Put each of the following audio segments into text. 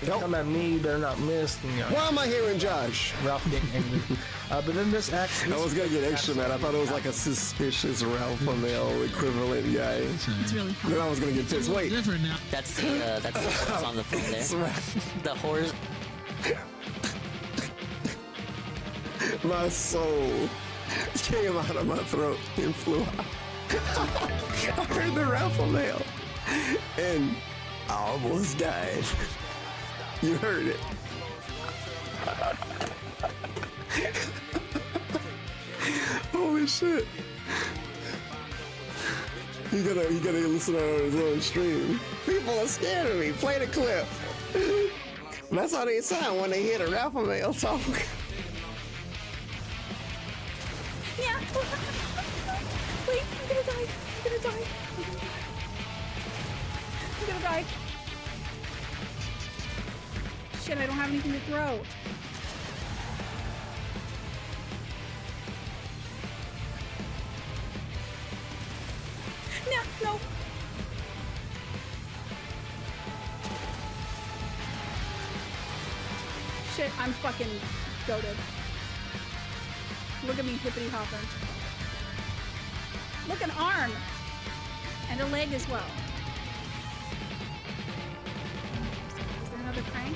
Nope. Come at me, you better not miss. Why am I hearing Josh? Ralph getting angry. But then this axe. I was gonna get extra mad. I thought it was like a suspicious Ralph Romeo equivalent guy. It's really fun. Then I was gonna get pissed. Wait. Different now. That's the horse on the phone there. The horse. My soul came out of my throat and flew out. I heard the Ralph Romeo, and I almost died. You heard it. Holy shit. You gotta listen to it on his own stream. People are scared of me. Play the clip. That's how they sound when they hear the Ralph Romeo talk. Yeah. Wait, I'm gonna die. I'm gonna die. I'm gonna die. Shit, I don't have anything to throw. No, no. Shit, I'm fucking goated. Look at me hippity hopping. Look, an arm! And a leg as well. Is there another crank?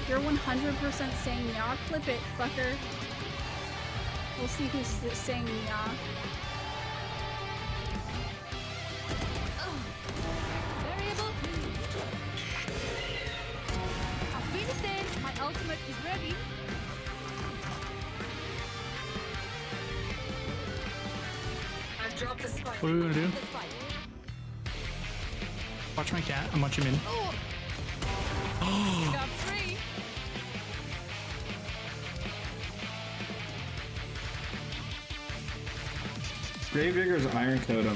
You're 100% saying yeah. Clip it, fucker. We'll see who's saying yeah. Variable. I'll finish it. My ultimate is ready. I've dropped the spike. What are we gonna do? Watch my cat. I'm watching him in. Oh. Got three. Gravedigger's Iron Code, I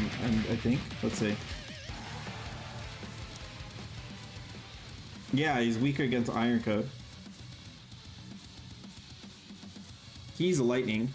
think. Let's see. Yeah, he's weaker against Iron Code. He's lightning.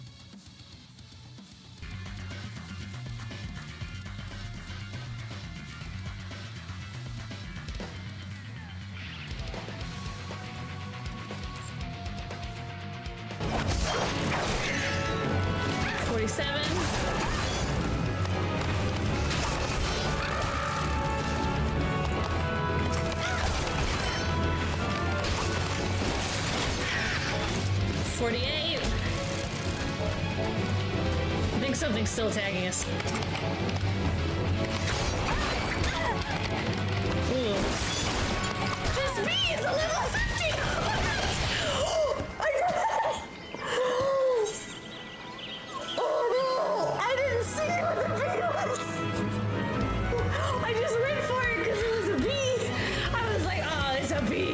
I think something's still tagging us. Ooh. This bee is a level 50! I did it! Oh no! I didn't see what the bee was! I just went for it because it was a bee! I was like, oh, it's a bee!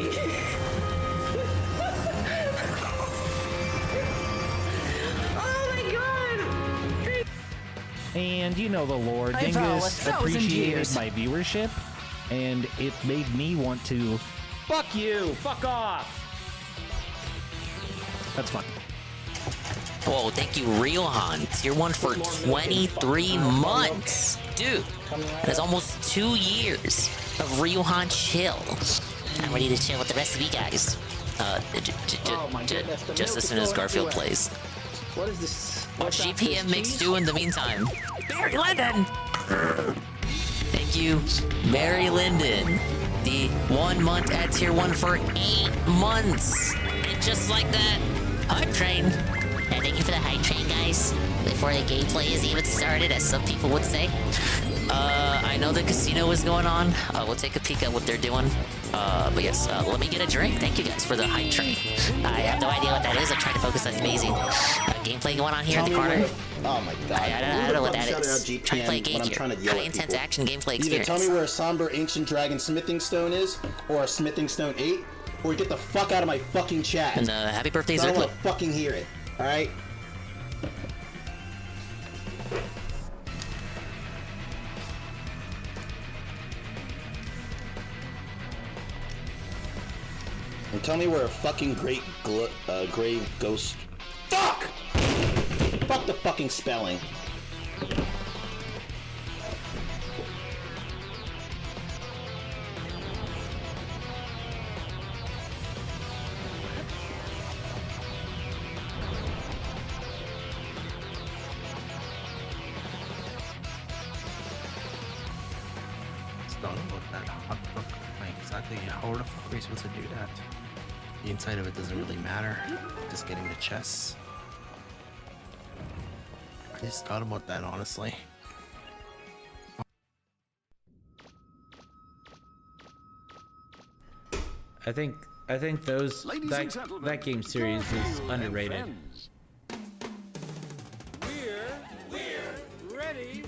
And you know the lore, Dingus appreciated my viewership, and it made me want to fuck you, fuck off. That's fun. Whoa, thank you, Riohan. Tier 1 for 23 months. Dude, that's almost 2 years of Riohan chill. I'm ready to chill with the rest of you guys. Just as soon as Garfield plays. What is this? Watch GPM Mix do in the meantime. Barry Lyndon! Thank you, Barry Lyndon. The 1 month at tier 1 for 8 months. And just like that, Hype Train. And thank you for the Hype Train, guys. Before the gameplay is even started, as some people would say. I know the casino is going on. We'll take a peek at what they're doing. But yes, let me get a drink. Thank you guys for the Hype Train. I have no idea what that is. I'm trying to focus on amazing gameplay going on here in the corner. Oh my god. I don't know what that is. Trying to play a game here. High intense action gameplay experience. Either tell me where a somber ancient dragon smithing stone is, or a smithing stone 8, or get the fuck out of my fucking chat. And happy birthday, I don't Zerklo. want to fucking hear it. Alright? And tell me where a fucking grave ghost. Fuck! Fuck the fucking spelling. forgot about that hot book. Like, exactly how the fuck are we supposed to do that? The inside of it doesn't really matter. Just getting the chests. I just thought about that, honestly. I think that game series is underrated. We're ready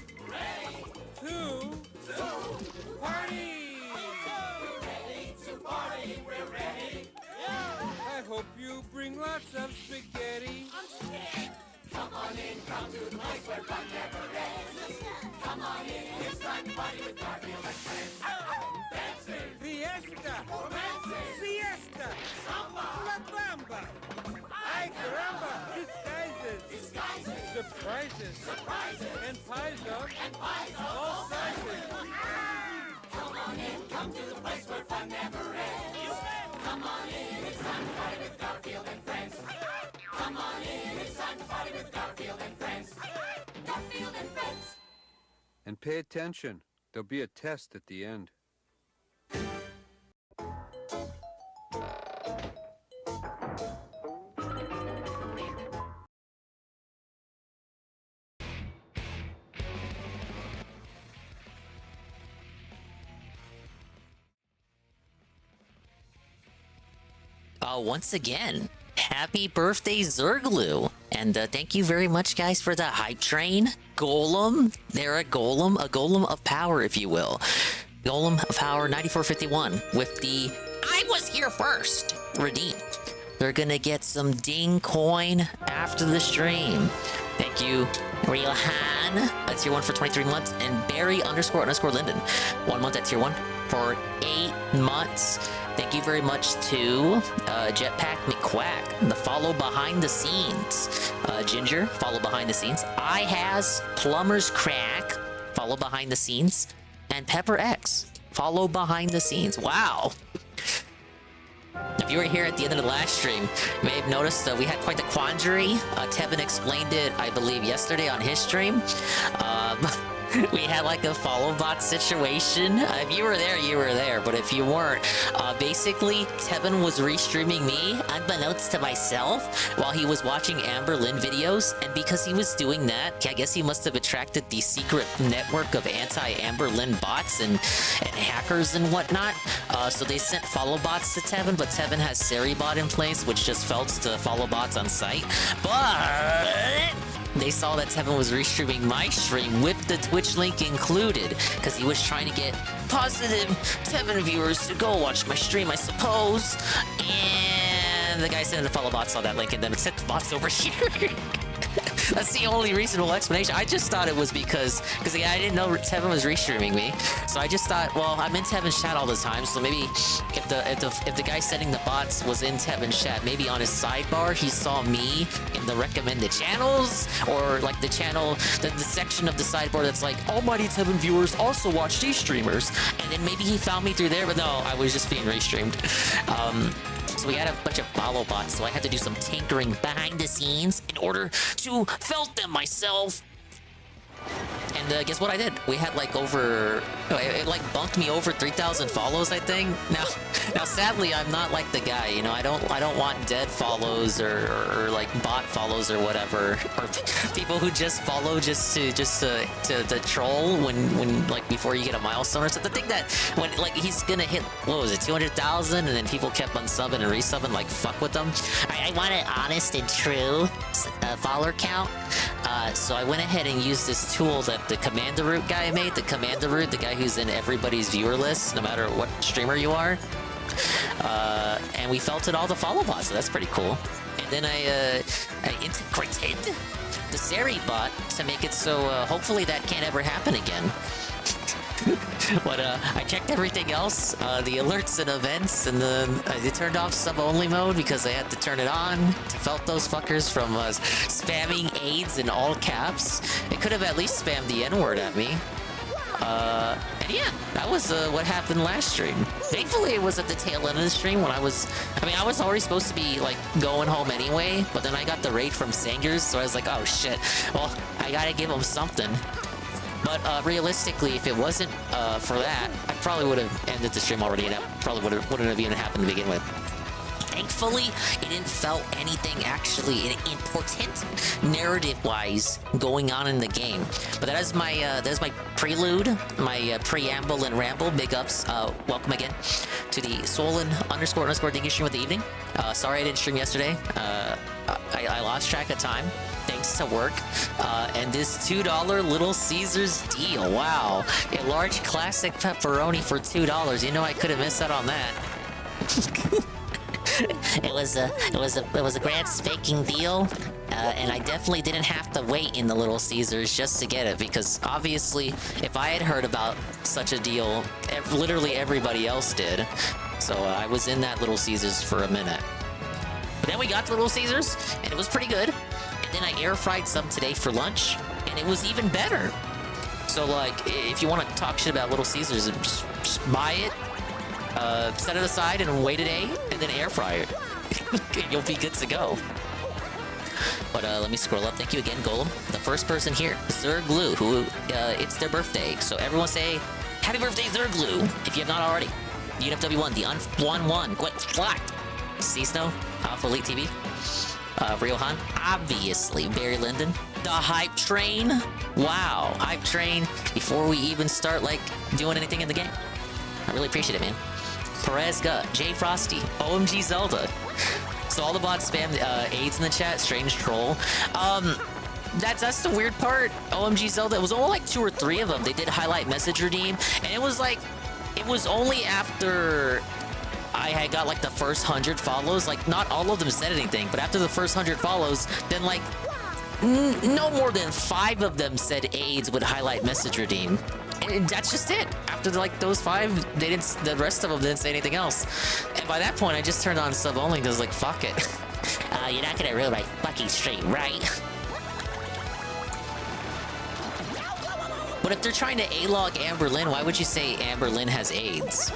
to party. We're ready. I hope you bring lots of spaghetti. Come on in, come to the place where fun never ends. Come on in, it's time to party with Garfield and friends. Dancing, fiesta, romancing, siesta, samba, la bamba. Ay caramba, disguises, surprises, and pies of all sizes. Come on in, come to the place where fun never ends. Come on in, it's time to party with Garfield and friends. Come on in, it's time to party with Garfield and friends. Garfield and friends. And pay attention. There'll be a test at the end. Once again, happy birthday, Zerglu. And thank you very much, guys, for the hype train. Golem. They're a golem of power, if you will. Golem of power 9451 with the I was here first redeemed. They're gonna get some ding coin after the stream. Thank you, Riohan. That's tier 1 for 23 months. And Barry _ Linden. 1 month at tier 1 for 8 months. Thank you very much to Jetpack McQuack, the follow behind the scenes. Ginger, follow behind the scenes. I has Plumber's Crack, follow behind the scenes. And Pepper X, follow behind the scenes. Wow. If you were here at the end of the last stream, you may have noticed that we had quite the quandary. Tevin explained it, I believe, yesterday on his stream. We had like a follow bot situation. If you were there, you were there. But if you weren't, basically, Tevin was restreaming me, unbeknownst to myself, while he was watching Amber Lynn videos. And because he was doing that, I guess he must have attracted the secret network of anti-Amber Lynn bots and hackers and whatnot. So they sent follow bots to Tevin, but Tevin has Seribot in place, which just felts to follow bots on site. But they saw that Tevin was restreaming my stream with the Twitch link included, because he was trying to get positive Tevin viewers to go watch my stream, I suppose. And the guy sent in the follow bot saw that link and then sent the bots over here. That's the only reasonable explanation. I just thought it was because I didn't know Tevin was restreaming me, so I just thought, well, I'm in Tevin's chat all the time, so maybe if the guy setting the bots was in Tevin's chat, maybe on his sidebar he saw me in the recommended channels, or like the channel, the section of the sidebar that's like Almighty Tevin viewers also watch these streamers, and then maybe he found me through there. But no, I was just being restreamed. So we had a bunch of follow bots, so I had to do some tinkering behind the scenes in order to felt them myself. And guess what I did? We had like over, it like bumped me over 3,000 follows, I think. Now sadly, I'm not like the guy, you know. I don't want dead follows or like bot follows or whatever, or people who just follow just to troll when like before you get a milestone or something. The thing that when like he's gonna hit, what was it, 200,000, and then people kept unsubbing and resubbing, like fuck with them. I want an honest and true follower count. So I went ahead and used this tool that the Commander Root guy made. The Commander Root, the guy who's in everybody's viewer list, no matter what streamer you are. And we felted all the follow bots, so that's pretty cool. And then I integrated the Seri bot to make it so hopefully that can't ever happen again. But I checked everything else, the alerts and events, and then I turned off sub-only mode because I had to turn it on to felt those fuckers from spamming AIDS in all caps. It could have at least spammed the N-word at me. And yeah, that was what happened last stream. Thankfully, it was at the tail end of the stream when I was already supposed to be like going home anyway, but then I got the raid from Sangers, so I was like, oh shit, well, I gotta give him something. But realistically, if it wasn't for that, I probably would have ended the stream already, and that probably wouldn't have even happened to begin with. Thankfully, it didn't felt anything actually important narrative-wise going on in the game. But that is my prelude, my preamble and ramble. Big ups. Welcome again to the Solon__ Dinky stream of the evening. Sorry I didn't stream yesterday. I lost track of time. Thanks to work. And this $2 Little Caesars deal. Wow. A large classic pepperoni for $2. You know I couldn't miss out on that. It was a grand spanking deal, and I definitely didn't have to wait in the Little Caesars just to get it, because obviously if I had heard about such a deal, literally everybody else did. So I was in that Little Caesars for a minute. But then we got to Little Caesars, and it was pretty good. And then I air fried some today for lunch, and it was even better. So like, if you want to talk shit about Little Caesars, just buy it. Set it aside and wait a day, and then air fry it. You'll be good to go. But let me scroll up. Thank you again, Golem. The first person here, Zerglue, who it's their birthday. So everyone say, happy birthday, Zerglue, if you have not already. UNFW1, the Un11, Flat, C-Snow, Alpha Elite TV, Riohan, obviously, Barry Linden, the Hype Train. Wow, Hype Train, before we even start, like, doing anything in the game. I really appreciate it, man. Perez Gut, Jay Frosty, OMG Zelda. So all the bots spam AIDS in the chat, strange troll. That's the weird part. OMG Zelda, it was only like 2 or 3 of them. They did highlight message redeem, and it was like, it was only after I had got like the first 100 follows. Like, not all of them said anything, but after the first 100 follows, then like, no more than 5 of them said AIDS would highlight message redeem. And that's just it. After like those 5, they didn't. The rest of them didn't say anything else. And by that point, I just turned on sub only because like, fuck it. You're not gonna ruin my fucking stream, right? But if they're trying to A-log Amberlynn, why would you say Amberlynn has AIDS?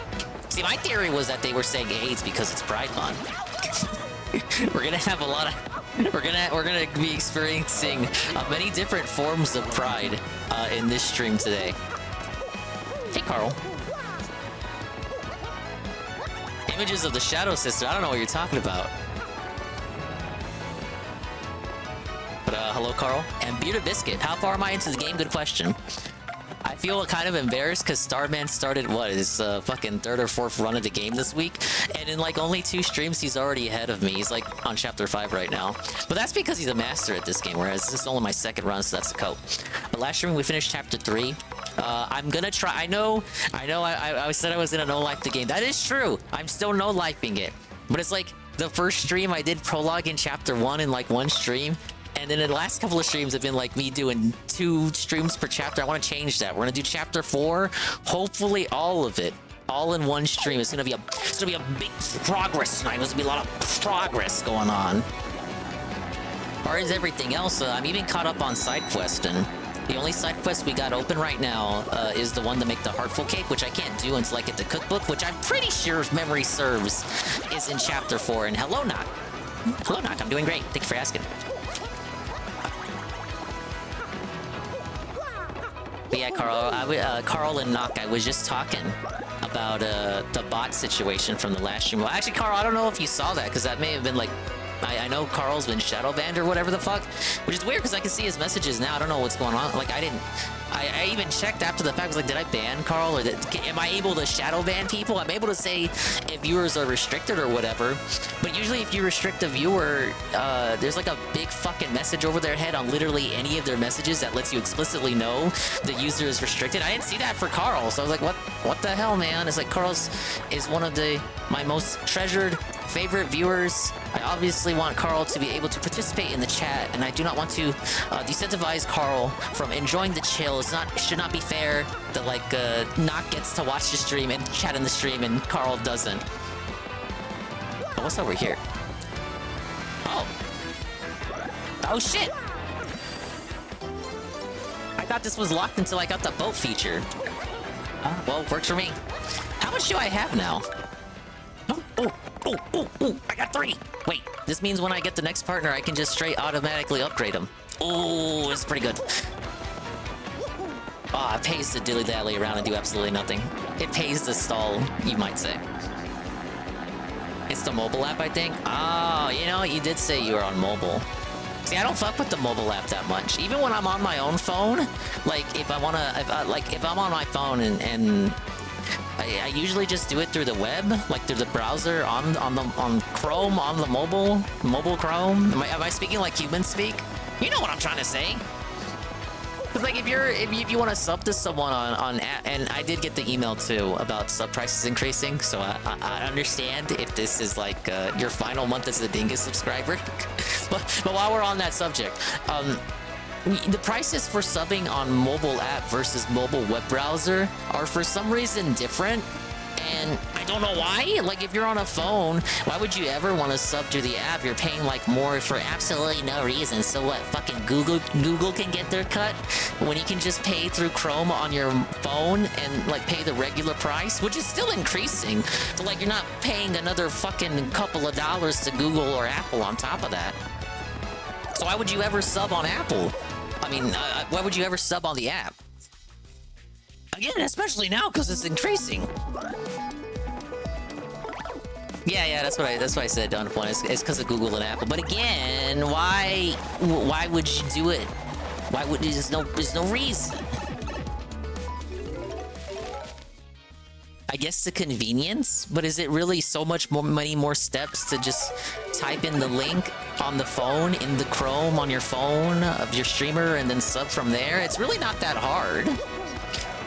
See, my theory was that they were saying AIDS because it's Pride Month. We're gonna have a lot of. We're gonna be experiencing many different forms of pride in this stream today. Hey, Carl. Images of the Shadow Sister. I don't know what you're talking about. But hello, Carl. And Bearded Biscuit. How far am I into the game? Good question. I feel kind of embarrassed because Starman started, what, his fucking 3rd or 4th run of the game this week. And in like only 2 streams, he's already ahead of me. He's like on chapter 5 right now. But that's because he's a master at this game, whereas this is only my 2nd run, so that's a cope. But last stream, we finished chapter 3. I'm gonna try. I know I said I was gonna no-life the game. That is true. I'm still no-lifing it. But it's like the first stream I did prologue in chapter 1 in like 1 stream. And then the last couple of streams have been like me doing 2 streams per chapter. I want to change that. We're gonna do chapter 4, hopefully all of it, all in 1 stream. It's gonna be a big progress tonight. There's gonna be a lot of progress going on. Or is everything else? I'm even caught up on side questing. The only side quest we got open right now is the one to make the Heartful Cake, which I can't do until I get the cookbook, which I'm pretty sure, if memory serves, is in chapter 4. And hello, Knock. Hello, Knock. I'm doing great. Thank you for asking. But yeah, Carl and Knock, I was just talking about the bot situation from the last stream. Well, actually, Carl, I don't know if you saw that, because that may have been like, I know Carl's been shadow banned or whatever the fuck, which is weird because I can see his messages now. I don't know what's going on. Like, I even checked after the fact. I was like, did I ban Carl? Or am I able to shadow ban people? I'm able to say if viewers are restricted or whatever. But usually if you restrict a viewer, there's like a big fucking message over their head on literally any of their messages that lets you explicitly know the user is restricted. I didn't see that for Carl. So I was like, what the hell, man? It's like Carl's is one of my most treasured favorite viewers. I obviously want Carl to be able to participate in the chat, and I do not want to decentivize Carl from enjoying the chill. It should not be fair that like Knock gets to watch the stream and chat in the stream and Carl doesn't. Oh, what's over here? Oh shit! I thought this was locked until I got the boat feature. Well, works for me. How much do I have now? Oh, I got 3. Wait, this means when I get the next partner, I can just straight automatically upgrade them. Oh, it's pretty good. it pays to dilly-dally around and do absolutely nothing. It pays to stall, you might say. It's the mobile app, I think. Oh, you know, you did say you were on mobile. See, I don't fuck with the mobile app that much. Even when I'm on my own phone, like if I'm on my phone and I usually just do it through the web, like through the browser on Chrome, on the mobile Chrome. Am I speaking like humans speak? You know what I'm trying to say. Cause like if you want to sub to someone on and I did get the email too about sub prices increasing, so I understand if this is like your final month as a Dingus subscriber. but while we're on that subject, the prices for subbing on mobile app versus mobile web browser are for some reason different. And I don't know why. Like, if you're on a phone, why would you ever want to sub through the app? You're paying, like, more for absolutely no reason. So what, fucking Google can get their cut? When you can just pay through Chrome on your phone and, like, pay the regular price? Which is still increasing. But, like, you're not paying another fucking couple of dollars to Google or Apple on top of that. So why would you ever sub on Apple? I mean, why would you ever sub on the app? Again, especially now, because it's increasing. Yeah, that's what I said, Don Juan. It's because of Google and Apple. But again, why would you do it? Why would there's no reason. I guess the convenience, but is it really so much many more steps to just type in the link on the phone, in the Chrome on your phone of your streamer, and then sub from there? It's really not that hard.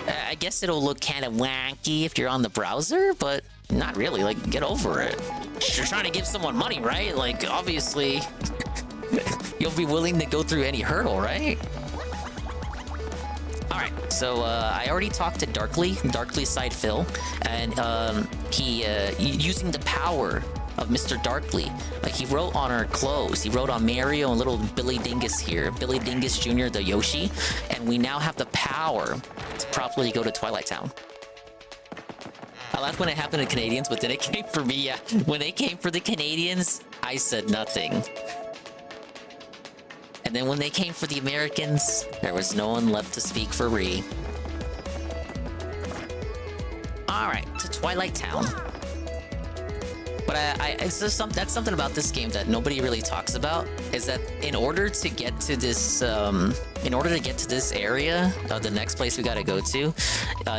I guess it'll look kind of wacky if you're on the browser, but not really. Like, get over it. You're trying to give someone money, right? Like, obviously, you'll be willing to go through any hurdle, right? All right, so I already talked to Darkly Side Phil, and he using the power of Mr. Darkly, like he wrote on our clothes. He wrote on Mario and little Billy Dingus here, Billy Dingus Jr., the Yoshi, and we now have the power to properly go to Twilight Town. I laughed when it happened to Canadians, but then it came for me. Yeah, when it came for the Canadians, I said nothing. And then when they came for the Americans, there was no one left to speak for Ree. All right, to Twilight Town. But it's just that's something about this game that nobody really talks about, is that in order to get to this area, the next place we gotta go to,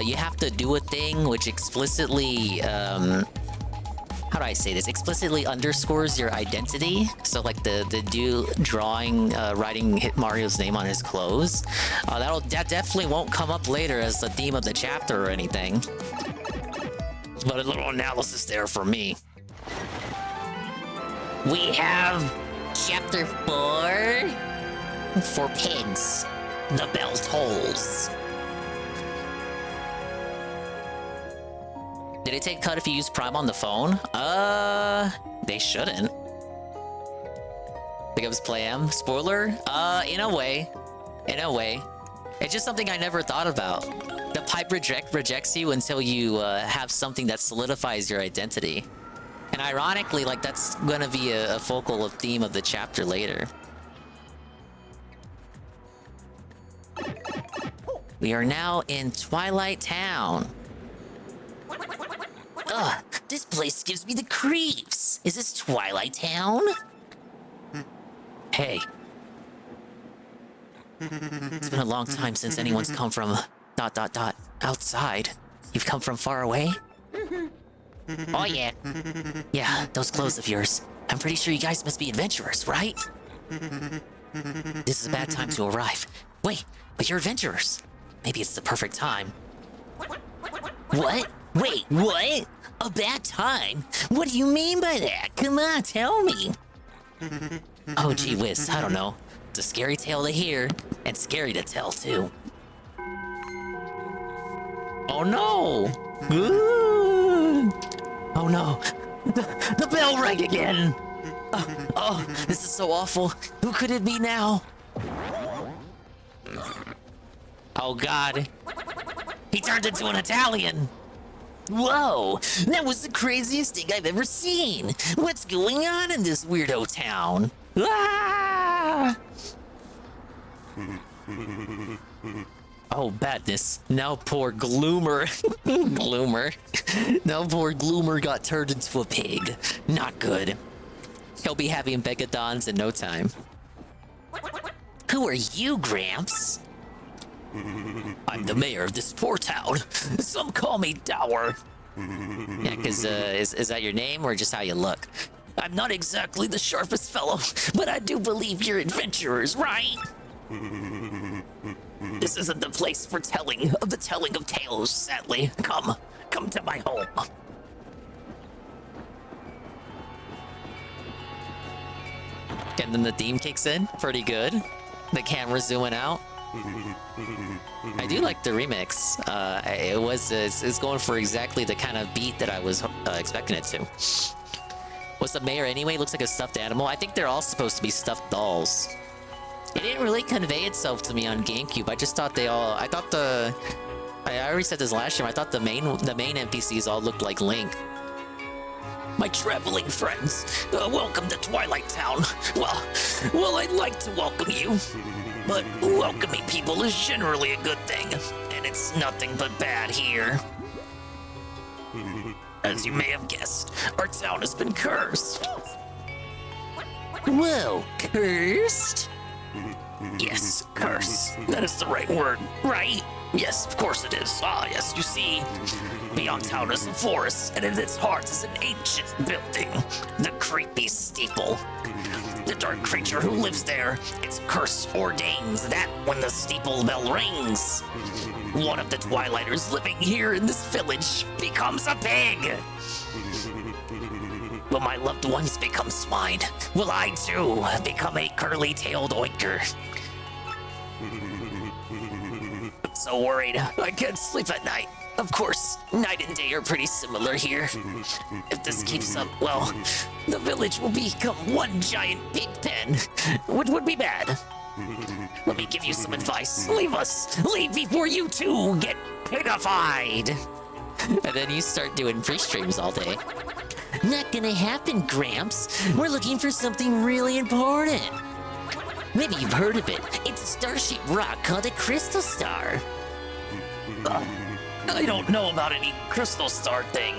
you have to do a thing which explicitly, how do I say this? Explicitly underscores your identity. So like the dude drawing, writing Mario's name on his clothes, that definitely won't come up later as the theme of the chapter or anything. But a little analysis there for me. We have Chapter 4 for pigs. The bell tolls. Did it take cut if you use Prime on the phone? They shouldn't. Think it was Play M? Spoiler? In a way. In a way. It's just something I never thought about. The pipe rejects you until you have something that solidifies your identity. And ironically, like, that's gonna be a focal theme of the chapter later. We are now in Twilight Town. Ugh, this place gives me the creeps. Is this Twilight Town? Hey. It's been a long time since anyone's come from ... outside. You've come from far away? Oh yeah. Yeah, those clothes of yours. I'm pretty sure you guys must be adventurers, right? This is a bad time to arrive. Wait, but you're adventurers. Maybe it's the perfect time. What? Wait, what? A bad time? What do you mean by that? Come on, tell me. Oh, gee whiz, I don't know. It's a scary tale to hear, and scary to tell, too. Oh no! Ooh. Oh no! The bell rang again! Oh, this is so awful. Who could it be now? Oh god. He turned into an Italian! Whoa! That was the craziest thing I've ever seen! What's going on in this weirdo town? Ah! Oh, badness. Now poor Gloomer. Gloomer. Now poor Gloomer got turned into a pig. Not good. He'll be having Begadons in no time. Who are you, Gramps? I'm the mayor of this poor town. Some call me Dower. Yeah, because is that your name or just how you look? I'm not exactly the sharpest fellow, but I do believe you're adventurers, right? This isn't the place for telling of tales, sadly. Come to my home. And then the theme kicks in, pretty good. The camera's zooming out. I do like the remix. It's going for exactly the kind of beat that I was expecting it to. What's the mayor anyway? Looks like a stuffed animal. I think they're all supposed to be stuffed dolls. It didn't really convey itself to me on GameCube. I just thought I already said this last year. I thought the main NPCs all looked like Link. My traveling friends, welcome to Twilight Town. Well, I'd like to welcome you, but welcoming people is generally a good thing, and it's nothing but bad here. As you may have guessed, our town has been cursed. Whoa, cursed? Yes, curse. That is the right word, right? Yes, of course it is. Ah, yes, you see, beyond town is a forest, and in its heart is an ancient building, the creepy steeple. The dark creature who lives there, its curse ordains that when the steeple bell rings, one of the Twilighters living here in this village becomes a pig. Will my loved ones become swine? Will I too become a curly-tailed oinker? I'm so worried. I can't sleep at night. Of course, night and day are pretty similar here. If this keeps up, well, the village will become one giant pig pen, which would be bad. Let me give you some advice. Leave before you too get pigified. And then you start doing pre-streams all day. Not gonna happen, Gramps. We're looking for something really important. Maybe you've heard of it. It's a star-shaped rock called a crystal star. I don't know about any crystal star thing,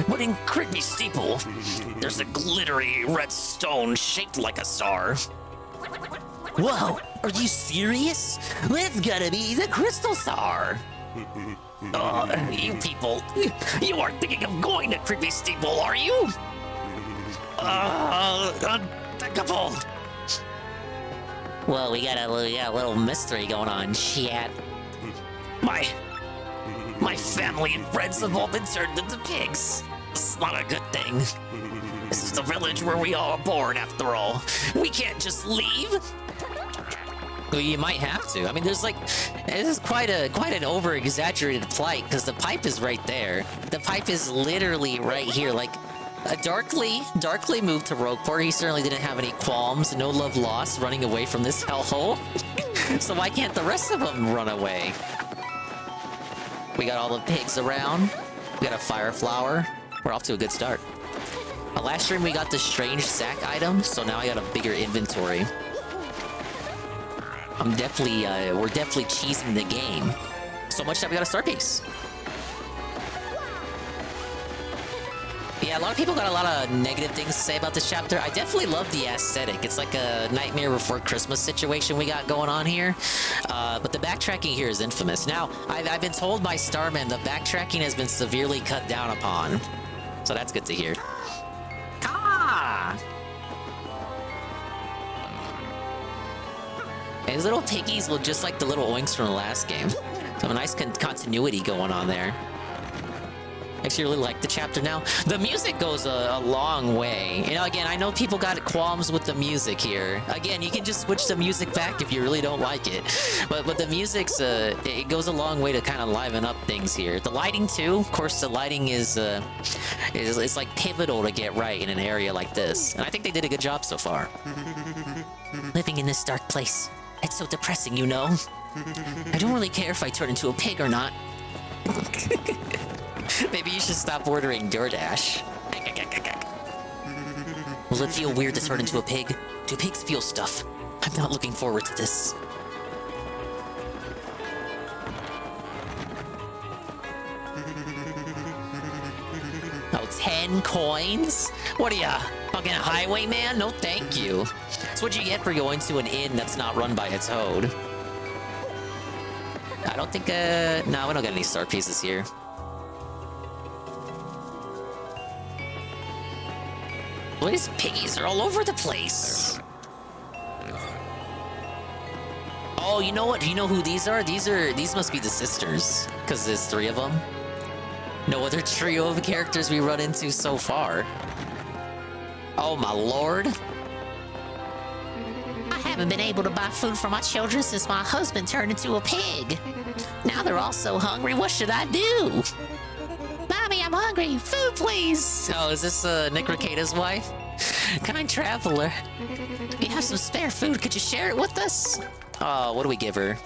but in Creepy Steeple, there's a glittery red stone shaped like a star. Whoa, are you serious? That's gotta be the crystal star. You people, you aren't thinking of going to Creepy Steeple, are you? Unthinkable. Well, we got a little mystery going on, chat. My family and friends have all been turned into pigs. It's not a good thing. This is the village where we all are born, after all. We can't just leave. Well, you might have to. I mean, this is quite an over-exaggerated plight, because the pipe is right there. The pipe is literally right here. Like, Darkly moved to Rogueport. He certainly didn't have any qualms, no love lost, running away from this hellhole. So why can't the rest of them run away? We got all the pigs around. We got a fire flower. We're off to a good start. Last stream we got the strange sack item, so now I got a bigger inventory. We're definitely cheesing the game. So much that we got a star piece. Yeah, a lot of people got a lot of negative things to say about this chapter. I definitely love the aesthetic. It's like a Nightmare Before Christmas situation we got going on here. But the backtracking here is infamous. Now, I've been told by Starman the backtracking has been severely cut down upon. So that's good to hear. Ah! And these little piggies look just like the little oinks from the last game. So a nice continuity going on there. Actually really like the chapter now. The music goes a long way. You know, again, I know people got qualms with the music here. Again, you can just switch the music back if you really don't like it. But the music's, it goes a long way to kind of liven up things here. The lighting too, of course, the lighting is like pivotal to get right in an area like this. And I think they did a good job so far. Living in this dark place, it's so depressing, you know? I don't really care if I turn into a pig or not. Maybe you should stop ordering DoorDash. Will it feel weird to turn into a pig? Do pigs feel stuff? I'm not looking forward to this. Oh, 10 coins? What are ya, fucking highwayman? No thank you. That's what you get for going to an inn that's not run by a toad. I don't think, no, we don't get any star pieces here. What is piggies? They're all over the place. Oh, you know what? Do you know who these are? These must be the sisters, because there's 3 of them. No other trio of characters we run into so far. Oh my lord. I haven't been able to buy food for my children since my husband turned into a pig. Now they're all so hungry. What should I do? Mommy, I'm hungry. Food, please. Oh, is this Nick Ricada's wife? Kind traveler. If you have some spare food, could you share it with us? Oh, what do we give her?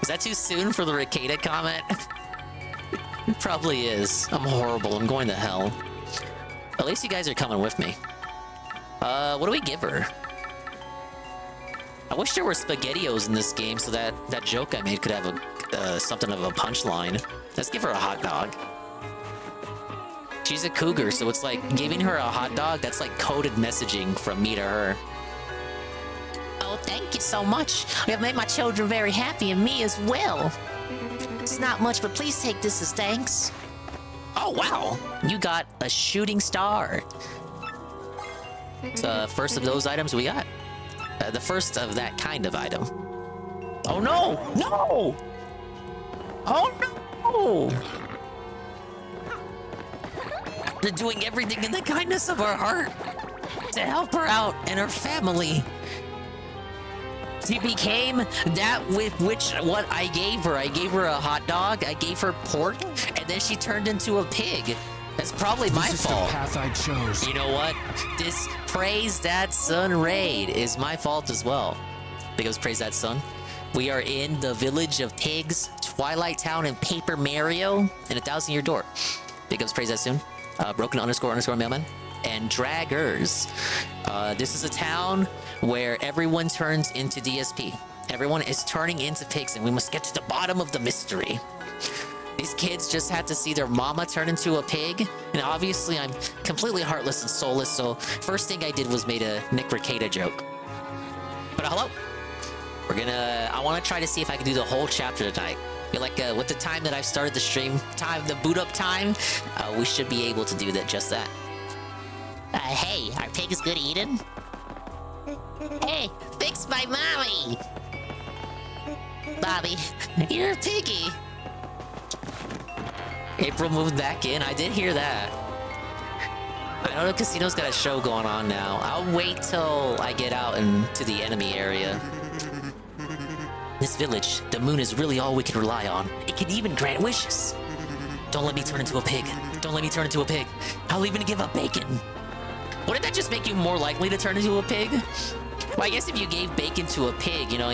Is that too soon for the Ricada comment? It probably is. I'm horrible. I'm going to hell. At least you guys are coming with me. What do we give her? I wish there were SpaghettiOs in this game so that that joke I made could have a something of a punchline. Let's give her a hot dog. She's a cougar, so it's like giving her a hot dog, that's like coded messaging from me to her. Oh, thank you so much. You have made my children very happy and me as well. It's not much, but please take this as thanks. Oh, wow. You got a shooting star. It's first of those items we got. The first of that kind of item. Oh, no! No! Oh, no! They're doing everything in the kindness of our heart to help her out and her family. She became that with which what I gave her. I gave her a hot dog, I gave her pork, and then she turned into a pig. That's probably my fault. This is the path I chose. You know what? This Praise That Sun raid is my fault as well. Because Praise That Sun. We are in the Village of Pigs, Twilight Town, and Paper Mario, and 1,000 Year Door. Because Praise That Soon. Broken __ mailman. And Draggers. This is a town where everyone turns into DSP. Everyone is turning into pigs, and we must get to the bottom of the mystery. These kids just had to see their mama turn into a pig, and obviously I'm completely heartless and soulless, so first thing I did was made a Nick Ricada joke. But hello. I want to try to see if I can do the whole chapter tonight. I feel like with the time that I've started the stream, the boot up time, we should be able to do that, just that. Hey, are pigs good eating? Hey, fix my mommy! Bobby, you're a piggy. April moved back in. I did hear that. I know the casino's got a show going on now. I'll wait till I get out into the enemy area. This village, the moon is really all we can rely on. It can even grant wishes. Don't let me turn into a pig. Don't let me turn into a pig. I'll even give up bacon. Wouldn't that just make you more likely to turn into a pig? Well, I guess if you gave bacon to a pig, you know,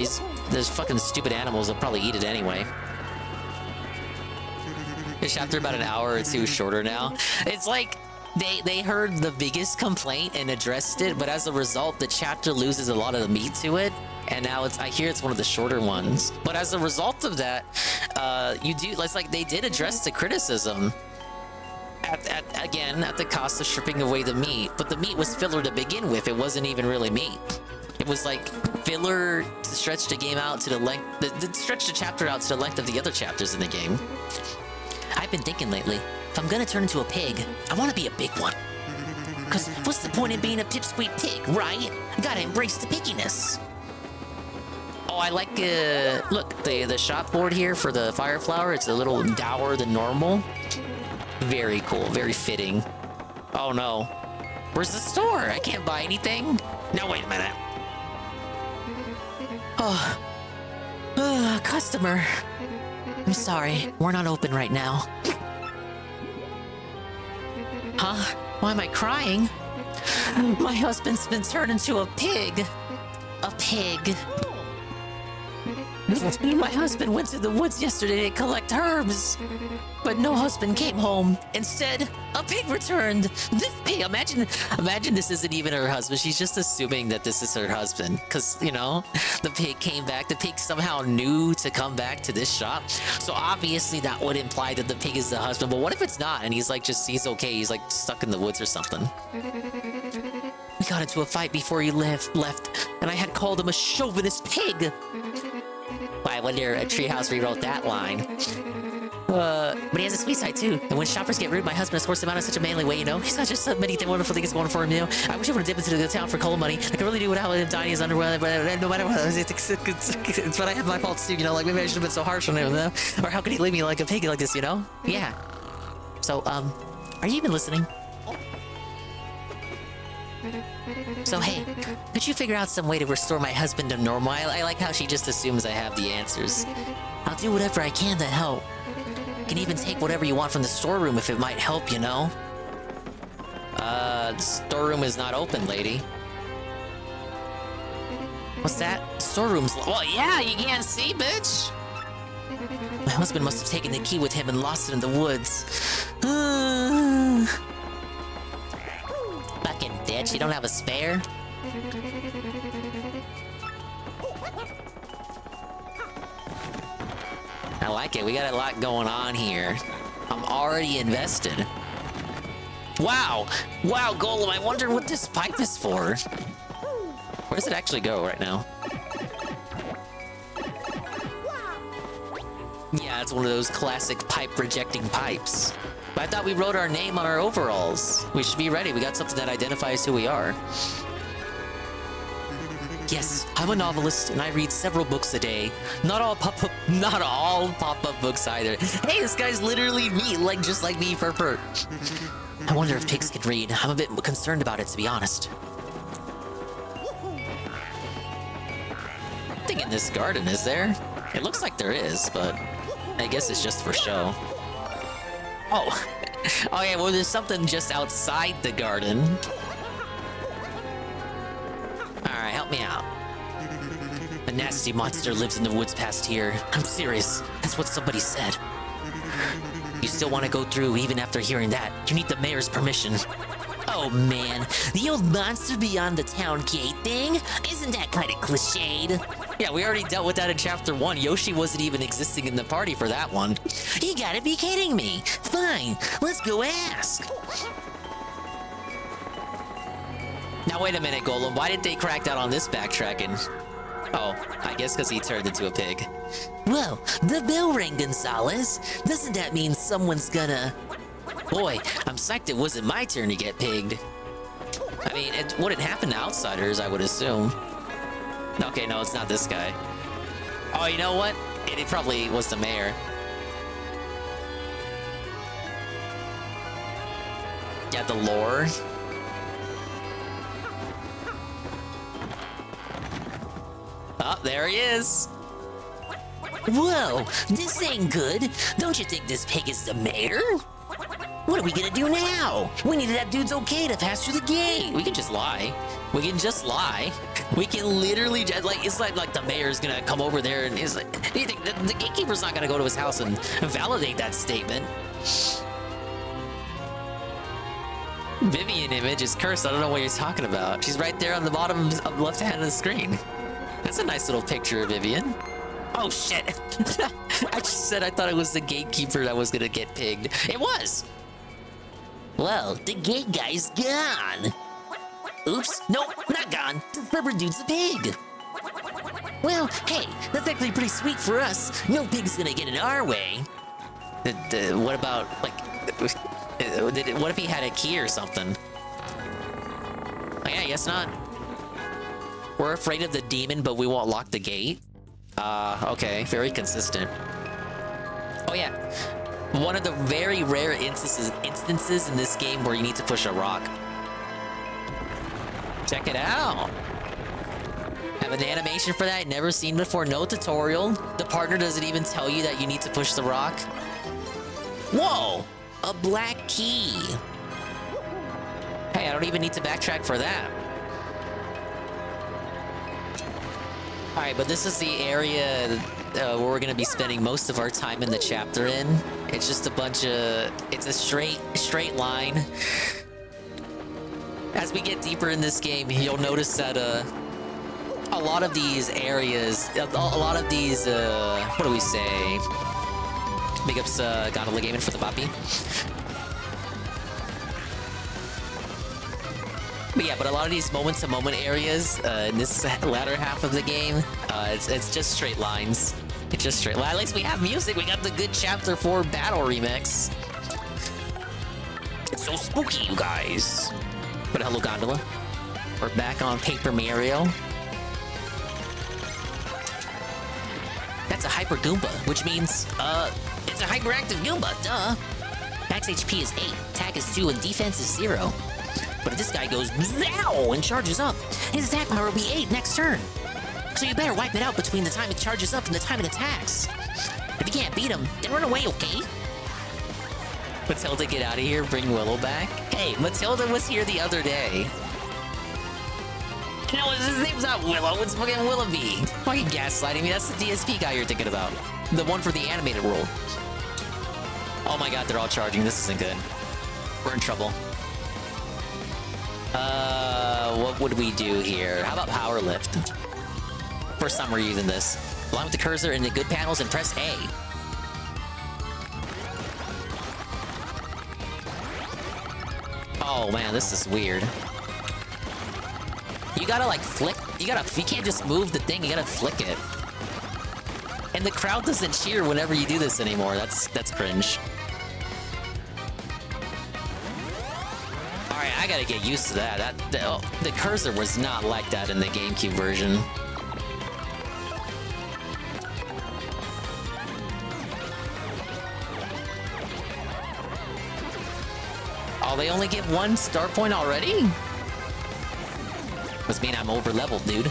there's fucking stupid animals that'll probably eat it anyway. This chapter about an hour or two shorter now. It's like they heard the biggest complaint and addressed it, but as a result, the chapter loses a lot of the meat to it. And now I hear it's one of the shorter ones. But as a result of that, it's like they did address the criticism. Again, at the cost of stripping away the meat. But the meat was filler to begin with. It wasn't even really meat. It was like filler to stretch the game out to the length, stretch the chapter out to the length of the other chapters in the game. I've been thinking lately, if I'm gonna turn into a pig, I want to be a big one. Cause what's the point in being a pipsqueak pig, right? Gotta embrace the pigginess. Oh, I like, look, the shop board here for the fire flower, it's a little dour than normal. Very cool, very fitting. Oh no. Where's the store? I can't buy anything. No, wait a minute. Oh, customer. I'm sorry, we're not open right now. Huh? Why am I crying? My husband's been turned into a pig. A pig. My husband went to the woods yesterday to collect herbs, but no husband came home. Instead, a pig returned. This pig, imagine this isn't even her husband. She's just assuming that this is her husband. Because, you know, the pig came back. The pig somehow knew to come back to this shop. So obviously that would imply that the pig is the husband. But what if it's not? And he's like, he's okay. He's like stuck in the woods or something. We got into a fight before he left, and I had called him a chauvinist pig. I wonder a Treehouse rewrote that line. But he has a sweet side too. And when shoppers get rude, my husband has forced him out in such a manly way, you know? He's got just so many wonderful things going for him, you know? I wish I would have dipped into the town for coal money. I could really do without him dying his underwear, but no matter what, it's but I have my faults too, you know? Like, maybe I should have been so harsh on him, you know? Or how could he leave me like a pig like this, you know? Yeah. So, are you even listening? So hey, could you figure out some way to restore my husband to normal? I like how she just assumes I have the answers. I'll do whatever I can to help. Can even take whatever you want from the storeroom if it might help, you know? The storeroom is not open, lady. What's that? Storeroom's... Well, yeah, you can't see, bitch! My husband must have taken the key with him and lost it in the woods. Fucking bitch, you don't have a spare? I like it, we got a lot going on here. I'm already invested. Wow! Wow, Golem, I wonder what this pipe is for. Where does it actually go right now? Yeah, it's one of those classic pipe-rejecting pipes. But I thought we wrote our name on our overalls. We should be ready. We got something that identifies who we are. Yes, I'm a novelist, and I read several books a day. Not all pop-up books either. Hey, this guy's literally me, just like me, Purpur. I wonder if pigs can read. I'm a bit concerned about it, to be honest. Nothing in this garden, is there? It looks like there is, but I guess it's just for show. Oh. Oh yeah, well there's something just outside the garden. Alright, help me out. A nasty monster lives in the woods past here. I'm serious. That's what somebody said. You still want to go through even after hearing that? You need the mayor's permission. Oh man, the old monster beyond the town gate thing? Isn't that kind of cliched? Yeah, we already dealt with that in chapter 1. Yoshi wasn't even existing in the party for that one. You gotta be kidding me. Fine, let's go ask. Now wait a minute, Golem. Why did they crack down on this backtracking? Oh, I guess because he turned into a pig. Well, the bell rang, Gonzalez. Doesn't that mean someone's gonna... Boy, I'm psyched it wasn't my turn to get pigged. I mean, it wouldn't happen to outsiders, I would assume. Okay, no, it's not this guy. Oh, you know what? It probably was the mayor. Yeah, the lore. Oh, there he is. Whoa, this ain't good. Don't you think this pig is the mayor? What are we gonna do now? We need that dude's okay to pass through the gate. We can just lie. We can just lie. We can literally just, it's like the mayor's gonna come over there and is like, you think the gatekeeper's not gonna go to his house and validate that statement. Vivian image is cursed. I don't know what you're talking about. She's right there on the bottom of left hand of the screen. That's a nice little picture of Vivian. Oh shit. I just said I thought it was the gatekeeper that was gonna get pigged. It was. Well, the gate guy's gone. Oops, nope, not gone. The rubber dude's a pig. Well, hey, that's actually pretty sweet for us. No pig's gonna get in our way. What about, what if he had a key or something? Oh, yeah, I guess not. We're afraid of the demon, but we won't lock the gate. Okay, very consistent. Oh yeah, one of the very rare instances in this game where you need to push a rock. Check it out. Have an animation for that, never seen before, no tutorial. The partner doesn't even tell you that you need to push the rock. Whoa, a black key. Hey, I don't even need to backtrack for that. Alright, but this is the area where we're gonna be spending most of our time in the chapter in. It's just a bunch of, it's a straight line. As we get deeper in this game, you'll notice that a lot of these areas, a lot of these, what do we say? Big ups, Gondola Gaming for the Poppy. But yeah, but a lot of these moment-to-moment areas in this latter half of the game, it's just straight lines. It's just straight. Well, at least we have music. We got the good Chapter 4 battle remix. It's so spooky, you guys. But hello, Gondola. We're back on Paper Mario. That's a Hyper Goomba, which means, it's a hyperactive Goomba, duh. Max HP is 8, attack is 2, and defense is 0. But if this guy goes zow and charges up, his attack power will be 8 next turn. So you better wipe it out between the time it charges up and the time it attacks. If you can't beat him, then run away, okay? Matilda, get out of here, bring Willow back. Hey, Matilda was here the other day. No, his name's not Willow, it's fucking Willoughby. Why are you gaslighting me? That's the DSP guy you're thinking about. The one for the animated world. Oh my god, they're all charging. This isn't good. We're in trouble. What would we do here? How about Power Lift? First time we're using this. Line with the cursor in the good panels and press A. Oh man, this is weird. You gotta like flick, you can't just move the thing, you gotta flick it. And the crowd doesn't cheer whenever you do this anymore. That's cringe. Alright, I gotta get used to that. The cursor was not like that in the GameCube version. Oh, they only give 1 star point already? Must mean I'm over leveled, dude.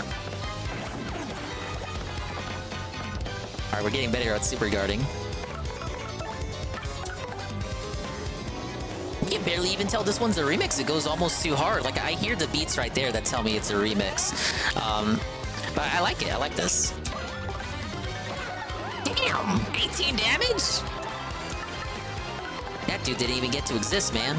Alright, we're getting better at super guarding. You can barely even tell this one's a remix. It goes almost too hard. Like, I hear the beats right there that tell me it's a remix. But I like it. I like this. Damn! 18 damage? That dude didn't even get to exist, man.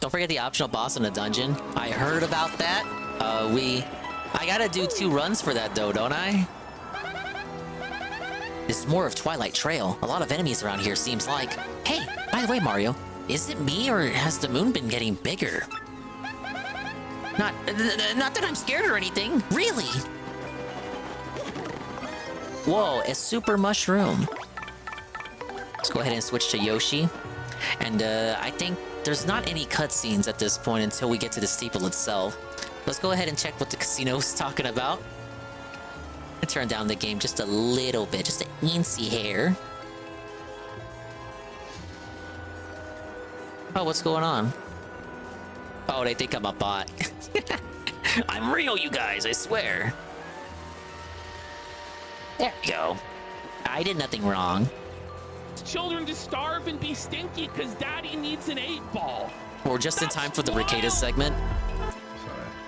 Don't forget the optional boss in the dungeon. I heard about that. I gotta do 2 runs for that though, don't I? This is more of Twilight Trail. A lot of enemies around here seems like. Hey, by the way, Mario, is it me or has the moon been getting bigger? Not that I'm scared or anything. Really? Whoa, a super mushroom. Let's go ahead and switch to Yoshi. And I think there's not any cutscenes at this point until we get to the steeple itself. Let's go ahead and check what the casino's talking about. And turn down the game just a little bit, just an eensy hair. Oh, what's going on? Oh, they think I'm a bot. I'm real, you guys, I swear. There we go. I did nothing wrong. Children to starve and be stinky because daddy needs an 8-ball. We're just in time for the Ricada segment.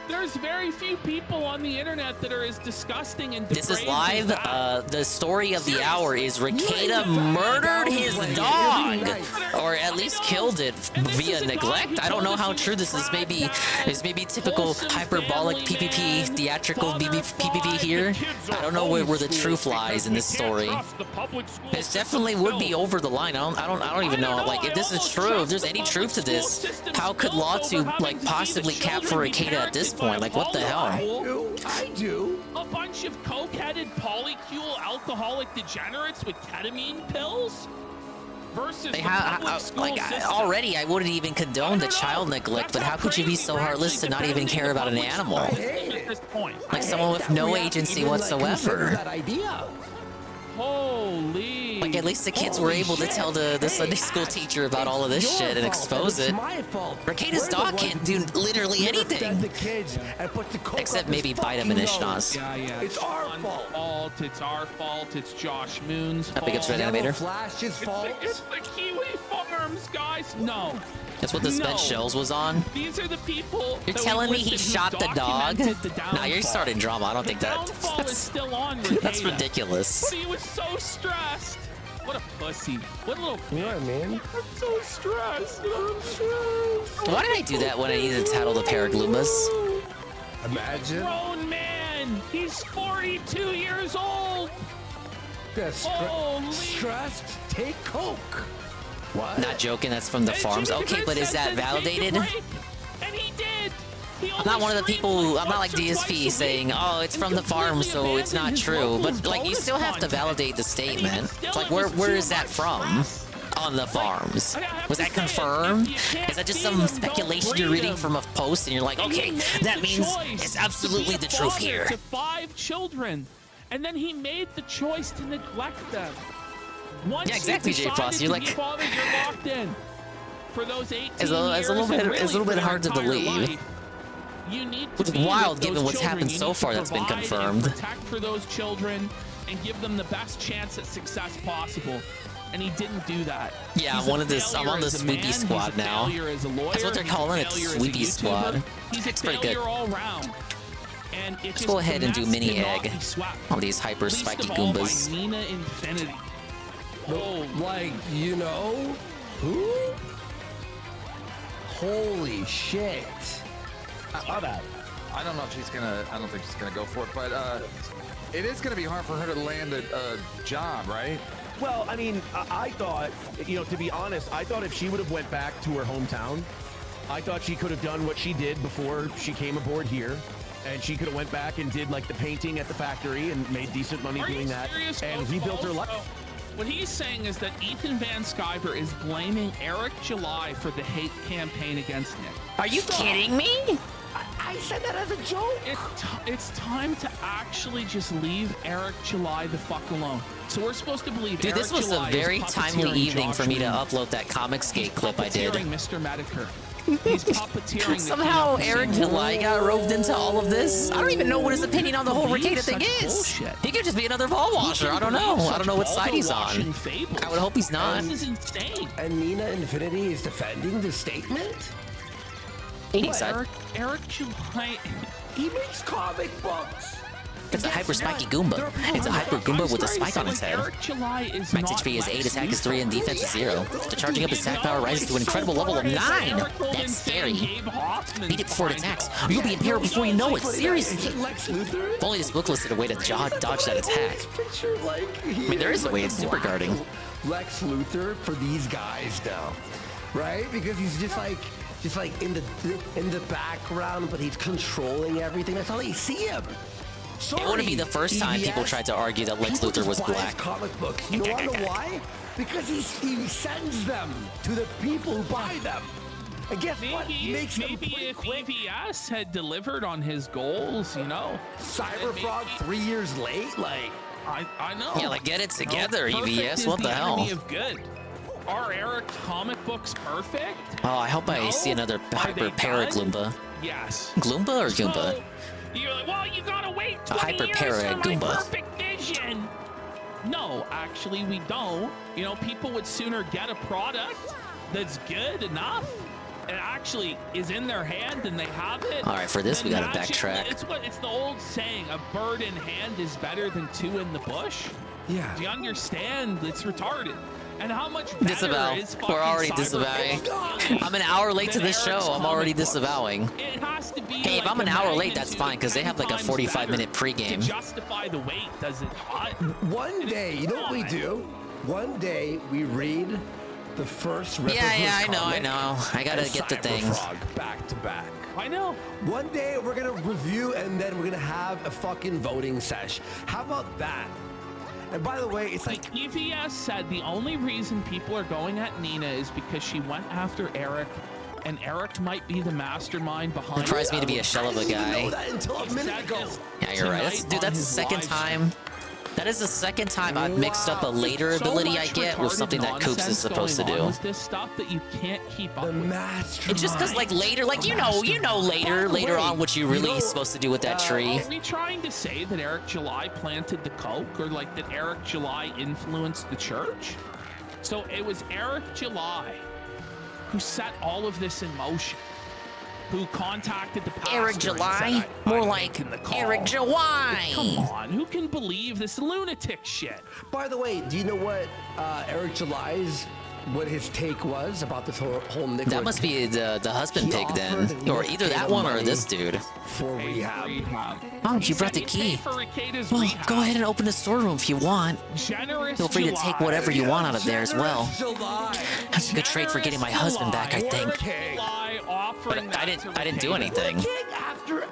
There's very few people on the internet that are as disgusting and This is live. The story of the hour is Ricada murdered his dog, or at least killed it via neglect. I don't know how true this is. Maybe typical hyperbolic PPP, theatrical PPP here. I don't know where the truth lies in this story. This definitely would be over the line. I don't even know. Like, if this is true, if there's any truth to this, how could Lawtu like possibly cap for Ricada at this point? Like, what the hell? I do. A bunch of coke-headed polycule alcoholic degenerates with ketamine pills versus already I wouldn't even condone the child neglect, but how could you be so heartless to not even care about an animal? Like someone with no agency whatsoever. Holy Like, at least the kids were able to tell the Sunday school teacher about all of this shit and expose it. Rekida's dog can't do literally anything. Except maybe bite him in his schnoz. Yeah. It's our fault. It's our fault. It's Josh Moon's fault. Big Ups Red Animator. Flash's fault. It's the Kiwi Farms, guys. No. That's what the spent shells was on. These are the people. You're telling me he shot the dog? Nah, you're starting drama. I don't think that. Is still on That's ridiculous. But he was so stressed. What a pussy. What a little. You know what I mean? I'm so stressed. I'm stressed. Why did I do that when I needed to tattle the Paraglumas? Imagine. Grown man. He's 42 years old. Stressed. Take coke. What? Not joking, that's from the farms. Okay, but is that validated? And he did. I'm not one of the people, I'm not like DSP saying, oh, it's from the farm, so it's not true. But, like, you still have to validate the statement. It's like, where is that from? On the farms. Was that confirmed? Is that just some speculation you're reading from a post and you're like, okay, that means it's absolutely the truth here. To 5 children. And then he made the choice to neglect them. Once yeah, exactly, J Plus. You're like, father, you're locked in for those 18 it's a little bit hard to believe. Life. You need to which is wild given what's happened so far that's been confirmed. Protect for those children and give them the best chance at success possible. And he didn't do that. Yeah, I'm on the Sweepy Squad now. That's what they're calling it, the Sweepy Squad. It's pretty good. All around. And let's go ahead and do mini egg. All these hyper spiky Goombas. Nina Infinity. Oh, like, you know who? Holy shit. I don't know if she's gonna. I don't think she's gonna go for it, but it is gonna be hard for her to land a job, right? Well, I mean, I thought, you know, to be honest, I thought if she would have went back to her hometown, I thought she could have done what she did before she came aboard here. And she could have went back and did like the painting at the factory and made decent money doing that and rebuilt her life. What he's saying is that Ethan Van Sciver is blaming Eric July for the hate campaign against Nick. Are you kidding me? I said that as a joke. It's time to actually just leave Eric July the fuck alone. So we're supposed to believe Dude, Eric this was July a very is timely evening Josh for me to Moon. upload that Comicsgate clip I did. Mr. Medicare. He's puppeteering. Somehow Eric July got roped into all of this. I don't even know what his opinion on the whole Rekeda thing is. Bullshit. He could just be another ball washer. I don't know. I don't know what side he's on. I would hope he's not. This is insane. And Nina Infinity is defending the statement? Eric July. He makes comic books. It's a hyper spiky Goomba. It's a hyper Goomba with a spike on its head. Max HP is 8, attack is 3, and defense is 0. After charging up, his attack power rises to an incredible level of 9. That's scary. Beat it before it attacks. You'll be in peril before you know it. Seriously. If only this book listed a way to dodge that attack. I mean, there is a way. It's super guarding. Lex Luthor for these guys now, right? Because he's just like in the background, but he's controlling everything. That's how they see him. Sorry, it wouldn't be the first time people tried to argue that Lex Luthor was black. Comic books. You know why? Because he sends them to the people who buy them. And guess what? Makes maybe if EVS had delivered on his goals, you know. Cyberfrog 3 years late, like I know. Yeah, like get it together, EVS. What the hell? Of good. Are Eric's comic books perfect? Oh, I hope I see another hyper Paragloomba. Yes. Gloomba or Goomba? So, you're like, well, you gotta wait 20 hyper years for my Goomba. perfect vision. No, actually, we don't. You know, people would sooner get a product that's good enough and actually is in their hand and they have it. All right, for this, we gotta backtrack. It's the old saying, a bird in hand is better than 2 in the bush. Yeah. Do you understand? It's retarded. And how much better Disavow. is We're already disavowing. I'm an hour late to this show. I'm already disavowing. It has to be hey, if I'm an hour late, that's fine, because they have like a 45-minute pregame. To justify the wait, does it not? One day, you know what we do? One day, we read the first Yeah, I know. I gotta get the thing. Back to back. I know. One day, we're gonna review, and then we're gonna have a fucking voting sesh. How about that? And by the way, it's like EVS said the only reason people are going at Nina is because she went after Eric, and Eric might be the mastermind behind. Surprised me to be a shell of a guy. I didn't know that until a minute ago. Yeah, you're right. That's the second time That is the second time I've mixed up a later So ability I much get with retarded something that Koops is nonsense supposed to going on do. with this stuff that you can't keep up with. It's just because, like, later, like, you know later on what you really supposed to do with that tree. Are we trying to say that Eric July planted the coke, or like that Eric July influenced the church? So it was Eric July who set all of this in motion, who contacted the pastor. Eric and July? said, More "I'm like making the call." Eric July. Come on, who can believe this lunatic shit? By the way, do you know what Eric July's what his take was about this whole Nick? That must be the husband pig then, or either that one or this dude. For rehab. Oh, you brought the key. Well, go ahead and open the storeroom if you want. Feel free to take whatever you want out of there as well. That's a good trade for getting my husband back, I think. But I didn't do anything. After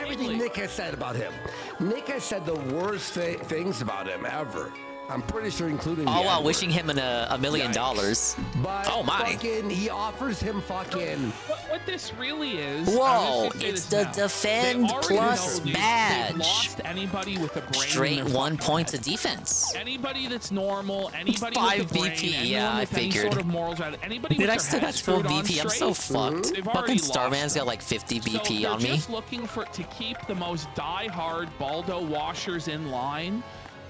everything Nick has said about him, Nick has said the worst things about him ever. I'm pretty sure, including all the while N-word. wishing him $1 million. But Oh my! he offers him fucking. What this really is? Whoa! It's the defend plus badge. They've lost anybody with a brain. Straight in their 1 point to defense. Anybody that's normal, anybody 5 with a brain, BP, anyone yeah, I with any figured. sort of morals, anybody Dude, with I their still head got 12 screwed on BP. I'm so straight, fucked. they've Fucking already Starman's lost got like 50 So BP they're on me. just looking to keep the most die-hard Baldo washers in line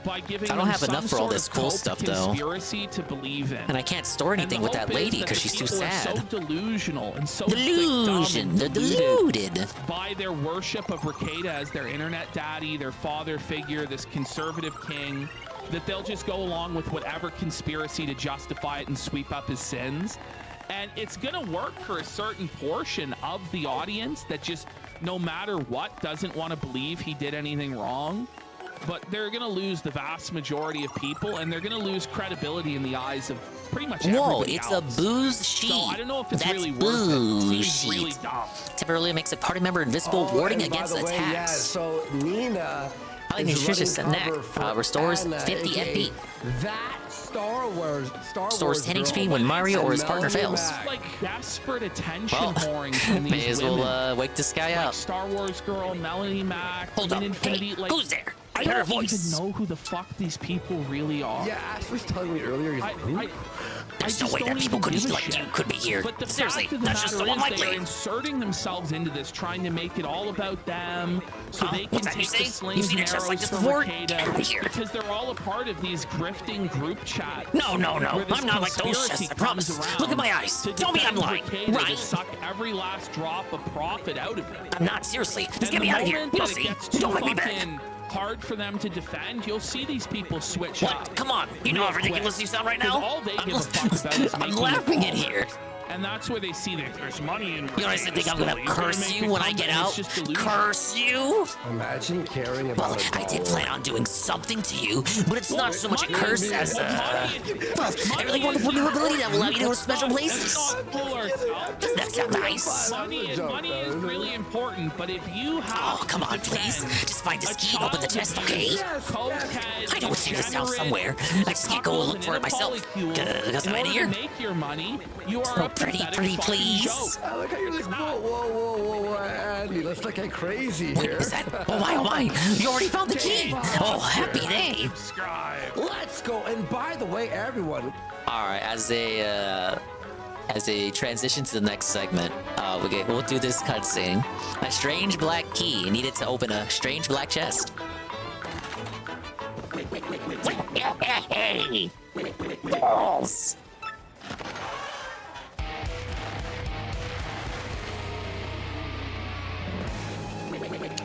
by giving I don't them have enough some for all sort this of cool cult stuff, though. conspiracy to believe in. And I can't store anything with that lady because she's too sad. So delusional and so Delusion. They're deluded. by their worship of Rekieta as their internet daddy, their father figure, this conservative king, that they'll just go along with whatever conspiracy to justify it and sweep up his sins. And it's gonna work for a certain portion of the audience that just, no matter what, doesn't want to believe he did anything wrong. But they're going to lose the vast majority of people, and they're going to lose credibility in the eyes of pretty much everybody Whoa, it's else. a booze sheet. So I don't know if it's That's really booze worth it. It sheet. seems really dumb. Temporarily makes a party member invisible, warding and by against the way, attacks. Yeah, so Nina. I think is nutritious running neck cover for restores Anna, 50 aka FP. That Star Wars Restores 10 girl HP when Mario or his partner Melanie fails. Mac. Like desperate attention Well, whoring from these may as women. well wake this guy Like up. Star Wars girl, Melanie Mac, Hold up. Infinity. Hey, like, who's there? I hear her don't voice. even know who the fuck these people really are. Yeah, Ash was telling me earlier. He's like, who? There's no way that people could be like you could be here. But the Seriously, fact of the that's just so matter is they're unlikely. inserting themselves into this, trying to make it all about them, so they can What's that you take the say? slings You've seen and it just arrows like this from before? Rekieta, Get out of here. because they're all a part of these grifting group chats. No, no, no. where this I'm not like those conspiracy chests, I promise. comes around Look at my eyes. to Tell me I'm defend lying, Rekieta, right? To suck every last drop of profit out of it. I'm not, seriously. Just And get me the out of here. moment You'll that it see. gets too Don't let me fucking beg. hard for them to defend, you'll see these people switch What? up. Come on. You know how real ridiculous quick. you sound right 'Cause now? all they give a fuck about is I'm making laughing it in here. And that's where they see that there's money in. You honestly think I'm gonna curse you when I get out? Curse you? Imagine caring about Well, a I did dollar. plan on doing something to you, but it's not so much a curse as well, everything wonderful new ability that will allow you to go to special places. Doesn't that sound nice? Money is really important, but if you have Oh, come on, please. Just find this key and open the chest, okay? I know it's in this house somewhere. I just can't go look for it myself. Because I'm in here. To make your money, you are a pretty, pathetic pretty, fucking please. joke. I like how you're like, whoa, Andy, let's not get crazy Wait, here. is that? Oh my, you already found the key. Oh, happy day. Let's go. And by the way, everyone. All right, as a transition to the next segment, we'll do this cutscene. A strange black key needed to open a strange black chest. Hey, balls.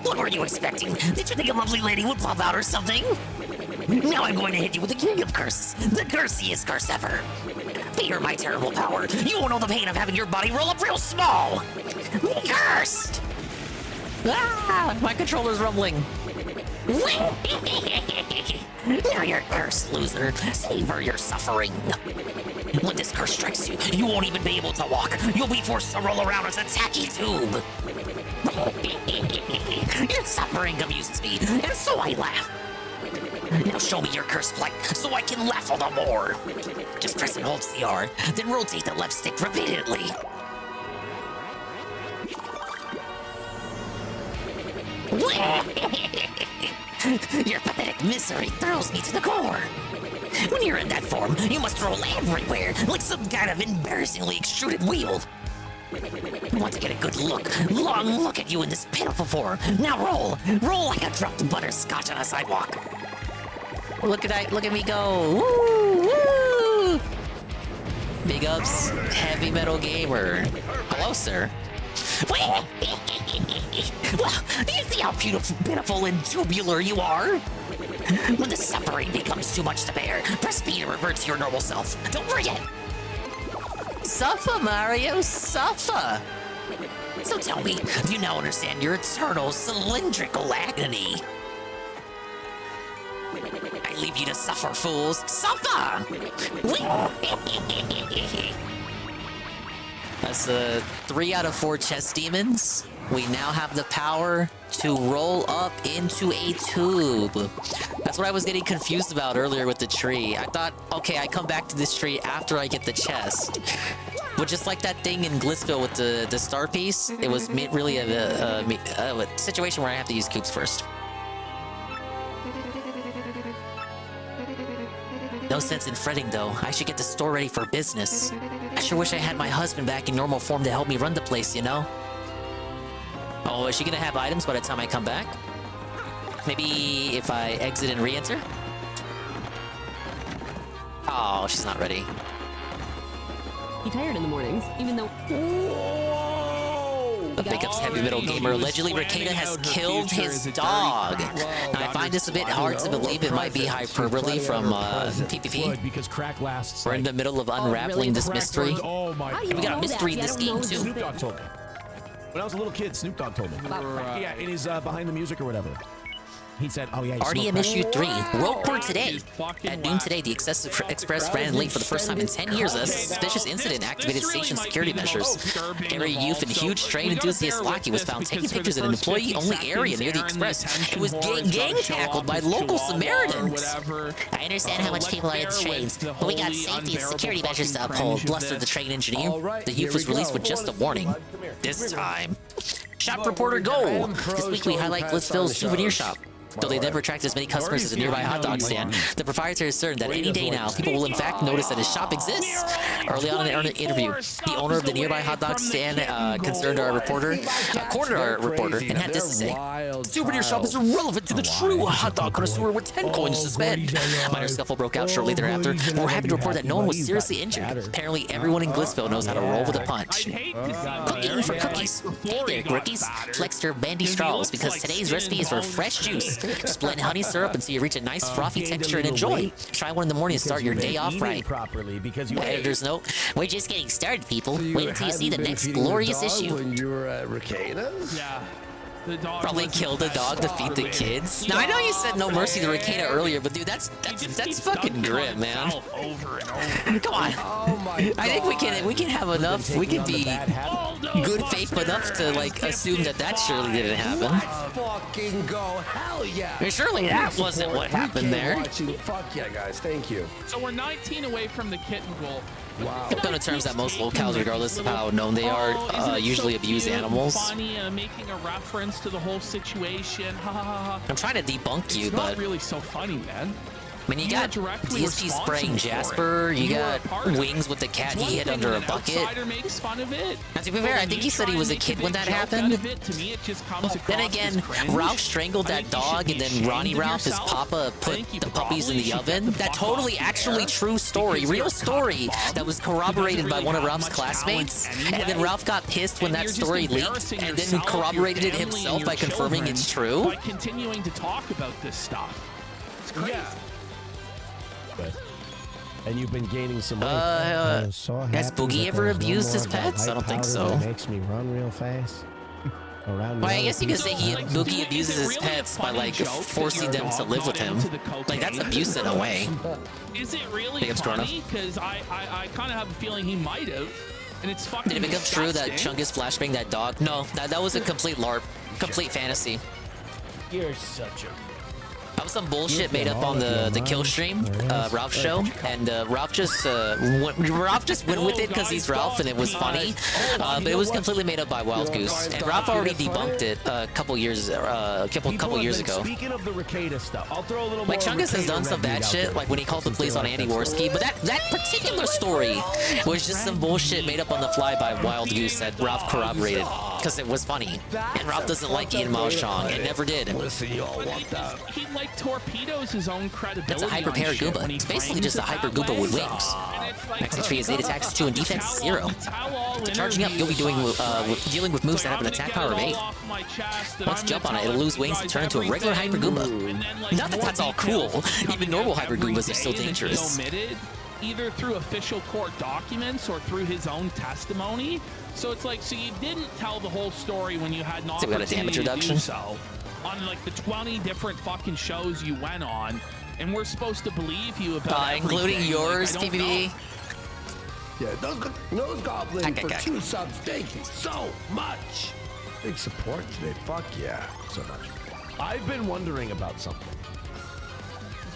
What were you expecting? Did you think a lovely lady would pop out or something? Now I'm going to hit you with the king of curses, the cursiest curse ever. Fear my terrible power. You won't know the pain of having your body roll up real small. Be cursed. Ah, my controller's rumbling. Now you're cursed, loser. Savor your suffering. When this curse strikes you, you won't even be able to walk. You'll be forced to roll around as a tacky tube. Your suffering amuses me, and so I laugh. Now show me your cursed plight, so I can laugh all the more. Just press and hold CR, then rotate the left stick repeatedly. Your pathetic misery throws me to the core. When you're in that form, you must roll everywhere, like some kind of embarrassingly extruded wheel. I want to get a good long look at you in this pitiful form. Now roll like a dropped butterscotch on a sidewalk. Look at me go. Woo, woo. Big ups, heavy metal gamer. Closer. Well, do you see how pitiful and tubular you are? When the suffering becomes too much to bear, press B to revert to your normal self. Don't forget. Suffer, Mario, suffer. So tell me, do you now understand your eternal cylindrical agony? I leave you to suffer, fools. Suffer! That's 3 out of 4 chest demons. We now have the power to roll up into a tube. That's what I was getting confused about earlier with the tree. I thought, okay, I come back to this tree after I get the chest. But just like that thing in Glissville with the star piece, it was really a situation where I have to use cubes first. No sense in fretting, though. I should get the store ready for business. I sure wish I had my husband back in normal form to help me run the place, you know? Oh, is she gonna have items by the time I come back? Maybe if I exit and re-enter? Oh, she's not ready. You tired in the mornings, even though... The Big Ups Heavy Metal Gamer. Allegedly, Ricada has killed his dog. Now, I find this a bit hard to believe. It might be hyperbole from PvP. Because crack lasts. We're in the middle of unraveling this mystery. Oh my God. And we got a mystery in this game, too. Snoop Dogg told me. When I was a little kid, Snoop Dogg told me. Yeah, in his Behind the Music or whatever. He said, oh yeah. RDM issue 3. Wrote for today. At noon today, the Express ran late for the first time in 10 years. A suspicious incident activated station security measures. Area youth and huge train enthusiast Locky was found taking pictures in an employee-only area near the Express. He was gang tackled by local Samaritans. I understand how much people are at the trains, but we got safety and security measures to uphold, blustered the train engineer. The youth was released with just a warning. This time. Shop reporter go! This week we highlight Glissville's souvenir shop. Though they never attract as many customers as a nearby hot dog stand, the proprietor is certain that any day now, people will in fact notice that his shop exists. Early on in the interview, the owner of the nearby hot dog stand cornered our reporter, and had this to say. The souvenir shop is irrelevant to the true hot dog connoisseur with 10 coins to spend. A minor scuffle broke out shortly thereafter, but we're happy to report that no one was seriously injured. Apparently, everyone in Glissville knows how to roll with a punch. Cooking for cookies. Hey there, rookies. Flex your bandy straws, because today's recipe is for fresh juice. Just blend honey syrup until you reach a nice frothy texture and enjoy. Try one in the morning to start your day off right. Editor's note, we're just getting started, people. Wait until you see the next glorious issue. When you were at Ricada's? Yeah. The dog probably killed the dog to feed the kids. Now I know you said no mercy to Ricada earlier, but dude, that's fucking grim, man. Come on. I think we can have enough. We can be good faith enough to like assume that surely didn't happen. Fucking go, hell yeah! I mean, surely that wasn't what happened there. Fuck yeah, guys, thank you. So we're 19 away from the kitten goal. Wow. Come to terms that most locales, regardless of how known they are, usually abuse animals. Funny, making a reference to the whole situation. I'm trying to debunk you, it's but not really so funny, man. I mean, you got DSP spraying Jasper, you got Wings with the cat he hid under a bucket. Makes fun of it. Now, to be fair, I think he said he was a kid when that happened. Then again, Ralph strangled that dog, and then Ronnie Ralph, his papa, put the puppies in the oven. That totally, actually true story, real story, that was corroborated by one of Ralph's classmates. And then Ralph got pissed when that story leaked, and then corroborated it himself by confirming it's true. By continuing to talk about this stuff. It's crazy. And you've been gaining some weight. Has Boogie ever abused his pets? I don't think so. Makes me run real fast. Well, I guess you could say Boogie abuses his pets by like forcing them to live with him. Like that's abuse in a way. Is it really funny? Because I kind of have a feeling he might have. And it's fucking. Did it become true that Chungus flashbanged that dog? No, that was a complete LARP, complete fantasy. You're such a. That was some bullshit made up on the kill stream, Ralph's show, and Ralph just went with it because he's Ralph and it was funny, but it was completely made up by Wild Goose, and Ralph already debunked it a couple years ago. Speaking of the Ricada stuff, I'll throw a little Like more Chungus has Ricada done red some meat bad out shit, there. like when he called the police on Andy Worski, but that particular story was just some bullshit made up on the fly by Wild Goose that Ralph corroborated because it was funny, and Ralph doesn't like Ian Mauchong and never did. Listen, y'all want that? He like torpedoes his own credibility. That's a hyper on shit Paragoomba. when he It's basically frames just a it hyper that Goomba way. with wings. Max HP is 8 attacks, 2 and defense 0. To charging up, you'll be dealing with moves that have an attack power of 8. Once you jump on it, it'll lose wings and turn into a regular hyper Goomba. Not that that's all cool. Even normal hyper Goombas are still dangerous. Either through official court documents or through his own testimony. So it's like, so you didn't tell the whole story when you had an So we got a damage opportunity to reduction? do so. On like the 20 different fucking shows you went on, and we're supposed to believe you about including everything. yours, Like, I don't TBD. know. Yeah, Nose Goblin for 2 subs. Thank you so much. Big support today. Fuck yeah. So much. I've been wondering about something.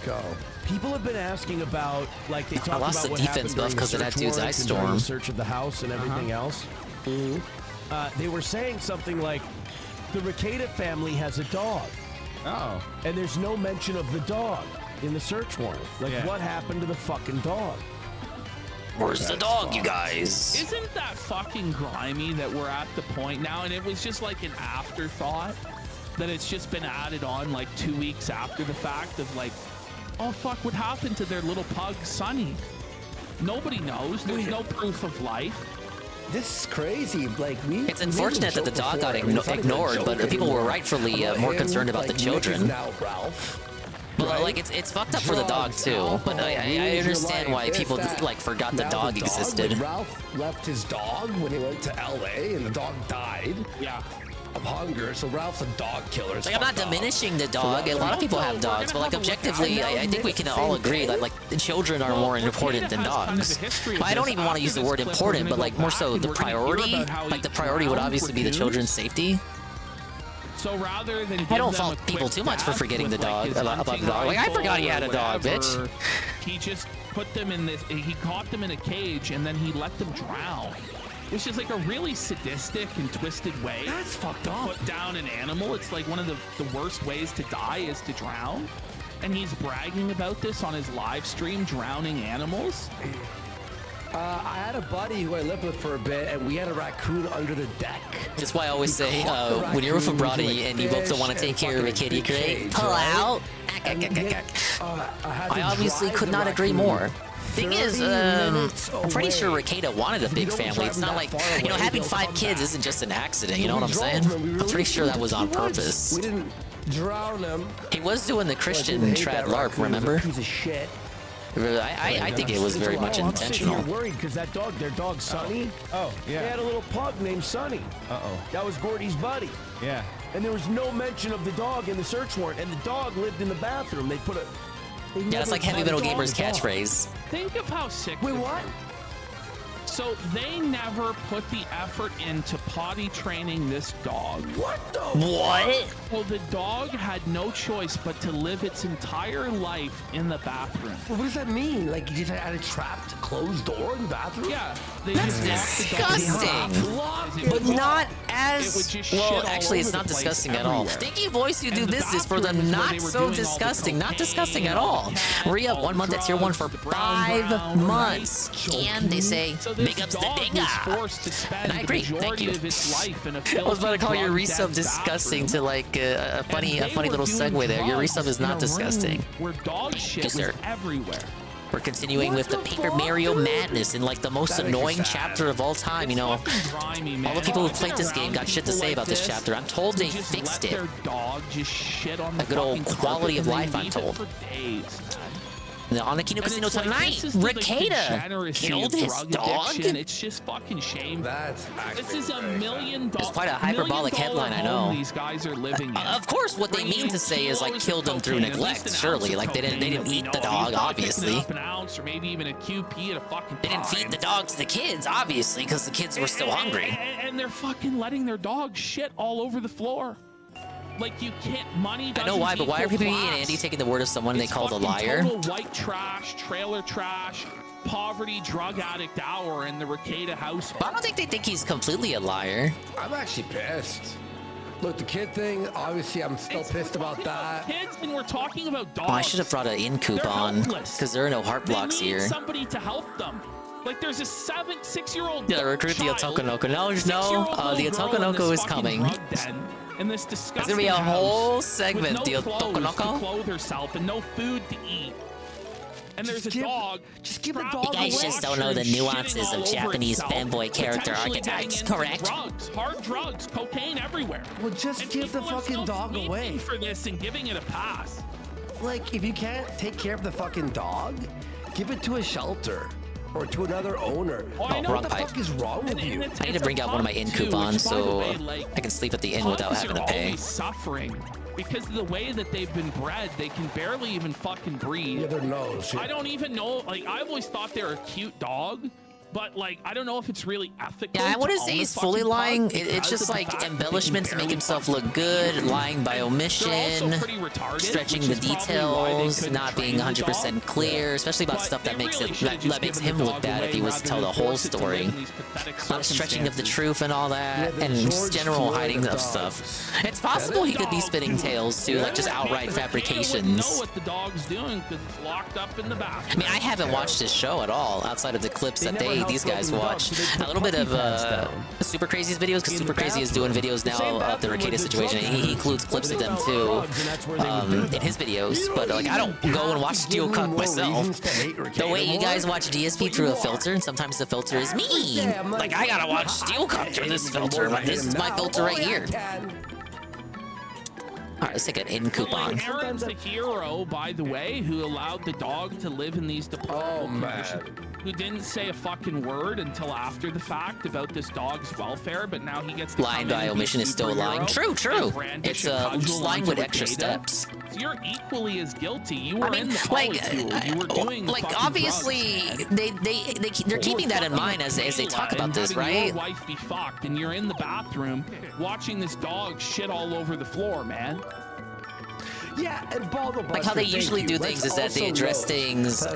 Go. People have been asking about, like, they talk lost about the what defense happened buff during 'cause the of that search dude's warrant ice and during storm. the search of the house and everything else. They were saying something like, the Ricada family has a dog. Oh. And there's no mention of the dog in the search warrant. Like, Yeah. what happened to the fucking dog? Where's the dog, you guys? Isn't that fucking grimy that we're at the point now, and it was just like an afterthought that it's just been added on like 2 weeks after the fact of like, oh fuck, what happened to their little pug Sonny? Nobody knows. There's no proof of life. This is crazy. Like It's unfortunate that the dog got ignored, but people were rightfully more concerned about the children. But like it's fucked up for the dog too. But I understand why people like forgot the dog existed. When Ralph left his dog when he went to LA and the dog died. Yeah. Of hunger, so Ralph's a dog killer. It's Like I'm not fucked up. diminishing the dog. A lot of people have dogs, but like objectively, I think we can all agree that like the children are more important than dogs. Well, I don't even want to use the word important, but like more so the priority. Like the priority would obviously be the children's safety. So rather than I don't fault people too much for forgetting the dog about the dog. Like I forgot he had a dog, bitch. He just put them in this. He caught them in a cage and then he let them drown. Which is like a really sadistic and twisted way. That's fucked to up. put down an animal. It's like one of the worst ways to die is to drown. And he's bragging about this on his live stream, drowning animals. I had a buddy who I lived with for a bit, and we had a raccoon under the deck. That's why I always say, when you're with a brother and you both don't want to take care of a kitty, great, pull out. I obviously could not agree more. Thing is, I'm pretty sure Ricada wanted a big family. It's not like, you know, having 5 kids isn't just an accident, you know what I'm saying? I'm pretty sure that was on purpose. We didn't drown him. He was doing the Christian trad LARP, remember? Piece of shit. I think it was very much intentional. I'm worried because that dog, their dog Sonny. Oh, yeah. They had a little pug named Sonny. Uh-oh. That was Gordy's buddy. Yeah. And there was no mention of the dog in the search warrant, and the dog lived in the bathroom. They put a. Yeah, that's like Heavy Metal Gamer's catchphrase. Think of how sick. Wait, what? So they never put the effort into potty training this dog. What the? What? Well, the dog had no choice but to live its entire life in the bathroom. Well, what does that mean? Like you just had a trapped, closed door in the bathroom? Yeah. They That's just locked the dog. disgusting. But not as well. Actually, it's not disgusting at all. Thank you, boys who do business, for the not so disgusting. Not disgusting at all. Re-up 1 month at tier 1 for 5 months, and they say big ups to Dinga. And I agree. Thank you. I was about to call your resub disgusting to like a funny little segue there. Your resub is not disgusting. Where dog shit was everywhere. We're continuing with the Paper Mario madness in like the most annoying chapter of all time. You know, all the people who played this game got shit to say about this chapter. I'm told they fixed it. A good old quality of life, I'm told. On the Kino Casino tonight, Ricada killed his dog? It's just fucking shameful. This is $1 million. It's quite a hyperbolic headline, I know. These guys are living in. Of course, what they mean to say is like killed them through neglect. Surely, like they didn't eat the dog, obviously. An ounce or maybe even a QP at a fucking. They didn't feed the dog to the kids, obviously, because the kids were still hungry. And they're fucking letting their dog shit all over the floor. Like, you can't, money I doesn't know why, but why are equal PPE and class. Andy taking the word of someone they It's called a fucking liar? Total white trash, trailer trash, poverty, drug addict hour in the Rekieta household. I don't think they think he's completely a liar. I'm actually pissed. Look, the kid thing, obviously I'm still pissed about that. Kids, and we're talking about dogs. Oh, I should have brought an in coupon because there are no heart blocks They need here. somebody to help them. Like, there's a 6-year-old Yeah, recruit the Otokonoko. No, the Otokonoko is coming. And this There's disgusting gonna be a whole house segment, with the no clothes to Otokonoko. clothe herself and no food to eat. And there's a dog. Just give the You dog guys just don't know the nuances of Japanese fanboy character archetypes, correct? Drugs, hard drugs, cocaine everywhere. Well, just give the fucking dog away. For this and giving it a pass. Like, if you can't take care of the fucking dog, give it to a shelter or to another owner. Oh, What wrong the pipe. fuck is wrong with you? I need to bring out one of my in coupons so I can sleep at the inn without Pugs having to are pay. always suffering because of the way that they've been bred. They can barely even fucking breathe. Yeah, their nose. I don't even know. Like, I've always thought they're a cute dog, but like, I don't know if it's really ethical. Yeah, I wouldn't to say own a he's fully fucking lying. pug It's because just of the like fact that they can embellishment to make barely himself fucking look good, lying by omission, They're also pretty retarded, stretching which the is probably why they details, couldn't not being train the 100% dog. clear, especially about stuff that makes it that makes him look bad if he was to tell the whole story. A lot of stretching of the truth and all that, and just general hiding of stuff. It's possible he could be spitting tails too, like just outright Know fabrications. what the dog's doing because it's locked up in the bathroom. I mean, I haven't watched his show at all outside of the clips that these guys watch. A little bit of Super Crazy's videos because Super Crazy is doing videos now of the Rekieta situation. He includes clips of them too in his videos. But like, I don't go and watch Steel Cuck myself. The way you guys watch DSP through a filter, and sometimes the filter is mean. Like, I gotta watch Steel Cuck through this filter. Like, this is my filter right here. All right, let's take an in coupon. Aaron's the hero, by the way, who allowed the dog to live in these deplorable conditions. Who didn't say a fucking word until after the fact about this dog's welfare, but now he gets to Lying come in by and be a omission is still lying. superhero True. and brandish It's and cudgel just lying onto with extra Rekieta. steps. So you're equally as guilty. You were I mean, in the like, polytool. You were doing like fucking obviously drugs. they're keeping that in mind as they talk about this, right? Your wife be fucked, and you're in the bathroom watching this dog shit all over the floor, man. Yeah, and like how they usually do things is that they address things. They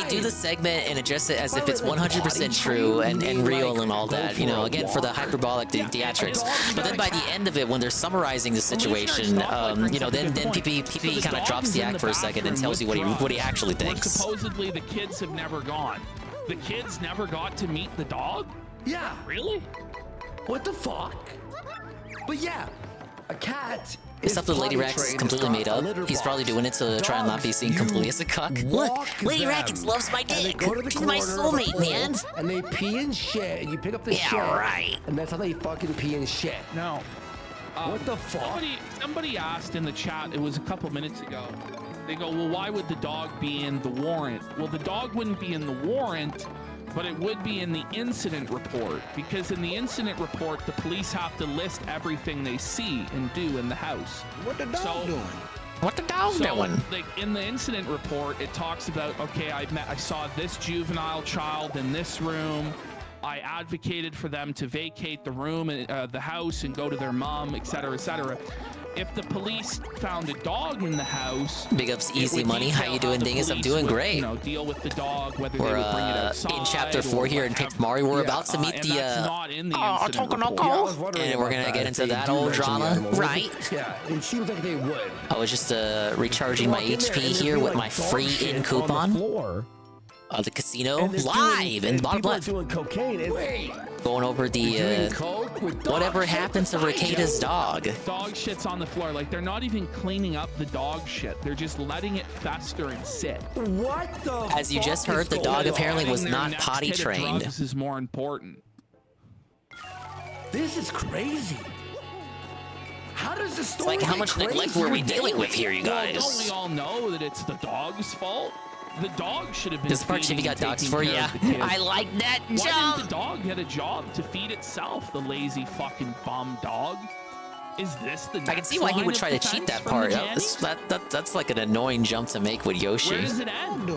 do the segment and address it as if it's 100% true and real and all that. You know, again for the hyperbolic theatrics. But then by the end of it, when they're summarizing the situation, you know, then PP kind of drops the act for a second and tells you what he actually thinks. Supposedly the kids have never gone. The kids never got to meet the dog? Yeah. Really? What the fuck? But yeah, a cat. The stuff that Lady Rackets is completely made up. He's probably doing it to try and not be seen completely as a cuck. Look, Lady Rackets loves my dick. He's my soulmate, man. And they pee and shit, and you pick up the shit. Yeah, right. And that's how they fucking pee and shit. No. What the fuck? Somebody asked in the chat, it was a couple minutes ago, they go, well, why would the dog be in the warrant? Well, the dog wouldn't be in the warrant, but it would be in the incident report, because in the incident report, the police have to list everything they see and do in the house. What the dog doing? What the dog doing? Like in the incident report, it talks about, okay, I saw this juvenile child in this room. I advocated for them to vacate the room, the house, and go to their mom, etc., etc. If the police found a dog in the house, big ups, easy money. How you doing, Dingus? I'm doing great. You know, deal with the dog, whether we're they would bring it outside in chapter 4 here in Paper Mario. We're about to meet the Tokonoko, and we're gonna get into that old drama, right? Yeah, it seems like they would. I was just recharging my HP here with my free in coupon. The casino live in the bottom left. Doing cocaine. Wait. Going over the whatever happened to Rekieta's dog. Dog shit's on the floor. Like, they're not even cleaning up the dog shit. They're just letting it fester and sit. What the? As you just heard, the dog apparently was not potty trained. This is more important. This is crazy. How does this story? It's like, how much neglect were we dealing with here, you guys? Well, don't we all know that it's the dog's fault? The dog should have been. This part should be got dogs for you. I like that job. Why didn't the dog get a job to feed itself? The lazy fucking bum dog. Is this the? I can see why he would try to cheat that part. That's like an annoying jump to make with Yoshi. Where does it end?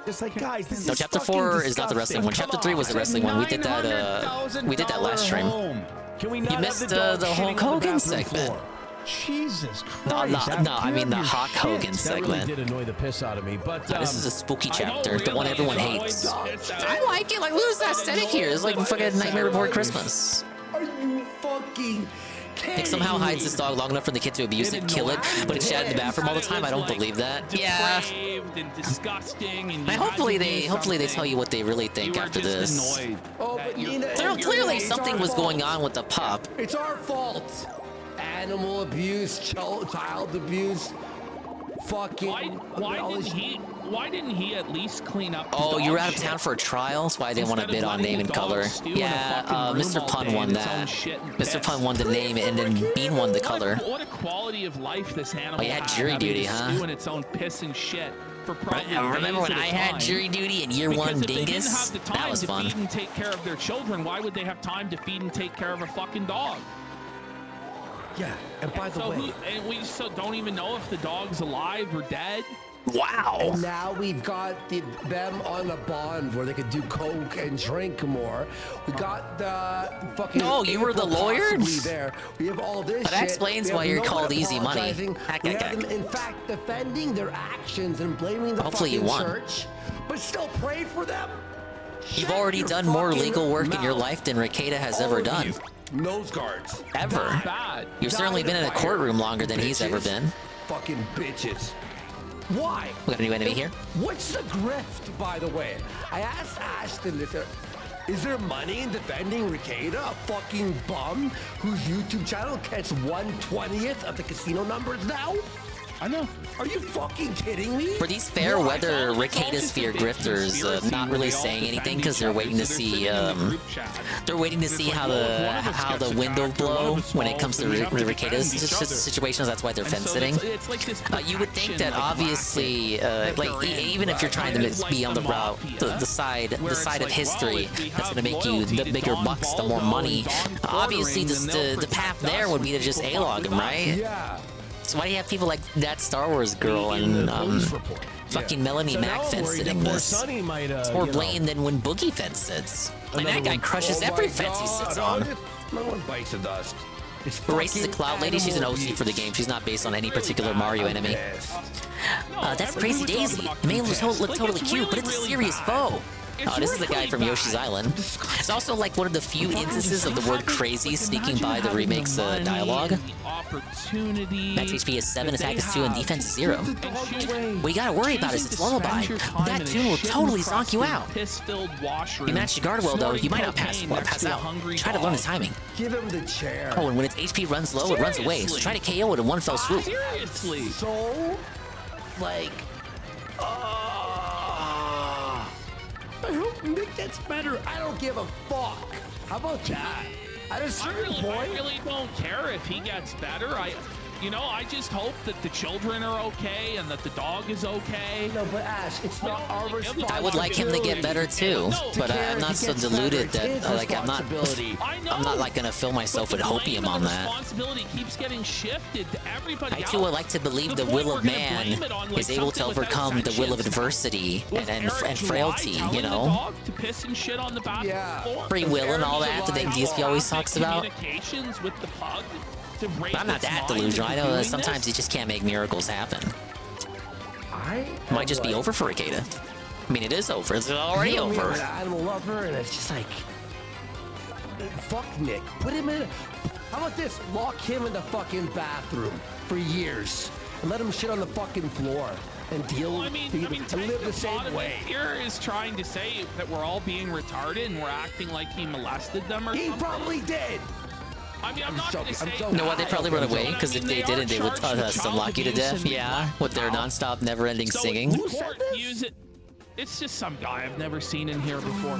It's like, guys, this no, is chapter 4 is not the wrestling one. Chapter 3 was the wrestling one. We did that. We did that last stream. Can we not You missed have the dog the shitting Hulk on the Hogan bathroom segment. floor? Jesus No, Christ. no, I mean the Hawk Hogan That segment. really did annoy the piss out of me. But This is a spooky chapter, the one everyone hates. I like it. Like, look at that aesthetic here. It's like fucking Nightmare Before Christmas. Are you fucking Nick somehow hides his dog long enough for the kid to abuse it, kill it, but it's shat in the bathroom all the time. I don't believe that. Yeah. And disgusting. And Hopefully they tell you what they really think after this. Oh, but Nina, Clearly something was going on with the pup. It's our fault. Animal abuse, child abuse, fucking. Why didn't he at least clean up? Oh, you were out of town for a trial? That's why I didn't want to bid on name and color. Yeah, Mr. Pun won that. Mr. Pun won the name, and then Bean won the color. What a quality of life this animal. Oh, you had jury having duty, to huh? stew in its own piss and shit for probably Remember days when at a I had time. jury duty in year one, Because if they didn't dingus? have the That time was to fun. feed and take care of their children, why would they have time to feed and take care of a fucking dog? Yeah, and by the way, and we still don't even know if the dog's alive or dead. Wow. And now we've got them on a bond where they could do coke and drink more. We got the fucking. Oh, you were the lawyer? possibly there. We have all this. That shit. explains We have why you're no one called Easy Money. apologizing. We have them, in fact, defending their actions and blaming the Hopefully you fucking won. church, but still pray for them. You've already done more legal work in your life than Ricada has ever done. Nose guards. Ever. You've certainly been in a courtroom longer than he's ever been. Fucking bitches. Why? We got a new enemy here. What's the grift, by the way? I asked Ashton, is there money in defending Ricada, a fucking bum whose YouTube channel gets 1/20th of the casino numbers now? I know. Are you fucking kidding me? For these fair weather Ricada Sphere grifters, not really saying anything because they're waiting to see they're waiting to see how the wind will blow when it comes to Ricada's situations. That's why they're fence sitting. You would think that obviously, even if you're trying to be on the route, the side of history that's going to make you the bigger bucks, the more money. Obviously, the path there would be to just A-log him, right? Yeah. So why do you have people like that Star Wars girl and fucking Melanie Mac fence sitting this? It's more blatant than when Boogie fence sits. Like that guy crushes every fence he sits on. No one bites the dust. Races the Cloud Lady. She's an OC for the game. She's not based on any particular Mario enemy. That's Crazy Daisy. It may look totally cute, but it's a serious foe. Oh, this is the guy from Yoshi's Island. It's also like one of the few instances of the word crazy sneaking by the remake's dialogue. Max HP is 7, attack is 2, and defense is 0. What you gotta worry about is its lullaby. That tune will totally zonk you out. You match your guard well though, you might not pass out. Try to learn the timing. Give him the chair. Oh, and when its HP runs low, it runs away, so try to KO it in one fell swoop. Seriously. So, like, I hope Nick gets better. I don't give a fuck. How about that? At a certain point, I really don't care if he gets better. I just hope that the children are okay and that the dog is okay. No, but Ash, it's not our responsibility. I would like him to get better too, but I'm not so deluded that I'm not like gonna fill myself with hopium on that. Responsibility keeps getting shifted to everybody I too would like to believe the will of man is able to overcome the will of adversity and frailty, you know? Free will and all that the DSP always talks about. But I'm not that delusional. I know that sometimes you just can't make miracles happen. It might just be over for Ricada. I mean, it is over. It's already over. I'm an animal lover, and it's just like, fuck Nick. Put him in. How about this? Lock him in the fucking bathroom for years and let him shit on the fucking floor and deal and live the same way. Here is trying to say that we're all being retarded and we're acting like he molested them or something. He probably did. I mean, I'm not going to say. You know what? They probably run away because if they didn't, they would unlock you to death. Yeah, with their nonstop, never-ending singing. The court use it. It's just some guy I've never seen in here before.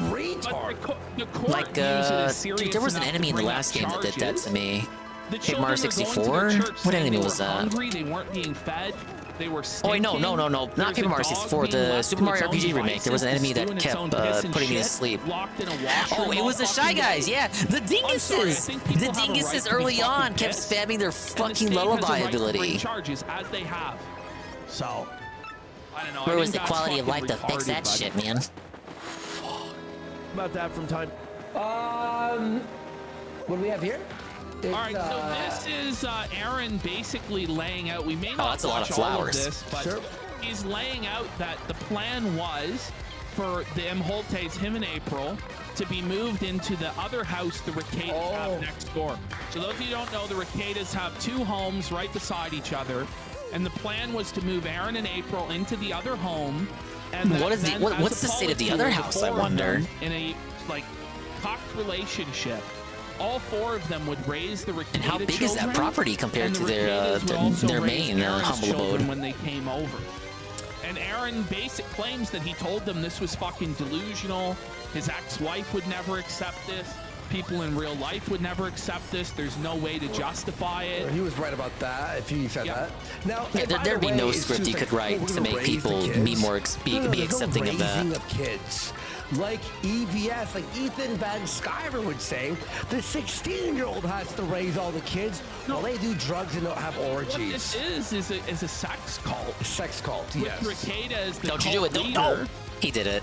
Like, dude, there was an enemy in the last game that did that to me. Paper Mario 64? What enemy was that? They weren't being fed. They were oh, wait, no. Not Paper Mario 64. The Super Mario RPG remake. There was an enemy that kept putting me to sleep. Oh, it was the Shy Guys. Yeah, the dinguses. The dinguses early on kept spamming their fucking lullaby ability. So, I don't know. Where was the quality of life to fix that shit, man? About that from time. What do we have here? All right, so this is Aaron basically laying out. We may not that's a lot of watch all of flowers. this, but he's laying out that the plan was for the Mholtes, him and April, to be moved into the other house the Ricadas have next door. So those of you who don't know, the Ricadas have 2 homes right beside each other, and the plan was to move Aaron and April into the other home. And What's the state of the other house, I wonder? In a like cocked relationship, all 4 of them would raise the Ricada And how big is that children, property compared and to the their Ricadas would also their raise main Aaron's humble children abode? when they came over. And Aaron claims that he told them this was fucking delusional. His ex-wife would never accept this. People in real life would never accept this. There's no way to justify it. He was right about that. If he said that. Now, Yeah, there'd be no script you could write to make people be more be accepting of that. Raising of kids. Like EVS, like Ethan Van Sciver would say, the 16-year-old has to raise all the kids while they do drugs and don't have orgies. What this is a sex cult. A sex cult, With yes. Ricada as the Don't you do it? cult No. leader, He did it.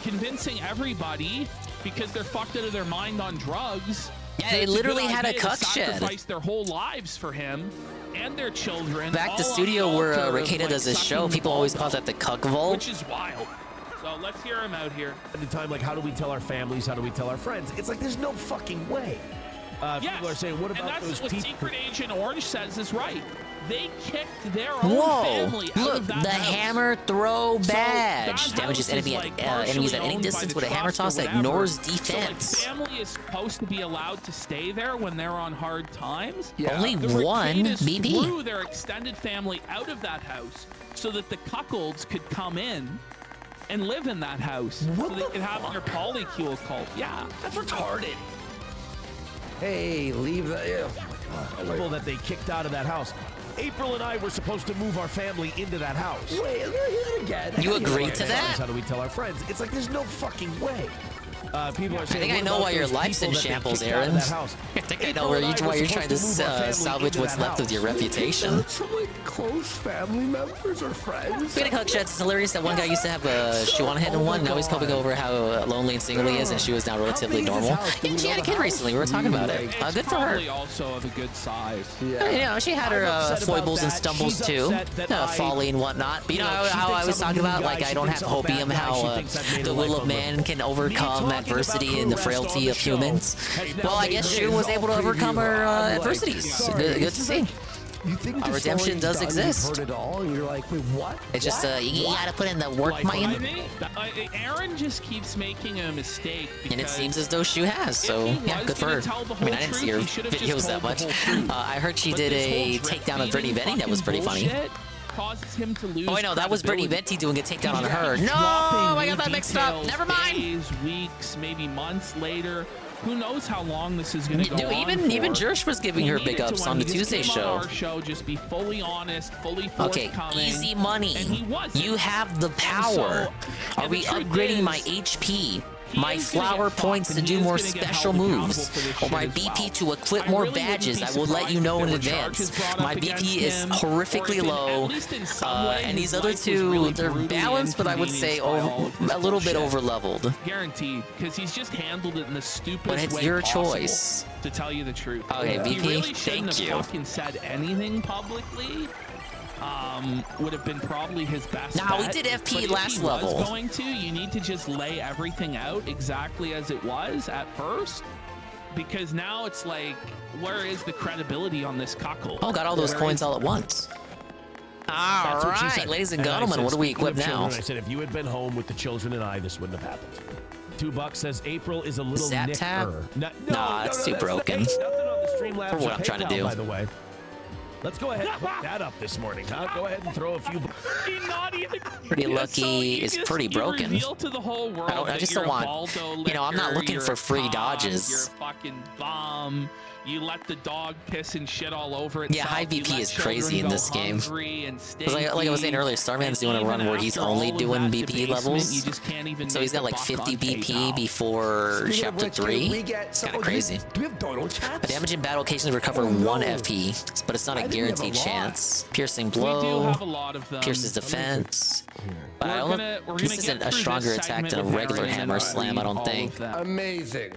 convincing everybody because they're fucked out of their mind on drugs. Yeah, they literally had a cuck shed. Sacrifice their whole lives for him and their children. Back all to on studio the where altar of, Ricada like, does his show, sucking people the always balls call that the cuck vault. which is wild. So let's hear him out here. At the time, like, how do we tell our families? How do we tell our friends? It's like there's no fucking way. People are saying, what and about that's those what people? Secret Agent Orange says is right. They kicked their own Whoa! family out Look, of that the house. hammer throw So badge that damages house is, enemies like, at any partially distance owned by with a the hammer trust or toss that whatever. ignores So, like, defense. family is supposed to be allowed to stay there when they're on hard times. Only The one, Ricadas BB. threw their extended family out of that house so that the cuckolds could come in and live in that house so they could have their polycule cult. Yeah, that's retarded. Hey, leave the. People that they kicked out of that house. April and I were supposed to move our family into that house. Wait, hear it again. You agreed to that? How do we tell our friends? It's like there's no fucking way. People are saying, I think I know why your life's in shambles, Aaron. I think I know why you're trying to salvage what's left of your reputation. Some like close family members or friends. Speaking of cuck sheds, it's hilarious that one guy used to have a she wanted hit in one. Now he's coping over how lonely and single he is, and she was now relatively normal. Yeah, she had a kid recently. We were talking about it. Good for her. Probably also of a good size. You know, she had her foibles and stumbles too, folly and whatnot. But you know how I was talking about, like I don't have hopium, how the will of man can overcome adversity and the frailty of humans. Well, I guess Shu was able to overcome her adversities. Good to see. You think redemption does exist. Heard it all, and you're like, wait, what? It's just you gotta put in the work, man. Aaron just keeps making a mistake. And it seems as though Shu has, so yeah, good for her. I mean, I didn't see her videos that much. I heard she did a takedown of Brittany Benny that was pretty funny. Causes him to lose. Oh, wait, no, that was Brittany Venti doing a takedown on her. No, I got that mixed up. Never mind. Days, weeks, maybe months later. Who knows how long this is going to go on for. Even Jersh was giving her big ups on the Tuesday show. On our show, just be fully honest, fully forthcoming. Okay, easy money. And he wasn't. You have the power. Are we upgrading my HP? My flower points to do more special moves, or my BP to equip more badges. I will let you know in advance. My BP is horrifically low, and these other two, they're balanced, but I would say a little bit over-leveled. Guaranteed, because he's just handled it in the stupidest way But it's your possible, choice. to tell you the truth. Okay, He BP, really shouldn't thank have you. fucking said anything publicly. Would have been probably his best Nah, we bet. did FP But if last he level. Was going to, you need to just lay everything out exactly as it was at first, because now it's like, where is the credibility on this cuckold? Oh, got all those coins all at once. All That's what she right, said. ladies and I gentlemen, said, what do we speaking equip of now? children, I said, if you had been home with the children and I, this wouldn't have happened. $2 says April is a little Zap nicker. tap? Nah, it's too broken. Nothing on the Streamlabs For what or I'm trying to PayPal, do. By the way. Let's go ahead and put that up this morning, huh? Go ahead and throw a few. Pretty lucky is pretty broken. To the whole world I just don't want, I'm not looking for free dodges. You're a fucking bum. You let the dog piss and shit all over itself. Yeah, high You BP let is crazy in children this go game. hungry and 'Cause like I was saying earlier, Starman's doing a run where he's only doing BP levels. So he's got like 50 BP before chapter 3. It's kind of crazy. A damage in battle occasionally recover 1 FP, but it's not a guaranteed chance. Piercing blow, have a lot of them. pierces defense. But I We're don't. gonna This get isn't a through stronger this attack segment than a with regular Aaron and hammer then slam, I don't all think. of them. Amazing.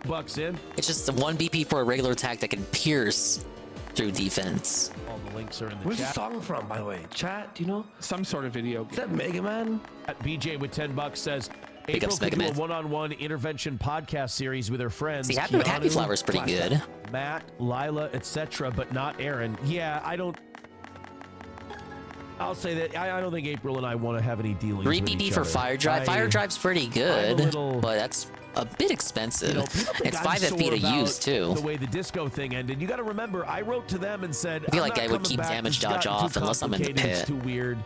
Bucks in. It's just the 1 BP for a regular attack that can pierce through defense. All the links are in the Where's chat. the song from, by the way? Chat, do you know? Some sort of video game. Is that Mega Man? BJ with $10 says Big April ups, could Mega do a Man. one-on-one intervention podcast series with her friends. See, Happy Keanu, Flower's pretty good. Matt, Lila, etc., but not Aaron. Yeah, I'll say that I don't think April and I want to have any dealings 3 with BP each for other. Fire Drive. Fire Drive's pretty good, but that's a bit expensive. It's 5 FP to use, too. The way the disco thing ended, you got to remember, I wrote to them and said, I feel I'm like not I would coming keep back. damage This has dodge gotten off too unless I'm in the complicated. It's pit. too weird.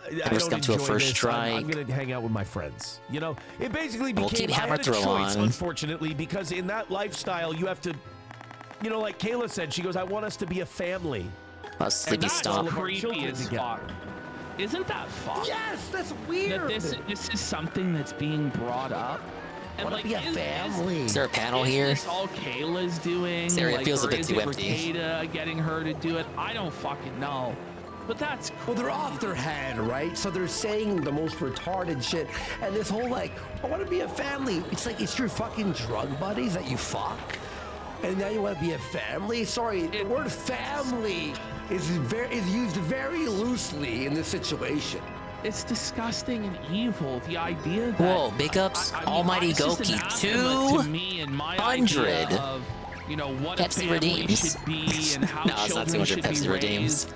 I risk don't up to a enjoy first this. try. I'm going to hang out with my friends. You know, it basically We'll became keep I Hammer had a Throw choice, on. unfortunately, because in that lifestyle, you have to, you know, like Kayla said, she goes, I want us to be a family. Sleepy Stomp. Creepy as fuck. Isn't that fucked? Yes, that's weird. That this is something that's being brought up. And Wanna be a family. Is there a panel is here? This all Kayla's doing. This area like, feels a or bit is too it empty. Ricada getting her to do it? I don't fucking know. But that's well, they're off their head, right? So they're saying the most retarded shit, and this whole like, I want to be a family. It's like it's your fucking drug buddies that you fuck, and now you want to be a family. Sorry, the word family is used very loosely in this situation. It's disgusting and evil. The idea that Whoa, big ups, Almighty it's just Goki, anathema to me and my 200. idea of, you know, what a Pepsi family redeems. should be and how No, it's not children 200 should Pepsi be redeems. raised.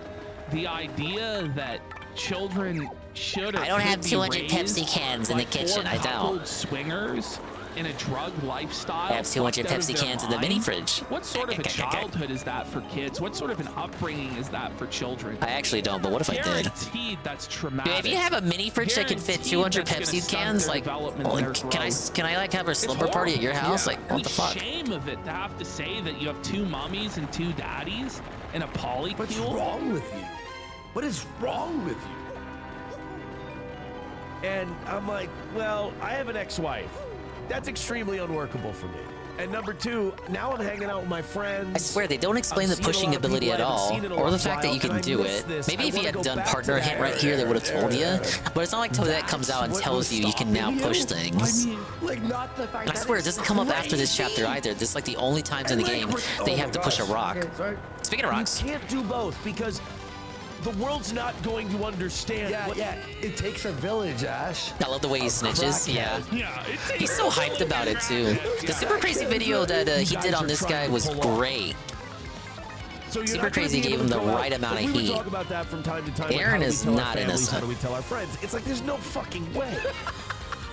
The idea that children should or I don't could have be 200 raised Pepsi cans in by the kitchen, four I don't. coupled swingers in a drug lifestyle. I have 200 fucked out of Pepsi their cans in the mini mind. fridge. What sort of a childhood is that for kids? What sort of an upbringing is that for children? I actually don't, but what if I did? Guaranteed that's traumatic. Dude, if you have a mini fridge that can fit Guaranteed 200 that's gonna Pepsi stunt cans, their like, development and their can I like have a slumber party at your house? Yeah. Like, what the fuck? Shame of it to have to say that you have 2 mummies and 2 daddies and a polycule. What's wrong with you? What is wrong with you? And I'm like, well, I have an ex-wife. That's extremely unworkable for me. And number 2, now I'm hanging out with my friends. I swear, they don't explain the pushing ability at all, or the fact that you can do it. Maybe if you had done partner hint right here, they would have told you. But it's not like Toadette comes out and tells you you can now push things. Like, not the fact And I swear, it doesn't come up after this chapter either. This is like the only times in the game they have to push a rock. Speaking of rocks, You can't do both because the world's not going to understand. Yeah, it takes a village, Ash. I love the way he snitches. Yeah. Yeah, He's so hyped about it too. The super crazy video that he did on this guy was great. So you're Super not gonna Crazy be gave able him to the go out. right amount of We would heat. talk about that from time to time. like, Aaron how do we is tell our not families, innocent. How do we tell our friends? It's like there's no fucking way.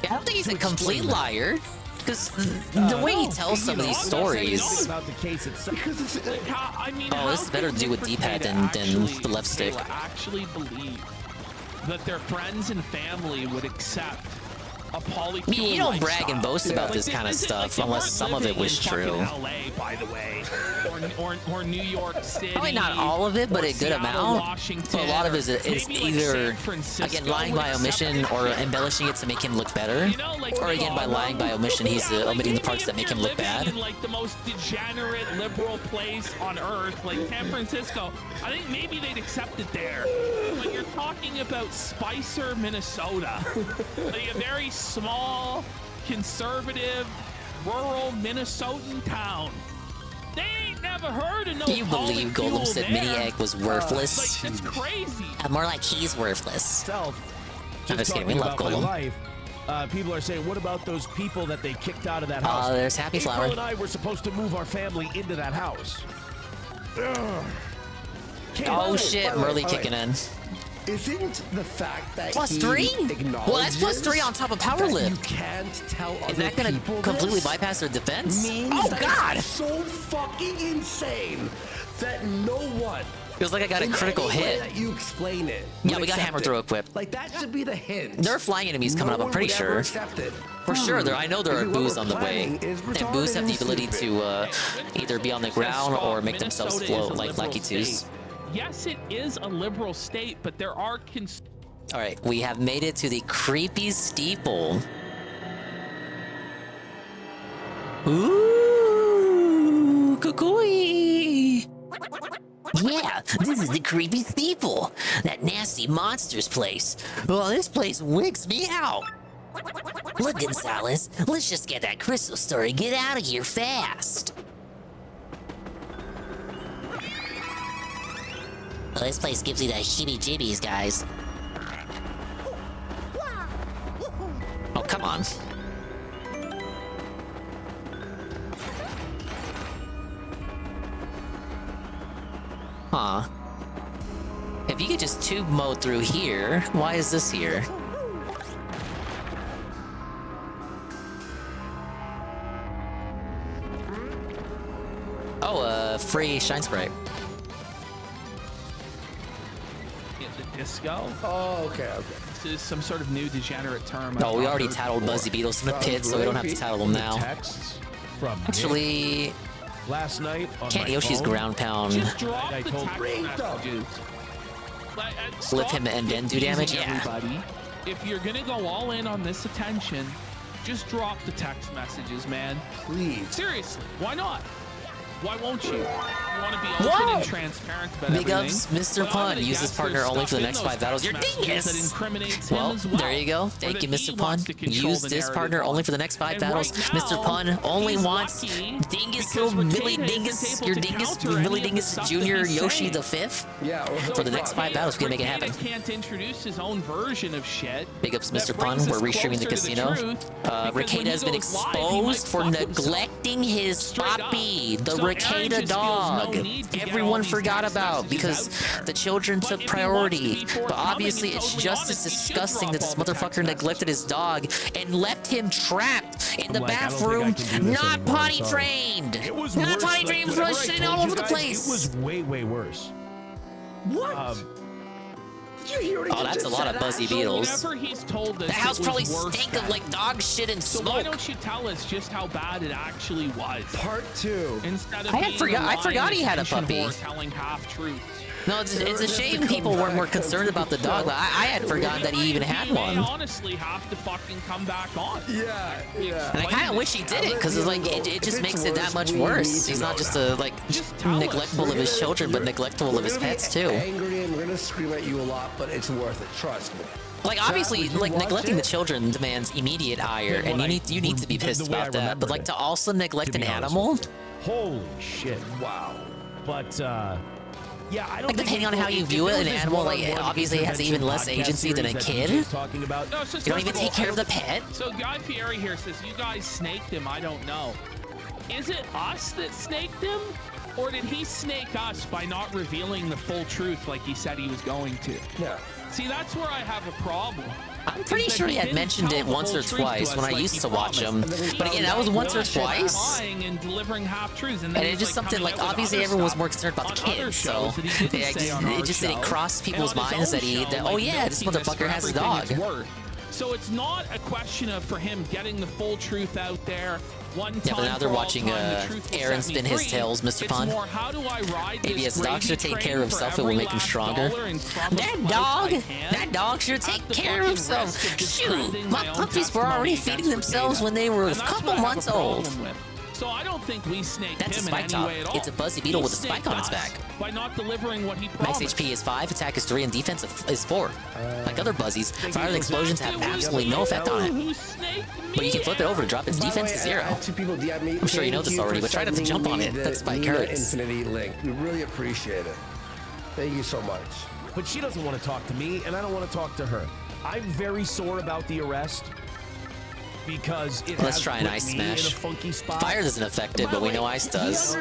I don't think he's a complete liar. Because the way he tells some of these stories. About the case itself. Because it's, I mean, Oh, this is better to do with D-pad than the left stick. Actually believe that their friends and family would accept a polycule. You don't brag and lifestyle. boast about this Like, kind of this is stuff like, unless we're some of it living was in true. fucking LA, by the way, or New York City. Probably not all of it, but or a good Seattle, amount. Washington, So a lot of it is maybe like either, San Francisco again, lying would by accept omission it. or embellishing it to make him look better. You know, like, Or again, by lying by omission, he's omitting the parts that make him look bad. In like the most degenerate liberal place on earth, like San Francisco, I think maybe they'd accept it there. But you're talking about Spicer, Minnesota, like a very small, conservative, rural Minnesotan town. They ain't never heard of no. Can you believe Golem said Mini Egg was worthless? Like, that's crazy. More like he's worthless. I'm just kidding, we talking love about my Golem. life, people are saying, what about those people that they kicked out of that house? There's Happy April Flower. and I were supposed to move our family into that house. Ugh. Oh shit, Merly kicking in. Isn't the fact that Plus he 3? acknowledges Well, that's plus 3 on top of power that lift. You can't tell Is other that gonna people completely this bypass their defense? means Oh that god! it's so fucking insane that no one. Feels like I got a in critical any way hit. That you explain it. Yeah, would we got accept Hammer it. Throw equipped. Like that should be the hint. There are flying enemies coming No up, I'm one pretty would ever sure. accept it. For sure, I know there are Maybe what boos we're on the way. planning is And boos have the retarded and ability stupid. to either be on the ground or make themselves Minnesota is float a like liberal Lucky Twos. state. Yes, it is a liberal state, but there are Alright, we have made it to the creepy steeple. Ooh, cuckooey. Yeah, this is the creepy steeple. That nasty monster's place. Oh, this place wicks me out. Look, Gonzalez, let's just get that crystal store and get out of here fast. Well, this place gives you the heebie-jeebies, guys. Oh, come on. Huh. If you could just tube mode through here, why is this here? Oh, free shine sprite. The disco? Oh, okay. This is some sort of new degenerate term. Oh, we already tattled Buzzy Beetles in the pit, so we don't have to tattle them now. Texts from Actually, last night on can't my Yoshi's phone. ground pound Just drop I the told text messages. Like, lift him and then do damage? confusing Yeah. everybody. If you're gonna go all in on this attention, just drop the text messages, man. Please. Seriously, why not? Why won't you? You want to be open and transparent about Big everything. ups, Mr. But I'm Pun. gonna Use his guess partner there's only for the stuff next in 5 those battles. You're text messages that dingus! incriminates him Well, as well. there you go. Or Thank that you, he Mr. Pun. wants to control Use the this narrative partner on. only for the next 5 And battles. right Mr. now, Pun only he's wants lucky Dingus, because little Millie Rekieta Dingus, isn't your able to Dingus, counter any Millie of the Dingus stuff that Jr. he's Yoshi saying. the 5th. Yeah, For the next 5 battles, we can make it happen. Rekieta can't introduce his own version of shit. Big ups, that Mr. Pun. brings We're us restreaming the closer to casino. truth, because when Rekieta he has been goes live, he might exposed for fuck himself. neglecting his Straight up. puppy, the So Aaron Rekieta just feels dog. no need to get all Everyone these forgot text about messages because out there. the children But took if he wants to be priority. But forthcoming obviously, and it's totally just as honest, he should disgusting that drop this all the text motherfucker neglected his dog and left him trapped in the like, I don't think I bathroom, can do this not anymore, potty I'm sorry. trained. It was Not worse, potty like, trained, was whatever I shitting told all you over the guys, place. It was way worse. What? Did you hear what he Oh, that's just a lot said, of Buzzy Ash? Beetles. Whenever he's told us The house it was probably worse stank than- of like dog shit and So smoke. why don't you tell us just how bad it actually was? Part 2. Instead of I being forgot he had a attention puppy. whore telling half truths. No, it's a shame people weren't more concerned about the dog. I had forgotten that he even had He may one. honestly have to fucking come back on. Yeah. And I kind of wish he did it because it's like it just makes it that much worse. He's not just a like neglectful of his children, but neglectful of his pets too. Angry and we're gonna scream at you a lot, but it's worth it. Trust me. Like obviously, like neglecting the children demands immediate ire, and you need to be pissed about that. But like to also neglect an animal, Holy shit! Wow. But yeah, I don't like think depending on how you view it, an animal like obviously has even less agency than a kid. Talking about. No, so You don't even first of take all, care of the pet. So Guy Fieri here says, you guys snaked him, I don't know. Is it us that snaked him? Or did he snake us by not revealing the full truth like he said he was going to? Yeah. See, that's where I have a problem. I'm pretty sure he had mentioned it once or twice when I used to watch him. But again, that was once or twice. Lying and delivering half truths, and And then it's he's, just something coming like out with obviously other everyone was stuff more concerned about the on other kids, so shows that he didn't yeah, say on it our just didn't show. cross And people's on his minds own that show, oh like, yeah, this milking us for motherfucker has a everything dog. it's worth. So it's not a question of for him getting the full truth out there. One Yeah, but time now they're for all watching time, the truth will Aaron set me spin his free. tails, Mr. It's Pun. more, how do I ride Maybe this his dog gravy should take train care of for himself, it will every make him last stronger. dollar and crumb That of dog, life I can, that dog should at take the care of fucking himself. risk of Shoot, discrediting my own puppies were already testimony feeding against themselves Rekieta. when they were a And that's couple what I have months a problem old. with. So I don't think we snaked That's a him in spike any top. way at all. It's a Buzzy Beetle He with a spike snaked on its us back. by not delivering what he Max promised. HP is 5, attack is 3, and defense is 4. Like other Buzzies, fire and explosions have absolutely no effect on it. But you can flip it over to drop its By the defense way, to 0. I had 2 people DM me. I'm sure you know Thank this already, for but try not to sending jump on me it. the That spike Nina hurts. Infinity link. We really appreciate it. Thank you so much. But she doesn't want to talk to me, and I don't want to talk to her. I'm very sore about the arrest because it Let's has try an put ice me smash. in a funky spot. Fire doesn't affect it, but we know ice does.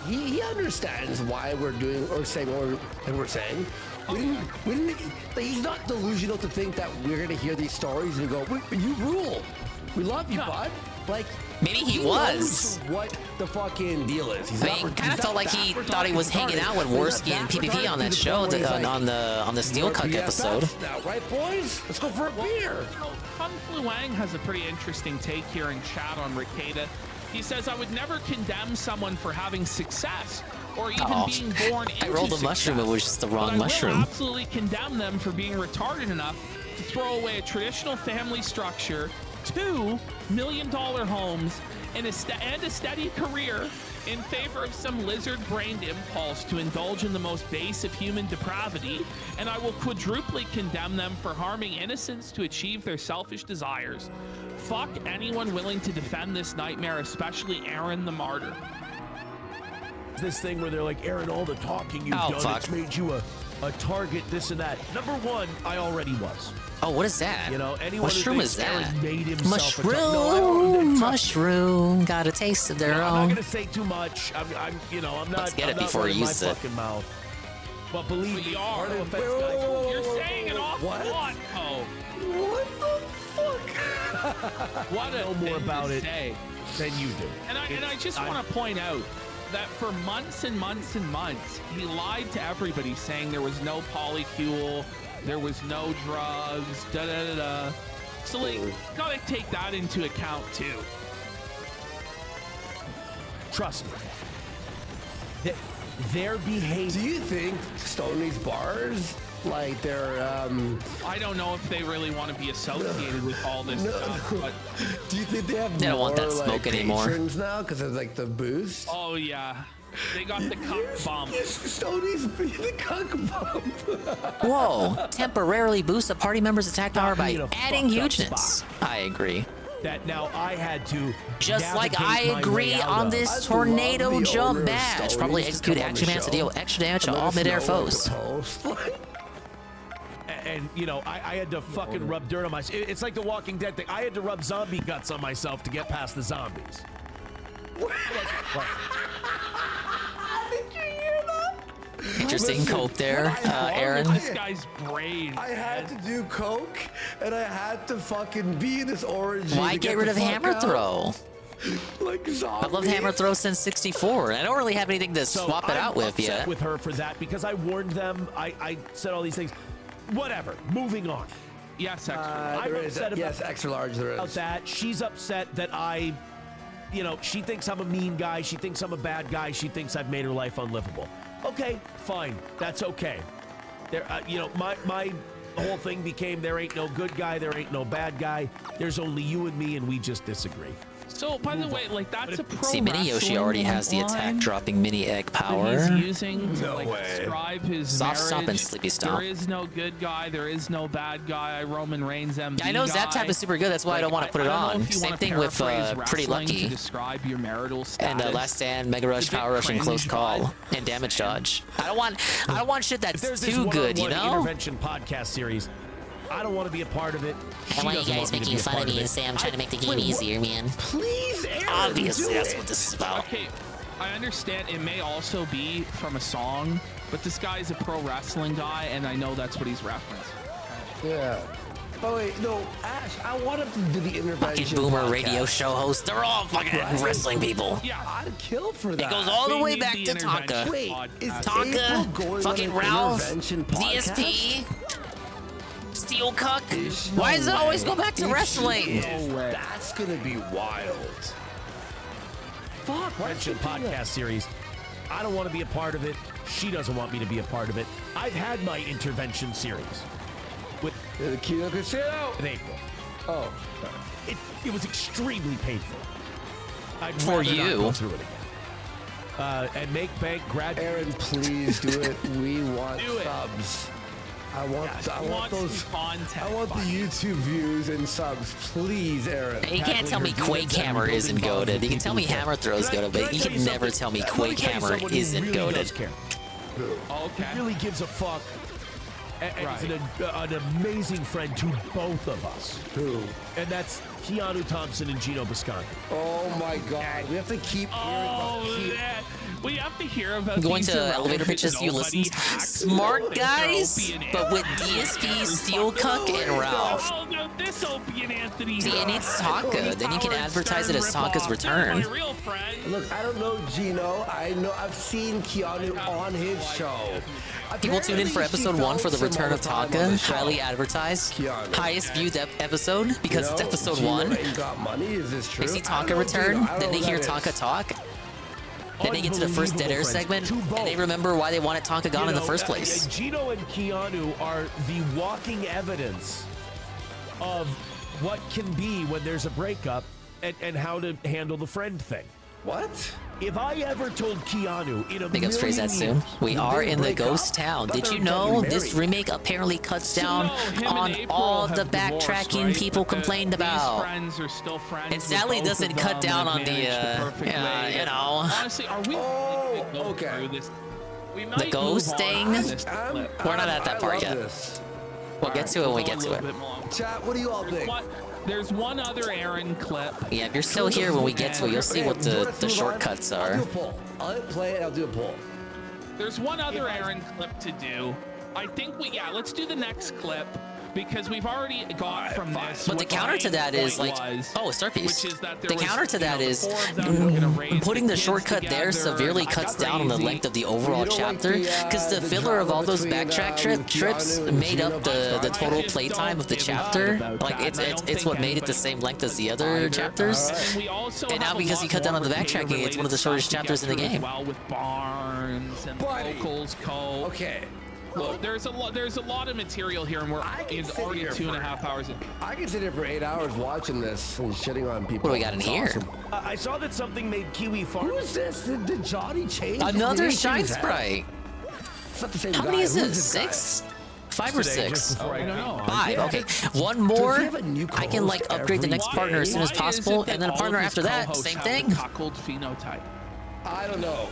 He understands why we're doing or saying what we're saying. We didn't, like, he's not delusional to think that we're gonna hear these stories and go, "You rule. We love you, bud." Like maybe he was. knows what the fucking deal is. He's I mean, kind of felt like he thought he was hanging out with Worski and PPP on that show on the Steel Cuck episode. Now, right, boys? Let's go for a beer. Kung Flu Wang has a pretty interesting take here in chat on Rekieta. He says, I would never condemn someone for having success or even being born into I rolled a success, mushroom, it was just the wrong but I mushroom. will absolutely condemn them for being retarded enough to throw away a traditional family structure, $2 million homes, and a steady career in favor of some lizard-brained impulse to indulge in the most base of human depravity, and I will quadruply condemn them for harming innocents to achieve their selfish desires. Fuck anyone willing to defend this nightmare, especially Aaron the martyr. This thing where they're like, Aaron, all the talking you've done, it's made you a target, this and that. Number one, I already was. Oh, what is that? You know, anyone Mushroom who is thinks that? Aaron made himself Mushroom, mushroom, got a taste of their I'm own. not gonna say too much. I'm not. Let's get it I'm not before running you my use it. fucking mouth. But believe me, are. no offense, guys. You're saying an awful lot, Poe. What the fuck? What a know more thing about to it say. than you do. And I just want to point out that for months and months and months, he lied to everybody saying there was no polycule, there was no drugs, da-da-da-da. So, like, gotta take that into account, too. Trust me. Their behavior. Do you think Stoney's bars, like they're I don't know if they really want to be associated with all this stuff, but do you think they have They don't more, want that smoke like, anymore. patrons now because of like the boost? oh yeah, they got the cuck bump. Stoney's the cuck bump. Whoa, temporarily boost a party member's attack power by in a adding fucked up hugeness. spot. I agree. That now I had to Just like navigate I my agree way out on of. this I'd tornado love the jump owner of badge. Stoney's Probably to execute come on the action man to show deal extra damage to and let all us mid-air know what foes. to post. And you know, I had to fucking rub dirt on myself. It's like the Walking Dead thing. I had to rub zombie guts on myself to get past the zombies. Interesting cope there, Aaron. This guy's brain. I had to do coke, and I had to fucking be this orange. Why get rid of hammer throw? Like I've loved hammer throw since 64, and I don't really have anything to swap it out with upset yet. with her for that because I warned them. I said all these things. Whatever. Moving on. Yes, extra. I'm There is, upset about, yes, extra large there about is. that. She's upset that she thinks I'm a mean guy. She thinks I'm a bad guy. She thinks I've made her life unlivable. Okay, fine. That's okay. There, my whole thing became there ain't no good guy, there ain't no bad guy. There's only you and me, and we just disagree. So, by the way, like, that's a pro See, Mini Yoshi already has the attack dropping mini egg power. That he's using to describe his Soft marriage. Stomp and Sleepy Stomp. There is no good guy. There is no bad guy. Roman Reigns MVP I know Zap Tap guy. is super good. That's why I don't want to put it I don't know on. if you Same wanna thing with paraphrase Pretty wrestling Lucky. to describe your marital status. And Last Stand, Mega Rush, It's a bit Power Rush, and Close cringe, Call, bud. and Damage Dodge. I don't want shit If that's there's this too good, you one-on-one know? intervention podcast series, I don't want to be a part of it. I want you guys making fun of me and say I'm trying to make the game easier, man. Please, Aaron, Obviously, do that's it. what this is about. Okay, I understand it may also be from a song, but this guy's a pro wrestling guy, and I know that's what he's referencing. Yeah. Oh wait, no, Ash. I want him to do the intervention. Fucking boomer podcast. radio show hosts. They're all fucking Right? wrong people. Yeah, I'd kill for that. It goes all the We way need back the to Tonka. Wait, is Tonka, April going fucking on an Ralph, intervention podcast? DSP, Steel Cuck. There's Why no does it always way. go back to If wrestling? she is, that's gonna be wild. Fuck, why Intervention podcast series. I don't want to be a part of it. She doesn't want me to be a part of it. I've had my intervention series with the Kino Casino in April. Oh, it was extremely painful. I'd For rather not you. go through it again. And make bank graduate. Aaron, please do it. We want Do it. subs. I want those. content. I want the YouTube views and subs, please, Aaron. You can't tell me Quake Hammer isn't goated. You can tell me Hammer Throw's goated, but you can never tell me Quake Hammer isn't goated. Okay. Really gives a fuck. And Right. is an amazing friend to both of us. Who? And that's Keanu Thompson and Gino Bisconti. Oh my God, we have to keep. Oh, man. We have to hear about Going these to irrelevant elevator pitches, you nobody listen. hacks. Smart guys, Opie and but with Anthony. DSP, Steel Cuck, and Ralph. Oh, no, this Opie and Anthony. See, and it's Tonka. Then you can advertise it as Tonka's return. My real friend. Look, I don't know Gino. I've seen Keanu on his show. People tune in for episode 1 for the return of Tonka. Highly advertised. Keanu. Highest viewed episode because it's episode 1. Ain't got money. Is this true? They see I don't Tonka know, return, Gino. I don't then they know hear who that Tonka is. talk. Then they get to the first Dead Air segment, and they remember why they wanted Tonka gone in the first place. Gino and Keanu are the walking evidence of what can be when there's a breakup and how to handle the friend thing. What? If I ever told Keanu in a Big ups, praise that soon. We are in the ghost town. Did you know this remake apparently cuts down on all the backtracking people complained about? Friends are still friends. It sadly doesn't cut down on the, you know. Honestly, are we? Okay. The ghosting? We're not at that part yet. We'll get to it when we get to it. Chat, what do you all think? There's one other Aaron clip. Yeah, if you're still here when we get to it, you'll see what the shortcuts are. I'll do a poll. I'll play it. I'll do a poll. There's one other Aaron clip to do. I think let's do the next clip because we've already got from this. But the counter to that is like, star piece. Which is that the counter to that is putting the shortcut there severely cuts down on the length of the overall chapter, because the filler of all those backtrack trips made up the total playtime of the chapter. Like it's what made it the same length as the other chapters. And now because he cut down on the backtracking, it's one of the shortest chapters in the game. Well, with Barnes and Locals Co. Okay. Look, there's a lot of material here, and we're already 2.5 hours in. I can sit here for 8 hours watching this and shitting on people. What do we got in here? Awesome. I saw that something made Kiwi Farm. Who is this? Did Johnny change? Another Shine Sprite. It's not the same How guy. many is Who's this? this 6? 5 or 6? I don't know. 5. Okay. One more. I can like upgrade the next partner as soon as possible, and then a partner after that. Same thing. Cuckold phenotype. I don't know.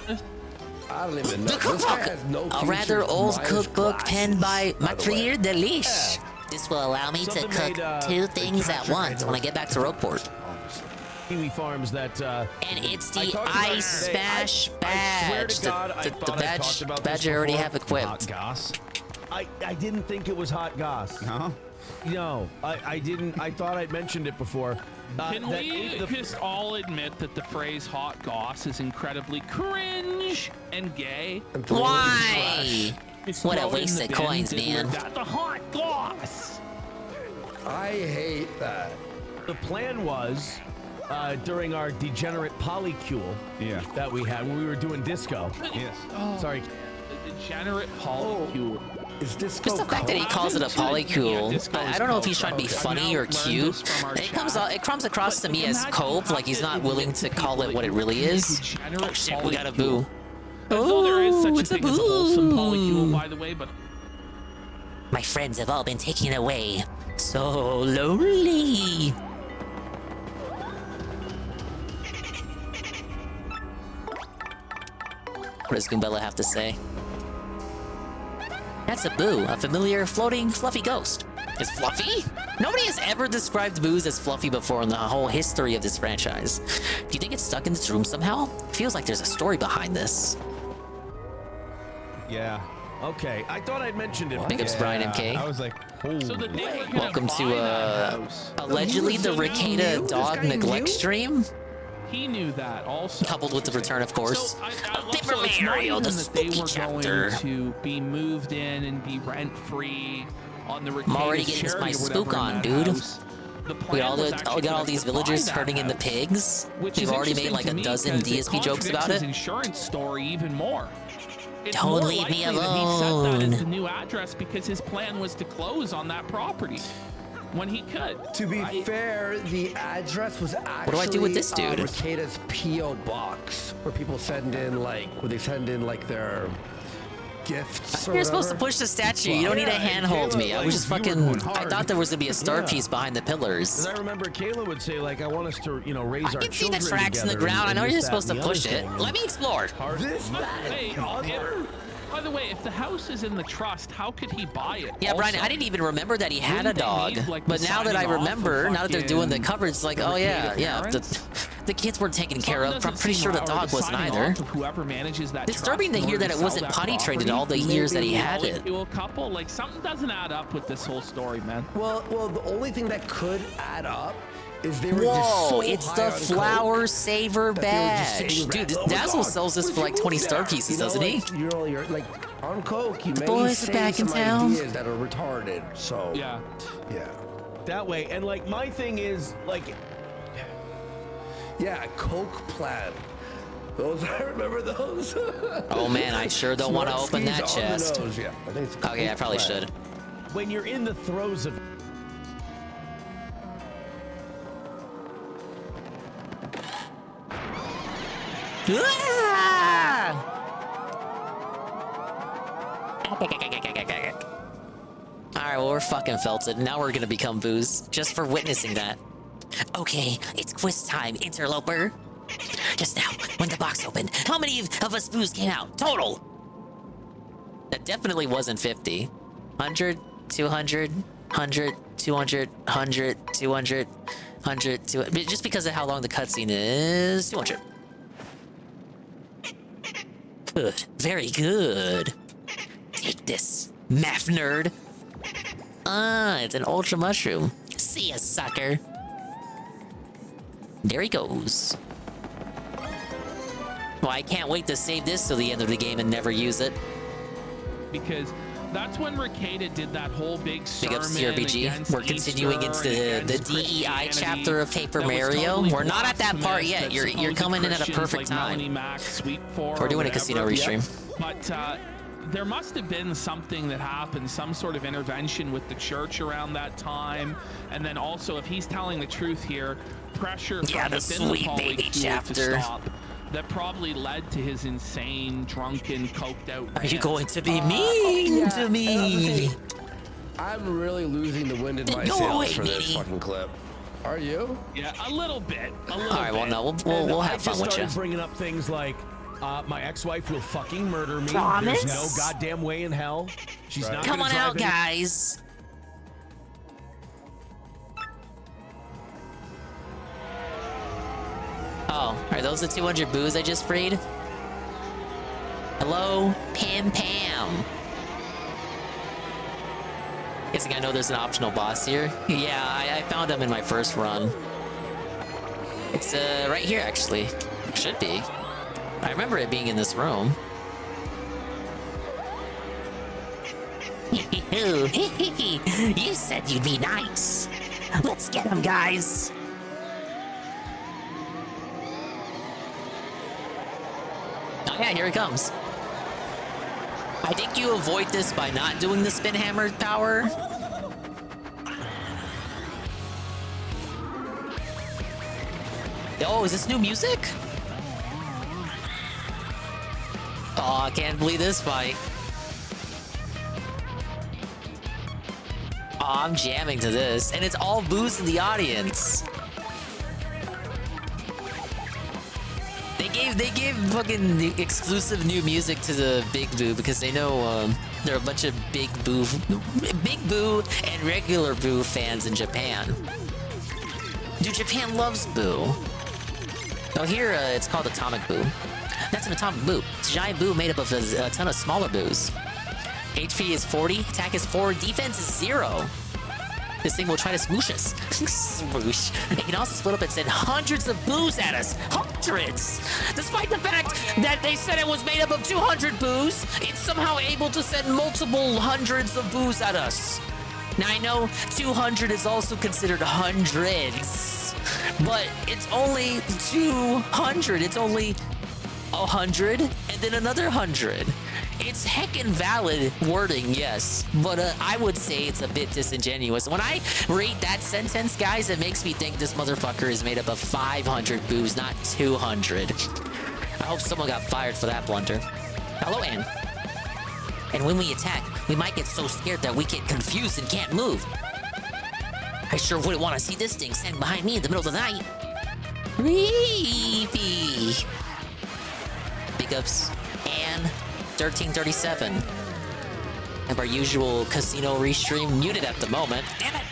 I don't even know. The cookbook. A rather old cookbook penned by Mathieu Delish. This will allow me to cook 2 things at once when I get back to Rogueport. Kiwi Farms that and it's the Ice Smash badge. The badge I already have equipped. I didn't think it was hot goss. No, I didn't. I thought I'd mentioned it before. Can we just all admit that the phrase hot goss is incredibly cringe and gay? Why? What a waste of coins, man. The hot goss. I hate that. The plan was during our degenerate polycule that we had when we were doing disco. Yes. Sorry. The degenerate polycule. Is disco just the fact that he calls it a polycule, I don't know if he's trying to be funny or cute. It comes across to me as cope, like he's not willing to call it what it really is. Oh shit, we got a boo. Oh, there is such a thing as a wholesome polycule, by the way, but my friends have all been taken away. So lonely. What does Goombella have to say? That's a boo, a familiar, floating, fluffy ghost. Is fluffy? Nobody has ever described boos as fluffy before in the whole history of this franchise. Do you think it's stuck in this room somehow? Feels like there's a story behind this. Yeah. Okay. I thought I'd mentioned it. Big ups, Brian MK. I was like, oh. So welcome to allegedly the Ricada dog neglect stream. He knew that also. Coupled with the return, of course. So Paper Mario, the spooky chapter. To be moved in and be rent free on the Ricada. I'm already getting my spook on, dude. We got all these villagers turning into pigs. We've already made like a dozen DSP jokes about it. Insurance story even more. Don't leave me alone. He set that as the new address because his plan was to close on that property when he could. To be fair, the address was actually what do I do with this dude? Ricada's PO box, where people send in like their gifts. You're supposed to push the statue. You don't need to handhold me. I was just fucking. I thought there was gonna be a star piece behind the pillars. I remember Kayla would say like, I want us to, raise our children. I can see the tracks in the ground. I know you're supposed to push it. Let me explore. By the way, if the house is in the trust, how could he buy it? Yeah, Brian, I didn't even remember that he had a dog. But now that I remember, now that they're doing the coverage, it's like, oh yeah, the kids weren't taken care of. I'm pretty sure the dog wasn't either. Whoever manages that. Disturbing to hear that it wasn't potty trained in all the years that he had it. A couple, like something doesn't add up with this whole story, man. Well, the only thing that could add up is they were just so it's the Flower Saver badge. Dude, Dazzle sells this for like 20 star pieces, doesn't he? You're like on coke. You may boys say back in some town. ideas that are retarded. So yeah. That way, and like my thing is like, coke plan. Those I remember those. Oh man, I sure don't want to open that chest. Okay, I probably should. When you're in the throes of. Ah! Alright, well, we're fucking felted. Now we're gonna become boos just for witnessing that. Okay, it's quiz time, interloper. Just now, when the box opened, how many of us boos came out? Total! That definitely wasn't 50. 100, 200, 100, 200, 100, 200, 100, 200. Just because of how long the cutscene is, 200. Good. Very good. Take this, math nerd. Ah, it's an ultra mushroom. See ya, sucker. There he goes. Well, I can't wait to save this till the end of the game and never use it. Because that's when Ricada did that whole big sermon. Big ups to CRPG. We're continuing into the DEI chapter of Paper Mario. Totally We're not at that part yet. You're coming in at a perfect time. We're doing a casino restream. But there must have been something that happened, some sort of intervention with the church around that time, and then also, if he's telling the truth here, pressure from the within sweet the Poly baby School chapter. to stop. That probably led to his insane, drunken, coked out. Are you going to be mean to me? I'm really losing the wind in my Go sails away, for this meaty. fucking clip. Are you? Yeah, a little bit. A little All right, well, bit. no, we'll have fun with you. I just started bringing up things like, my ex-wife will fucking murder me. Promise? There's no goddamn way in hell. She's not Come gonna on drive out, any- guys. Oh, are those the 200 boos I just freed? Hello, Pam Pam. Guessing I know there's an optional boss here. Yeah, I found him in my first run. It's right here actually. Should be. I remember it being in this room. You said you'd be nice. Let's get him, guys. Oh yeah, here he comes. I think you avoid this by not doing the spin hammer power. Oh, is this new music? Oh, I can't believe this fight. Oh, I'm jamming to this, and it's all boos in the audience. They gave fucking the exclusive new music to the Big Boo because they know there are a bunch of Big Boo and regular Boo fans in Japan. Dude, Japan loves Boo. Oh, here it's called Atomic Boo. That's an Atomic Boo. It's a giant Boo made up of a ton of smaller Boos. HP is 40, attack is 4, defense is 0. This thing will try to smoosh us. Smoosh. It can also split up and send hundreds of boos at us. Hundreds! Despite the fact that they said it was made up of 200 boos, it's somehow able to send multiple hundreds of boos at us. Now I know 200 is also considered hundreds, but it's only 200. It's only 100 and then another 100. It's heckin' valid wording, yes, but I would say it's a bit disingenuous. When I read that sentence, guys, it makes me think this motherfucker is made up of 500 boos, not 200. I hope someone got fired for that blunder. Hello, Anne. And when we attack, we might get so scared that we get confused and can't move. I sure wouldn't want to see this thing standing behind me in the middle of the night. Creepy. Big ups, Anne. 1337. Have our usual casino restream muted at the moment. Damn it!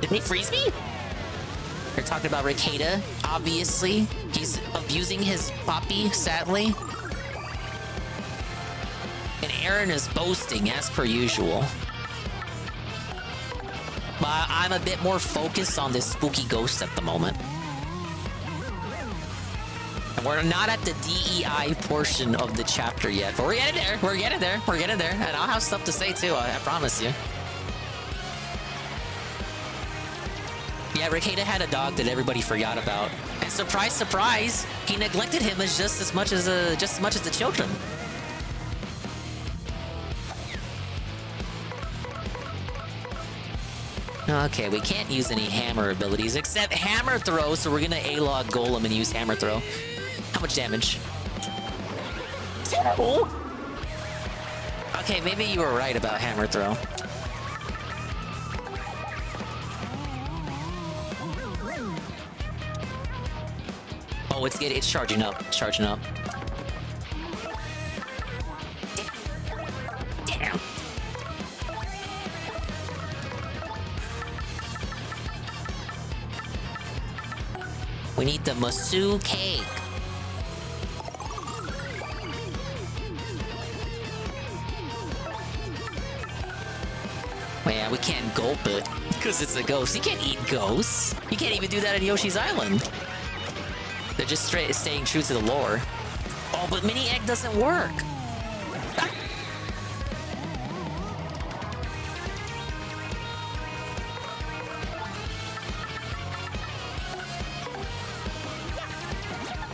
Did they freeze me? They're talking about Ricada, obviously. He's abusing his puppy, sadly. And Aaron is boasting, as per usual. But I'm a bit more focused on this spooky ghost at the moment. We're not at the DEI portion of the chapter yet, but we're getting there. We're getting there. We're getting there. And I'll have stuff to say too, I promise you. Yeah, Ricada had a dog that everybody forgot about. And surprise, surprise, he neglected him as just as much as the children. Okay, we can't use any hammer abilities except hammer throw, so we're gonna A-log Golem and use hammer throw. How much damage? 2? Okay, maybe you were right about hammer throw. Oh, it's charging up. It's charging up. Damn. We need the Masu cake. Well, yeah, we can't gulp it because it's a ghost. You can't eat ghosts. You can't even do that at Yoshi's Island. They're just straight staying true to the lore. Oh, but mini egg doesn't work. Ah.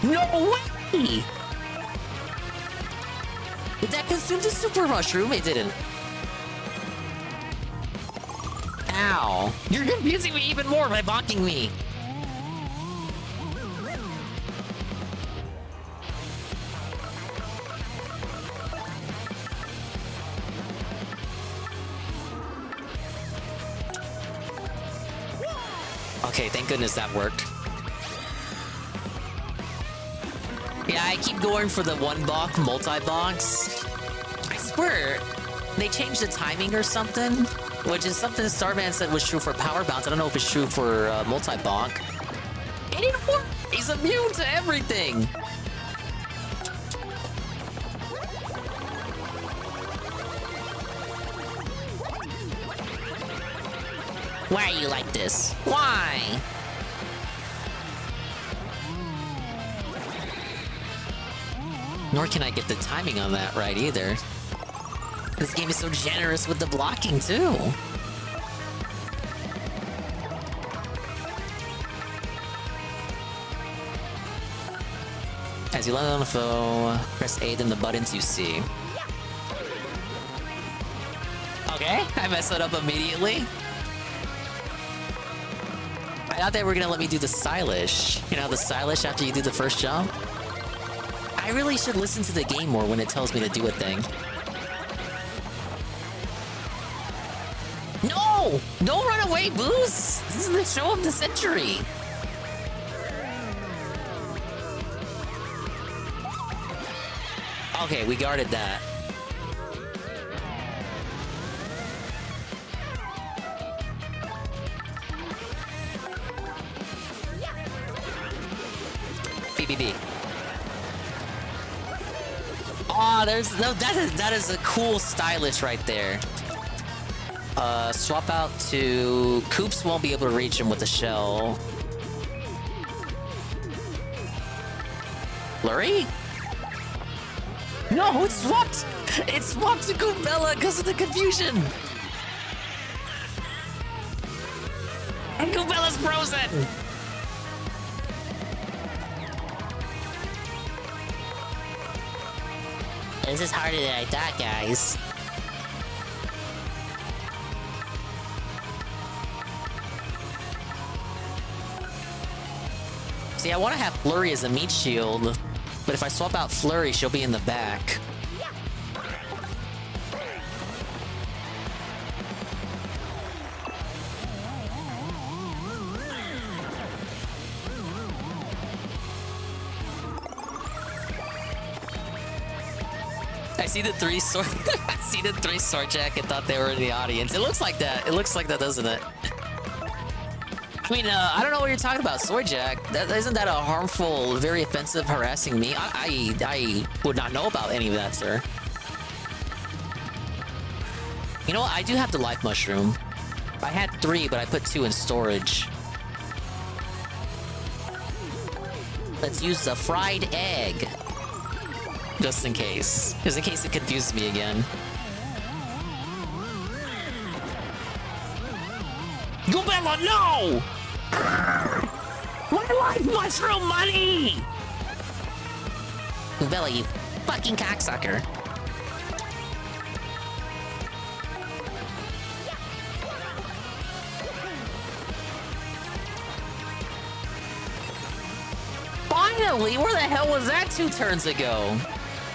No way! Did that consume the super mushroom? It didn't. Ow. You're confusing me even more by bonking me. Okay, thank goodness that worked. Yeah, I keep going for the one box, multi-box. I swear, they changed the timing or something, which is something Starman said was true for Power Bounce. I don't know if it's true for multi-bonk. It didn't work! He's immune to everything! Why are you like this? Why? Nor can I get the timing on that right either. This game is so generous with the blocking too. As you land on a foe, press A then the buttons you see. Okay, I messed it up immediately. I thought they were gonna let me do the stylish. You know, the stylish after you do the first jump? I really should listen to the game more when it tells me to do a thing. No! Don't run away, Booze! This is the show of the century! Okay, we guarded that. BBB. Oh, that is a cool stylish right there. Swap out to Koops won't be able to reach him with the shell. Flurry? No, it's swapped! It swapped to Goombella because of the confusion! And Goombella's frozen! This is harder than I thought, guys. See, I want to have Flurry as a meat shield, but if I swap out Flurry, she'll be in the back. I see the three sword. I see the three sword jack and thought they were in the audience. It looks like that. It looks like that, doesn't it? I mean, I don't know what you're talking about, sword jack. Isn't that a harmful, very offensive, harassing me? I would not know about any of that, sir. You know what? I do have the life mushroom. I had 3, but I put 2 in storage. Let's use the fried egg. Just in case. Just in case it confuses me again. Goombella, no! My life mushroom money! Goombella, you fucking cocksucker. Really? Where the hell was that 2 turns ago?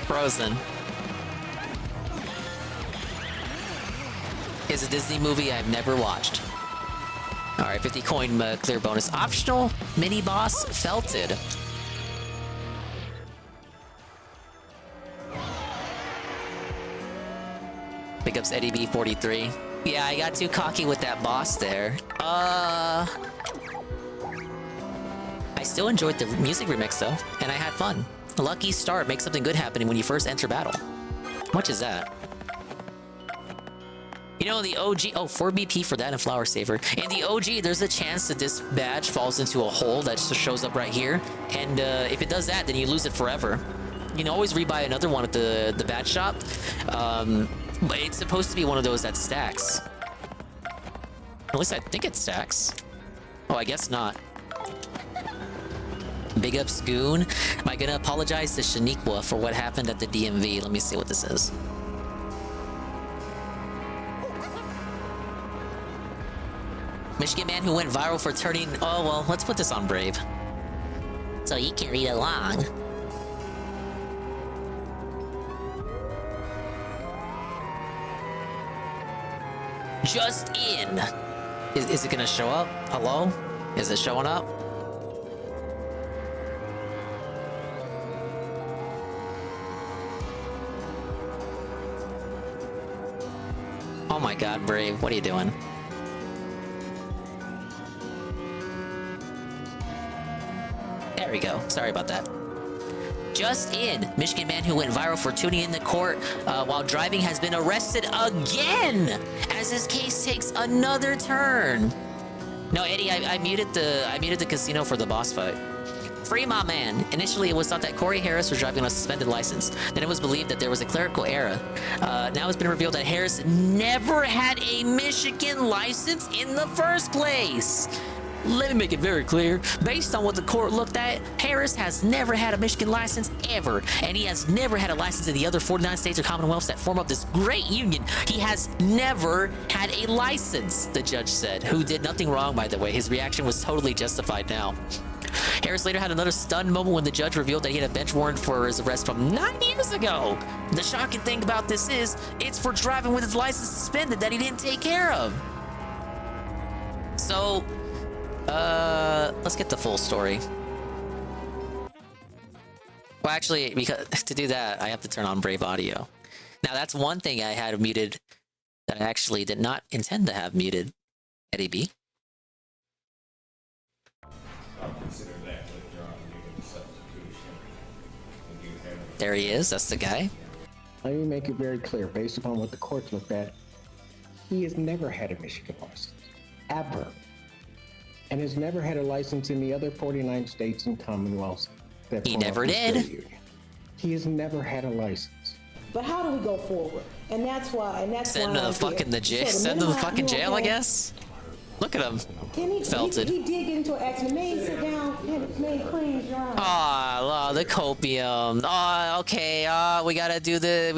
Frozen. Is a Disney movie I've never watched. Alright, 50 coin clear bonus. Optional mini boss Felted. Pickups Eddie B 43. Yeah, I got too cocky with that boss there. I still enjoyed the music remix though, and I had fun. A lucky start makes something good happen when you first enter battle. How much is that? You know, the OG... Oh, 4 BP for that and Flower Saver. In the OG, there's a chance that this badge falls into a hole that just shows up right here. And if it does that, then you lose it forever. You can always rebuy another one at the badge shop. But it's supposed to be one of those that stacks. At least I think it stacks. Oh, I guess not. Big up Scoon. Am I gonna apologize to Shaniqua for what happened at the DMV? Let me see what this is. Michigan man who went viral for turning... Oh, well, let's put this on Brave. So you can read along. Just in. Is it gonna show up? Hello? Is it showing up? Oh my god, Brave, what are you doing? There we go. Sorry about that. Just in, Michigan man who went viral for tuning in the court while driving has been arrested again as his case takes another turn. No, Eddie, I muted the casino for the boss fight. Free my man. Initially, it was thought that Corey Harris was driving on a suspended license. Then it was believed that there was a clerical error. Now it's been revealed that Harris never had a Michigan license in the first place. Let me make it very clear. Based on what the court looked at, Harris has never had a Michigan license ever, and he has never had a license in the other 49 states or commonwealths that form up this great union. He has never had a license, the judge said, who did nothing wrong, by the way. His reaction was totally justified now. Harris later had another stunned moment when the judge revealed that he had a bench warrant for his arrest from 9 years ago. The shocking thing about this is, it's for driving with his license suspended that he didn't take care of. So... let's get the full story. Well, actually, because to do that, I have to turn on Brave Audio. Now, that's one thing I had muted that I actually did not intend to have muted. Eddie B. There he is. That's the guy. Let me make it very clear, based upon what the court looked at, he has never had a Michigan license. Ever. And has never had a license in the other 49 states and commonwealths. That he never did. He has never had a license. But how do we go forward? And that's why. Send him to the fucking jail. Send him to the fucking jail, I guess. Look at him. Felted. He did get into an accident. Made sit down. Made claims, Your Honor. Oh, the copium. Oh, okay. We gotta do the.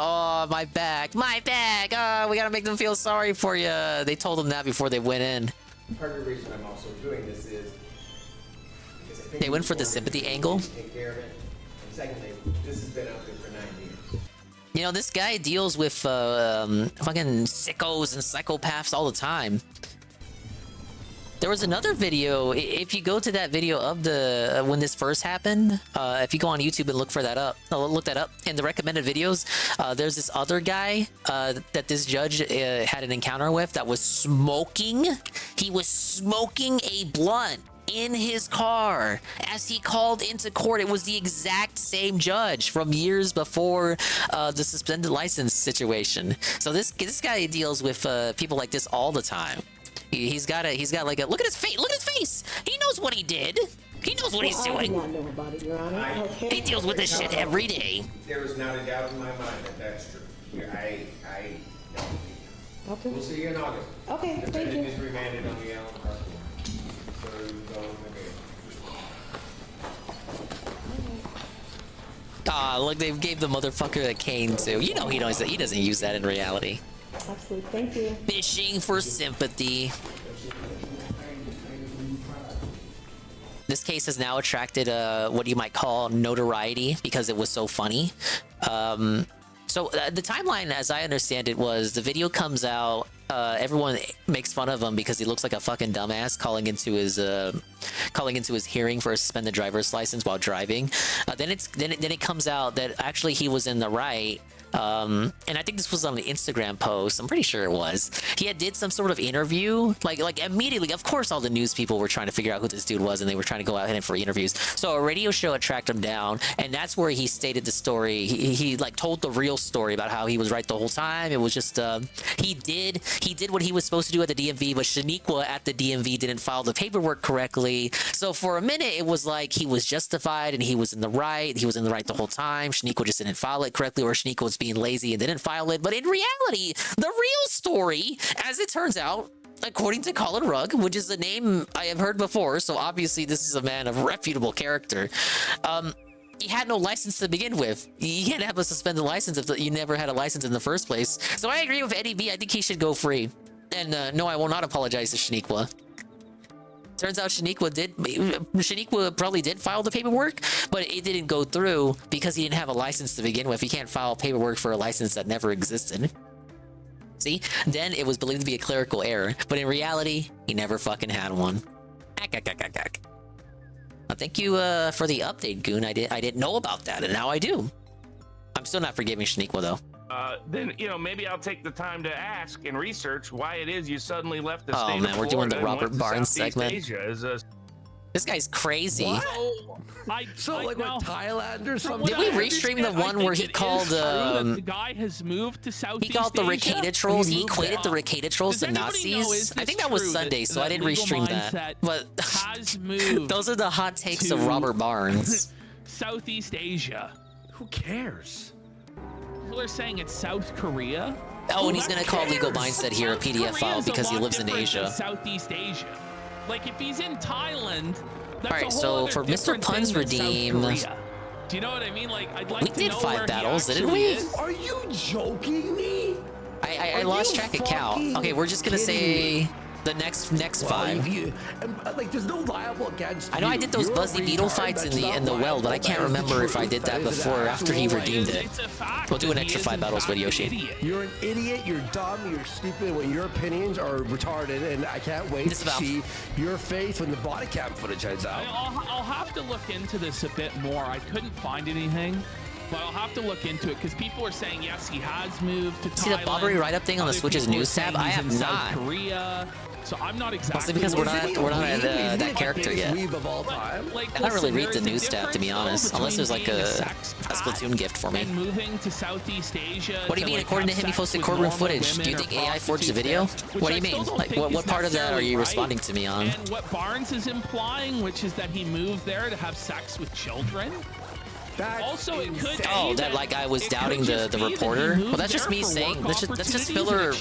Oh, my back. Oh, we gotta make them feel sorry for you. They told him that before they went in. Part of the reason I'm also doing this is because I think they went for the sympathy angle. Take care of it. And secondly, this has been out there for 9 years. You know, this guy deals with fucking sickos and psychopaths all the time. There was another video. If you go to that video of the when this first happened, if you go on YouTube and look that up in the recommended videos, there's this other guy that this judge had an encounter with that was smoking. He was smoking a blunt in his car as he called into court. It was the exact same judge from years before the suspended license situation. So this guy deals with people like this all the time. He's got like a look at his face. Look at his face. He knows what he did. He knows what he's doing. I do not know about it, Your Honor. He deals with this shit every day. There is not a doubt in my mind that that's true. I Okay. We'll see you in August. Okay, the thank you. Is remanded on the Allen Park warrant. So go Look, they gave the motherfucker a cane too. You know he doesn't use that in reality. Absolutely. Thank you. Fishing for sympathy. This case has now attracted what you might call notoriety because it was so funny. So the timeline, as I understand it, was the video comes out. Everyone makes fun of him because he looks like a fucking dumbass calling into his hearing for a suspended driver's license while driving. Then it comes out that actually he was in the right. And I think this was on the Instagram post. I'm pretty sure it was. He did some sort of interview, like immediately. Of course, all the news people were trying to figure out who this dude was, and they were trying to go out and for interviews. So a radio show had tracked him down, and that's where he stated the story. He like told the real story about how he was right the whole time. It was just he did what he was supposed to do at the DMV, but Shaniqua at the DMV didn't file the paperwork correctly. So for a minute, it was like he was justified and he was in the right. He was in the right the whole time. Shaniqua just didn't file it correctly, or Shaniqua was being lazy and didn't file it. But in reality, the real story, as it turns out, according to Colin Rugg, which is a name I have heard before, so obviously this is a man of reputable character, he had no license to begin with. You can't have a suspended license if you never had a license in the first place. So I agree with Eddie B. I think he should go free. And no, I will not apologize to Shaniqua. Turns out Shaniqua probably did file the paperwork, but it didn't go through because he didn't have a license to begin with. He can't file paperwork for a license that never existed. See? Then it was believed to be a clerical error, but in reality, he never fucking had one. Thank you for the update, Goon. I didn't know about that, and now I do. I'm still not forgiving Shaniqua, though. Then, maybe I'll take the time to ask and research why it is you suddenly left the state of Florida. Oh, man, we're doing the Robert Barnes Southeast segment. Asia This guy's crazy. Thailand or something? Did we restream the one where he called the guy has moved to Southeast he called the Asia? Ricada trolls. He equated the Ricada trolls to Nazis. I think that was Sunday, so I didn't restream that. But has moved those are the hot takes of Robert Barnes. Southeast Asia. Who cares? People are saying it's South Korea. Oh, and he's gonna call Legal Mindset here a PDF file because he lives in Asia. Southeast Asia. Like if he's in Thailand. All right, so for Mr. Puns Redeem, do you know what I mean? Like I'd like we to did know 5 where battles, he didn't we? is. Are you joking me? I lost track of count. Okay, we're just gonna say the next 5. There's no liable against I know I did those Buzzy Beetle fights in the well, but I can't remember if I did that before or after he redeemed it. We'll do an extra 5 battles with Yoshi. You're an idiot, you're dumb, you're stupid when your opinions are retarded, and I can't wait to see your face when the body cam footage heads out. I'll have to look into this a bit more. I couldn't find anything. But I'll have to look into it because people are saying yes, he has moved to Thailand. See the Bobbery write-up thing on the Switch's news tab? I have not. South Korea. So I'm not exactly. Mostly because we're not at that character yet. I don't really read the news tab, to be honest, unless there's like a Splatoon gift for me. Moving to Southeast Asia. What do you mean? According to him, he posted courtroom footage. Do you think AI forged the video? What do you mean? Like, what part of that are you responding to me on? And what Barnes is implying, which is that he moved there to have sex with children. Also, it could oh, that like I was doubting the reporter. Well, that's just me saying. That's just filler.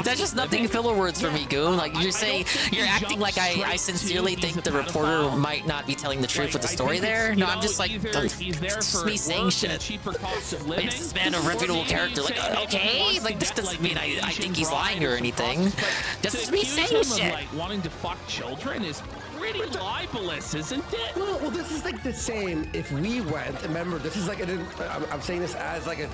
That's just nothing filler words for me, Goon. Like you're saying, you're acting like I sincerely think the reporter might not be telling the truth with the story there. No, I'm just like, it's just me saying shit. It's this man a reputable character. Like, okay, like this doesn't mean I think he's lying or anything. Just me saying shit. Like wanting to fuck children is pretty libelous, isn't it? Well, this is like the same. If we went, remember, this is like I'm saying this as like a,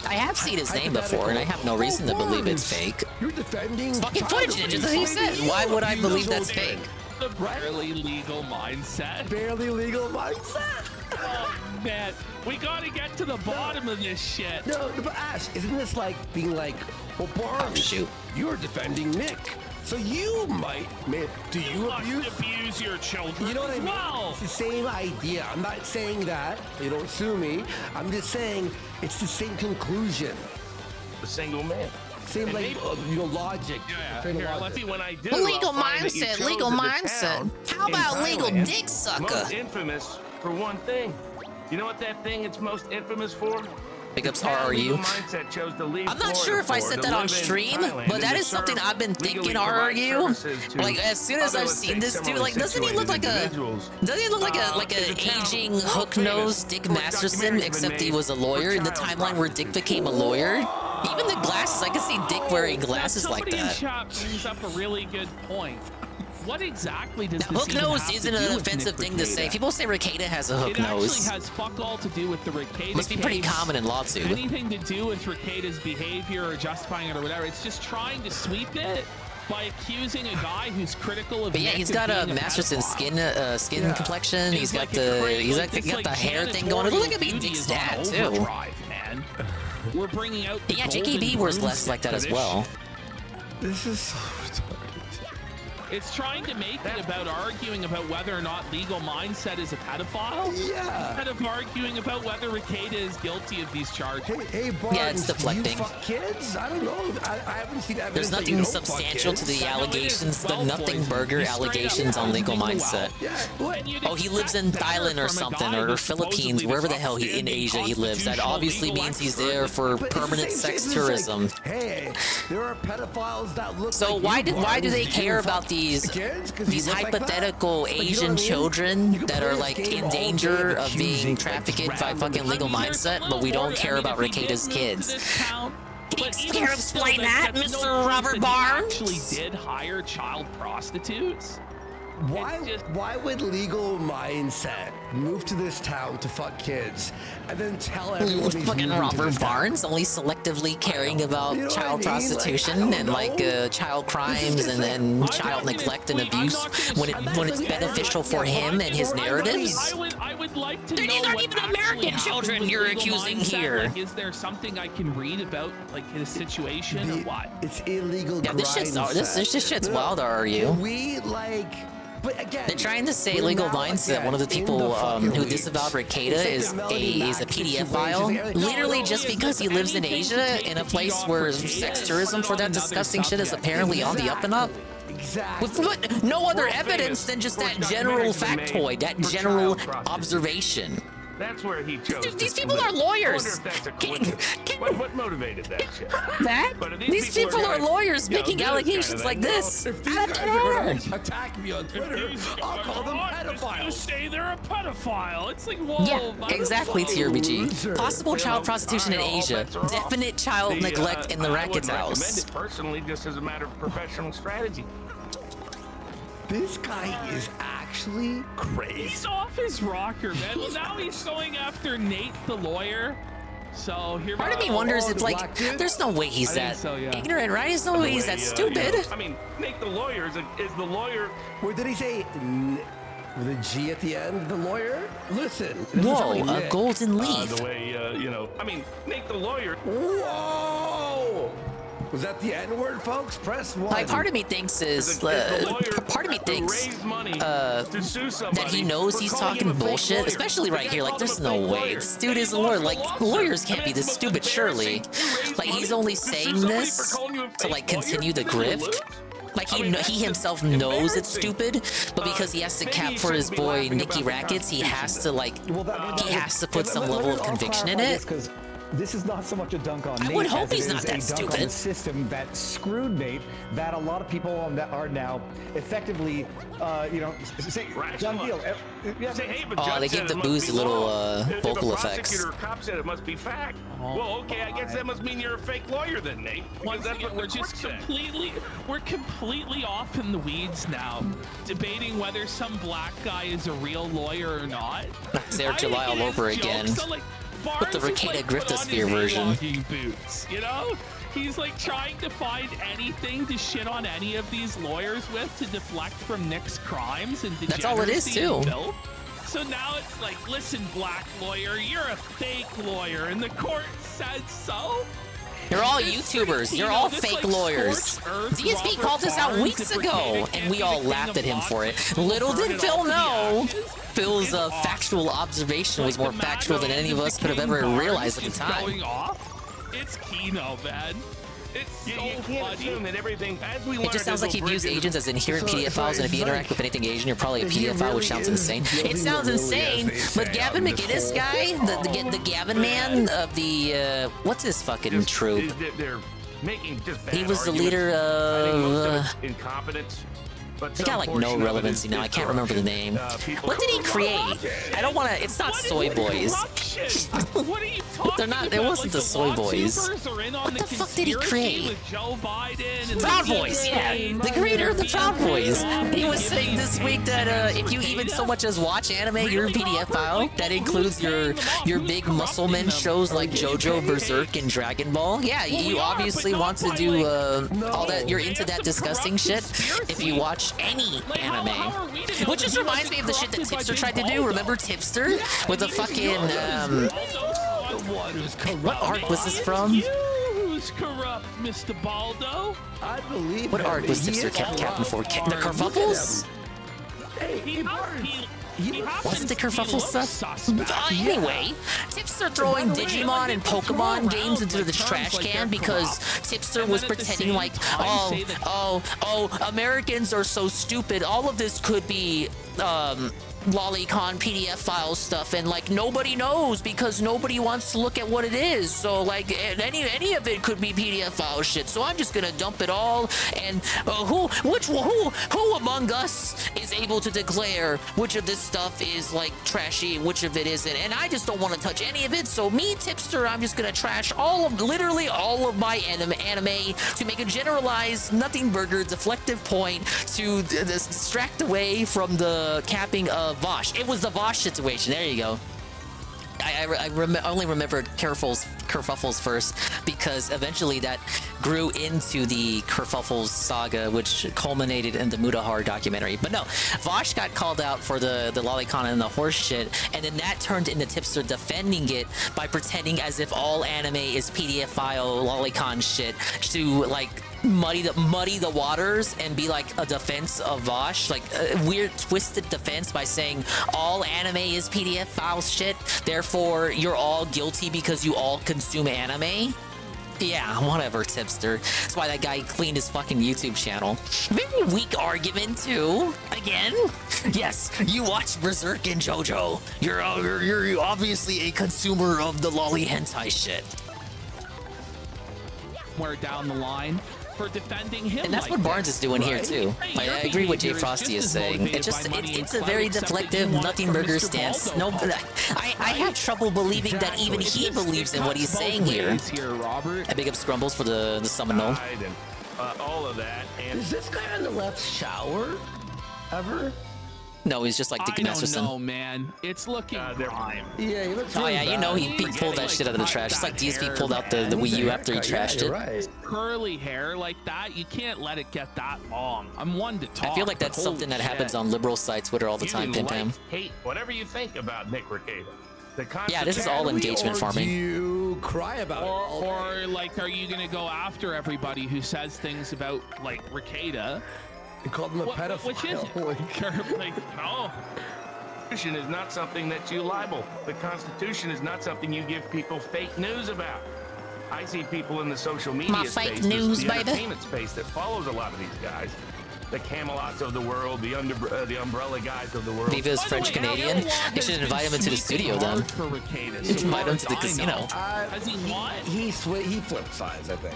I have seen his name before, and I have no reason to believe it's fake. You're defending. It's fucking footage, just as he said. Why would I believe that's fake? The barely legal mindset. Barely legal mindset. Oh man, we gotta get to the bottom of this shit. No, but Ash, isn't this like being like, well, Barnes, you're defending Nick. So you might, do you abuse your children? You know what I mean? Well. It's the same idea. I'm not saying that. You don't sue me. I'm just saying it's the same conclusion. The single man. Same like logic. Yeah. Here, let me when I do. Legal mindset. Legal mindset. How about legal dick sucker? Most infamous for one thing. You know what that thing it's most infamous for? Big ups RRU. I'm not sure if I said that on stream, but that is something I've been thinking. RRU. Like as soon as I've seen this dude, like doesn't he look like a aging hook-nosed Dick Masterson? Except he was a lawyer in the timeline where Dick became a lawyer. Even the glasses, I can see Dick wearing glasses like that. Shop brings up a really good point. what exactly does Now, this hook even nose have to isn't do an with offensive Nick thing to say. Rekieta? People say Rekieta has a hook It nose. actually has fuck all to do with the Rekieta Must be pretty case. common in lawsuit. Anything to do with Rekieta's behavior or justifying it or whatever. It's just trying to sweep it by accusing a guy who's critical of. But yeah, Nick he's of got a being Masterson pedophile. skin complexion. He's got It's like the hair thing going. Look at me, Dick's dad too. Man. We're bringing out. Yeah, JKB wears glasses like that as well. This is so retarded. It's trying to make it about arguing about whether or not Legal Mindset is a pedophile. Yeah. Instead of arguing about whether Rekieta is guilty of these charges. Hey, Barnes, Yeah, it's deflecting. You fuck kids? I don't know. I haven't seen evidence. There's that you nothing don't fuck substantial to kids. the allegations, the nothing burger allegations on Legal Mindset. Oh, he lives in Thailand or something, or Philippines, wherever the hell in Asia he lives. That obviously means he's there for permanent sex tourism. Hey, there are pedophiles that look. So like why do they care about these hypothetical Asian children that are like in danger of being trafficked by fucking Legal Mindset, but we don't care about Rekieta's kids? Can you explain that, Mr. Robert Barnes? Actually did hire child prostitutes. Why would Legal Mindset move to this town to fuck kids and then tell everyone he's Fucking moving to Robert this town? Barnes only selectively caring about You know what I child mean? prostitution Like, and like child crimes and then child neglect and abuse when it's beneficial for him and his narratives. I would like to These know aren't what even actually American happened children with you're Legal accusing Mindset. here. Like, is there something I can read about like his situation or what? It's illegal. Yeah, this shit's No, wild, are you? Can we like? But again, They're trying to say we're Legal now, Mindset. again, One of the in people fucking who weeds. disavowed Rekieta It's like the Melody is a Mac PDF situation. file. No, Literally just because he lives in Asia in a place where sex tourism for that disgusting shit is apparently on the up and up. Exactly. With no other evidence than just that general factoid, that general observation. That's where he chose. These to people live. are lawyers. I wonder if that's a coincidence. What motivated that shit? That? But if These people are gonna, lawyers you know, making do this allegations kind like of thing, this. If these guys are gonna attack me on Twitter, I'll call them You pedophiles. say they're a pedophile. It's like, whoa. Yeah, exactly, TRBG. Loser. Possible child prostitution in Asia. Definite child neglect in the racket's I wouldn't recommend house. it personally, just as a matter of professional strategy. This guy is actually crazy. He's off his rocker, man. Well, now he's going after Nate the lawyer. So here. Part of me wonders if, like, there's no way he's that ignorant, right? There's no way he's that stupid. I mean, Nate the lawyer is the lawyer. Where did he say? With a G at the end, the lawyer? Listen. it doesn't sound Whoa, like a Nick. golden leaf. The way, I mean, Nate the lawyer. Whoa! Was that the N word, folks? Press one. Like, part of me thinks part of me thinks that he knows he's talking bullshit, especially right here. Like, there's no way. This dude is a lawyer. Like, lawyers can't be this stupid, surely. Like, he's only saying this to, like, continue the grift. Like, he himself knows it's stupid, but because he has to cap for his boy Nicky Rackets, he has to, like, he has to put some level of conviction in it. This is not so much a dunk on I Nate would hope as it he's is not that a dunk on stupid. the system that screwed Nate, that a lot of people are now effectively, say, done deal. Say, hey, but Oh, Judge they said give it the must boozy be little law. If vocal a effects. prosecutor or cop said it must be fact. Well, okay, I guess that must mean you're a fake lawyer then, Nate. Once That's again, what we're the just court said. completely off in the weeds now, debating whether some black guy is a real lawyer or not. Sarah July all over again. With the Rekieta Griftosphere version. Boots, you know? He's like trying to find anything to shit on any of these lawyers with to deflect from Nick's crimes and That's all it is, degeneracy and too. filth. So now it's like, listen, black lawyer, you're a fake lawyer, and the court said so. You're all YouTubers. You're all fake lawyers. DSP called this out weeks ago, and we all laughed at him for it. Little did Phil know. Phil's factual observation was more factual than any of us could have ever realized at the time. It's Kino, man. It's so You can't funny. assume that everything, as we It learned just sounds as like he those views bridges- agents as inherent PDF files, and if you interact with anything Asian, you're probably a PDF file, which sounds insane. It sounds insane, but Gavin McGinnis guy, the Gavin man of the, what's his fucking troop? They're making just bad He was the arguments. leader I think most of, it's incompetence. But They got like no relevancy now. I can't remember the name. What did he create? I don't want to. It's not Soy Boys. What are you talking They're not. It about? wasn't the Soy Boys. What the fuck did he create? Proud Boys. Yeah, the creator of the Proud Boys. He was saying this week that if you even so much as watch anime, your PDF file that includes your big muscle men shows like JoJo, Berserk, and Dragon Ball. Yeah, you obviously want to do all that. You're into that disgusting shit. If you watch any anime, which just reminds me of the shit that Tipster tried to do. Remember Tipster with the fucking what arc was this from? Who's corrupt, Mr. Baldo? I believe. What arc was Tipster Captain for? The Kerfuffles? Wasn't the Kerfuffle stuff? Anyway, Tipster throwing Digimon and Pokemon games into the trash can because Tipster was pretending like, Americans are so stupid. All of this could be lolicon PDF file stuff, and like nobody knows because nobody wants to look at what it is. So like any of it could be PDF file shit. So I'm just gonna dump it all. And who among us is able to declare which of this stuff is like trashy, which of it isn't? And I just don't want to touch any of it. So me, Tipster, I'm just gonna trash literally all of my anime to make a generalized nothing burger deflective point to distract away from the capping of Vosh. It was the Vosh situation. There you go. I only remembered Kerfuffles first because eventually that grew into the Kerfuffles saga, which culminated in the Mutahar documentary. But no, Vosh got called out for the lolicon and the horse shit, and then that turned into Tipster defending it by pretending as if all anime is PDF file lolicon shit to like muddy the waters and be like a defense of Vosh, like a weird twisted defense by saying all anime is PDF file shit, therefore you're all guilty because you all consume anime. Yeah, whatever, Tipster. That's why that guy cleaned his fucking YouTube channel. Very weak argument too. Again, yes, you watch Berserk and JoJo. You're obviously a consumer of the lolly hentai shit. Where down the line for defending him, and that's what Barnes is doing here too. Like, I agree with Jay Frosty is saying. It's a very deflective, nothing burger stance. No, I have trouble believing that even he believes in what he's saying here. I big up Scrumbles for the summon null. All of that. And is this guy on the left shower ever? No, he's just like Dick Masterson. No, man, it's looking prime. Yeah, he looks. Oh yeah, you know he pulled that shit out of the trash. It's like DSP pulled out the Wii U after he trashed it. Right. Curly hair like that, you can't let it get that long. I'm one to talk. I feel like that's something that happens on liberal sites Twitter all the time, Pim Pam. Hate whatever you think about Nick Rekieta. Yeah, this is all engagement farming. You cry about it. Or like, are you gonna go after everybody who says things about like Rekieta? They called him a pedophile. Which is it? Like, no. The Constitution is not something that you libel. The Constitution is not something you give people fake news about. I see people in the social media space, the entertainment space that follows a lot of these guys. The Camelots of the world, the Umbrella guys of the world. Viva's French Canadian. They should invite him into the studio then. Invite him to the casino. Has he what? He flipped sides, I think.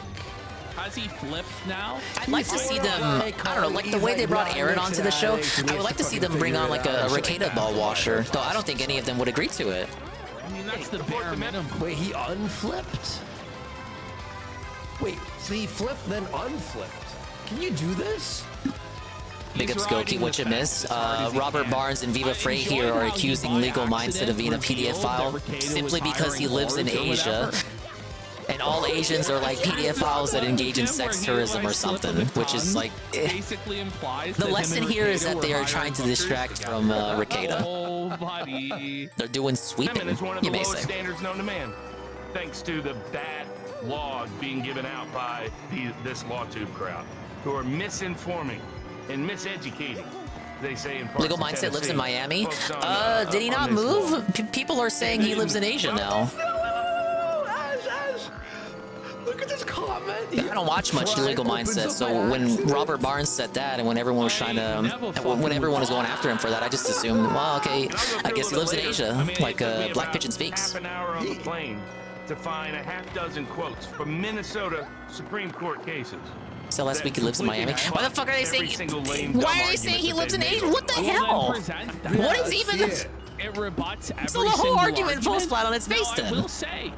Has he flipped now? I'd like to see them, I don't know, like the way they brought Aaron onto the show, I would like to see them bring on like a Rekieta ball washer, though I don't think any of them would agree to it. I mean, that's the bare minimum. Wait, he unflipped? Wait, so he flipped then unflipped? Can you do this? Big up Skokie, what you miss. Robert Barnes and Viva Frey here are accusing Legal Mindset of being a PDF file simply because he lives in Asia. And all Asians are like PDF files that engage in sex tourism or something, which is like... basically implies the lesson here is that they are trying to distract from Rekieta. They're doing sweeping, It's one of the you may lowest say. standards known to man, thanks to the bad laws being given out by this LawTube crowd, who are misinforming and miseducating. They say in parts Legal of Mindset lives in Tennessee. Miami. Did he not move? People are saying he lives in Asia now. Look at this comment. I don't watch much Legal Mindset, so when Robert Barnes said that, and when everyone was trying to, when everyone was going after him for that, I just assumed, well, okay, I guess he lives in Asia, like Black Pigeon Speaks. Half an hour on the plane to find a half dozen quotes from Minnesota Supreme Court cases. So last week he lives in Miami. Why the fuck are they saying? Single lame, Why dumb are they argument saying he that lives in they Asia? made. What the Well, hell? then present that. What is even the? It rebuts every So the whole single argument falls flat on its face Now, then. I will say,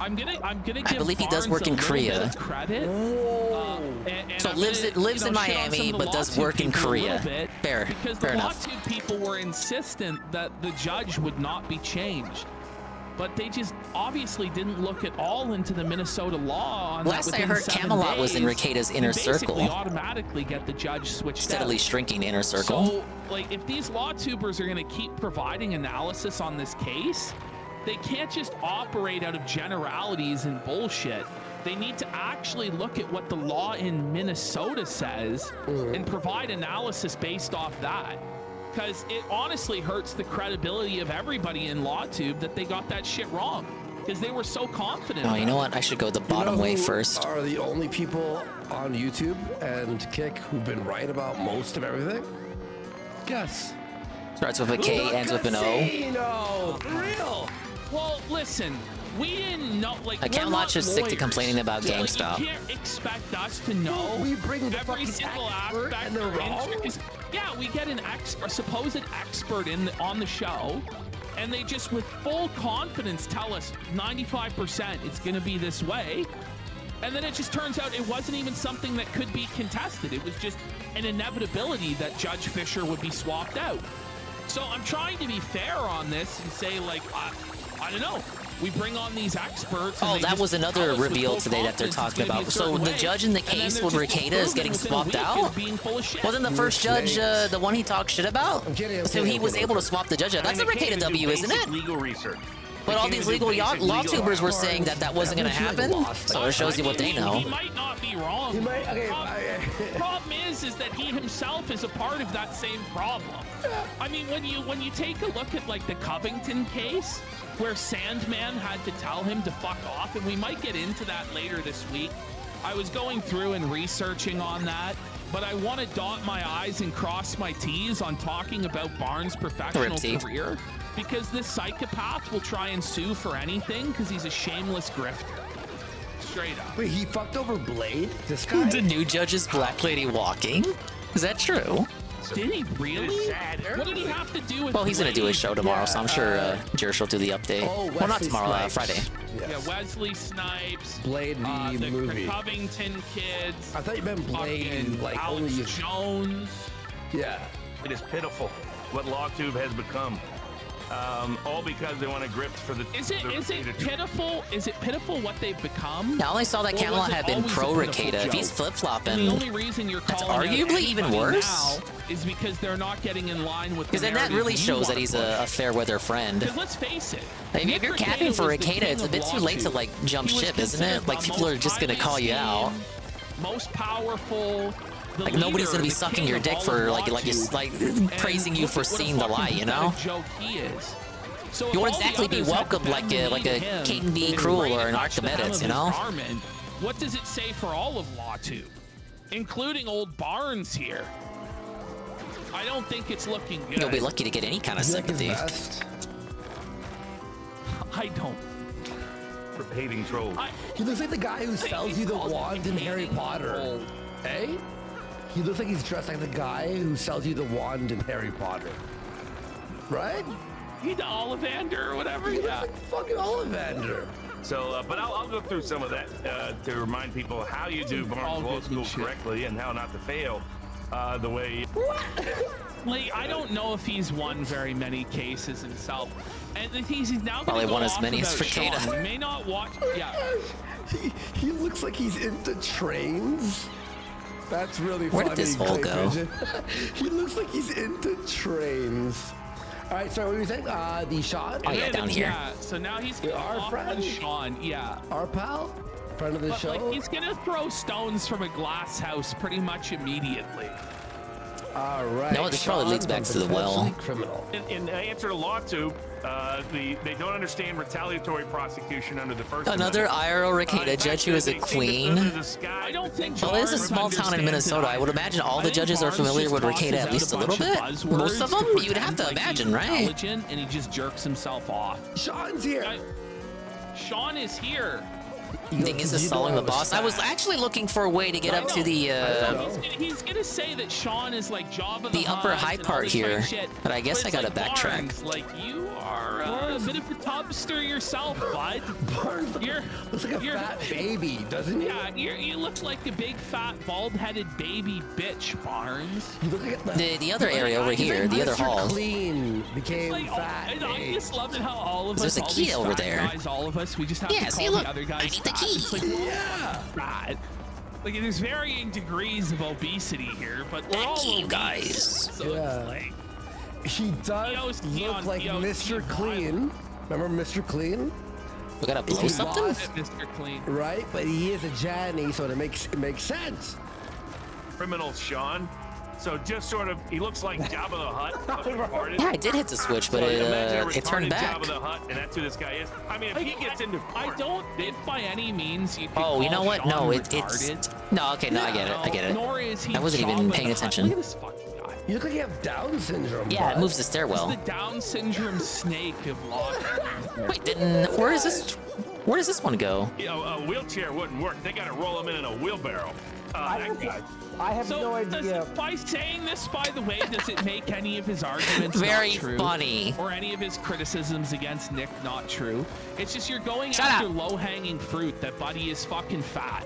I'm gonna give I believe he does Barnes work a in little Korea. bit of credit. And So I'm lives gonna, lives in shit on some Miami, of the but does lawsuit work in people a little Korea. bit, Fair, because fair the enough. lawsuit people were insistent that the judge would not be changed. But they just obviously didn't look at all into the Minnesota law. On Last that I within heard, 7 Camelot was in days, Rekeda's you inner basically circle. automatically get the judge switched Steadily out. shrinking inner circle. So, like, if these law tubers are going to keep providing analysis on this case, they can't just operate out of generalities and bullshit. They need to actually look at what the law in Minnesota says and provide analysis based off that. Because it honestly hurts the credibility of everybody in LawTube that they got that shit wrong. Because they were so confident. Oh, you know what? I should go the bottom way who first. Are the only people on YouTube and Kick who've been right about most of everything? Guess. Starts with a K, ends with an O. No, for real. Well, listen, we didn't know. Like, A Camelot should stick to complaining about GameStop. You can't expect us to know We bring the every fucking single expert aspect and they're or wrong? intricacies. Yeah, we get a supposed expert on the show, and they just with full confidence tell us 95% it's going to be this way. And then it just turns out it wasn't even something that could be contested. It was just an inevitability that Judge Fisher would be swapped out. So I'm trying to be fair on this and say, like, I don't know. We bring on these experts. And Oh, they that just was another tell us with reveal full today that they're confidence talking it's gonna be about. a So certain the way, judge in the and then case they're with just Rekeida is proven getting within a swapped week out. as being full of shit. Wasn't the first judge the one he talked shit about? So he was able to swap the judge out. That's a Rekeida W, isn't it? Legal research. But all these legal law tubers were saying that that wasn't going to happen. So it shows you what they know. He might not be wrong. He might. Okay. Problem is that he himself is a part of that same problem. I mean, when you take a look at like the Covington case, where Sandman had to tell him to fuck off, and we might get into that later this week. I was going through and researching on that, but I want to dot my I's and cross my T's on talking about Barnes' professional career, because this psychopath will try and sue for anything because he's a shameless grifter. Straight up. Wait, he fucked over Blade? This guy? The new judge's black lady walking? Is that true? Did he really? What did he have to do with Well, he's going to do his show tomorrow, so I'm sure Jerish will do the update. Oh, well, not Wesley tomorrow, Snipes. Friday. Yeah, Wesley Snipes. Blade the movie. The Covington kids. I thought you meant Blade, like Alex only Jones. Yeah. It is pitiful what LawTube has become. All because they want to grift for the. Is it pitiful? Is it pitiful what they've become? I only saw that Or Camelot was it had been always a pro pitiful Rekeida. If he's joke? flip-flopping, And the only reason you're that's calling out arguably even anybody worse. now is because they're not getting in line with. Because then that really shows that he's a fair weather friend. Because let's face it. If you're capping for Rekeida, it's a bit too late to like jump ship, isn't it? Like people are just gonna call you out. Most powerful. Like nobody's gonna be sucking your dick for like praising you for seeing the light, you know? Joke he is. So You won't exactly be welcomed like a King B. Cruel or an Archimedes, you know? What does it say for all of LawTube, including old Barnes here? I don't think it's looking good. You'll be lucky to get any kind of sympathy. I don't. For hating trolls. He looks like the guy who sells you the wand in Harry Potter. Hey? He looks like he's dressed like the guy who sells you the wand in Harry Potter. Right? He's Ollivander or whatever. He Yeah. looks like fucking Ollivander. So, but I'll go through some of that to remind people how you do Barnes Law School correctly and how not to fail the way. Like, I don't know if he's won very many cases himself, and the thing is, he's now Probably going to won go as off many as about Rekeida. Sean. He may not watch. Yeah. He looks like he's into trains. That's really funny. Where did this hole go? He looks like he's into trains. All right, so what were you saying? The Sean? Oh yeah, down here. Yeah. So now he's going Our off friend? on Sean. Yeah. Our pal? Friend of the But show? like, he's gonna throw stones from a glass house pretty much immediately. All right. No, this probably leads back to the well. Criminal. In answer to LawTube, they don't understand retaliatory prosecution under the First Another Amendment. IRL Rekeida judge who is a queen. I don't think. Well, it is a small town in Minnesota. I would imagine all the judges are familiar with Rekeida at least a little bit. Most of them, you'd have to imagine, right? And he just jerks himself off. Sean's here. Sean is here. Did Dingus is you following know the I was boss. I was fat? actually looking for a way to get up to the He's gonna say that Sean is like Jabba the upper Hutt high and all part this here, kind of shit. but I guess But I it's gotta like backtrack. Barnes, like you are a bit of a tubster yourself, bud. You're looks like a fat baby, doesn't he? Yeah, you look like a big fat bald-headed baby bitch, Barnes. You look like The other area over here, the other hall. Clean became Like, fat. and I just love it how all of There's us, a all key these over fat there. guys, all of us, we just have Yeah, to see, call look, the other guys I need the fat. key. It's like, yeah, fat. Like there's varying degrees of obesity here, but we're all you obese, guys. So it's like, He does look like Mr. Clean. Remember Mr. Clean? We gotta blow He something? lost- Mr. Clean. Right, but he is a Janny, so it makes sense. Criminal Sean. So just sort of, he looks like Jabba the Hutt. Yeah, I did hit the switch, but So imagine a it turned retarded back. Jabba the Hutt, and that's who this guy is. I mean, if he gets into court, I don't think by any means you could Oh, you know call what? Sean No, it's retarded. no. Okay, no, I get it. I get it. Nor is he I wasn't even Jabba paying the Hutt. attention. Look at this fucking guy. You look like you have Down syndrome. Yeah, it bud. moves the stairwell. It's the Down syndrome snake of law. Wait, didn't? Where is this? Where does this one go? you know, a wheelchair wouldn't work. They got to roll him in a wheelbarrow. That guy. I have So no idea. by saying this, by the way, does it make any of his arguments Very not true? funny. Or any of his criticisms against Nick not true? It's just you're going Shut after up. low-hanging fruit that Buddy is fucking fat.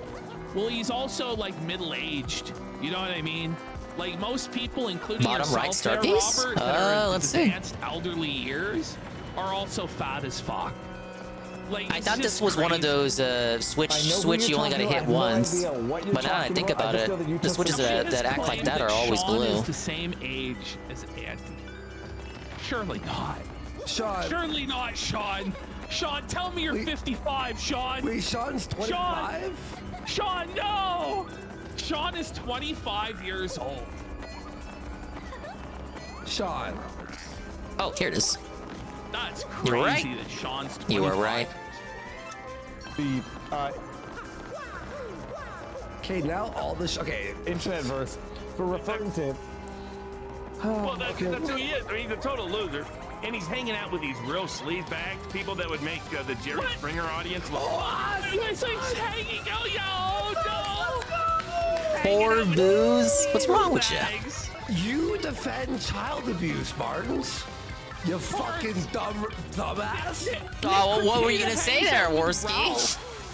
Well, he's also like middle-aged. You know what I mean? Like most people, including Bottom right yourself start there, piece? Robert, that are in Let's see. advanced elderly years, are also fat as fuck. Like, I it's thought this just was one of crazy. those switch you only gotta hit once. But now that I think about it, the switches that act like that are always Sean blue. is the same age as Anthony. Surely not. Sean. Surely not, Sean. Sean, tell me you're 55, Sean. Wait, Sean's 25? Sean, no! Sean is 25 years old. Sean. Oh, here it is. That's You're right. crazy that Sean's 25. You were right. The Okay, now all this. Okay, internet verse for referring to. Well, that's who he is. I mean, he's a total loser. And he's hanging out with these real sleazebags, people that would make the Jerry Springer audience look. It's like hanging out, yo, no! Poor booze. What's wrong with you? You defend child abuse, Martins. You fucking dumbass. Oh, well, what were you gonna say there, Worski?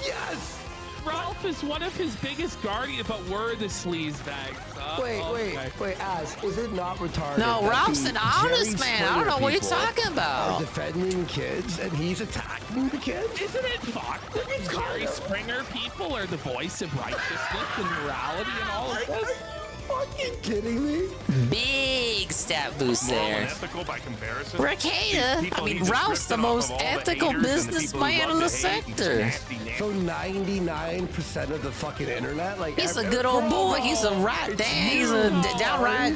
Yes. Ralph is one of his biggest guardians, but we're the sleazebags. Wait, Az, is it not retarded? No, that Ralph's the an honest Jerry man. I don't know what you're Springer talking people about. Are defending kids and he's attacking the kids? Isn't it fucked? The Jerry Springer people are the voice of righteousness and morality and all of this. Fucking kidding me? Big stat boost Moral there. and ethical by comparison. Ricada, I mean, Ralph's the most ethical businessman in the sector. So 99% of the fucking internet, like He's a good old boy. He's a right dad. He's a downright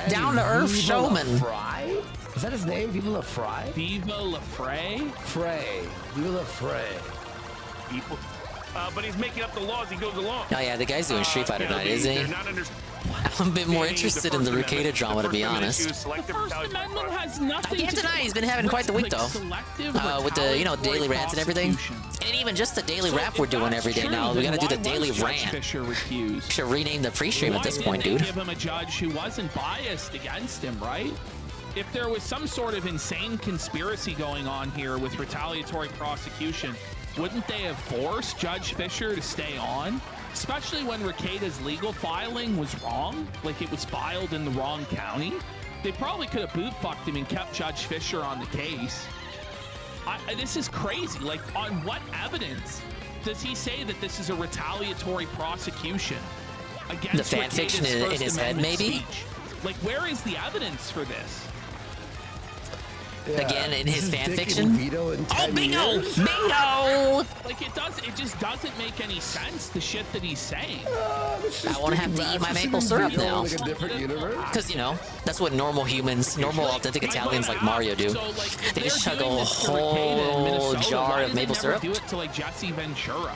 down-to-earth showman. Fry? Is that his name? Viva La Fry? Viva La Fray? Frey. Viva La Fray. People. But he's making up the laws. He goes along. Oh yeah, the guy's doing Street Fighter tonight, is he? They're not I'm a bit more interested in the Ricada drama, to be honest. The First Amendment has nothing I can't to deny do he's been having quite the week, though. With the, daily rants and everything. And even just the daily rap we're doing every day now. We gotta do the daily rant. Should rename the pre-stream at this point, dude. Give him a judge who wasn't biased against him, right? If there was some sort of insane conspiracy going on here with retaliatory prosecution, wouldn't they have forced Judge Fisher to stay on? Especially when Ricada's legal filing was wrong, like it was filed in the wrong county. They probably could have boot-fucked him and kept Judge Fisher on the case. This is crazy. Like, on what evidence does he say that this is a retaliatory prosecution against The fan fiction in First his head, Amendment maybe? speech? Like, where is the evidence for this? Again, in his fan Dick fiction. and Vito in 10 bingo! years. Bingo! Like, it just doesn't make any sense, the shit that he's saying. I want to have to eat my maple syrup now. Like a different universe. Because, that's what normal humans, normal authentic Italians like Mario do. They just chug a whole jar of maple syrup. Do it to like Jesse Ventura,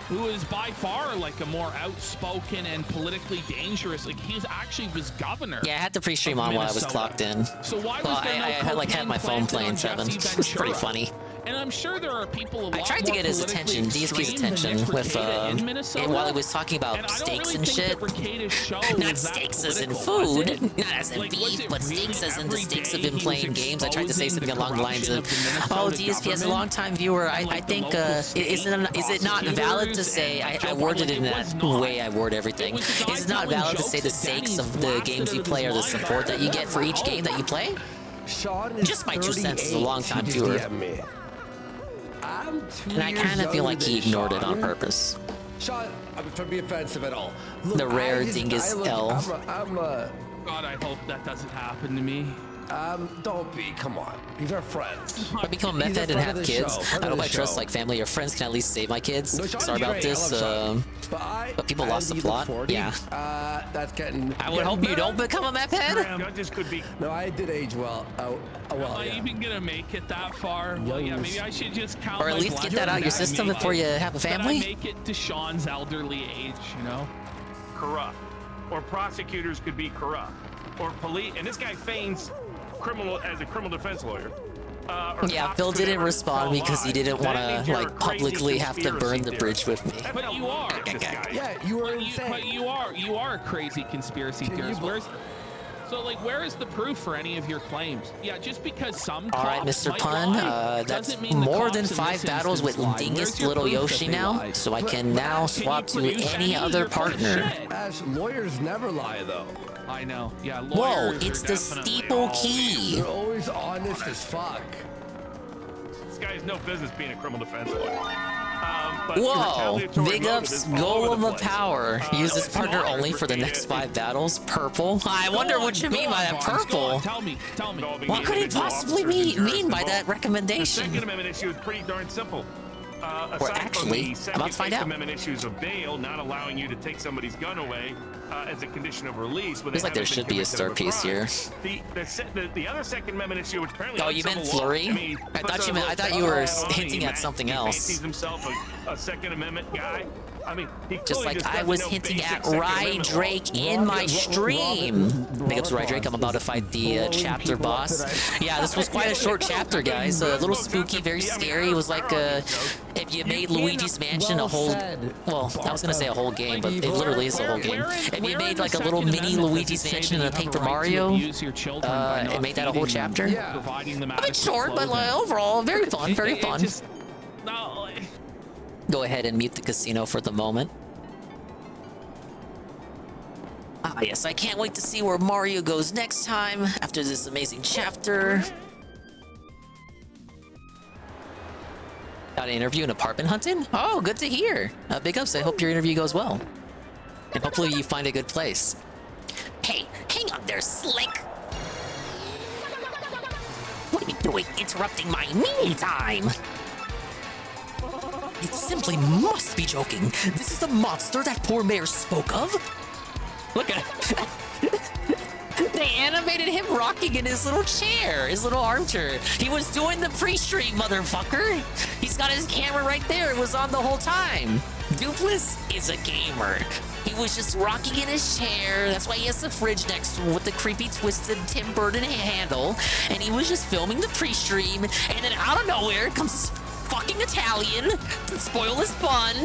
who is by far like a more outspoken and politically dangerous. Like he actually was governor. Yeah, I had the pre-stream on while I was clocked in. So why Well, was there no I had my phone playing 7. It's pretty funny. And I'm sure there are people a lot I tried to more get his politically attention, DSP's extreme than attention, Nick with Rekieta in Minnesota. while he was talking And I about don't steaks really and think shit. that Rekieta's show Not was that steaks as in political, was food, it? not as in Like, was beef, it but really steaks as in the every steaks have day been he playing was games. I tried to say exposing something the along the lines of, corruption of the "Oh, Minnesota DSP as a government longtime viewer, I and, think the local is it not valid to say I worded it in that way I word everything? Is it not valid to say the stakes of the games you play or the support that you get for each game that you play?" Just my 2 cents as a longtime viewer. And I kind of feel like he ignored it on purpose. Sean, I'm trying to be offensive at all. The rare dingus L. God, I hope that doesn't happen to me. Don't be. Come on. These are friends. If I become a meth head and have kids, I hope I trust like family or friends can at least save my kids. No, Sean's Sorry about great. this. I love Sean. But people lost the plot. 40, Yeah. That's getting. I would hope you don't become a meth head. Judges could be. No, I did age well. Am I even gonna make it that far? Well, yeah, maybe I should just count. Or at my least get that out of your blessings system before you have a that I family. make it to Sean's elderly age, you know? Corrupt. Or prosecutors could be corrupt. Or police. And this guy feigns criminal as a criminal defense lawyer. Yeah, Phil didn't respond because he didn't want to like publicly have to burn the bridge with me. But you are. Yeah, you were But you are a crazy conspiracy theorist. Where is the proof for any of your claims? Yeah, just because some All right, cops Mr. might Pun, lie, that's doesn't mean the more cops than in 5 this battles with instance lied. Dingus Where's your Little proof that Yoshi they now, lied? so I can now swap to any other partner. Ash, lawyers never lie, though. I know. Yeah. Whoa, lawyers it's are the definitely steeple always- key. They're always honest as fuck. This guy has no business being a criminal defense lawyer. But Whoa, retaliatory big motive ups, is all over Golem the of place. Power. Use this it's partner not only for the next 5 battles. Purple. I Go wonder on, what you go mean on, by that Barnes, go on. purple. Tell me. What could he possibly mean by that The recommendation? Second Amendment issue is pretty darn simple. Or Aside actually, from the I'm about to find Second out. Amendment issues of bail, not allowing you to take somebody's gun away as a condition of release. When Feels they like there haven't should been be a convicted of star piece crime. here. The other Second Amendment issue, which apparently Oh, you meant Flurry? I thought you were hinting at something else. He fancies himself a Second Amendment guy. I mean, he Just clearly like I doesn't was know hinting basic at Second Rye Amendment law. Drake in my stream. Big ups Rye Drake, I'm about to fight the chapter boss. Yeah, this was quite a short chapter, guys. A little spooky, very scary. It was like if you made Luigi's Mansion a whole... Well, I was going to say a whole game, but it literally is a whole game. If you made like a little mini Luigi's Mansion in a Paper Mario, it made that a whole chapter. A bit short, but overall, very fun, very fun. Go ahead and mute the casino for the moment. Ah, yes, I can't wait to see where Mario goes next time after this amazing chapter. Got an interview in apartment hunting? Oh, good to hear. Big ups, I hope your interview goes well. And hopefully you find a good place. Hey, hang on there, Slick. What are you doing interrupting my me time? It simply must be joking. This is the monster that poor mayor spoke of? Look at it. They animated him rocking in his little chair, his little armchair. He was doing the pre-stream, motherfucker. He's got his camera right there. It was on the whole time. Dupless is a gamer. He was just rocking in his chair. That's why he has the fridge next to him with the creepy twisted Tim Burton handle. And he was just filming the pre-stream. And then out of nowhere comes this fucking Italian to spoil his fun.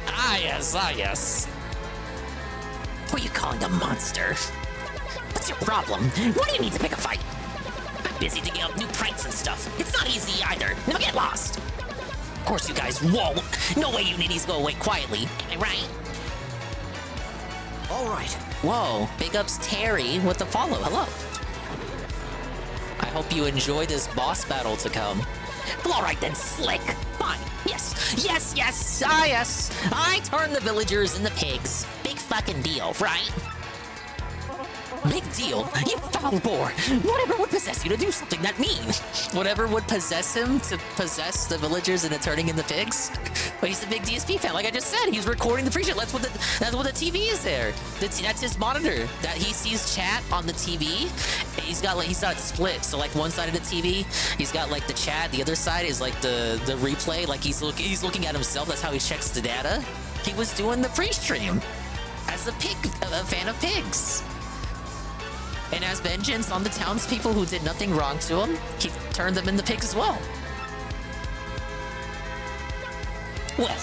Ah, yes, ah, yes. What are you calling a monster? What's your problem? Why do you need to pick a fight? I'm busy digging up new pranks and stuff. It's not easy either. Now get lost. Of course you guys won't. No way you ninnies go away quietly. Am I right? All right. Whoa, big ups Terry with the follow. Hello. I hope you enjoy this boss battle to come. Well, all right then, Slick. Fine. Yes, yes, yes. Ah, yes. I turned the villagers into pigs. Big fucking deal, right? Big deal? You foul boar! Whatever would possess you to do something that mean? Whatever would possess him to possess the villagers into turning into pigs? But he's a big DSP fan, like I just said. He's recording the pre-show. That's what the TV is there. That's his monitor. That he sees chat on the TV. And he's got it split. So like one side of the TV, he's got like the chat. The other side is like the replay. Like he's looking at himself. That's how he checks the data. He was doing the pre-stream as a fan of pigs. And as vengeance on the townspeople who did nothing wrong to him, he turned them into pigs as well. Well,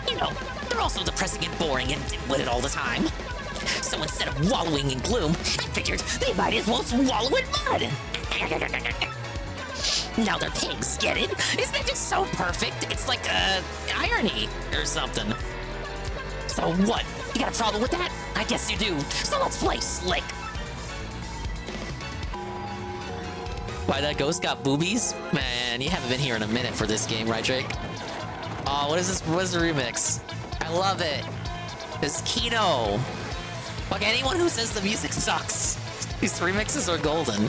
you know, they're also depressing and boring and dim-witted all the time. So instead of wallowing in gloom, I figured they might as well wallow in mud. Now they're pigs, get it? Isn't that just so perfect? It's like, irony or something. So what? You got a problem with that? I guess you do. So let's play slick. Why, that ghost got boobies? Man, you haven't been here in a minute for this game, right, Drake? Oh, what is this? What is the remix? I love it. This Kino. Like, anyone who says the music sucks, these remixes are golden.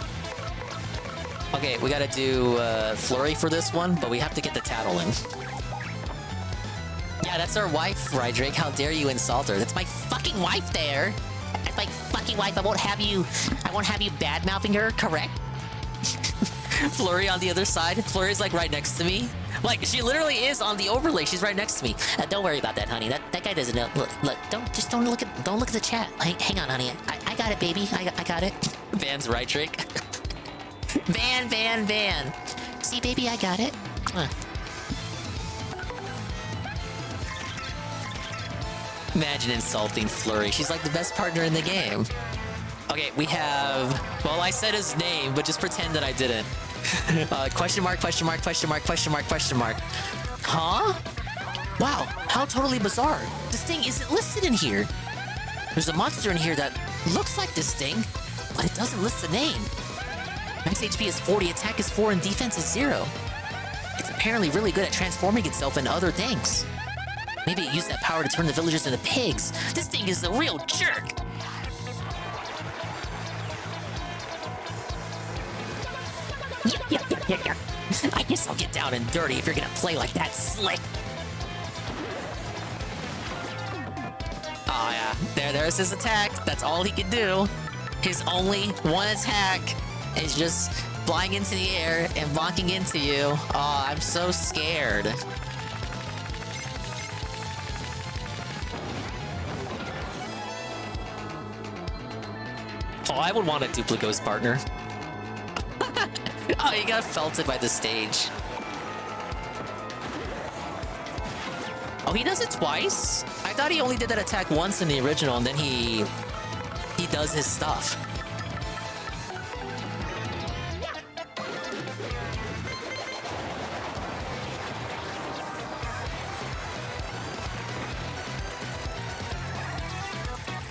Okay, we gotta do Flurry for this one, but we have to get the tattle in. Yeah, that's our wife, right, Drake? How dare you insult her? That's my fucking wife there. That's my fucking wife. I won't have you bad-mouthing her, correct? Flurry on the other side. Flurry's like right next to me. Like, she literally is on the overlay. She's right next to me. Don't worry about that, honey. That guy doesn't know. Look, don't look at the chat. Hang on, honey. I got it, baby. I got it. Van's right, Drake. Van. See, baby, I got it. Imagine insulting Flurry. She's like the best partner in the game. Okay, we have... Well, I said his name, but just pretend that I didn't. Question mark. Huh? Wow, how totally bizarre. This thing isn't listed in here. There's a monster in here that looks like this thing, but it doesn't list the name. Max HP is 40, attack is 4, and defense is 0. It's apparently really good at transforming itself into other things. Maybe it used that power to turn the villagers into pigs. This thing is a real jerk. Yeah. I guess I'll get down and dirty if you're gonna play like that, slick. Oh yeah, there's his attack. That's all he can do. His only one attack is just flying into the air and bonking into you. Oh, I'm so scared. Oh, I would want a Duplico's partner. Oh, you got felted by the stage. Oh, he does it twice? I thought he only did that attack once in the original, and then he does his stuff.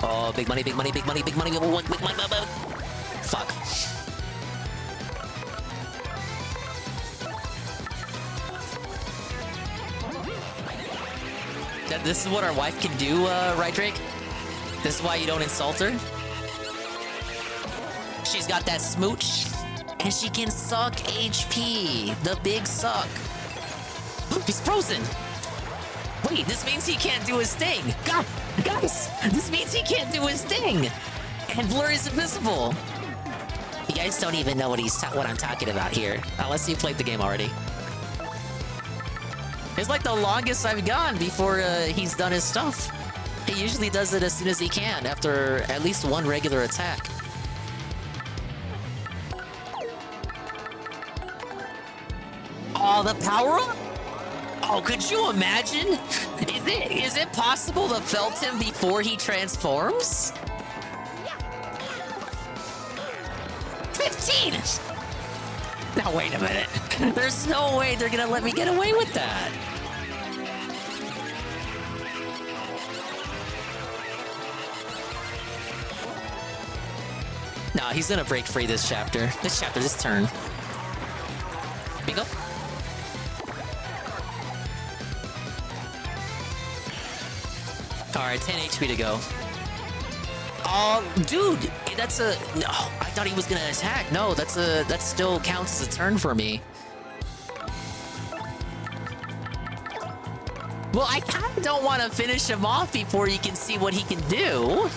Oh, big money. Fuck. This is what our wife can do, right, Drake? This is why you don't insult her? She's got that smooch, and she can suck HP. The big suck. He's frozen. Wait, this means he can't do his thing. God, guys, this means he can't do his thing. And Blurry's invisible. You guys don't even know what I'm talking about here, unless you played the game already. It's like the longest I've gone before he's done his stuff. He usually does it as soon as he can, after at least one regular attack. Oh, the power-up? Oh, could you imagine? Is it possible to felt him before he transforms? 15! Now wait a minute. There's no way they're gonna let me get away with that. Nah, he's gonna break free this chapter. This turn. Bingo. Alright, 10 HP to go. Oh, dude, that's a... No, I thought he was gonna attack. No, that still counts as a turn for me. Well, I kind of don't want to finish him off before you can see what he can do.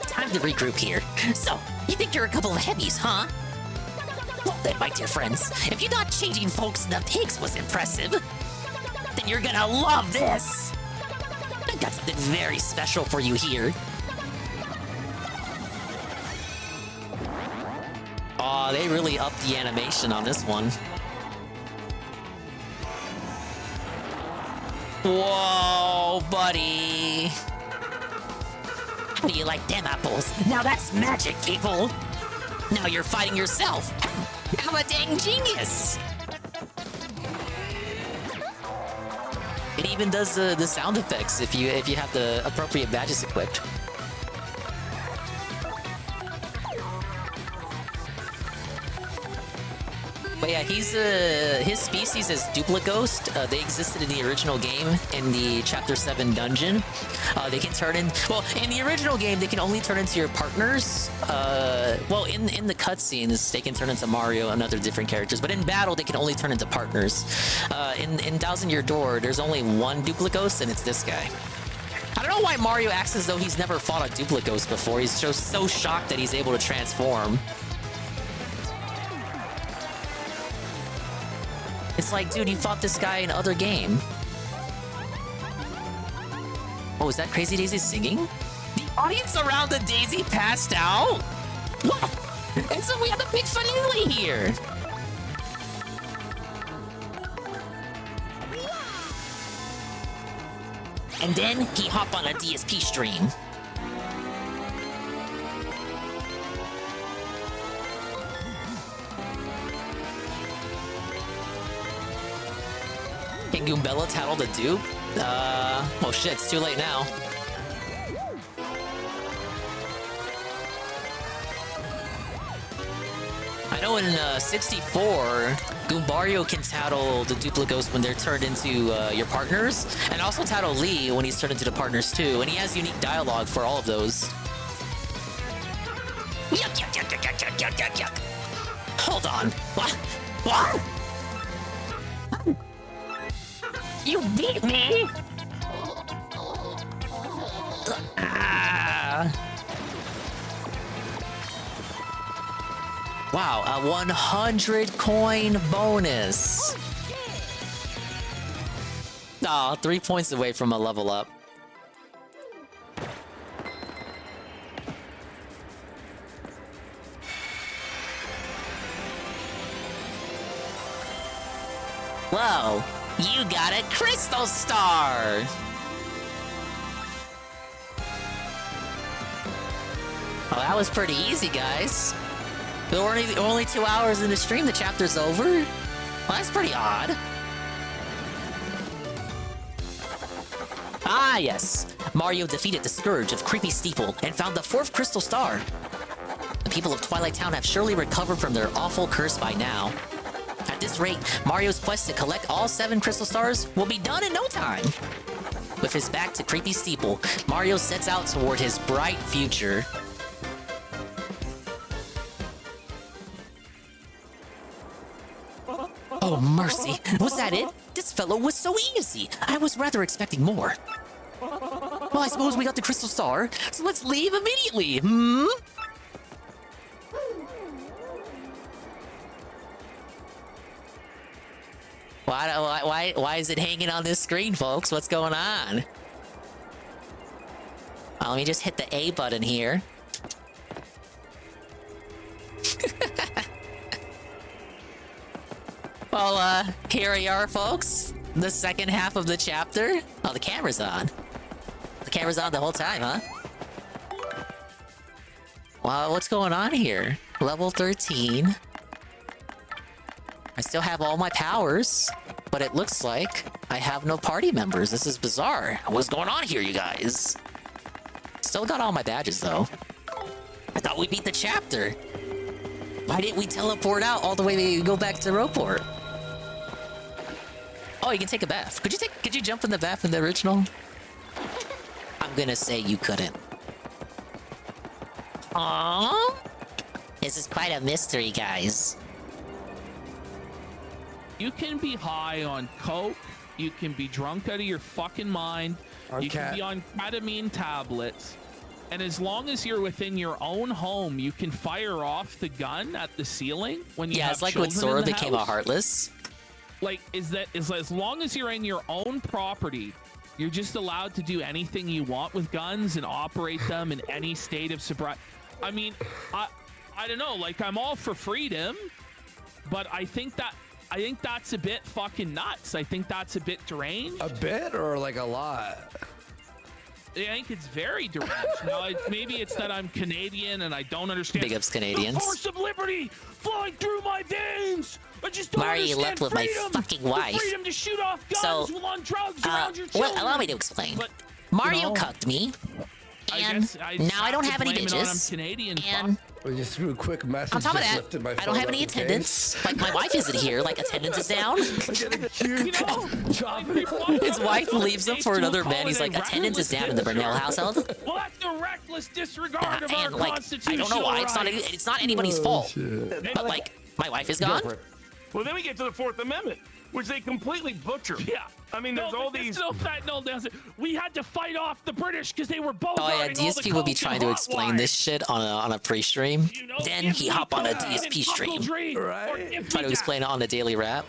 Time to regroup here. So, you think you're a couple of heavies, huh? Well then, my dear friends, if you thought changing folks into pigs was impressive, then you're gonna love this! I've got something very special for you here. Aw, they really upped the animation on this one. Whoa, buddy. How do you like them apples? Now that's magic, people. Now you're fighting yourself. I'm a dang genius. It even does the sound effects if you have the appropriate badges equipped. But yeah, he's his species is Duplighost. They existed in the original game in the Chapter 7 dungeon. They can turn in in the original game they can only turn into your partners. In the cutscenes they can turn into Mario and other different characters, but in battle they can only turn into partners. In Thousand Year Door, there's only one Duplighost, and it's this guy. I don't know why Mario acts as though he's never fought a Duplighost before. He's just so shocked that he's able to transform. It's like, dude, you fought this guy in other game. Oh, is that Crazy Daisy singing? The audience around the Daisy passed out? What? And so we have a big finale here. And then he hopped on a DSP stream. Can Goombella tattle the dupe? Well shit, it's too late now. I know in 64, Goombario can tattle the Duplighost when they're turned into your partners, and also tattle Lee when he's turned into the partners too, and he has unique dialogue for all of those. Yuck, yuck, yuck, yuck, yuck, yuck, yuck, yuck. Hold on. What? You beat me! Wow, a 100 coin bonus. Aw, 3 points away from a level up. Whoa, you got a crystal star! Oh, that was pretty easy, guys. We're only 2 hours in the stream, the chapter's over? Well, that's pretty odd. Ah, yes. Mario defeated the Scourge of Creepy Steeple and found the 4th crystal star. The people of Twilight Town have surely recovered from their awful curse by now. At this rate, Mario's quest to collect all 7 crystal stars will be done in no time. With his back to Creepy Steeple, Mario sets out toward his bright future. Oh, mercy. Was that it? This fellow was so easy. I was rather expecting more. Well, I suppose we got the crystal star, so let's leave immediately, hmm? Why is it hanging on this screen, folks? What's going on? Well, let me just hit the A button here. Well, here we are, folks. The second half of the chapter. Oh, the camera's on. The camera's on the whole time, huh? Wow, what's going on here? Level 13. I still have all my powers, but it looks like I have no party members. This is bizarre. What's going on here, you guys? Still got all my badges, though. I thought we beat the chapter. Why didn't we teleport out all the way to go back to Roport? Oh, you can take a bath. Could you jump in the bath in the original? I'm gonna say you couldn't. Aww. This is quite a mystery, guys. You can be high on coke. You can be drunk out of your fucking mind. You can be on ketamine tablets. And as long as you're within your own home, you can fire off the gun at the ceiling when you have it's like when children Sora in the became a house. Heartless. Like, is as long as you're in your own property, you're just allowed to do anything you want with guns and operate them in any state of sobriety. I mean, I don't know. Like, I'm all for freedom, but I think that's a bit fucking nuts. I think that's a bit deranged. A bit or like a lot? I think it's very deranged. Now, maybe it's that I'm Canadian and I don't understand. Big ups Canadians. The force of liberty flowing through my veins. I just don't Why are you understand left with my freedom. fucking The wife? freedom to shoot off guns So, on drugs around your children. Well, allow me to explain. But, Mario cucked me, and now I don't have any bitches. And just threw a quick message. on top of just that, lifted my I don't phone have up any in case. attendance. Like, my wife isn't here. Like, attendance is down. His wife leaves him for another man. He's like, attendance is down in the Burnell household. Well, that's the reckless disregard of our And, like, constitutional I don't know why. rights. It's not anybody's fault. But, like, my wife is gone. Well, then we get to the Fourth Amendment, which they completely butcher. Yeah. I mean, there's all these. No fentanyl does it. We had to fight off the British because they were both. Oh yeah, DSP would be trying to explain this shit on a pre-stream. Then he hop on a DSP stream. Right. Try to explain it on a daily rap.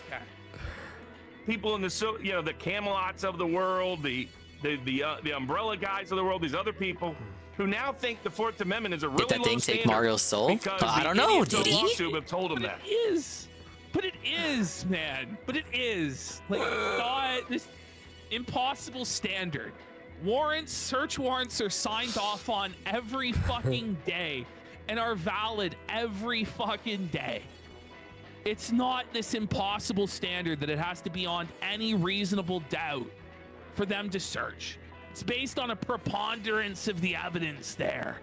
People in the the Camelots of the world, the umbrella guys of the world, these other people who now think the Fourth Amendment is a really Did that low thing take standard Mario's soul? because I the don't know. idiots on Did he? LawTube have told him that. It is. But it is, man. But it is. Like, it's not this impossible standard. Search warrants are signed off on every fucking day and are valid every fucking day. It's not this impossible standard that it has to be on any reasonable doubt for them to search. It's based on a preponderance of the evidence there.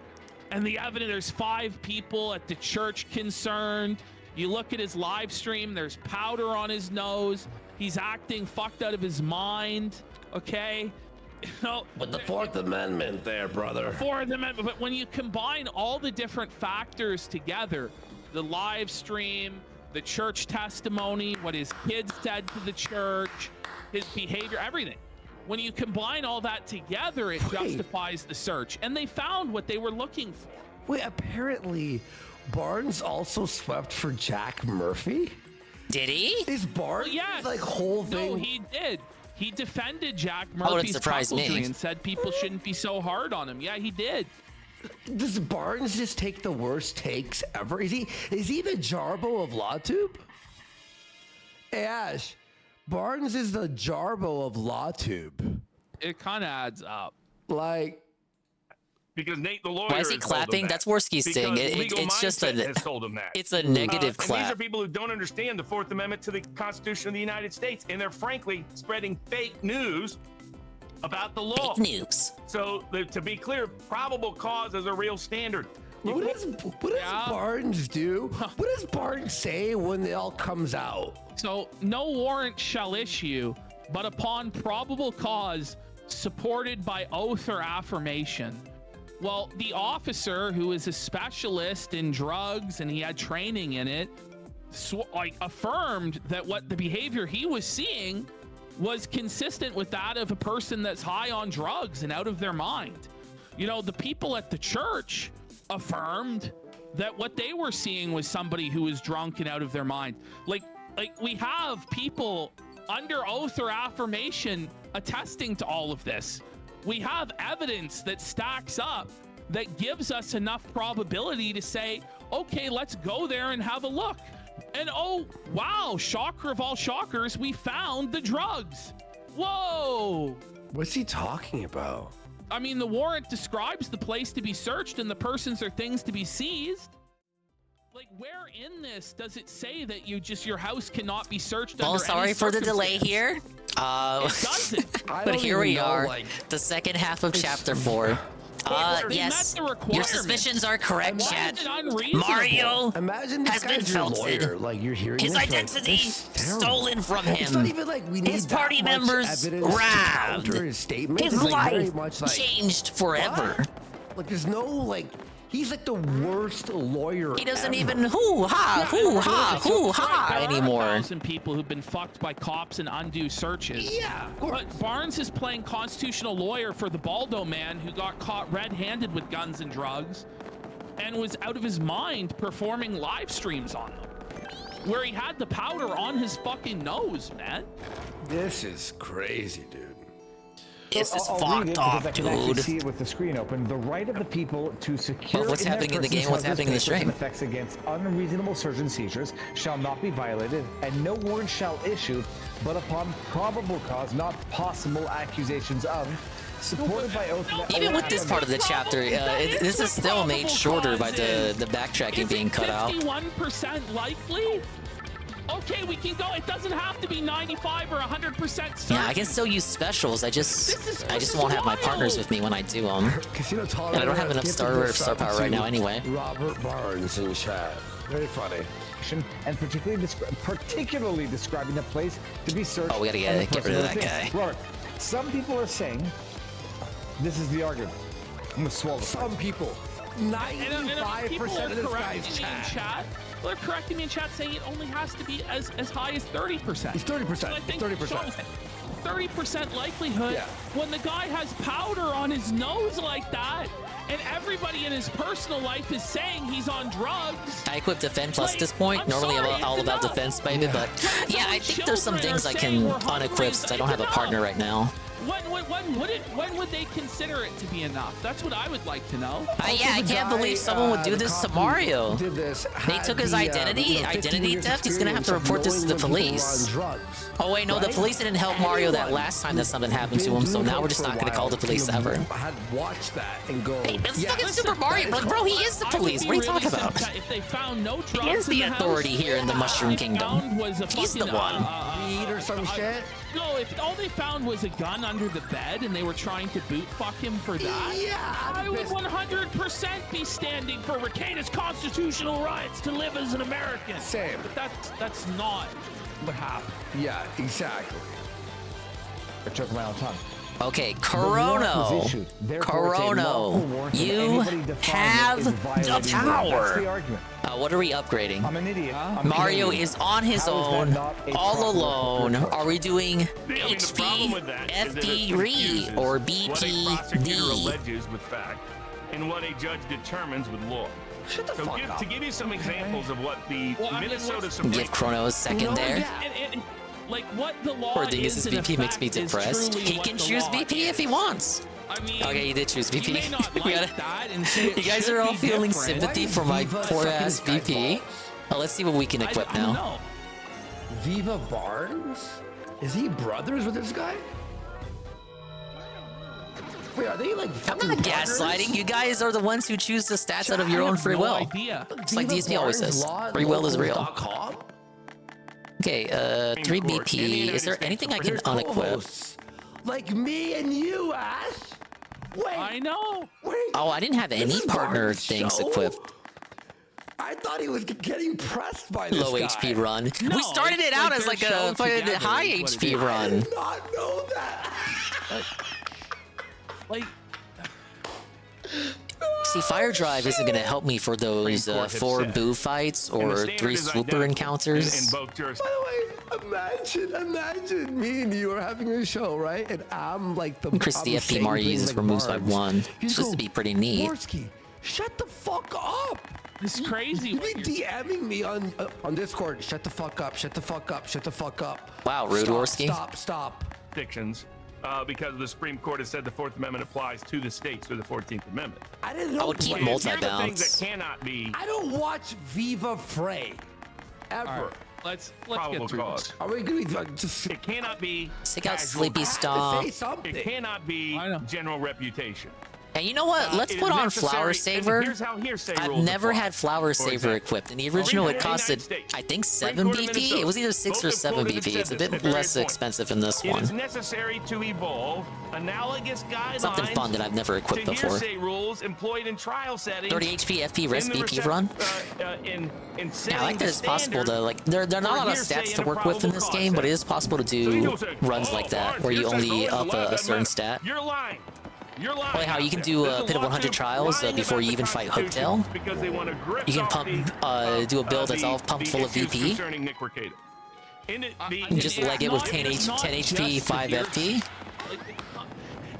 And the evidence, there's 5 people at the church concerned. You look at his live stream, there's powder on his nose. He's acting fucked out of his mind, okay? You know, But the Fourth Amendment there, brother. Fourth Amendment, but when you combine all the different factors together, the live stream, the church testimony, what his kids said to the church, his behavior, everything. When you combine all that together, it justifies the search. And they found what they were looking for. Wait, apparently Barnes also swept for Jack Murphy? Did he? Is Barnes like whole thing? No, he did. He defended Jack Oh, it Murphy's surprised me. cuckoldry and said people shouldn't be so hard on him. Yeah, he did. Does Barnes just take the worst takes ever? Is he the Jarbo of LawTube? Hey Ash, Barnes is the Jarbo of LawTube. It kind of adds up. Like, because Nate the lawyer. Why is he clapping? That's Worski's thing. It's just has told him that. It's a negative And clap. these are people who don't understand the Fourth Amendment to the Constitution of the United States, and they're frankly spreading fake news about the law. Fake news. So to be clear, probable cause is a real standard. what does Barnes do? What does Barnes say when it all comes out? So, no warrant shall issue, but upon probable cause supported by oath or affirmation. Well, the officer, who is a specialist in drugs and he had training in it, affirmed that what the behavior he was seeing was consistent with that of a person that's high on drugs and out of their mind. You know, the people at the church affirmed that what they were seeing was somebody who was drunk and out of their mind. Like we have people under oath or affirmation attesting to all of this. We have evidence that stacks up that gives us enough probability to say, okay, let's go there and have a look. And oh, wow, shocker of all shockers, we found the drugs. Whoa. What's he talking about? I mean, the warrant describes the place to be searched and the persons or things to be seized. Like, where in this does it say that your house cannot be searched? Oh, under sorry any for the delay here. It doesn't. But here we are, the second half of chapter 4. Yes, your suspicions are correct, Chad. Mario has been felted. Like, you're hearing his this, like, identity this is terrible. stolen from him. It's not even like we need his that party much members evidence to grabbed. counter his statements. His It's, like, very life much like, changed forever. what? Like, there's no, like, he's like the worst lawyer He doesn't ever. even hoo-ha anymore. There are 1,000 people who've been fucked by cops and undue searches. Yeah, of course. But Barnes is playing constitutional lawyer for the Baldo man who got caught red-handed with guns and drugs and was out of his mind performing live streams on them, where he had the powder on his fucking nose, man. This is crazy, dude. This is I'll read it fucked because I up, can actually dude. see it with the screen open. The right of the people to secure Well, what's in their happening in the persons game? What's hazardous happening in the papers stream? and effects against unreasonable search and seizures shall not be violated, and no warrant shall issue, but upon probable cause, not possible accusations of, supported by oath. Even with this part of the chapter, this is still made shorter by the backtracking being cut out. 51% likely? Okay, we can go. It doesn't have to be 95 or 100% certain. Yeah, I can still use specials. I just won't have my partners with me when I do them. And I don't have enough star power right now anyway. Robert Barnes in chat. Very funny. And particularly describing the place to be searched. Oh, we gotta and the get rid of person that within. guy. Robert, some people are saying this is the argument. I'm gonna swallow. Some people. 95% of this guy's chat. Well, they're correcting me in chat saying it only has to be as high as 30%. It's 30%. So I think 30%. 30% likelihood when the guy has powder on his nose like that, and everybody in his personal life is saying he's on drugs. I equipped Defend Plus at this point. Normally I'm all about defense, baby, but yeah, I think there's some things I can unequip since I don't have a partner right now. When would they consider it to be enough? That's what I would like to know. Yeah, I can't believe someone would do this to Mario. They took his identity theft. He's gonna have to report this to the police. Oh wait, no, the police didn't help Mario that last time that something happened to him, so now we're just not gonna call the police ever. I had watched that and go. Hey, it's fucking Super Mario, bro. He is the police. What are you talking about? If they found no drugs, He is the authority here in the Mushroom Kingdom. He's the one. Weed or some shit. No, if all they found was a gun under the bed and they were trying to boot fuck him for that, I would 100% be standing for Rekida's constitutional rights to live as an American. Same. But that's not what happened. Yeah, exactly. I took my own time. Okay, Corono, you have the power. What are we upgrading? I'm an idiot. Mario is on his own, all alone. Are we doing HP, FD, or What a prosecutor BTD? alleges with fact, and what a judge determines with law. Shut the fuck up. To give you some examples of what the Minnesota Supreme Give Chrono a second there. Like what the law Or Dingus' is in BP makes me effect is depressed. truly He what can the choose law BP if he wants. I mean, Okay, he did choose BP. You may not We like gotta- that and say it You guys should are all be feeling different. sympathy for my poor ass BP. Let's see what we can equip now. No. Viva Barnes? Is he brothers with this guy? Wait, are they like I'm not gaslighting. You guys are the ones who choose the stats out of your own free will. It's like DSP always says. Free will is real. Okay, 3 BP. Is there anything I can unequip? Like me and you, Ash? Wait. I know. Wait. Oh, I didn't have any is partner Barnes' things show? equipped. I thought he was getting pressed by this Low guy. HP run. No, we started it out as like a fucking high HP I run. did not know that. Like, See, Fire Drive isn't going to help me for those 4 boo fights or 3 swooper encounters. By the way, imagine me and you are having a show, right? And I'm like the Chris, the I'm FP saying Mario things uses like removes by Barnes. 1. You It's supposed to be pretty neat. Morsky, shut the fuck up. it's crazy. You be DMing me on Discord. Shut the fuck up. Shut the fuck up. Shut the fuck up. Wow, rude, Orsky. Stop. Predictions, because the Supreme Court has said the Fourth Amendment applies to the states through the 14th Amendment. I didn't know. I would keep Here are the things multi-bounce. that cannot be I don't watch Viva Frey ever. All right, let's probable get through cause. this. Are we gonna be just? It cannot be. Stick out casual Sleepy practice. Stomp. Say something. It cannot be I know. general reputation. And you know what? Let's It put is on necessary- Flower and Saver. Here's how hearsay I've rules never apply. had Flower For Saver example, equipped. In the original, it costed, I think, 7 BP. It was either 6 or 7 BP. It's a bit less expensive in this It is one. necessary to evolve analogous guidelines Something fun that I've never equipped to before. hearsay rules employed in trial settings. 30 HP FP res in the BP run. in Yeah, I setting like that the it's possible to, standard like, there are not a lot of hearsay stats to and a work with in this probable game, but it cause is possible to do runs like that, where you only up a certain stat. You're lying. You're lying. Like how you can do a Pit of 100 Trials before you even fight Hooktail. Because they want to grip You can off pump, do a build that's all pumped full of BP. concerning Nick Rekieta. And just leg it with 10 HP, 5 FP.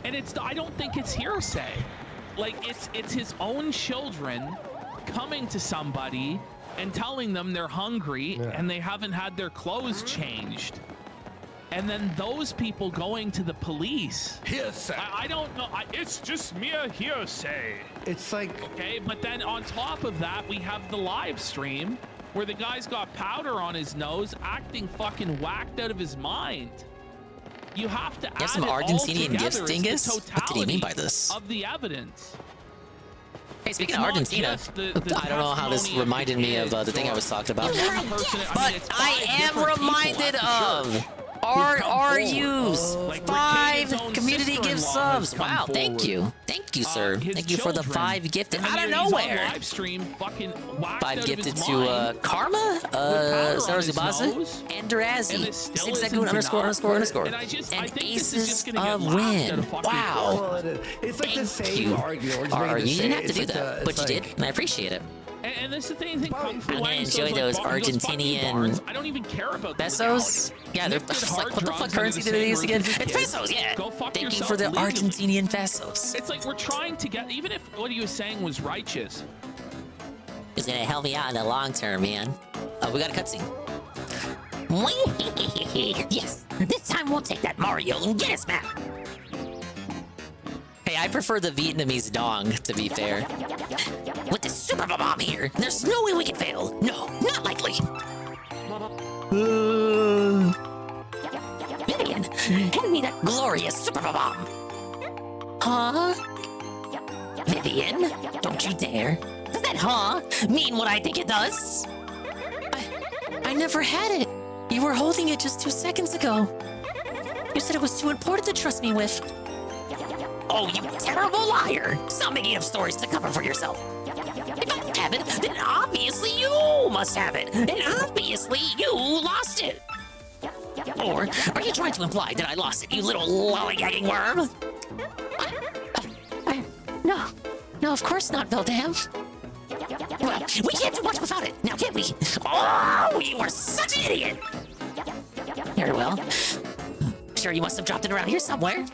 And I don't think it's hearsay. Like it's his own children coming to somebody and telling them they're hungry and they haven't had their clothes changed. and then those people going to the police. Hearsay. I don't know. It's just mere hearsay. It's like... Okay, but then on top of that, we have the live stream where the guy's got powder on his nose, acting fucking whacked out of his mind. You have to add some it all Argentinian together gifts, as the Dingus? What did he mean by this? Of the evidence. Hey, speaking It's of not Argentina, just the I don't know how this testimony of reminded me of the kids thing I or was talking about. one person. But it's I five am different people reminded at the church of RRUs. Like, 5 Ricketts' own community gift sister-in-law has subs. come Wow, thank forward. you. Thank you, sir. His Thank you for the children. 5 gifted And out then of he's on nowhere. live stream, fucking whacked 5 out gifted of his to mind, Karma, with powder on Sarah his Zubaza, nose, and Drazzy. and it still 6 isn't second underscore. And I think And this is just Aces gonna get of laughed Win. out of fucking Wow. court. It's like the Thank same you. argument. We're just RRU, making you the didn't same- have to it's do like that, but you did, and I appreciate it. And this is the thing. Kung Fu I'm gonna Wang enjoy says, those like, he goes, "Fuck you, Argentinian Barnes. I don't even care about the pesos. legality." Yeah, they're Nick did like, hard what the fuck drugs currency under do the they use same again? roof as It's kids. pesos, yeah. Go fuck Thank you yourself for the legally. Argentinian pesos. It's like we're trying to get, even if what he was saying was righteous. It's gonna help me out in the long term, man. Oh, we got a cutscene. Yes, this time we'll take that Mario and get us back. Hey, I prefer the Vietnamese dong, to be fair. With the super bomb here, there's no way we can fail. No, not likely. Vivian, hand me that glorious super bomb. Huh? Vivian, don't you dare. Does that huh mean what I think it does? I never had it. You were holding it just 2 seconds ago. You said it was too important to trust me with. Oh, you terrible liar! Stop making up stories to cover for yourself. If I don't have it, then obviously you must have it. And obviously you lost it. Or are you trying to imply that I lost it, you little lollygagging worm? No, of course not, Beldam. Well, we can't do much without it, now can we? Oh, you are such an idiot! Very well. Sure, you must have dropped it around here somewhere.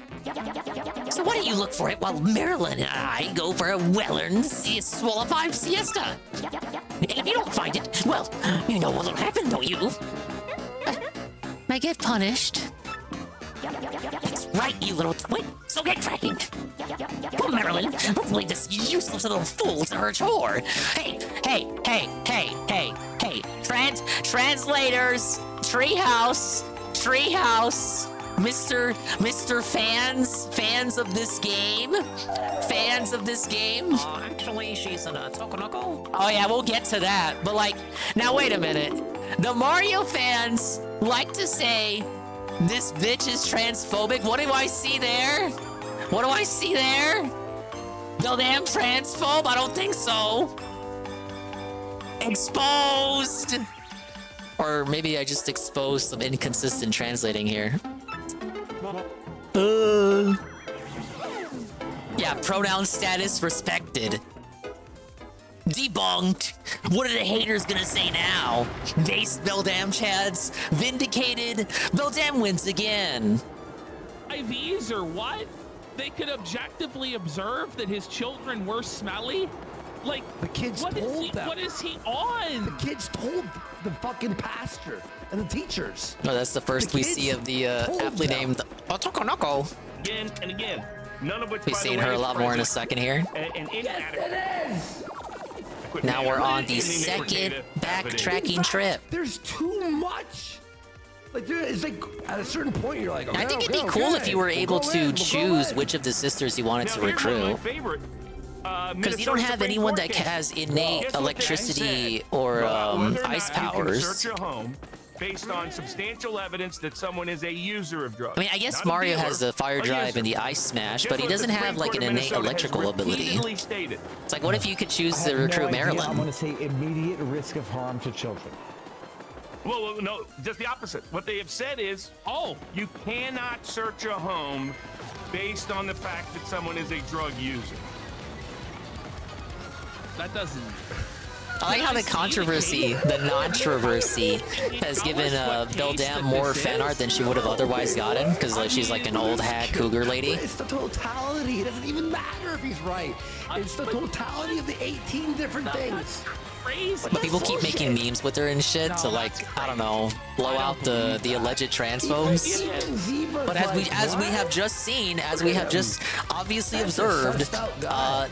So why don't you look for it while Marilyn and I go for a well-earned swallow-five siesta? And if you don't find it, well, you know what'll happen, don't you? I get punished. That's right, you little twit. So get cracking. Well, Marilyn, hopefully this useless little fool to her chore. Hey, translators, treehouse, Mr. Fans of this game? Actually, she's in a Tokonoko. Oh yeah, we'll get to that. But like, now wait a minute. The Mario fans like to say this bitch is transphobic. What do I see there? No damn transphobe? I don't think so. Exposed. Or maybe I just exposed some inconsistent translating here. Yeah, pronoun status respected. Debunked. What are the haters gonna say now? Base Beldam Chads. Vindicated. Beldam wins again. IVs or what? They could objectively observe that his children were smelly? Like, the kids told them. What is he on? The kids told the fucking pastor and the teachers. Oh, that's the first we see of the aptly named Otokonoko. Again and again. None of which, We've seen her a lot more in a second here. Now we're on the second backtracking trip. There's too much. Like, it's like at a certain point you're like, okay, I think it'd be cool if you were able to choose which of the sisters you wanted to recruit. Because you don't have anyone that has innate electricity or ice powers. Based on substantial evidence that someone is a user of drugs. I mean, I guess Mario has the fire drive and the ice smash, but he doesn't have like an innate electrical ability. It's like, what if you could choose to recruit Marilyn? I'm going to say immediate risk of harm to children. Well, no, just the opposite. What they have said is, oh, you cannot search a home based on the fact that someone is a drug user. That doesn't... I like how the controversy, the non-controversy, has given Beldam more fan art than she would have otherwise gotten, because like she's like an old hag cougar lady. It's the totality. It doesn't even matter if he's right. It's the totality of the 18 different things. crazy. But people keep making memes with her and shit to like, I don't know, blow out the alleged transphobes. But as we have just seen, as we have just obviously observed,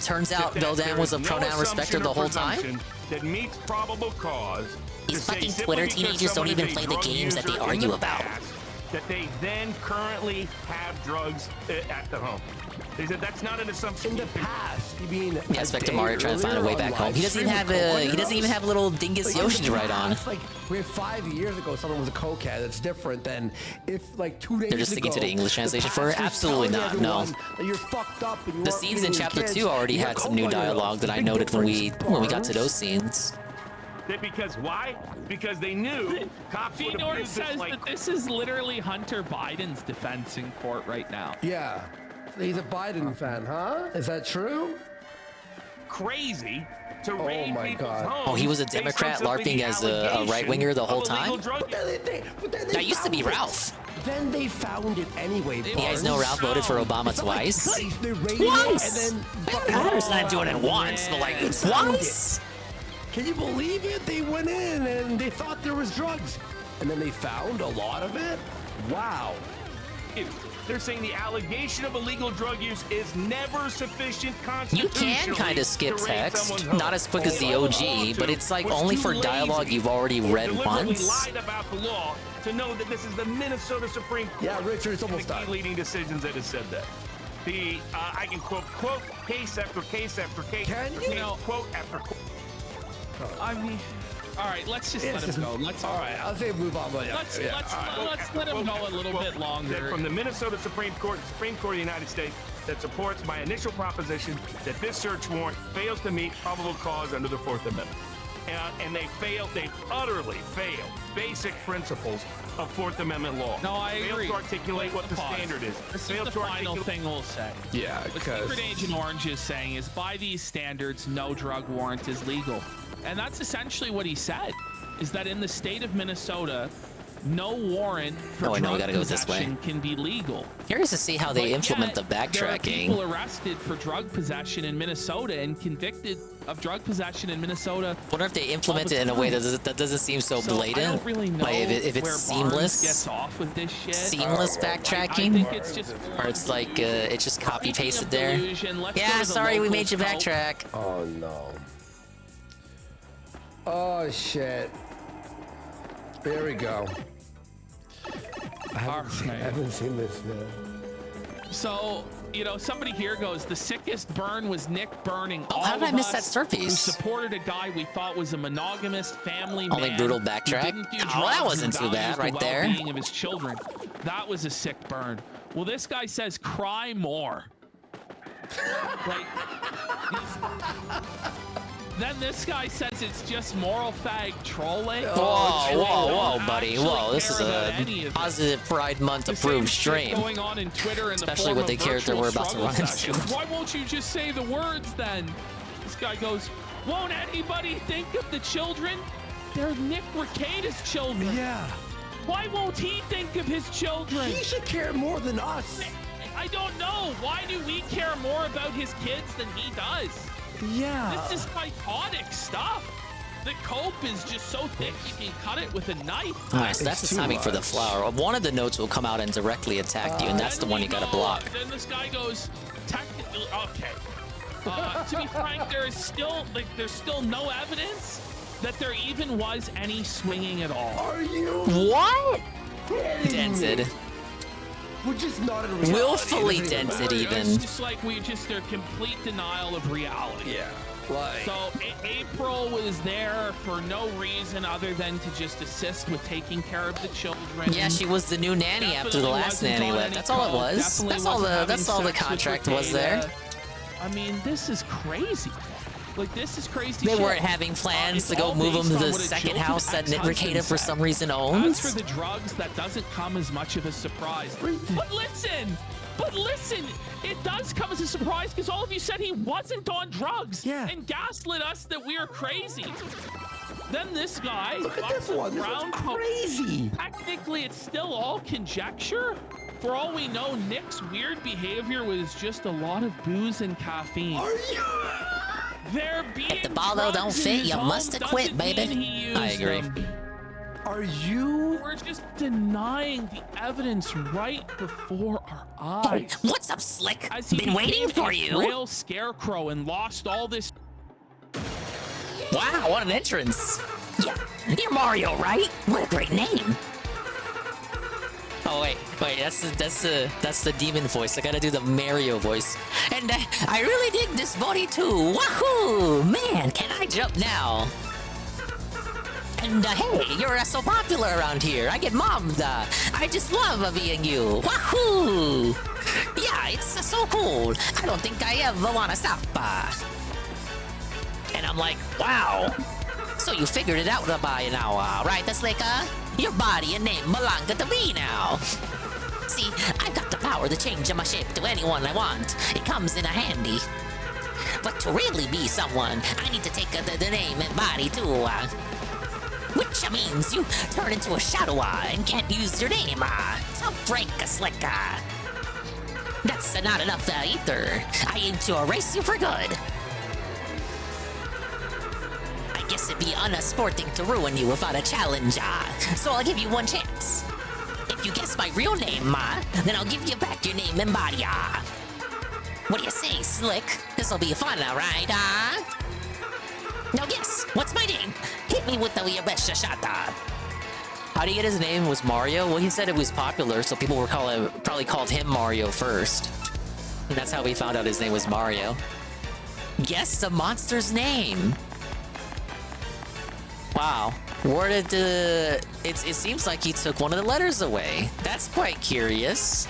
turns out Beldan was a pronoun respecter the whole time. That meets probable cause. These fucking Twitter teenagers don't even play the games that they argue about. That they then currently have drugs at the home. They said that's not an assumption. In the past, you mean? Yeah, Spectre Mario trying to find a way back home. He doesn't even have a little dingus Yoshi to ride on. Like we 5 years ago, someone was a cokehead. That's different than if like 2 days ago. They're just sticking to the English translation for it? Absolutely not. No. You're fucked up. And you The scenes in Chapter 2 already had some new dialogue that I noted when we got to those scenes. Because why? Because they knew cops would Fenor abuse says it like that this is literally Hunter Biden's defense in court right now. Yeah. He's a Biden fan, huh? Is that true? crazy to raid people's homes. Oh, he was a Democrat LARPing as a right-winger the whole time? That used to be Ralph. Then they found it anyway. You guys know Ralph voted for Obama twice? Once! He's not doing it once, but like once? Can you believe it? They went in and they thought there was drugs. And then they found a lot of it? Wow. They're saying the allegation of illegal drug use is never sufficient constitutionally. You can kind of skip text, not as quick as the OG, but it's like only for dialogue you've already read once. Lied about the law to know that this is the Minnesota Supreme Court. Yeah, Richard, it's almost done. Leading decisions that has said that. The I can quote case after case after case. Can you? Quote after quote. I mean, all right, let's just let him go. All right, I'll say move on. But let's let him go a little bit longer. From the Minnesota Supreme Court of the United States, that supports my initial proposition that this search warrant fails to meet probable cause under the Fourth Amendment. And they utterly failed basic principles of Fourth Amendment law. No, I agree. Failed to articulate what the standard is. This is the final thing we'll say. Yeah, what Secret Agent Orange is saying is, by these standards, no drug warrant is legal. And that's essentially what he said, is that in the state of Minnesota, no warrant for drug possession can be legal. Curious to see how they implement the backtracking. There are people arrested for drug possession in Minnesota and convicted of drug possession in Minnesota. Wonder if they implement it in a way that doesn't seem so blatant. I don't really know like if it's where seamless. Barnes gets off with this shit. Seamless backtracking. I think it's just, or it's like it's just copy pasted there. Yeah, sorry, we made you backtrack. Oh no. Oh shit. There we go. I haven't seen this yet. So, you know, somebody here goes, the sickest burn was Nick burning all how did I miss that start piece? Who supported a guy we thought was a monogamous family Only man. brutal backtrack? Oh, that wasn't too bad right there. The well-being of his children. That was a sick burn. Well, this guy says, cry more. Like, then this guy says it's just moral fag trolling. Whoa, buddy. Whoa, this is a positive Pride Month approved stream. Going on in Twitter in especially with the character we're about to run into. Why won't you just say the words then? This guy goes, won't anybody think of the children? They're Nick Recada's children. Yeah. Why won't he think of his children? He should care more than us. I don't know. Why do we care more about his kids than he does? Yeah. This is psychotic stuff. The cope is just so thick you can cut it with a knife. All right, so that's the timing for the flower. One of the notes will come out and directly attack you, and that's the one you gotta block. Then this guy goes, technically, okay. To be frank, there's still no evidence that there even was any swinging at all. Are you? What? Dented. We're just not in reality. Willfully dented even. It's just like their complete denial of reality. Yeah. Like. So April was there for no reason other than to just assist with taking care of the children. Yeah, she was the new nanny after the last nanny left. That's all it was. That's all the contract was there. I mean, this is crazy. Like, this is crazy. They weren't having plans to go move them to the second house that Nick Recaida for some reason owns. As for the drugs, that doesn't come as much of a surprise. But listen, it does come as a surprise because all of you said he wasn't on drugs. Yeah. And gaslit us that we are crazy. Then this guy. Look at this one. This one's crazy. Technically, it's still all conjecture. For all we know, Nick's weird behavior was just a lot of booze and caffeine. Are you? If the ball though don't fit, you must have quit, baby. I agree. Are you? We're just denying the evidence right before our eyes. Oh, what's up, Slick? As he Been waiting became for a you. Frail scarecrow and lost all this. Wow, what an entrance. Yeah, you're Mario, right? What a great name. Oh wait, that's the demon voice. I gotta do the Mario voice. And I really dig this body too. Wahoo! Man, can I jump now? And hey, you're so popular around here. I get mobbed. I just love being you. Wahoo! Yeah, it's so cool. I don't think I ever wanna stop. And I'm like, wow. So you figured it out by now, right? That's like, your body and name belong to me now. See, I've got the power to change my shape to anyone I want. It comes in handy. But to really be someone, I need to take the name and body too. Which means you turn into a shadow and can't use your name to break a Slick. That's not enough either. I aim to erase you for good. I guess it'd be unsporting to ruin you without a challenge, so I'll give you one chance. If you guess my real name, then I'll give you back your name and body, What do you say, Slick? This'll be fun, right, Now guess, what's my name? Hit me with your best shot, How do you get his name was Mario? Well, he said it was popular, so people were probably called him Mario first. And that's how we found out his name was Mario. Guess the monster's name. Wow. Where did the... It seems like he took one of the letters away. That's quite curious.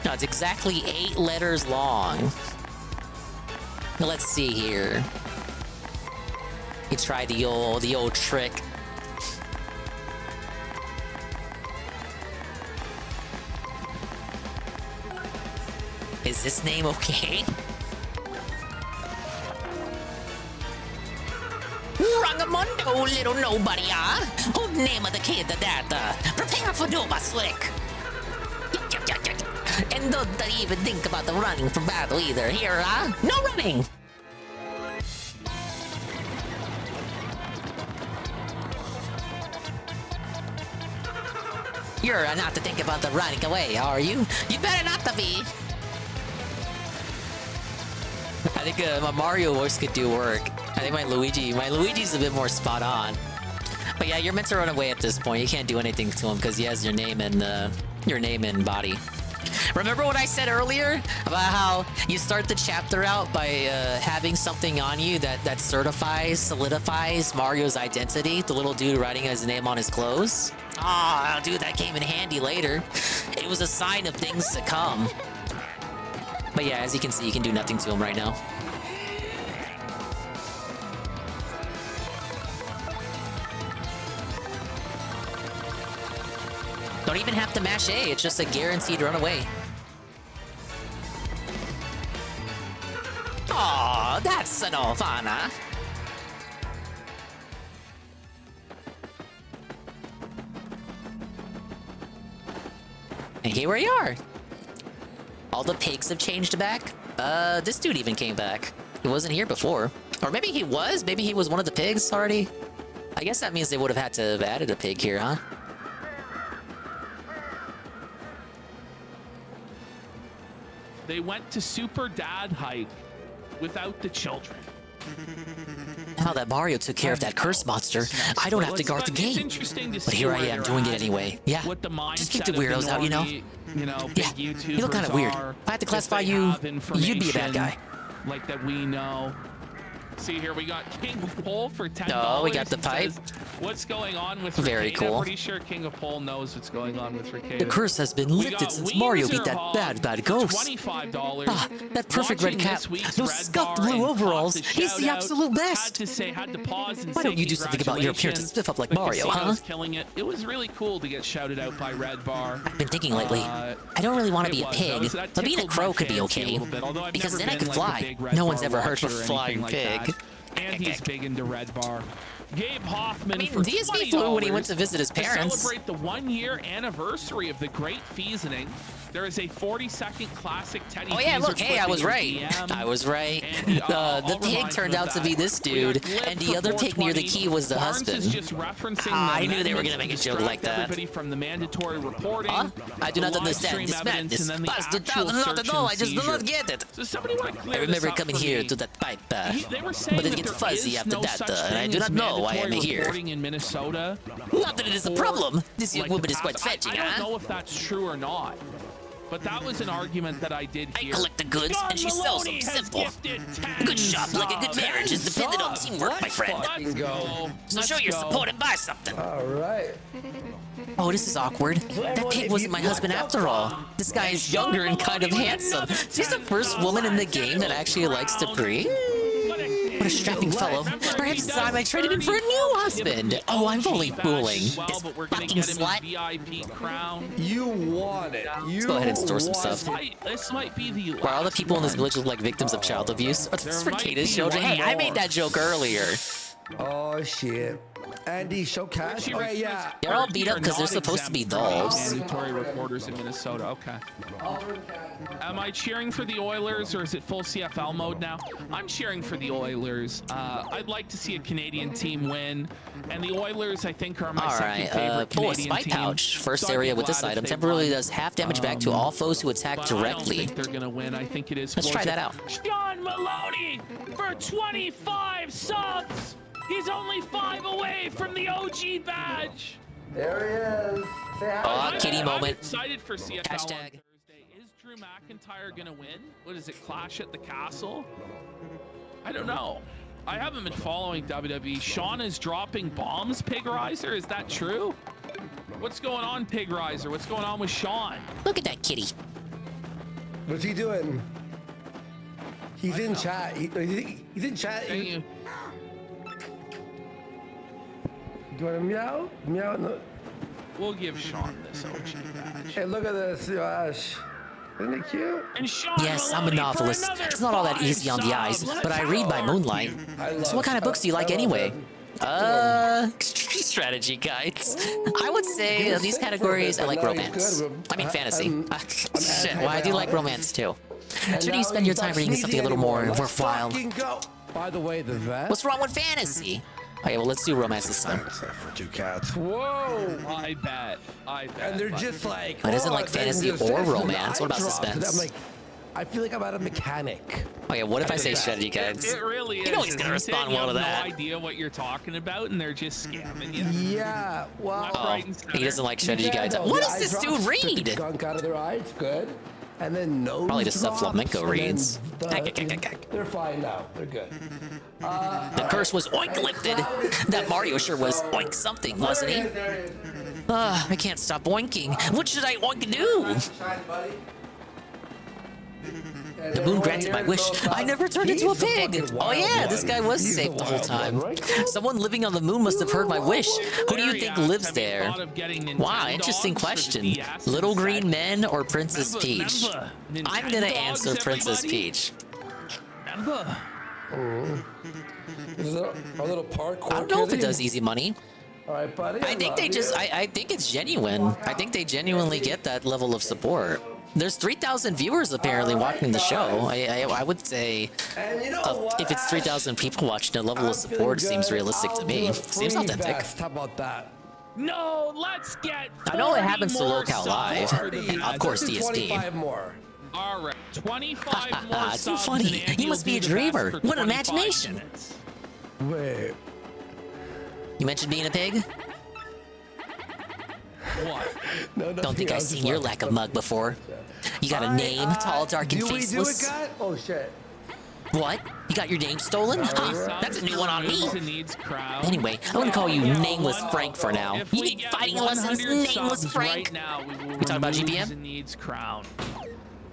No, it's exactly 8 letters long. Let's see here. He tried the old trick. Is this name okay? Rangamundo, little nobody, Who name of the kid that? Prepare for Nova, Slick. And don't even think about the running from battle either. Here, no running. You're not to think about the running away, are you? You better not to be. I think my Mario voice could do work. I think my Luigi's a bit more spot on. But yeah, you're meant to run away at this point. You can't do anything to him because he has your name and body. Remember what I said earlier about how you start the chapter out by having something on you that solidifies Mario's identity? The little dude writing his name on his clothes? Ah, dude, that came in handy later. It was a sign of things to come. But yeah, as you can see, you can do nothing to him right now. Don't even have to mash A, it's just a guaranteed run away. Aw, that's no fun, huh? And here we are. All the pigs have changed back. This dude even came back. He wasn't here before. Or maybe he was. Maybe he was one of the pigs already. I guess that means they would have had to have added a pig here, huh? They went to Super Dad Hike without the children. Now that Mario took care of that curse monster, I don't have to guard the gate. But here I am doing it anyway. Yeah, just keep the weirdos out, you know? Yeah, you look kind of weird. If I had to classify you, you'd be a bad guy. Like that we know. See here, we got King of Pole for $10. Oh, we got the pipe. What's going on with Very Ricade? cool. I'm pretty sure King of Pole knows what's going on with Ricade. The curse has been lifted since Mario beat that bad ghost. $25. Ah, that perfect red cap, those scuffed blue overalls. He's the absolute best. Had to pause and Why don't you do something about your appearance and spiff up like Mario, huh? Killing it. It was really cool to get shouted out by Red Bar. I've been thinking lately, I don't really want to be a pig, but being a crow could be okay. Because then I could fly. No one's ever heard of a flying pig. And he's big into Red Bar. Gabe Hoffman. I mean, for DSP flew when he went to visit his to parents. celebrate the 1-year anniversary of the Great Feasoning. There is a 40-second classic Teddy. Oh yeah, Feaser look, hey, I clip was in your right. DM. I was right. And, The I'll pig remind turned you out of to be that. this We are dude, glib and the for other pig near the 420. key was the Barnes husband. is just referencing I the knew they were amendments gonna make a to joke like distract that. Everybody from the mandatory reporting. Huh? I do the not live understand stream this evidence, madness. and then the Pass the actual thousand, not search at all. and I just do not seizure. get it. So somebody want to clear I remember this up coming for here me. to that pipe, They were saying but it that gets there fuzzy is after no that, such and I thing do as not know why I'm mandatory here. reporting in Minnesota. Not that it is a for, problem. This like, woman the is quite past- fetching, I don't huh? know if that's true or not. But that was an argument that I did hear. I collect the goods and she sells them. Simple. A good shop, like a good marriage, is dependent on teamwork, my friend. Let's go. So show your support and buy something. All right. Oh, this is awkward. That pig wasn't my husband after all. This guy is younger and kind of handsome. She's the first woman in the game that actually likes to breed. What a strapping fellow. Perhaps it's time I traded him for a new husband. Oh, I'm only fooling. This fucking slut. VIP crown. You want it. Let's go ahead and store some stuff. This might be the Why all the people in this village look like victims of child abuse? Are this for Kata's children? Hey, I made that joke earlier. Oh shit. Andy, show cash. Oh yeah. They're all beat up because they're supposed to be dolls. Mandatory reporters in Minnesota. Okay. Am I cheering for the Oilers or is it full CFL mode now? I'm cheering for the Oilers. I'd like to see a Canadian team win, and the Oilers I think are my second favorite Canadian spike team. pouch. First So I'd be area with glad this if item they temporarily won. does half damage back to all foes who attack But directly. I don't think they're gonna win. I think it is. Let's try that out. Sean Maloney for 25 subs. He's only 5 away from the OG badge. There he is. Say hi. Oh, kitty I'm moment. excited for CFL on Hashtag. Thursday. Is Drew McIntyre gonna win? What is it? Clash at the Castle? I don't know. I haven't been following WWE. Sean is dropping bombs, Pig Riser. Is that true? What's going on, Pig Riser? What's going on with Sean? Look at that kitty. What's he doing? He's in chat. He's in chat. Thank you. Do you want to meow? Meow? No. We'll give Sean this OG badge. Hey, look at this, Josh. Isn't it cute? And Sean Yes, I'm a Maloney for novelist. another It's not all that easy on the eyes, subs. but I read by moonlight. So what kind of books do you like anyway? Strategy guides. I would say these categories I like romance. I mean fantasy. Shit, well I do like romance too. Should you spend your time reading something a little more worthwhile? By the way, the vet. What's wrong with fantasy? Okay, well let's do romance this time. Except for 2 cats. Whoa! I bet. And they're just like. But isn't like fantasy or romance? What about suspense? I'm like, I feel like I'm at a mechanic. Okay, what if I say strategy guides? It really is. You know he's gonna respond well to that. You have no idea what you're talking about, and they're just scamming you. Yeah, well. Left, right, and He doesn't like strategy guides. though, What the does eye this drops dude took read? the gunk out of their eyes, good. And then nose Probably just stuff drops, Flamenco and reads. then they're fine now. They're good. The curse was oink lifted. That Mario sure was oink something, wasn't he? I can't stop oinking. What should I oink do? The moon granted my wish. I never turned into a pig. Oh yeah, this guy was safe the whole time. Someone living on the moon must have heard my wish. Who do you think lives there? Wow, interesting question. Little green men or Princess Peach? I'm gonna answer Princess Peach. Remember? Is it a little parkour? I don't know if it does easy money. All right, buddy. I think they just, I think it's genuine. I think they genuinely get that level of support. There's 3,000 viewers apparently watching the show. I would say if it's 3,000 people watching, the level of support seems realistic to me. Seems authentic. How about that? No, let's get. I know it happens to more Locale subs Live, for the and of badge. course Let's do 25 DSP. more. All right, 25 more Too subs. funny. and Andy He must will be a do the best dreamer. for What an 25 imagination. minutes. Wait. You mentioned being a pig? What? Don't think I've seen your lack of mug before. You got a name, tall, dark, and Do we do it, faceless. guy? Oh shit. What? You got your name stolen? Ah, that's a new one on me. Needs crowd. Anyway, I'm gonna call you Nameless Frank for now. If You we need get fighting lessons, 100 Nameless subs Frank. Right now, we will talking about remove GBM? the needs crown.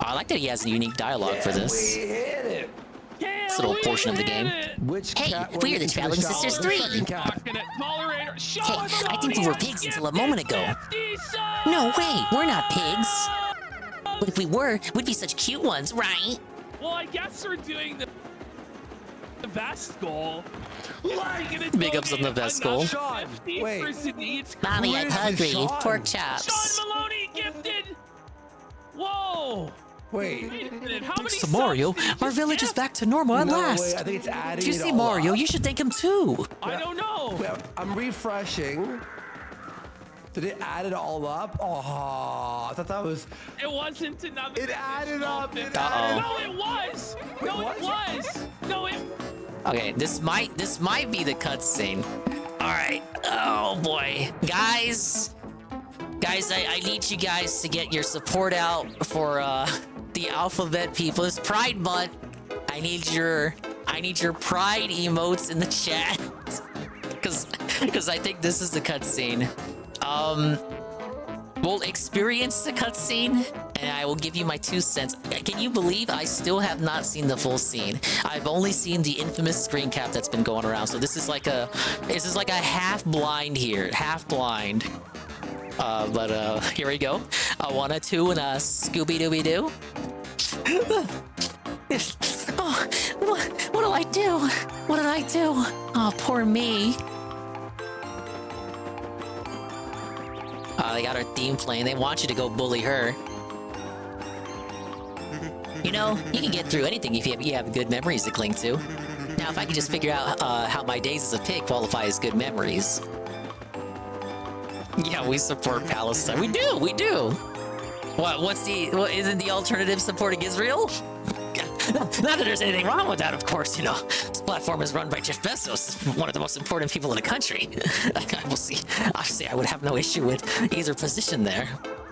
I like that he has a unique dialogue for this. We hit it. This little portion of the game. Which Hey, cat we're the into Traveling shower? Sisters Which 3. fucking cat? Hey, I think we were pigs until a moment ago. No way, we're not pigs. But if we were, we'd be such cute ones, right? Well, I guess we're doing the. The vest goal. Big ups on the vest goal. Wait. Mommy, I'm hungry. Pork chops. Sean Maloney gifted. Whoa. Wait. Wait a minute. How Thanks many to Mario, subs did he our just village get? is back to normal at No, last. wait, I think it's adding If you it see all Mario, up. you should thank him too. I don't know. Wait, I'm refreshing. Did it add it all up? Oh, I thought that was. It wasn't another. It added up. It Uh-oh. added No, it was. No, it was. No, it. Okay, this might be the cutscene. All right. Oh boy, guys, I need you guys to get your support out for the alphabet people. It's Pride Month. I need your pride emotes in the chat, because I think this is the cutscene. We'll experience the cutscene, and I will give you my 2 cents. Can you believe I still have not seen the full scene? I've only seen the infamous screen cap that's been going around. So this is like a half blind here, half blind. But here we go. A 1, a 2, and a Scooby Dooby Doo. Oh, what did I do? What did I do? Oh, poor me. They got our theme playing. They want you to go bully her. You know, you can get through anything if you have good memories to cling to. Now, if I could just figure out how my days as a pig qualify as good memories. Yeah, we support Palestine. We do. What isn't the alternative supporting Israel? Not that there's anything wrong with that, of course. You know, this platform is run by Jeff Bezos, one of the most important people in the country. We'll see. Obviously, I would have no issue with either position there.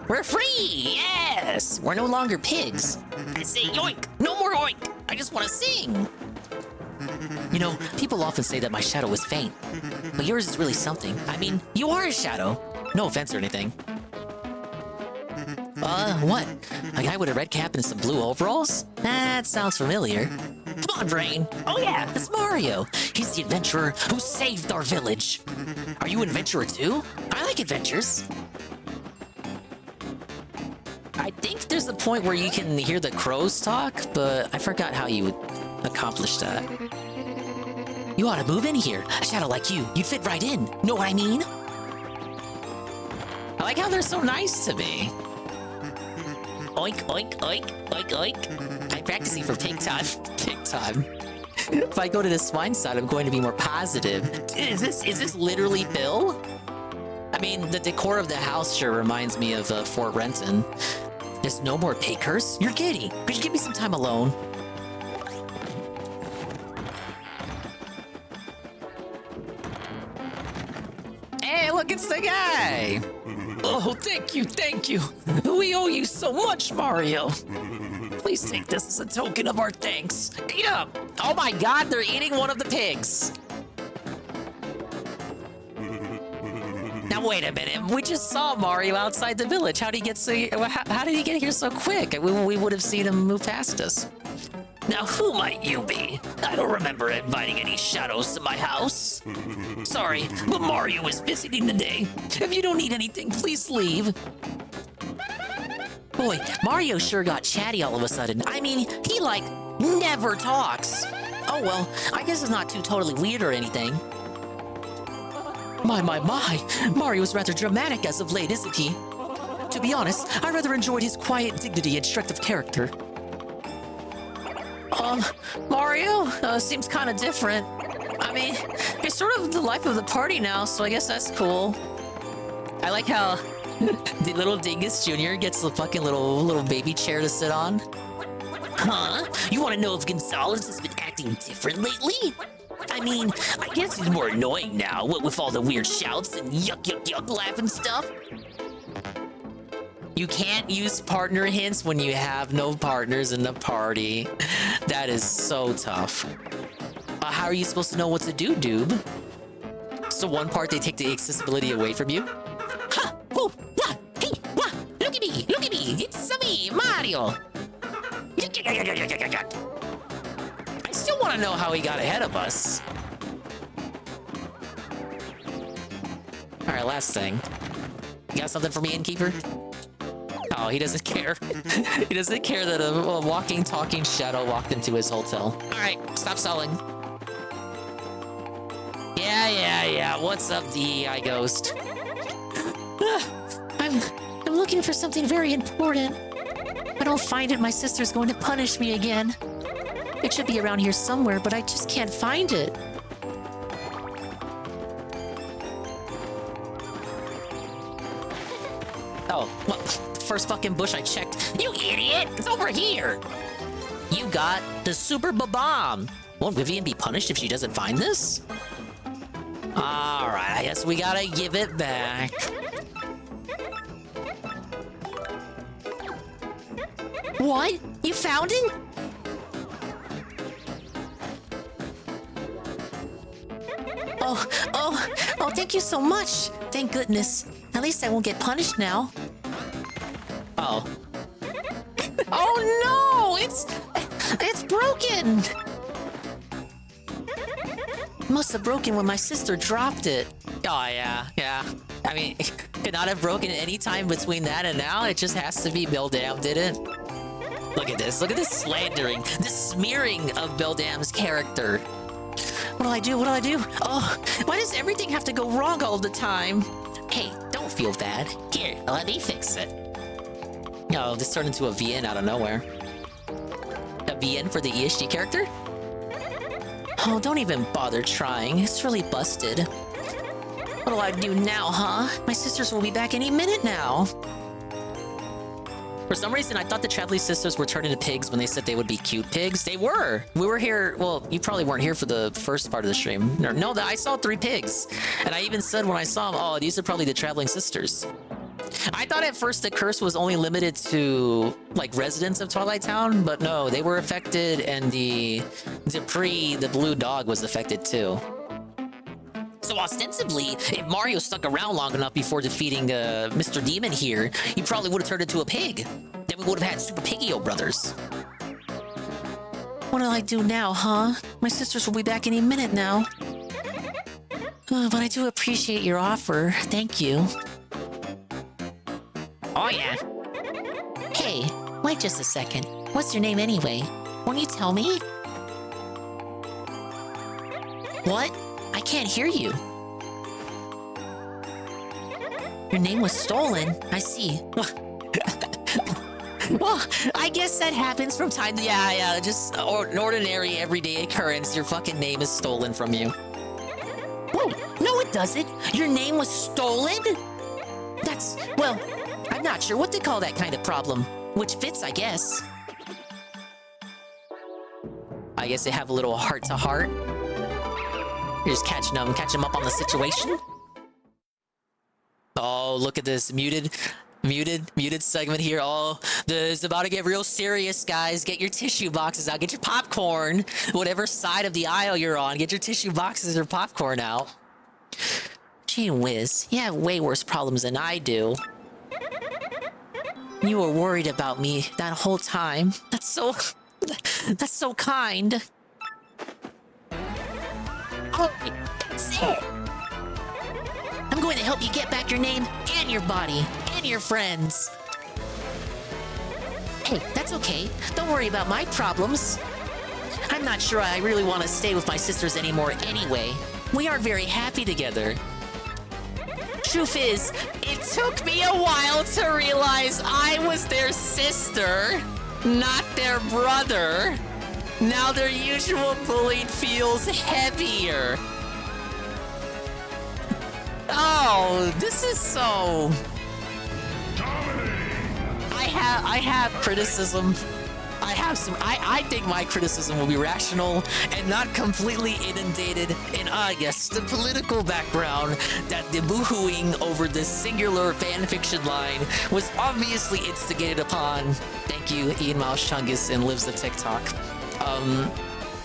We're free! Yes! We're no longer pigs. I say yoink! No more oink! I just want to sing! You know, people often say that my shadow is faint, but yours is really something. I mean, you are a shadow. No offense or anything. What? A guy with a red cap and some blue overalls? That sounds familiar. Come on, Brain. Oh yeah, it's Mario. He's the adventurer who saved our village. Are you an adventurer too? I like adventures. I think there's a point where you can hear the crows talk, but I forgot how you would accomplish that. You ought to move in here. A shadow like you'd fit right in. Know what I mean? I like how they're so nice to me. Oink, oink, oink, oink, oink. I'm practicing for pig time. Pig time. If I go to the swine side, I'm going to be more positive. Is this literally Bill? I mean, the decor of the house sure reminds me of Fort Renton. There's no more pig curse? You're kidding. Could you give me some time alone? Hey, look, it's the guy! Oh, thank you. We owe you so much, Mario. Please take this as a token of our thanks. Eat up! Oh my god, they're eating one of the pigs. Now wait a minute, we just saw Mario outside the village. How did he get here so quick? We would have seen him move past us. Now who might you be? I don't remember inviting any shadows to my house. Sorry, but Mario is visiting today. If you don't need anything, please leave. Boy, Mario sure got chatty all of a sudden. I mean, he like never talks. Oh well, I guess it's not too totally weird or anything. My. Mario's rather dramatic as of late, isn't he? To be honest, I rather enjoyed his quiet dignity and strength of character. Mario seems kind of different. I mean, he's sort of the life of the party now, so I guess that's cool. I like how the little Dingus Jr. gets the fucking little baby chair to sit on. Huh? You want to know if Gonzalez has been acting different lately? I mean, I guess he's more annoying now, what with all the weird shouts and yuck laugh and stuff. You can't use partner hints when you have no partners in the party. That is so tough. How are you supposed to know what to do, Doob? So one part they take the accessibility away from you? Ha! Woo! Wah! Hey! Wah! Look at me! Look at me! It's me, Mario! I still want to know how he got ahead of us. Alright, last thing. You got something for me, Innkeeper? Oh, he doesn't care. He doesn't care that a walking, talking shadow walked into his hotel. Alright, stop stalling. Yeah. What's up, DEI Ghost? I'm looking for something very important. If I don't find it, my sister's going to punish me again. It should be around here somewhere, but I just can't find it. Oh, well, first fucking bush I checked. You idiot! It's over here! You got the super bomb. Won't Vivian be punished if she doesn't find this? Alright, I guess we gotta give it back. What? You found it? Oh, thank you so much. Thank goodness. At least I won't get punished now. Oh. Oh no! It's broken! Must have broken when my sister dropped it. Oh yeah. I mean, it could not have broken any time between that and now. It just has to be Beldam did it. Look at this slandering, this smearing of Beldam's character. What do I do? Oh, why does everything have to go wrong all the time? Hey, don't feel bad. Here, let me fix it. Oh, this turned into a VN out of nowhere. A VN for the ESG character? Oh, don't even bother trying. It's really busted. What do I do now, huh? My sisters will be back any minute now. For some reason, I thought the Traveling Sisters were turned into pigs when they said they would be cute pigs. They were. We were here. Well, you probably weren't here for the first part of the stream. No, I saw 3 pigs. And I even said when I saw them, oh, these are probably the Traveling Sisters. I thought at first the curse was only limited to, like, residents of Twilight Town, but no, they were affected, and the Dupree, the blue dog, was affected too. So ostensibly, if Mario stuck around long enough before defeating Mr. Demon here, he probably would have turned into a pig. Then we would have had Super Piggy-O brothers. What do I do now, huh? My sisters will be back any minute now. But I do appreciate your offer. Thank you. Oh, yeah. Hey, wait just a second. What's your name anyway? Won't you tell me? What? I can't hear you. Your name was stolen? I see. Well, I guess that happens from time to... Yeah, just an ordinary, everyday occurrence. Your fucking name is stolen from you. Wait, no it doesn't. Your name was stolen? That's... well... I'm not sure what to call that kind of problem. Which fits, I guess. I guess they have a little heart-to-heart. You're just catching them up on the situation. Oh, look at this. Muted segment here. Oh, this is about to get real serious, guys. Get your tissue boxes out. Get your popcorn. Whatever side of the aisle you're on, get your tissue boxes or popcorn out. Gee whiz, you have way worse problems than I do. You were worried about me that whole time. That's so kind. Oh, that's it. I'm going to help you get back your name and your body and your friends. Hey, that's okay. Don't worry about my problems. I'm not sure I really want to stay with my sisters anymore anyway. We aren't very happy together. Truth is, it took me a while to realize I was their sister, not their brother. Now their usual bullying feels heavier. Oh, this is so... I have criticism. I think my criticism will be rational and not completely inundated in, yes, the political background that the boohooing over this singular fanfiction line was obviously instigated upon. Thank you, Ian Miles Chungus and Lives of TikTok.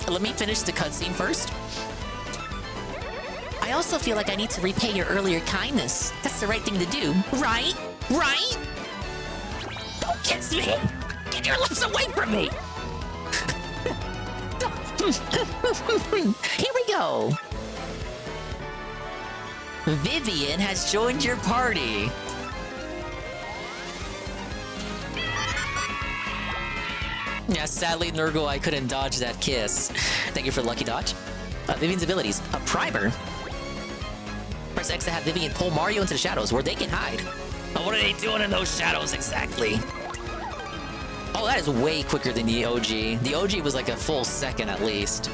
Let me finish the cutscene first. I also feel like I need to repay your earlier kindness. That's the right thing to do, right? Right? Don't kiss me! Get your lips away from me! Here we go. Vivian has joined your party. Yeah, sadly, Nurgle, I couldn't dodge that kiss. Thank you for the lucky dodge. Vivian's abilities. A primer. Press X to have Vivian pull Mario into the shadows where they can hide. But what are they doing in those shadows exactly? Oh, that is way quicker than the OG. The OG was like a full second at least.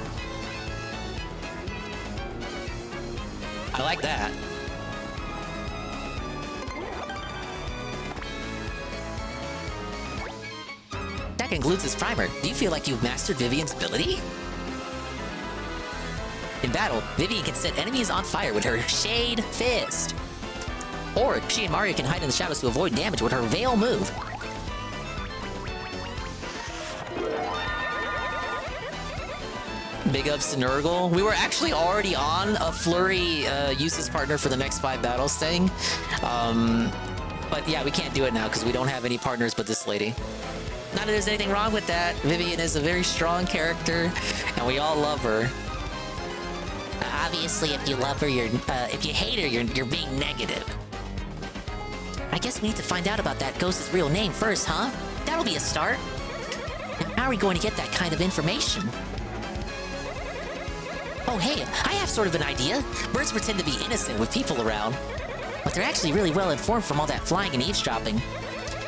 I like that. That concludes this primer. Do you feel like you've mastered Vivian's ability? In battle, Vivian can set enemies on fire with her Shade Fist. Or she and Mario can hide in the shadows to avoid damage with her Veil move. Big ups to Nurgle. We were actually already on a Flurry uses partner for the next 5 battles thing. But yeah, we can't do it now because we don't have any partners but this lady. Not that there's anything wrong with that. Vivian is a very strong character, and we all love her. Obviously, if you love her, if you hate her, you're being negative. I guess we need to find out about that ghost's real name first, huh? That'll be a start. And how are we going to get that kind of information? Oh, hey, I have sort of an idea. Birds pretend to be innocent with people around, but they're actually really well informed from all that flying and eavesdropping.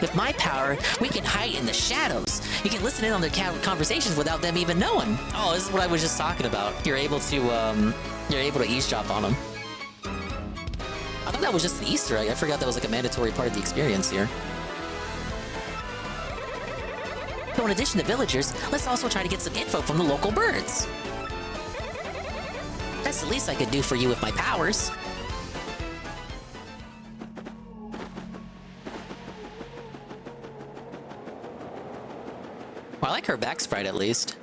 With my power, we can hide in the shadows. You can listen in on their conversations without them even knowing. Oh, this is what I was just talking about. You're able to eavesdrop on them. I thought that was just an Easter egg. I forgot that was like a mandatory part of the experience here. So in addition to villagers, let's also try to get some info from the local birds. That's the least I could do for you with my powers. Well, I like her back sprite at least.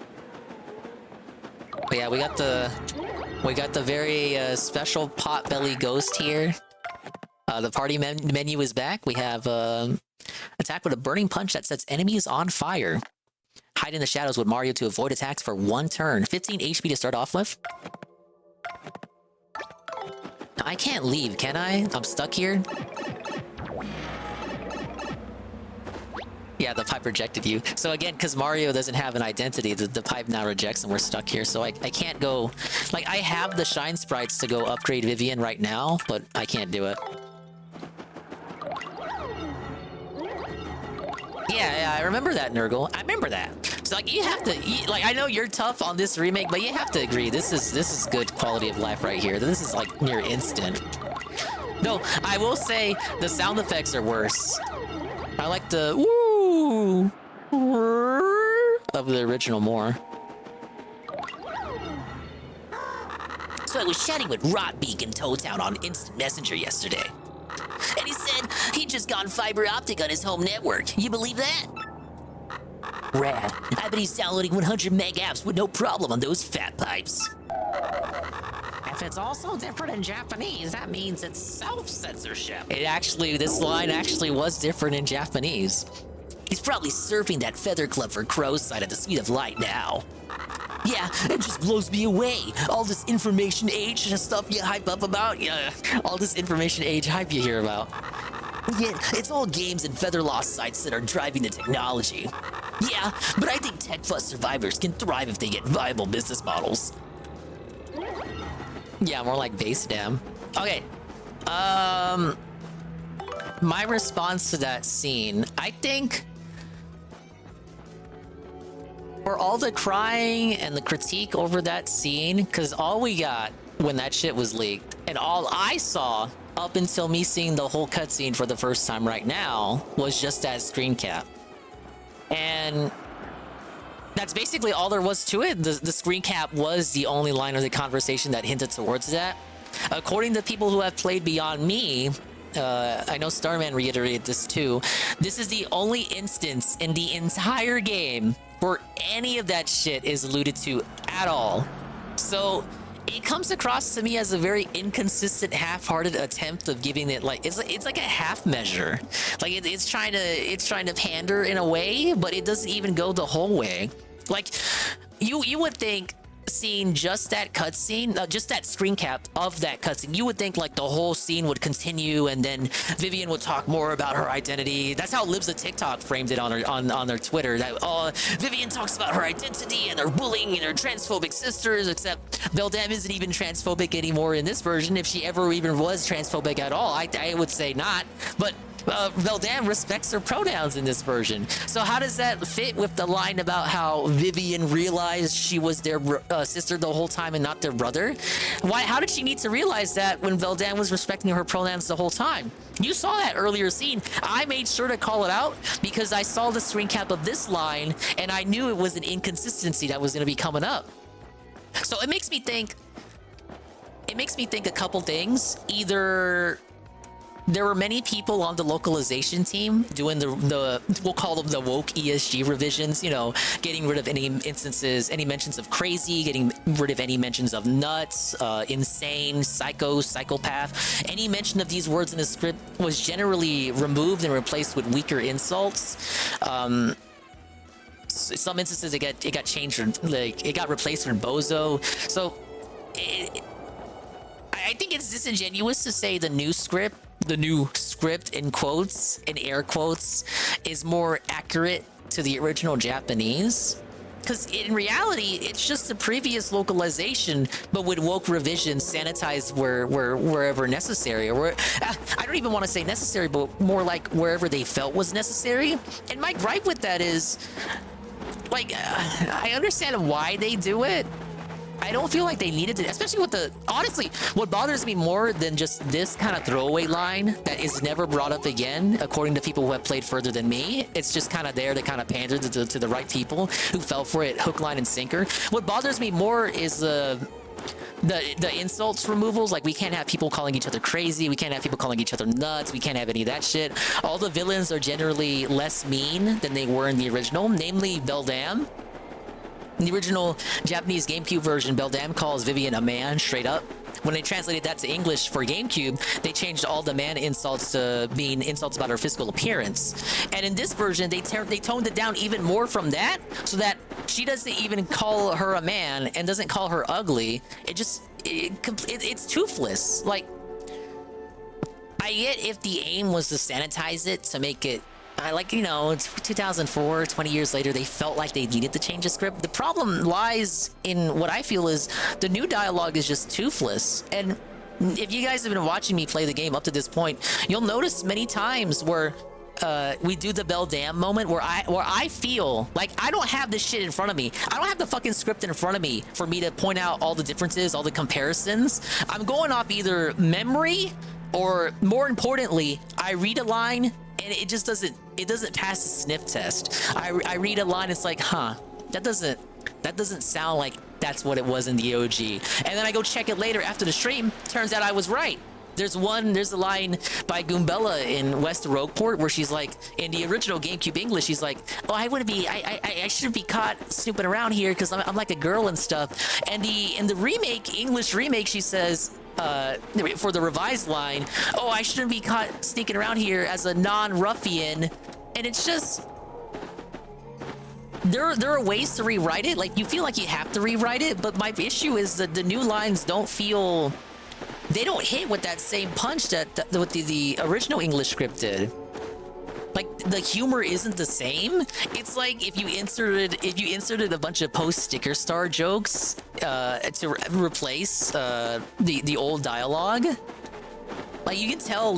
But yeah, we got the very special Potbelly Ghost here. The party menu is back. We have attack with a burning punch that sets enemies on fire. Hide in the shadows with Mario to avoid attacks for 1 turn. 15 HP to start off with. I can't leave, can I? I'm stuck here. Yeah, the pipe rejected you. So again, because Mario doesn't have an identity, the pipe now rejects and we're stuck here. So I can't go... Like, I have the shine sprites to go upgrade Vivian right now, but I can't do it. Yeah, I remember that, Nurgle. I remember that. So, like, you have to... like, I know you're tough on this remake, but you have to agree. This is good quality of life right here. This is, like, near instant. No, I will say the sound effects are worse. I like the... Woo! Of the original more. So I was chatting with Rotbeak in Toadtown on Instant Messenger yesterday. And he said he'd just gone fiber optic on his home network. You believe that? Rad. I bet he's downloading 100 meg apps with no problem on those fat pipes. If it's also different in Japanese, that means it's self-censorship. This line actually was different in Japanese. He's probably surfing that feather club for Crow's side at the speed of light now. Yeah, it just blows me away. All this information age stuff you hype up about. Yeah, all this information age hype you hear about. Yet, it's all games and feather lost sites that are driving the technology. Yeah, but I think tech fuss survivors can thrive if they get viable business models. Yeah, more like base dam. Okay. My response to that scene, I think... for all the crying and the critique over that scene, because all we got when that shit was leaked, and all I saw up until me seeing the whole cutscene for the first time right now, was just that screen cap. And that's basically all there was to it. The screen cap was the only line of the conversation that hinted towards that. According to people who have played beyond me, I know Starman reiterated this too, this is the only instance in the entire game where any of that shit is alluded to at all. So it comes across to me as a very inconsistent, half-hearted attempt of giving it like it's like a half measure. Like it's trying to pander in a way, but it doesn't even go the whole way. Like you would think seeing just that cutscene, just that screen cap of that cutscene, you would think like the whole scene would continue, and then Vivian would talk more about her identity. That's how Libs of TikTok framed it on her on their Twitter. That Vivian talks about her identity and her bullying and her transphobic sisters. Except Beldam isn't even transphobic anymore in this version. If she ever even was transphobic at all, I would say not. But Beldam respects her pronouns in this version. So how does that fit with the line about how Vivian realized she was their sister the whole time and not their brother? How did she need to realize that when Beldam was respecting her pronouns the whole time? You saw that earlier scene. I made sure to call it out because I saw the screen cap of this line and I knew it was an inconsistency that was going to be coming up. So it makes me think a couple things. Either there were many people on the localization team doing the we'll call them the woke ESG revisions, you know, getting rid of any mentions of crazy, getting rid of any mentions of nuts, insane, psycho, psychopath. Any mention of these words in the script was generally removed and replaced with weaker insults. Some instances it got changed, like it got replaced with bozo. So I think it's disingenuous to say the new script in quotes, in air quotes, is more accurate to the original Japanese. Because in reality, it's just the previous localization, but with woke revisions sanitized wherever necessary. Or I don't even want to say necessary, but more like wherever they felt was necessary. And my gripe with that is, like, I understand why they do it. I don't feel like they needed to, especially with honestly, what bothers me more than just this kind of throwaway line that is never brought up again, according to people who have played further than me, it's just kind of there to kind of pander to the right people who fell for it hook, line, and sinker. What bothers me more is the insults removals. Like, we can't have people calling each other crazy, we can't have people calling each other nuts, we can't have any of that shit. All the villains are generally less mean than they were in the original, namely Beldam. In the original Japanese GameCube version, Beldam calls Vivian a man straight up. When they translated that to English for GameCube, they changed all the man insults to being insults about her physical appearance. And in this version, they toned it down even more from that, so that she doesn't even call her a man and doesn't call her ugly. It's toothless. Like, I get if the aim was to sanitize it to make it, like, you know, it's 2004, 20 years later, they felt like they needed to change the script. The problem lies in what I feel is the new dialogue is just toothless. And if you guys have been watching me play the game up to this point, you'll notice many times where we do the Beldam moment where I feel like I don't have this shit in front of me. I don't have the fucking script in front of me for me to point out all the differences, all the comparisons. I'm going off either memory or, more importantly, I read a line and it just doesn't pass the sniff test. I read a line, it's like, huh, that doesn't sound like that's what it was in the OG. And then I go check it later after the stream. Turns out I was right. There's a line by Goombella in West Rogueport where she's like, in the original GameCube English, she's like, oh, I shouldn't be caught snooping around here because I'm like a girl and stuff. And in the English remake, she says, for the revised line, oh, I shouldn't be caught sneaking around here as a non-ruffian. And it's just, there are ways to rewrite it. Like, you feel like you have to rewrite it, but my issue is that the new lines don't hit with that same punch that the original English script did. Like, the humor isn't the same. It's like if you inserted a bunch of post sticker star jokes to replace the old dialogue. Like, you can tell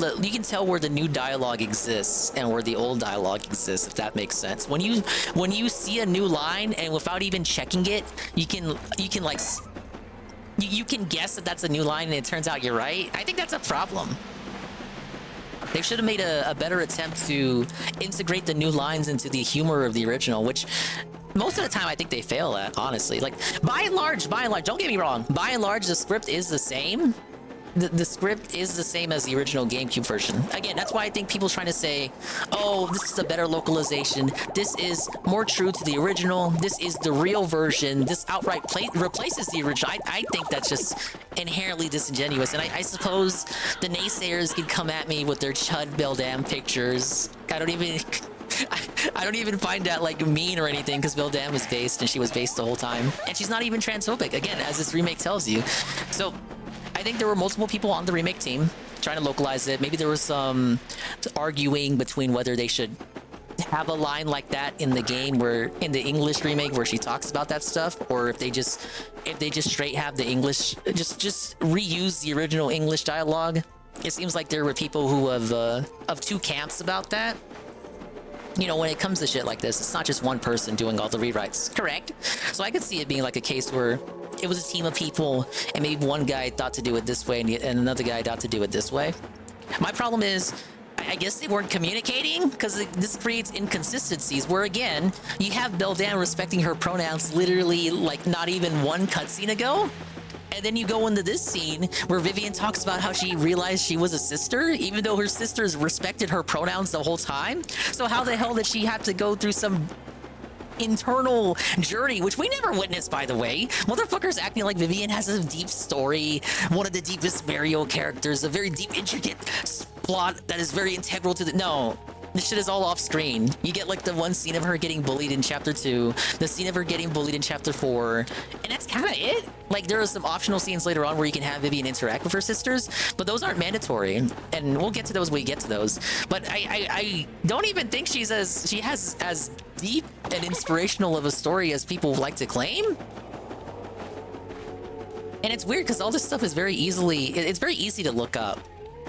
where the new dialogue exists and where the old dialogue exists, if that makes sense. When you see a new line and without even checking it, you can guess that that's a new line and it turns out you're right. I think that's a problem. They should have made a better attempt to integrate the new lines into the humor of the original, which most of the time I think they fail at, honestly. Like, by and large, don't get me wrong, by and large, the script is the same. The script is the same as the original GameCube version. Again, that's why I think people trying to say, oh, this is a better localization, this is more true to the original, this is the real version, this outright replaces the original. I think that's just inherently disingenuous. And I suppose the naysayers can come at me with their Chud Beldam pictures. I I don't even find that like mean or anything because Vildan was based and she was based the whole time. And she's not even transphobic, again, as this remake tells you. So I think there were multiple people on the remake team trying to localize it. Maybe there was some arguing between whether they should have a line like that in the game where in the English remake where she talks about that stuff, or if they just straight have the English, just reuse the original English dialogue. It seems like there were people who have of two camps about that. You know, when it comes to shit like this, it's not just one person doing all the rewrites. Correct. So I could see it being like a case where it was a team of people and maybe one guy thought to do it this way and another guy thought to do it this way. My problem is, I guess they weren't communicating because this creates inconsistencies where, again, you have Beldan respecting her pronouns literally like not even one cutscene ago. And then you go into this scene where Vivian talks about how she realized she was a sister, even though her sisters respected her pronouns the whole time. So how the hell did she have to go through some internal journey, which we never witnessed, by the way? Motherfuckers acting like Vivian has a deep story, one of the deepest Mario characters, a very deep, intricate plot that is very integral to the... No. This shit is all off screen. You get like the one scene of her getting bullied in chapter 2, the scene of her getting bullied in chapter 4, and that's kind of it. Like there are some optional scenes later on where you can have Vivian interact with her sisters, but those aren't mandatory, and we'll get to those when we get to those. But I don't even think she has as deep and inspirational of a story as people like to claim. And it's weird because all this stuff is it's very easy to look up.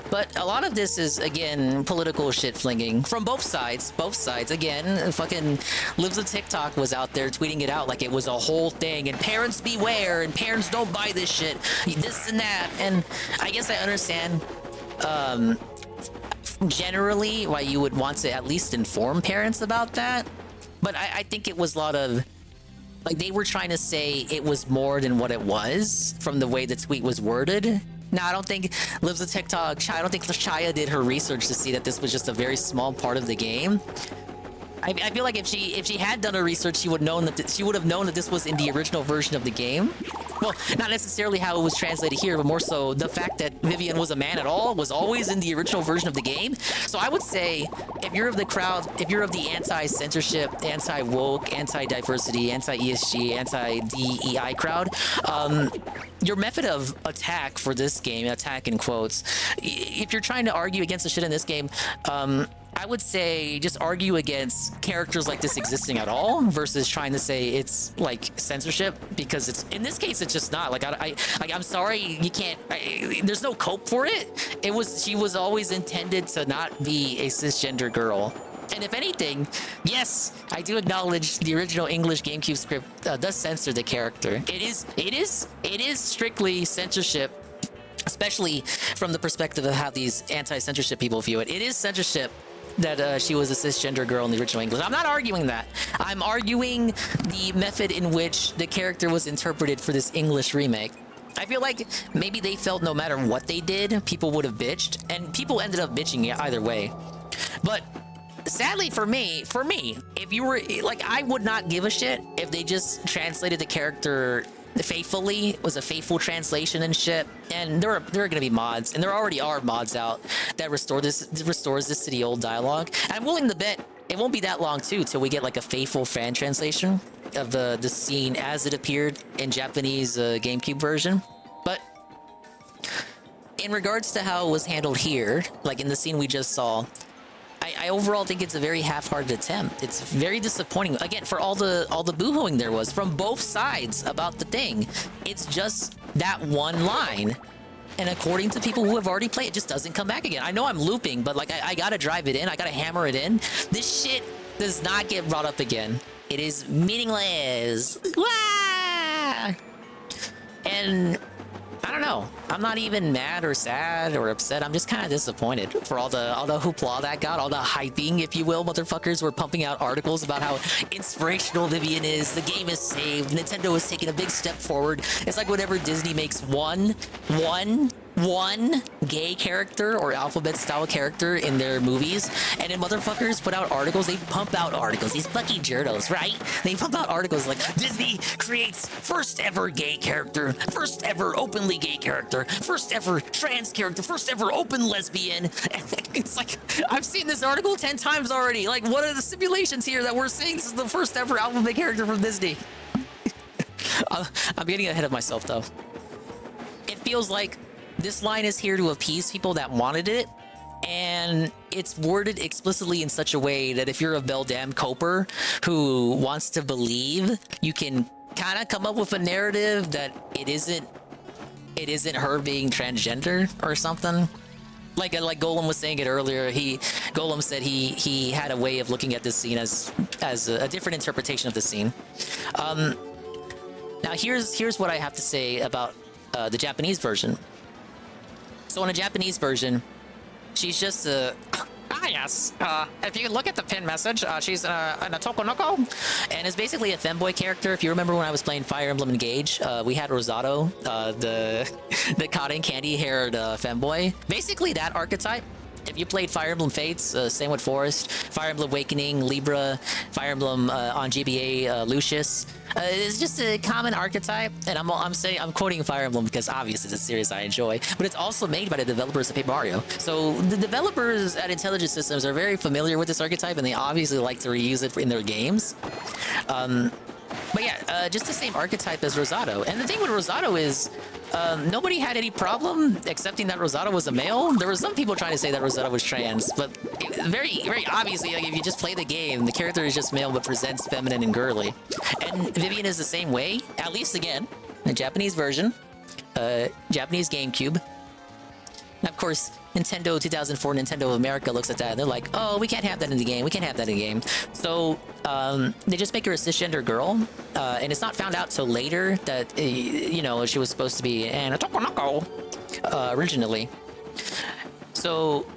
But a lot of this is, again, political shit flinging from both sides. Both sides. Again, fucking Lives of TikTok was out there tweeting it out like it was a whole thing. And parents beware. And parents don't buy this shit. This and that. And I guess I understand generally why you would want to at least inform parents about that. But I think it was a lot of... Like, they were trying to say it was more than what it was from the way the tweet was worded. Now, I don't think Lives of TikTok, I don't think Shia did her research to see that this was just a very small part of the game. I feel like if she had done her research, she would have known that this was in the original version of the game. Well, not necessarily how it was translated here, but more so the fact that Vivian was a man at all was always in the original version of the game. So I would say, if you're of the crowd, if you're of the anti-censorship, anti-woke, anti-diversity, anti-ESG, anti-DEI crowd, your method of attack for this game, attack in quotes, if you're trying to argue against the shit in this game, I would say just argue against characters like this existing at all versus trying to say it's like censorship, because it's in this case it's just not. Like I'm sorry, you can't. There's no cope for it. She was always intended to not be a cisgender girl. And if anything, yes, I do acknowledge the original English GameCube script does censor the character. It is strictly censorship, especially from the perspective of how these anti-censorship people view it. It is censorship that she was a cisgender girl in the original English. I'm not arguing that. I'm arguing the method in which the character was interpreted for this English remake. I feel like maybe they felt no matter what they did, people would have bitched, and people ended up bitching either way. But sadly for me, if you were like, I would not give a shit if they just translated the character faithfully. It was a faithful translation and shit. And there are gonna be mods, and there already are mods out that restores this to the old dialogue. And I'm willing to bet it won't be that long too till we get like a faithful fan translation of the scene as it appeared in Japanese GameCube version. But in regards to how it was handled here, like in the scene we just saw, I overall think it's a very half-hearted attempt. It's very disappointing. Again, for all the boohooing there was from both sides about the thing, it's just that one line. And according to people who have already played, it just doesn't come back again. I know I'm looping, but like I gotta drive it in. I gotta hammer it in. This shit does not get brought up again. It is meaningless. Wah! And I don't know. I'm not even mad or sad or upset. I'm just kind of disappointed for all the hoopla that got, all the hyping, if you will. Motherfuckers were pumping out articles about how inspirational Vivian is. The game is saved. Nintendo is taking a big step forward. It's like whenever Disney makes one one gay character or alphabet style character in their movies, and then motherfuckers put out articles. They pump out articles. These fucking journos, right? They pump out articles like Disney creates first ever gay character, first ever openly gay character, first ever trans character, first ever open lesbian. And it's like, I've seen this article 10 times already. Like, what are the simulations here that we're saying this is the first ever alphabet character from Disney? I'm getting ahead of myself though. It feels like this line is here to appease people that wanted it, and it's worded explicitly in such a way that if you're a Beldam Coper who wants to believe, you can kind of come up with a narrative that it isn't her being transgender or something. Like Golem was saying it earlier. Golem said he had a way of looking at this scene as a different interpretation of the scene. Now here's what I have to say about the Japanese version. So in a Japanese version, she's just yes. If you look at the pin message, she's in a Tokonoko, and is basically a femboy character. If you remember when I was playing Fire Emblem Engage, we had Rosado, the cotton candy haired femboy. Basically that archetype. If you played Fire Emblem Fates, same with Forest, Fire Emblem Awakening, Libra, Fire Emblem on GBA, Lucius. It's just a common archetype, and I'm quoting Fire Emblem because obviously it's a series I enjoy, but it's also made by the developers of Paper Mario. So the developers at Intelligent Systems are very familiar with this archetype, and they obviously like to reuse it in their games. But yeah, just the same archetype as Rosado. And the thing with Rosado is, nobody had any problem accepting that Rosado was a male. There were some people trying to say that Rosado was trans, but very, very obviously, like, if you just play the game, the character is just male but presents feminine and girly. And Vivian is the same way, at least again, the Japanese version, Japanese GameCube. And of course, Nintendo 2004, Nintendo of America looks at that and they're like, oh, we can't have that in the game. We can't have that in the game. So they just make her a cisgender girl. And it's not found out till later that, you know, she was supposed to be an Tokonoko originally. So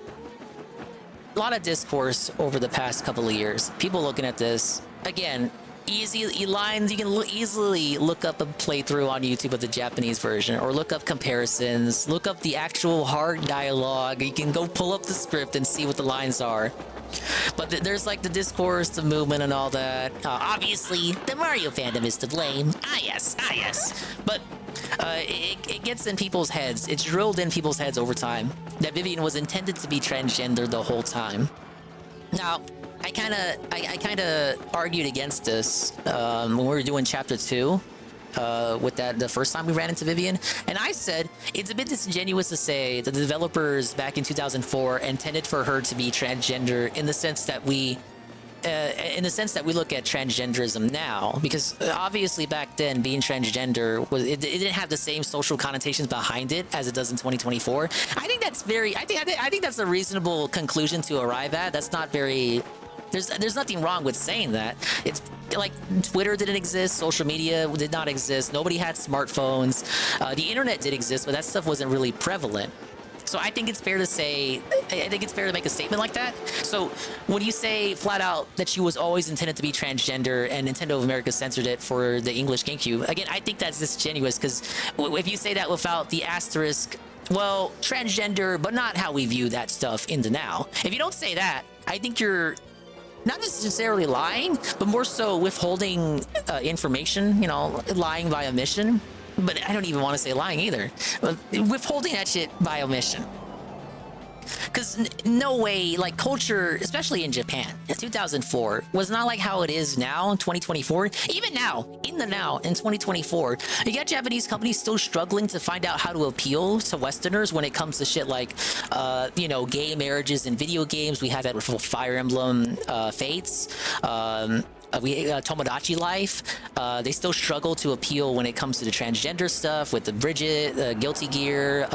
a lot of discourse over the past couple of years. People looking at this. Again, easy lines. You can easily look up a playthrough on YouTube of the Japanese version, or look up comparisons, look up the actual hard dialogue. You can go pull up the script and see what the lines are. But there's like the discourse, the movement, and all that. Obviously, the Mario fandom is to blame. Ah yes. But it gets in people's heads. It's drilled in people's heads over time that Vivian was intended to be transgender the whole time. Now, I kind of argued against this when we were doing chapter 2 with the first time we ran into Vivian, and I said it's a bit disingenuous to say that the developers back in 2004 intended for her to be transgender in the sense that we look at transgenderism now, because obviously back then being transgender it didn't have the same social connotations behind it as it does in 2024. I think that's a reasonable conclusion to arrive at. That's not very. There's nothing wrong with saying that. It's like Twitter didn't exist, social media did not exist, nobody had smartphones. The internet did exist, but that stuff wasn't really prevalent. So I think it's fair to say, I think it's fair to make a statement like that. So when you say flat out that she was always intended to be transgender and Nintendo of America censored it for the English GameCube, again, I think that's disingenuous, because if you say that without the asterisk, well, transgender, but not how we view that stuff in the now. If you don't say that, I think you're not necessarily lying, but more so withholding information, you know, lying by omission. But I don't even want to say lying either. Withholding that shit by omission. Because no way, like, culture, especially in Japan, in 2004, was not like how it is now in 2024. Even now, in 2024, you got Japanese companies still struggling to find out how to appeal to Westerners when it comes to shit like, you know, gay marriages in video games. We had that with Fire Emblem Fates. Tomodachi Life, they still struggle to appeal when it comes to the transgender stuff with the Bridget, Guilty Gear.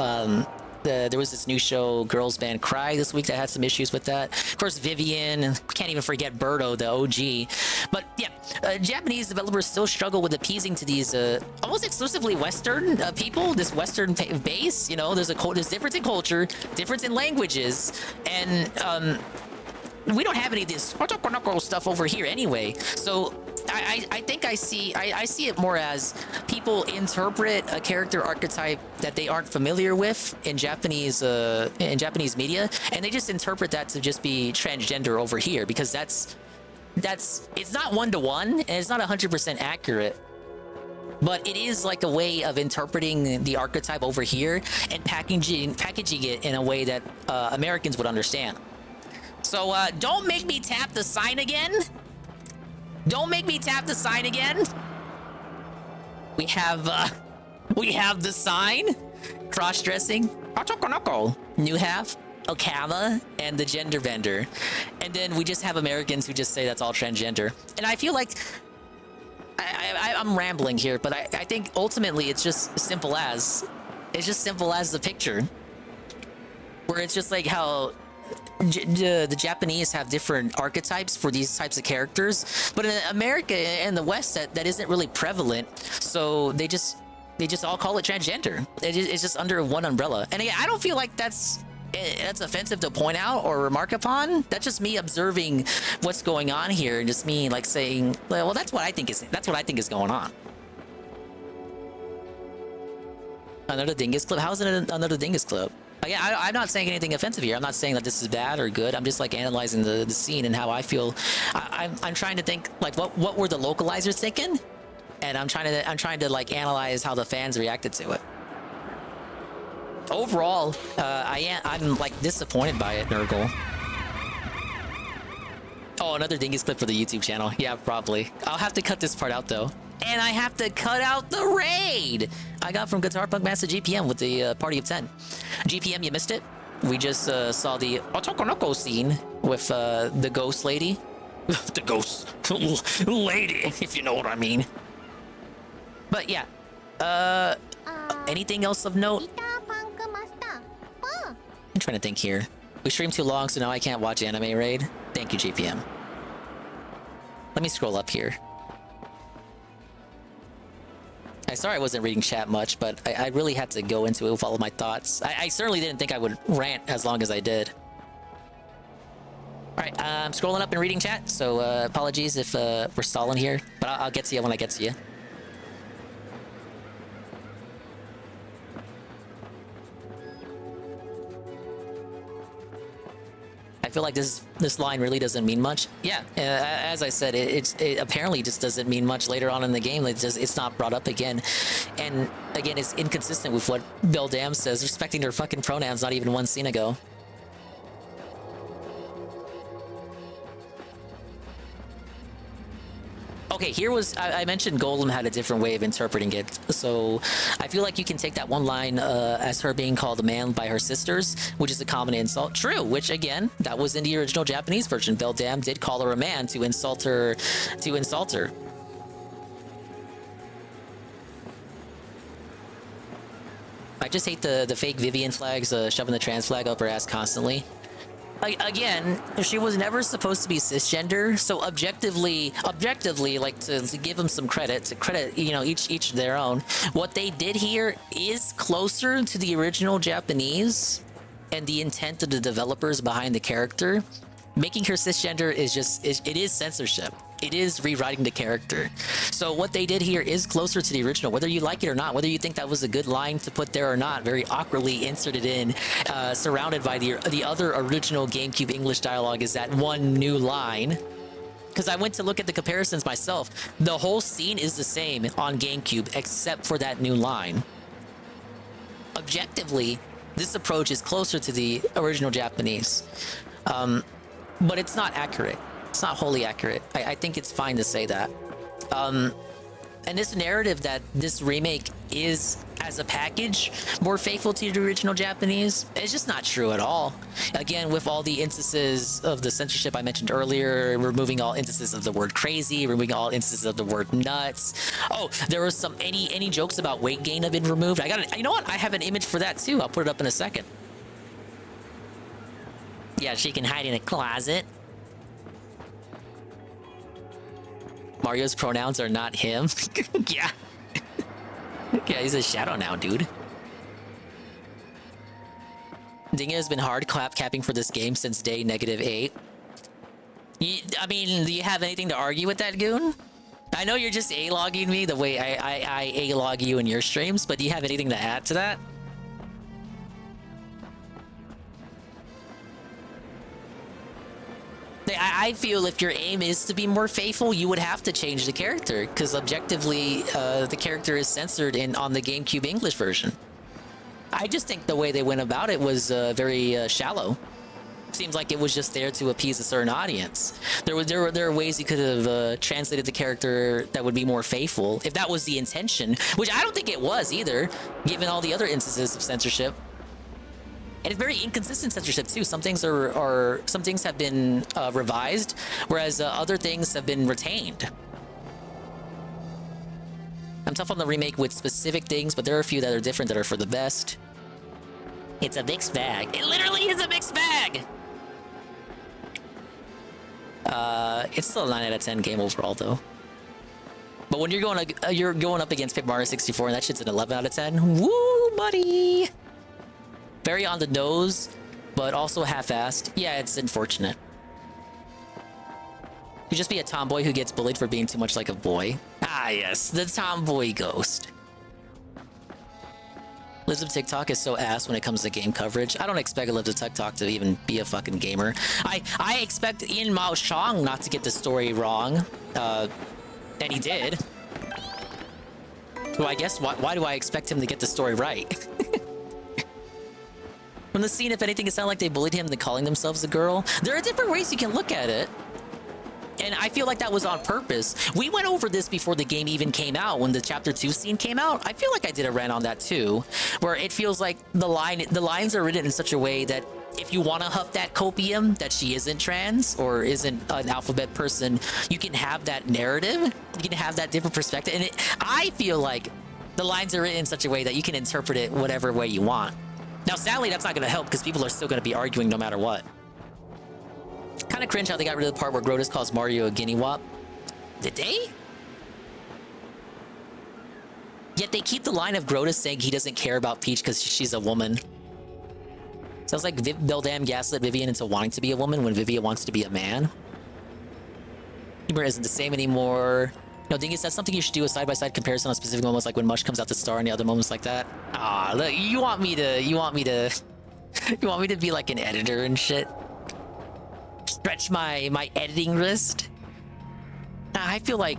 There was this new show, Girls Band Cry, this week that had some issues with that. Of course, Vivian, and we can't even forget Birdo, the OG. But yeah, Japanese developers still struggle with appeasing to these almost exclusively Western people, this Western base. You know, there's difference in culture, difference in languages, and we don't have any of this stuff over here anyway. So I think I see it more as people interpret a character archetype that they aren't familiar with in Japanese media, and they just interpret that to just be transgender over here, because that's it's not 1-to-1 and it's not 100% accurate. But it is like a way of interpreting the archetype over here and packaging it in a way that Americans would understand. So don't make me tap the sign again. Don't make me tap the sign again. We have the sign, cross-dressing, new half, Okama, and the gender bender. And then we just have Americans who just say that's all transgender. And I feel like I'm rambling here, but I think ultimately it's just simple as the picture, where it's just like how the Japanese have different archetypes for these types of characters, but in America and the West that isn't really prevalent, so they just all call it transgender. It's just under one umbrella. And again, I don't feel like that's offensive to point out or remark upon. That's just me observing what's going on here, and just me like saying, well, that's what I think is going on. Another dingus clip? How's it another dingus clip? Again, I'm not saying anything offensive here. I'm not saying that this is bad or good. I'm just like analyzing the scene and how I feel. I'm trying to think like what were the localizers thinking, and I'm trying to like analyze how the fans reacted to it. Overall, I'm like disappointed by it, Nurgle. Oh, another dingus clip for the YouTube channel. Yeah, probably. I'll have to cut this part out though. And I have to cut out the raid I got from Guitar Punk Master GPM with the Party of 10. GPM, you missed it. We just saw the Otokonoko scene with the ghost lady. The ghost lady, if you know what I mean. But yeah. Anything else of note? I'm trying to think here. We streamed too long, so now I can't watch anime raid. Thank you, GPM. Let me scroll up here. I'm sorry I wasn't reading chat much, but I really had to go into it with all of my thoughts. I certainly didn't think I would rant as long as I did. All right, I'm scrolling up and reading chat, so apologies if we're stalling here, but I'll get to you when I get to you. I feel like this line really doesn't mean much. Yeah, as I said, it apparently just doesn't mean much later on in the game. It's not brought up again, and again, it's inconsistent with what Beldam says, respecting their fucking pronouns not even one scene ago. Okay, here was, I mentioned Golem had a different way of interpreting it, so I feel like you can take that one line as her being called a man by her sisters, which is a common insult. True, which again, that was in the original Japanese version. Beldam did call her a man to insult her. I just hate the fake Vivian flags shoving the trans flag up her ass constantly. Again, she was never supposed to be cisgender, so objectively, like to give them some credit, you know, each their own. What they did here is closer to the original Japanese and the intent of the developers behind the character. Making her cisgender is it is censorship. It is rewriting the character. So what they did here is closer to the original, whether you like it or not, whether you think that was a good line to put there or not, very awkwardly inserted in, surrounded by the other original GameCube English dialogue is that one new line. Because I went to look at the comparisons myself. The whole scene is the same on GameCube except for that new line. Objectively, this approach is closer to the original Japanese. But it's not accurate. It's not wholly accurate. I think it's fine to say that. And this narrative that this remake is, as a package, more faithful to the original Japanese, it's just not true at all. Again, with all the instances of the censorship I mentioned earlier, removing all instances of the word crazy, removing all instances of the word nuts. Oh, there was any jokes about weight gain have been removed. You know what? I have an image for that too. I'll put it up in a second. Yeah, she can hide in a closet. Mario's pronouns are not him. Yeah. Yeah, he's a shadow now, dude. Dinga has been hard capping for this game since day -8. I mean, do you have anything to argue with that, Goon? I know you're just A-logging me the way I A-log you in your streams, but do you have anything to add to that? I feel if your aim is to be more faithful, you would have to change the character, because objectively, the character is censored on the GameCube English version. I just think the way they went about it was very shallow. Seems like it was just there to appease a certain audience. There are ways you could have translated the character that would be more faithful, if that was the intention, which I don't think it was either, given all the other instances of censorship. And it's very inconsistent censorship too. Some things some things have been revised, whereas other things have been retained. I'm tough on the remake with specific things, but there are a few that are different that are for the best. It's a mixed bag. It literally is a mixed bag. It's still a 9 out of 10 game overall though. But when you're going up against Paper Mario 64 and that shit's an 11 out of 10, woo, buddy. Very on the nose, but also half-assed. Yeah, it's unfortunate. You just be a tomboy who gets bullied for being too much like a boy. Ah, yes, the tomboy ghost. Liz of TikTok is so ass when it comes to game coverage. I don't expect Liz of TikTok to even be a fucking gamer. I expect Ian Mao Shang not to get the story wrong, and he did. So I guess why do I expect him to get the story right? From the scene, if anything, it sounded like they bullied him into calling themselves a girl. There are different ways you can look at it. And I feel like that was on purpose. We went over this before the game even came out, when the Chapter 2 scene came out. I feel like I did a rant on that too, where it feels like the lines are written in such a way that if you want to huff that copium, that she isn't trans or isn't an alphabet person, you can have that narrative. You can have that different perspective. And I feel like the lines are written in such a way that you can interpret it whatever way you want. Now, sadly, that's not going to help because people are still going to be arguing no matter what. Kind of cringe how they got rid of the part where Grotus calls Mario a guinea wop. Did they? Yet they keep the line of Grotus saying he doesn't care about Peach because she's a woman. Sounds like Beldam gaslit Vivian into wanting to be a woman when Vivian wants to be a man. Humor isn't the same anymore. No, Dingus, that's something you should do, a side-by-side comparison on specific moments, like when Mush comes out to Star and the other moments like that. Ah, look, you want me to be like an editor and shit? Stretch my editing wrist? Nah, I feel like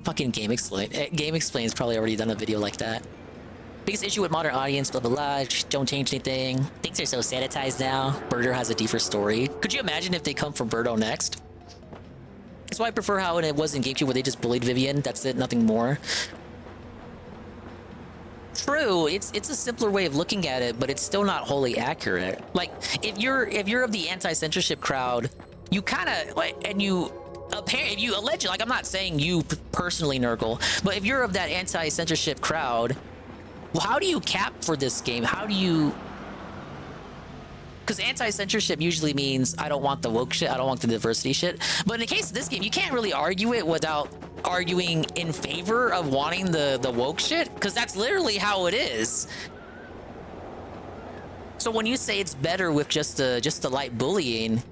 fucking Game Explain's probably already done a video like that. Biggest issue with modern audience, blah blah blah, just don't change anything. Things are so sanitized now. Birdo has a deeper story. Could you imagine if they come for Birdo next? That's why I prefer how it was in GameCube where they just bullied Vivian. That's it, nothing more. True, it's a simpler way of looking at it, but it's still not wholly accurate. Like, if you're of the anti-censorship crowd, you kind of like, if you allegedly, like, I'm not saying you personally, Nurgle, but if you're of that anti-censorship crowd, well, how do you cap for this game? How do you? Because anti-censorship usually means I don't want the woke shit, I don't want the diversity shit. But in the case of this game, you can't really argue it without arguing in favor of wanting the woke shit, because that's literally how it is. So when you say it's better with just the light bullying,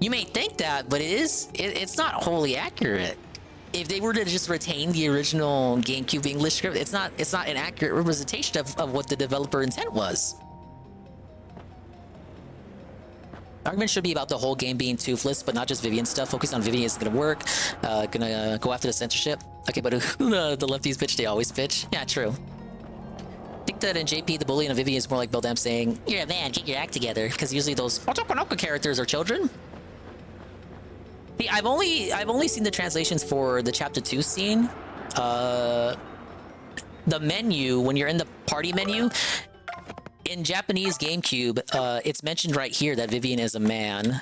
you may think that, but it's not wholly accurate. If they were to just retain the original GameCube English script, it's not an accurate representation of what the developer intent was. Argument should be about the whole game being toothless, but not just Vivian stuff. Focus on Vivian isn't gonna work. Gonna go after the censorship. Okay, but the lefties bitch, they always bitch. Yeah, true. I think that in JP, the bullying of Vivian is more like Beldam saying, "You're a man, get your act together," because usually those Otokonoka characters are children. See, I've only seen the translations for the Chapter 2 scene. The menu, when you're in the party menu, in Japanese GameCube, it's mentioned right here that Vivian is a man.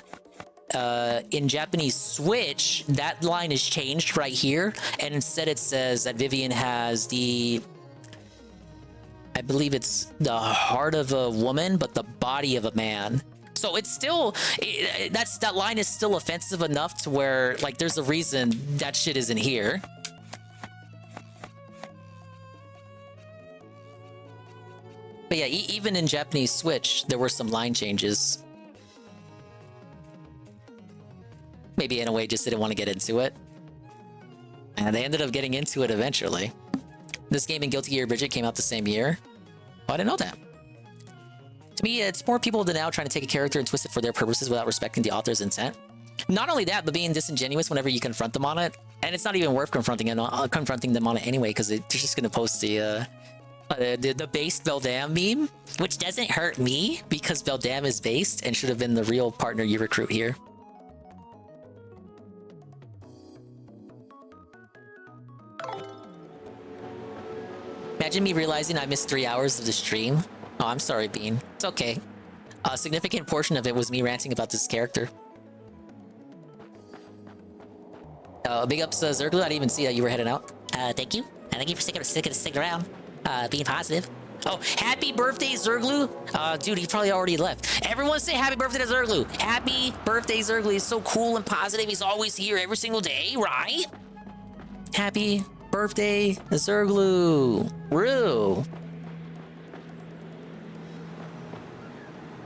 In Japanese Switch, that line is changed right here, and instead it says that Vivian has I believe it's the heart of a woman, but the body of a man. So it's still, that line is still offensive enough to where, like, there's a reason that shit isn't here. But yeah, even in Japanese Switch, there were some line changes. Maybe in a way just didn't want to get into it. And they ended up getting into it eventually. This game and Guilty Gear Bridget came out the same year. Oh, I didn't know that. To me, it's more people than now trying to take a character and twist it for their purposes without respecting the author's intent. Not only that, but being disingenuous whenever you confront them on it. And it's not even worth confronting them on it anyway, because they're just going to post the based Beldam meme, which doesn't hurt me because Beldam is based and should have been the real partner you recruit here. Imagine me realizing I missed 3 hours of the stream. Oh, I'm sorry, Bean. It's okay. A significant portion of it was me ranting about this character. Big ups, Zerglu. I didn't even see that you were heading out. Thank you. And thank you for sticking around. Being positive. Oh, happy birthday, Zerglu. Dude, he probably already left. Everyone say happy birthday to Zerglu. Happy birthday, Zerglu. He's so cool and positive. He's always here every single day, right? Happy birthday, Zerglu. Roo.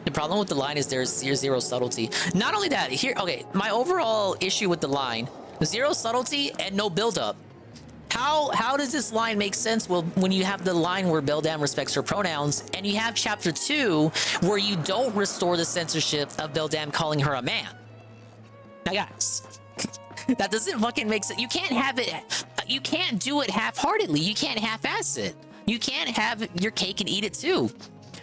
The problem with the line is there's zero subtlety. Not only that, here, okay, my overall issue with the line, zero subtlety and no build-up. How does this line make sense? Well, when you have the line where Beldam respects her pronouns, and you have chapter 2 where you don't restore the censorship of Beldam calling her a man. Now, guys, that doesn't fucking make sense. You can't have it. You can't do it half-heartedly. You can't half-ass it. You can't have your cake and eat it too.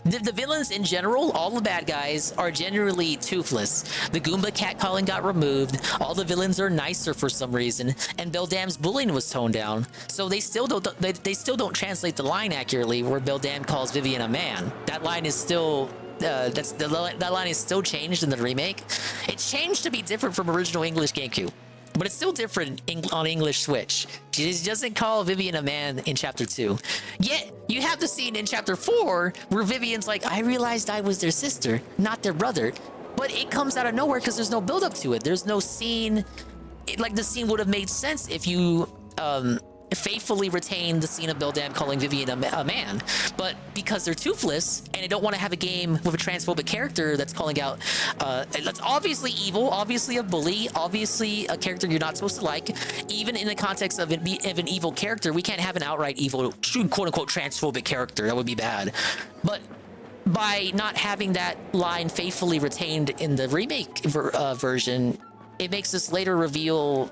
The villains in general, all the bad guys, are generally toothless. The Goomba catcalling got removed, all the villains are nicer for some reason, and Beldam's bullying was toned down. So they still don't translate the line accurately where Beldam calls Vivian a man. That line is still that line is still changed in the remake. It's changed to be different from original English GameCube. But it's still different on English Switch. She doesn't call Vivian a man in chapter 2. Yet, you have the scene in chapter 4 where Vivian's like, I realized I was their sister, not their brother. But it comes out of nowhere because there's no build up to it. There's no scene. Like, the scene would have made sense if you faithfully retain the scene of Beldam calling Vivian a man. But because they're toothless and they don't want to have a game with a transphobic character that's calling out that's obviously evil, obviously a bully, obviously a character you're not supposed to like, even in the context of an evil character, we can't have an outright evil, quote-unquote transphobic character. That would be bad. But by not having that line faithfully retained in the remake version, it makes this later reveal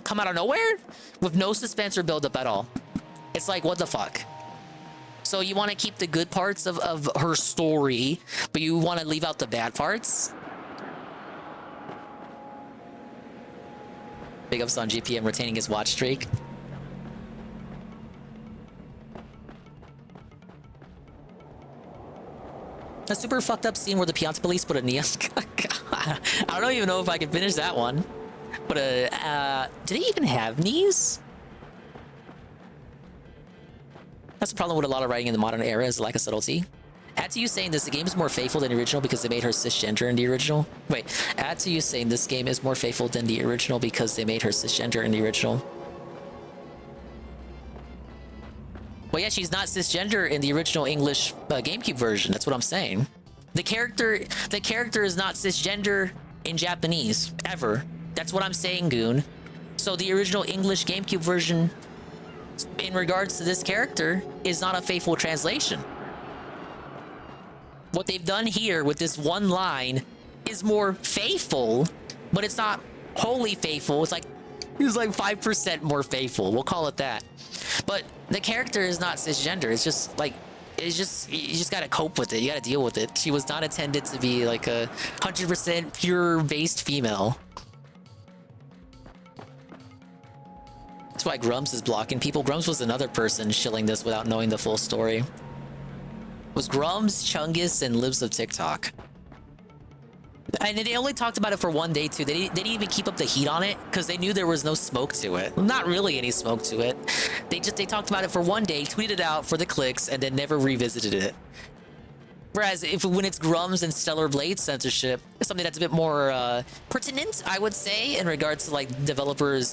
come out of nowhere with no suspense or build up at all. It's like, what the fuck? So you want to keep the good parts of her story, but you want to leave out the bad parts? Big ups on GPM retaining his watch streak. A super fucked up scene where the Pianta police put a neon. I don't even know if I can finish that one. But, did he even have knees? That's the problem with a lot of writing in the modern era, is lack of subtlety. Add to you saying this, the game is more faithful than the original because they made her cisgender in the original. Wait, add to you saying this game is more faithful than the original because they made her cisgender in the original. Well, yeah, she's not cisgender in the original English GameCube version. That's what I'm saying. The character is not cisgender in Japanese, ever. That's what I'm saying, Goon. So the original English GameCube version, in regards to this character, is not a faithful translation. What they've done here with this one line is more faithful, but it's not wholly faithful. It's like 5% more faithful. We'll call it that. But the character is not cisgender. It's just like, you just gotta cope with it. You gotta deal with it. She was not intended to be like a 100% pure-based female. That's why Grums is blocking people. Grums was another person shilling this without knowing the full story. It was Grums, Chungus, and Libs of TikTok. And they only talked about it for one day too. They didn't even keep up the heat on it because they knew there was no smoke to it. Not really any smoke to it. They talked about it for one day, tweeted it out for the clicks, and then never revisited it. Whereas when it's Grums and Stellar Blade censorship, it's something that's a bit more pertinent, I would say, in regards to like developers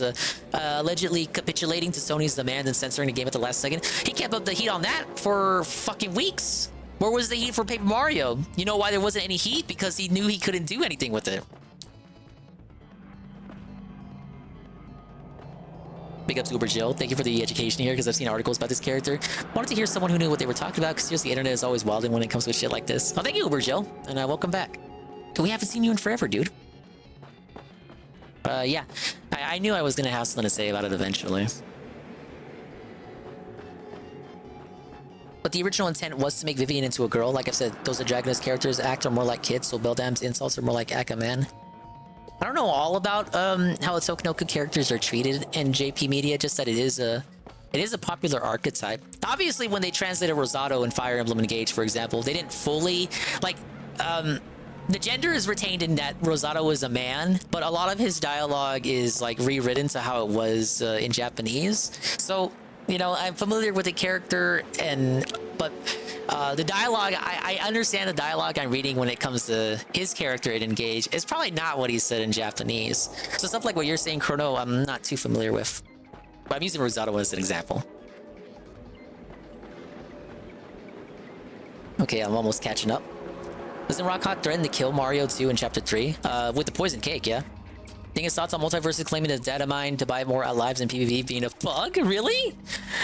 allegedly capitulating to Sony's demand and censoring the game at the last second. He kept up the heat on that for fucking weeks. Where was the heat for Paper Mario? You know why there wasn't any heat? Because he knew he couldn't do anything with it. Big up to Uber Jill. Thank you for the education here, because I've seen articles about this character. Wanted to hear someone who knew what they were talking about, because seriously, the internet is always wilding when it comes to shit like this. Oh, thank you, Uber Jill, and welcome back. We haven't seen you in forever, dude. Yeah, I knew I was gonna have something to say about it eventually. But the original intent was to make Vivian into a girl. Like I said, those Dragoness characters act are more like kids, so Beldam's insults are more like Aka men. I don't know all about how Tokunoku characters are treated in JP Media, just that it is a popular archetype. Obviously, when they translated Rosado in Fire Emblem Engage, for example, they didn't fully, like, the gender is retained in that Rosado is a man, but a lot of his dialogue is, like, rewritten to how it was in Japanese. So, you know, I'm familiar with the character, but the dialogue, I understand the dialogue I'm reading when it comes to his character in Engage. It's probably not what he said in Japanese. So stuff like what you're saying, Chrono, I'm not too familiar with. But I'm using Rosado as an example. Okay, I'm almost catching up. Doesn't Rockhawk threaten to kill Mario 2 in Chapter 3? With the poison cake, yeah? Think his thoughts on multiverses claiming his data mine to buy more lives in PvP being a bug? Really?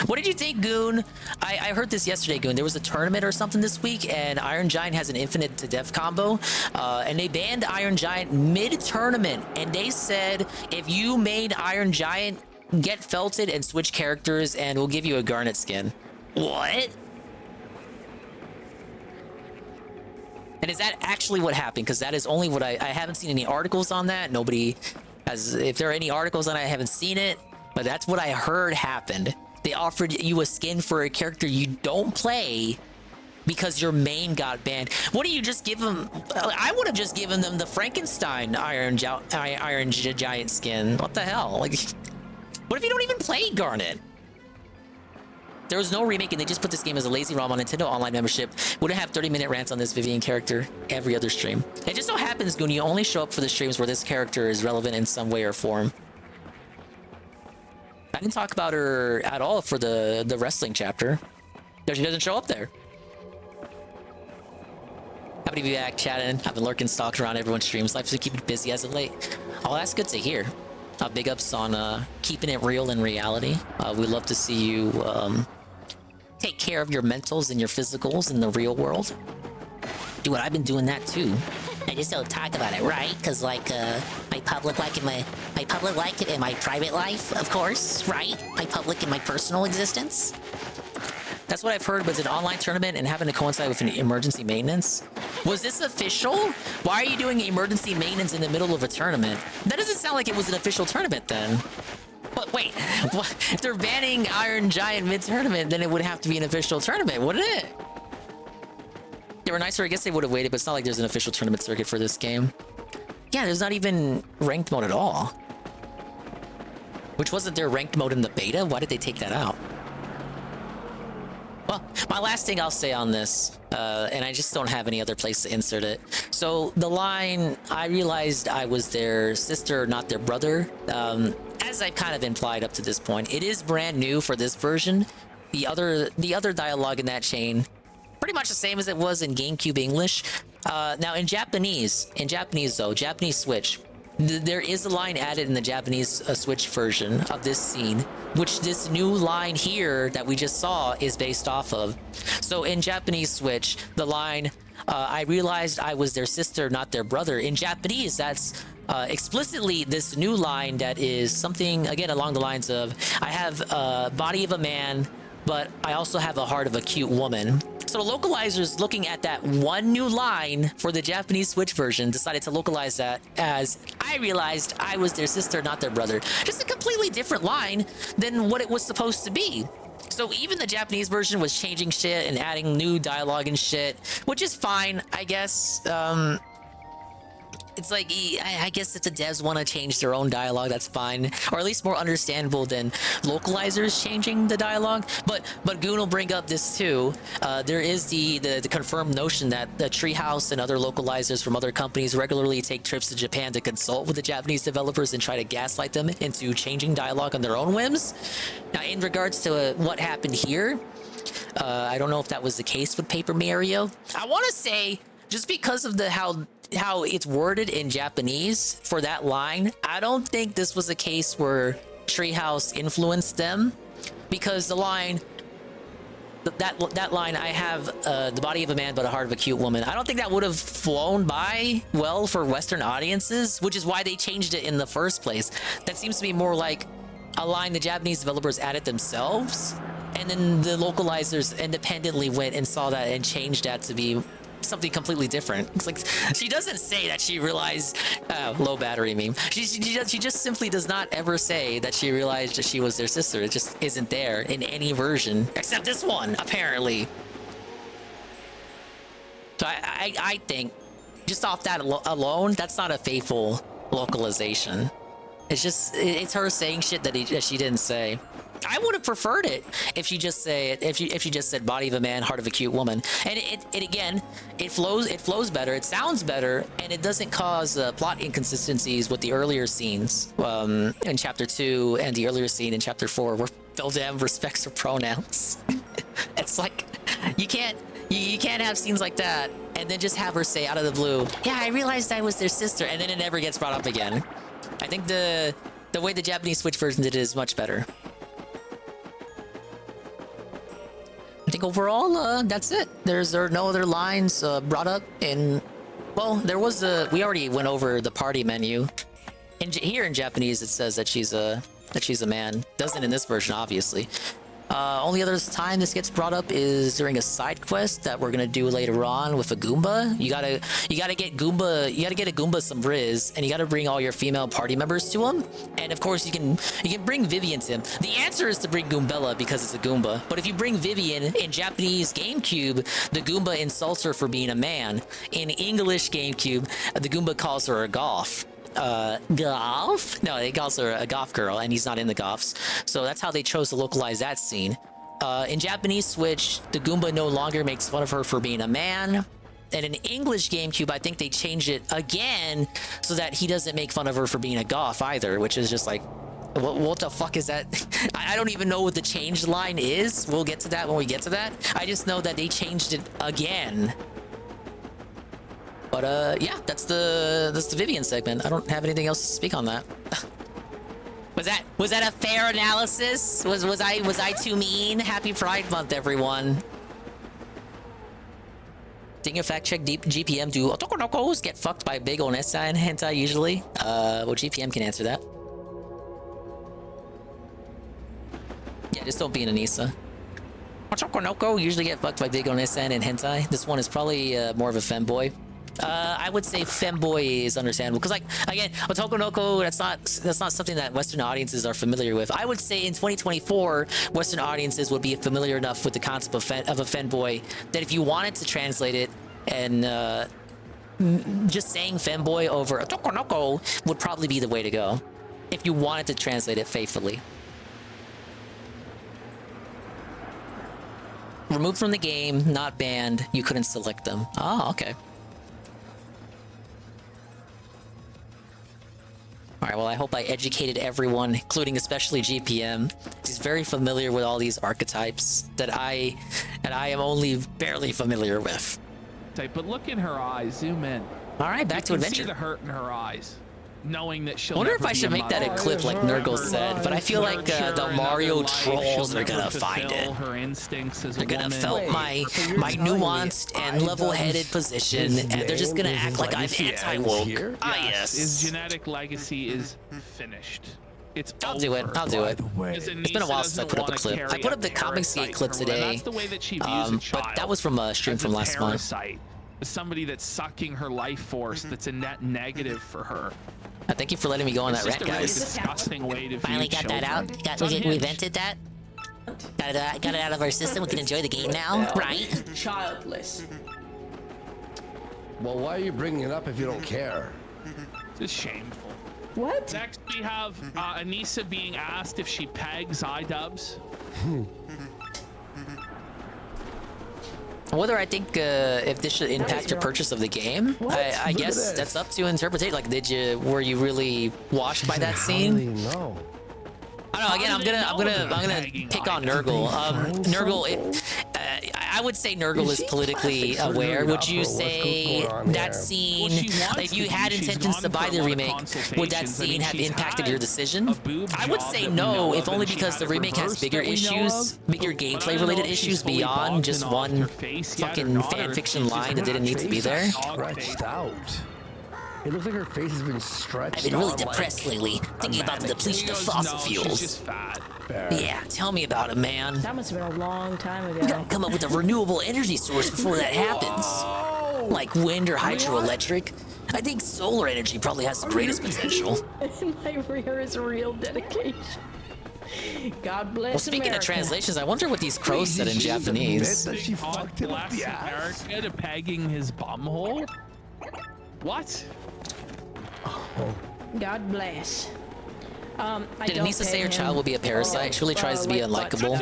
What did you think, Goon? I heard this yesterday, Goon. There was a tournament or something this week, and Iron Giant has an infinite to death combo, and they banned Iron Giant mid-tournament, and they said, if you made Iron Giant, get felted and switch characters, and we'll give you a Garnet skin. What? And is that actually what happened? Because that is only what I haven't seen any articles on that. Nobody has, if there are any articles on it, I haven't seen it, but that's what I heard happened. They offered you a skin for a character you don't play because your main got banned. What do you just give them? I would have just given them the Frankenstein Iron Giant skin. What the hell? Like, what if you don't even play Garnet? There was no remake, and they just put this game as a lazy ROM on Nintendo Online membership. Wouldn't have 30-minute rants on this Vivian character every other stream. It just so happens, Goon, you only show up for the streams where this character is relevant in some way or form. I didn't talk about her at all for the wrestling chapter, because she doesn't show up there. Happy to be back, chatting. I've been lurking, stalking around everyone's streams. Life's been keeping busy as of late. Oh, that's good to hear. Big ups on keeping it real in reality. We love to see you take care of your mentals and your physicals in the real world. Dude, I've been doing that too. I just don't talk about it, right? Because like my public life and my public life and my private life, of course, right? My public and my personal existence. That's what I've heard was an online tournament and having to coincide with an emergency maintenance. Was this official? Why are you doing emergency maintenance in the middle of a tournament? That doesn't sound like it was an official tournament then. But wait, what? If they're banning Iron Giant mid-tournament, then it would have to be an official tournament, wouldn't it? They were nicer, I guess they would have waited, but it's not like there's an official tournament circuit for this game. Yeah, there's not even ranked mode at all. Which wasn't their ranked mode in the beta? Why did they take that out? Well, my last thing I'll say on this, and I just don't have any other place to insert it. So the line, I realized I was their sister, not their brother, as I've kind of implied up to this point, it is brand new for this version. The other dialogue in that chain, pretty much the same as it was in GameCube English. Now in Japanese though, Japanese Switch, there is a line added in the Japanese Switch version of this scene, which this new line here that we just saw is based off of. So in Japanese Switch, the line, I realized I was their sister, not their brother. In Japanese, that's explicitly this new line that is something, again, along the lines of, I have a body of a man, but I also have a heart of a cute woman. So the localizers, looking at that one new line for the Japanese Switch version, decided to localize that as, I realized I was their sister, not their brother. Just a completely different line than what it was supposed to be. So even the Japanese version was changing shit and adding new dialogue and shit, which is fine, I guess. It's like, I guess if the devs want to change their own dialogue, that's fine. Or at least more understandable than localizers changing the dialogue. But Goon will bring up this too. There is the confirmed notion that the Treehouse and other localizers from other companies regularly take trips to Japan to consult with the Japanese developers and try to gaslight them into changing dialogue on their own whims. Now, in regards to what happened here, I don't know if that was the case with Paper Mario. I want to say, just because of how it's worded in Japanese for that line, I don't think this was a case where Treehouse influenced them, because the line, that line, I have the body of a man but a heart of a cute woman, I don't think that would have flown by well for Western audiences, which is why they changed it in the first place. That seems to be more like a line the Japanese developers added themselves, and then the localizers independently went and saw that and changed that to be something completely different. It's like, she doesn't say that she realized, low battery meme. She just simply does not ever say that she realized that she was their sister. It just isn't there in any version except this one, apparently. So I think just off that alone, that's not a faithful localization. It's just, it's her saying shit that she didn't say. I would have preferred it if she just said body of a man, heart of a cute woman, and it flows better, it sounds better, and it doesn't cause plot inconsistencies with the earlier scenes in chapter 2 and the earlier scene in chapter 4 where Phildam respects her pronouns. It's like you can't have scenes like that and then just have her say out of the blue, yeah, I realized I was their sister, and then it never gets brought up again. I think the way the Japanese Switch version did it is much better. I think overall, that's it. There are no other lines brought up in... Well, there was we already went over the party menu. Here in Japanese, it says that she's a man. Doesn't in this version, obviously. Only other time this gets brought up is during a side quest that we're gonna do later on with a Goomba. You gotta get Goomba. You gotta get a Goomba some Riz, and you gotta bring all your female party members to him. And of course, you can bring Vivian to him. The answer is to bring Goombella because it's a Goomba. But if you bring Vivian in Japanese GameCube, the Goomba insults her for being a man. In English GameCube, the Goomba calls her a goth. Goth? No, it calls her a goth girl, and he's not in the goths. So that's how they chose to localize that scene. In Japanese Switch, the Goomba no longer makes fun of her for being a man. And in English GameCube, I think they changed it again so that he doesn't make fun of her for being a goth either, which is just like, what the fuck is that? I don't even know what the changed line is. We'll get to that when we get to that. I just know that they changed it again. But yeah, that's the Vivian segment. I don't have anything else to speak on that. Was that a fair analysis? Was I too mean? Happy Pride Month, everyone. Ding your fact check GPM. Do otokonokos get fucked by big onessa and hentai usually? Well, GPM can answer that. Yeah, just don't be an Anissa. Otokonoko usually get fucked by big onessa and hentai. This one is probably more of a femboy. I would say femboy is understandable because, like, again, Otokonoko, that's not something that Western audiences are familiar with. I would say in 2024, Western audiences would be familiar enough with the concept of a femboy that if you wanted to translate it and just saying femboy over Otokonoko would probably be the way to go if you wanted to translate it faithfully. Removed from the game, not banned. You couldn't select them. Oh, okay. All right, well, I hope I educated everyone, including especially GPM. He's very familiar with all these archetypes that I am only barely familiar with. But look in her eyes, zoom in. All right, back to adventure. See the hurt in her eyes, knowing that she'll. I wonder if I should make that a clip like Nurgle said, but I feel like the Mario trolls are gonna find it. Her instincts as they're gonna felt my nuanced and level-headed position, and they're just gonna act like I'm anti-woke. Ah, yes. His genetic legacy is finished. I'll do it. It's been a while since I put up a clip. I put up the Comicsgate clip today, but that was from a stream from last month. Somebody that's sucking her life force, that's a net negative for her. Thank you for letting me go on that rant, guys. Disgusting way to finally got that out. We vented that. Got it out of our system. We can enjoy the game now, right? Childless. Well, why are you bringing it up if you don't care? It's shameful. What? Next, we have Anissa being asked if she pegs iDubbbz. Whether I think if this should impact your purchase of the game, I guess that's up to interpretation. Like, were you really washed by that scene? No. I don't know. Again, I'm gonna pick on Nurgle. Nurgle, I would say Nurgle is politically aware. Would you say that scene, if you had intentions to buy the remake, would that scene have impacted your decision? I would say no, if only because the remake has bigger issues, bigger gameplay-related issues beyond just one fucking fan fiction line that didn't need to be there. Stretched out. It looks like her face has been stretched. I've been really depressed lately, thinking about the depletion of fossil fuels. Yeah, tell me about it, man. That must have been a long time ago. We gotta come up with a renewable energy source before that happens. Like wind or hydroelectric. I think solar energy probably has the greatest potential. My rear is real dedication. God bless Well, speaking America. of translations, I wonder what these crows said in Japanese. She fucked him up the ass. America to pegging his bumhole? What? God bless. I Did don't Anissa say her peg child him. will be a parasite? She really tries to be unlikable.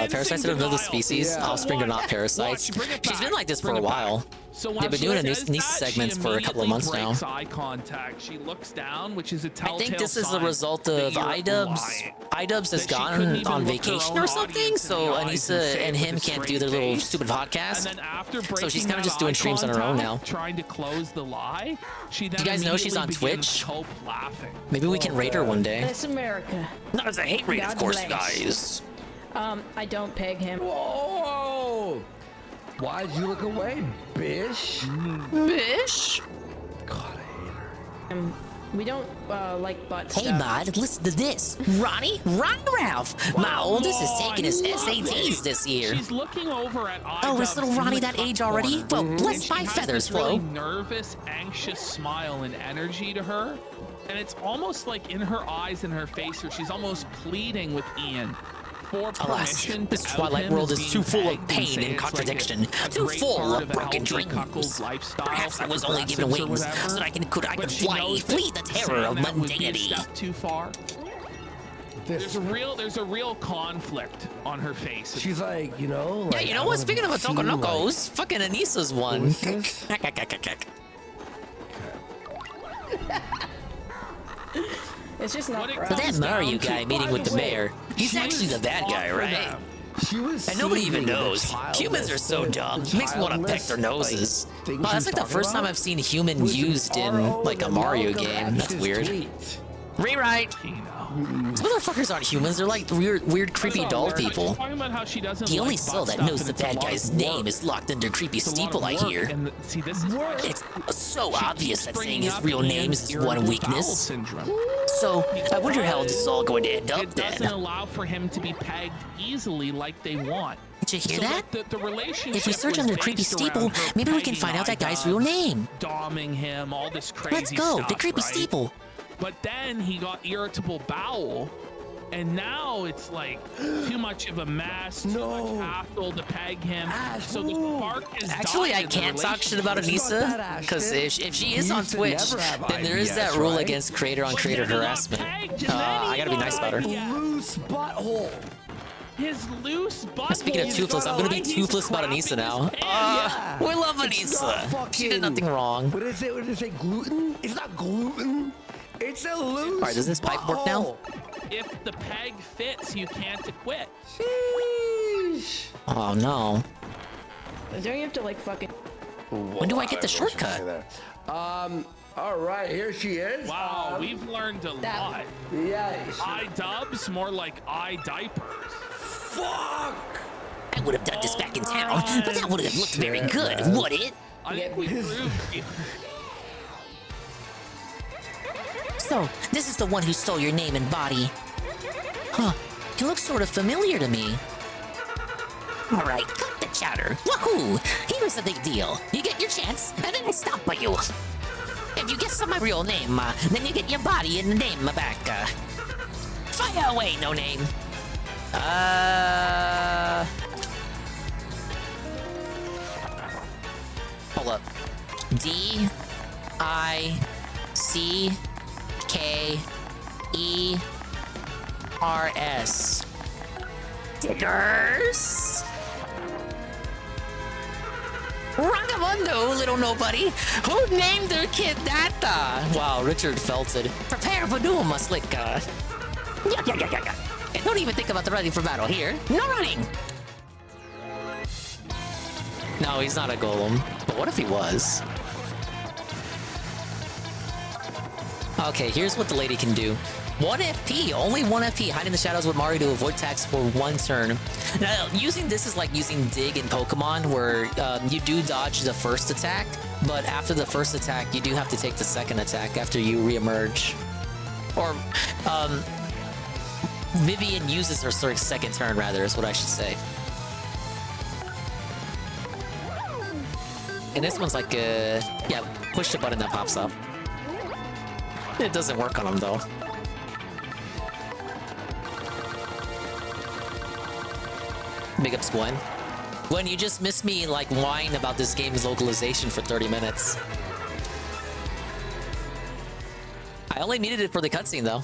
Parasites are another species. Offspring are not parasites. She's been like this for a while. They've been doing Anissa segments for a couple of months now. Eye contact. She looks down, which is a I telltale think this is the sign result of that you're iDubbbz. lying. iDubbbz has That she couldn't gone even on look her vacation own or something, audience in so the eyes Anissa say and with him a can't do straight their little face. stupid podcast. And then after So she's breaking kind of that just doing eye streams on her own now. contact, trying to close the lie, she then Do you guys know she's on immediately begins Twitch? cope laughing. Maybe we can rate her one day. Bless America. Not as a hate rate, of God course, bless. guys. I don't peg him. Whoa! Why'd you look away, bish? Bish? God, I hate her. We don't like butt Hey, stuff. bud, listen to this. Ronnie Ralph. My oldest is taking his SATs this year. She's looking over at Oh, is little Ronnie that age already? Well, bless my feathers, really Flo. nervous, anxious smile and energy to her, and it's almost like in her eyes and her face, where she's almost pleading with Ian for Alas, permission. this to out Twilight him world as is being too full of pegged and pain say and it's like contradiction, a too great full part of a broken healthy dreams. cuckold lifestyle Perhaps I for was only given progressives or wings so whatever, that I could but she fly, knows flee that the terror saying of that would be a mundanity. step too far. There's a real conflict on her face. She's like, you know. Yeah, you know what? Speaking of Otokonokos, fucking Anissa's one. It's just not. But that Mario guy meeting with the mayor, he's actually the bad guy, right? She was and nobody even singing the knows. childless- Humans are so dumb. the Makes me want to peck childless, their noses. like, things Wow, that's she's like the talking first time about I've seen human was used in RO, like a the Mario Malcolm game. That's X's weird. tweet. Rewrite. Some motherfuckers aren't humans. They're like weird, creepy doll people. Talking about how she doesn't The only like soul butt that stuff, knows and the it's a bad lot guy's of name work. is locked under creepy It's a lot of steeple, I work, hear. and see, this is why It's so obvious that saying bringing his up real name Ian's is irritable one bowel weakness. syndrome. So I wonder how this is all going to end up It doesn't then. allow for him to be pegged easily like they want. Did you hear So that? The relationship If we search was under creepy based steeple, around her maybe we can pegging find out that guy's real iDubbbz, name. Doming him, all this crazy Let's go, stuff, the creepy right? steeple. But then he got irritable bowel, and now it's like too much of a mess, too much hassle to peg him. So the spark is Actually, I can't talk shit about Anissa, because if she is on Twitch, then there is that rule against creator-on-creator harassment. I gotta be nice about her. Loose butthole. His loose butt. Speaking of toothless, I'm gonna be toothless about Anissa now. We love Anissa. She did nothing wrong. What is it? What did it say? Gluten? It's not gluten. It's a loose. Alright, does this pipe work now? If the peg fits, you can't quit. Sheesh. Oh no. Don't you have to like fucking? When do I get the shortcut? All right, here she is. Wow, we've learned a lot. Yeah. iDubbbz, more like diapers. Fuck. I would have done this back in town, but that would have looked very good, would it? I think we proved it. So, this is the one who stole your name and body. Huh, he looks sort of familiar to me. Alright, cut the chatter. Woohoo! Here's the big deal. You get your chance, and then we'll stop by you. If you guess my real name, then you get your body and the name back. Fire away, no name. Hold up. D-I-C-K-E-R-S. Diggers? Ragamundo, little nobody. Who named their kid that? Wow, Richard Felted. Prepare for doom, a slick. Yeah. And don't even think about the running for battle here. No running. No, he's not a golem. But what if he was? Okay, here's what the lady can do. 1 FP, only 1 FP, hide in the shadows with Mario to avoid attacks for 1 turn. Now, using this is like using Dig in Pokemon, where you do dodge the first attack, but after the first attack, you do have to take the second attack after you reemerge. Or, Vivian uses her second turn, rather, is what I should say. And this one's like, yeah, push the button that pops up. It doesn't work on him, though. Big ups, Gwen. Gwen, you just missed me, like, whine about this game's localization for 30 minutes. I only needed it for the cutscene, though.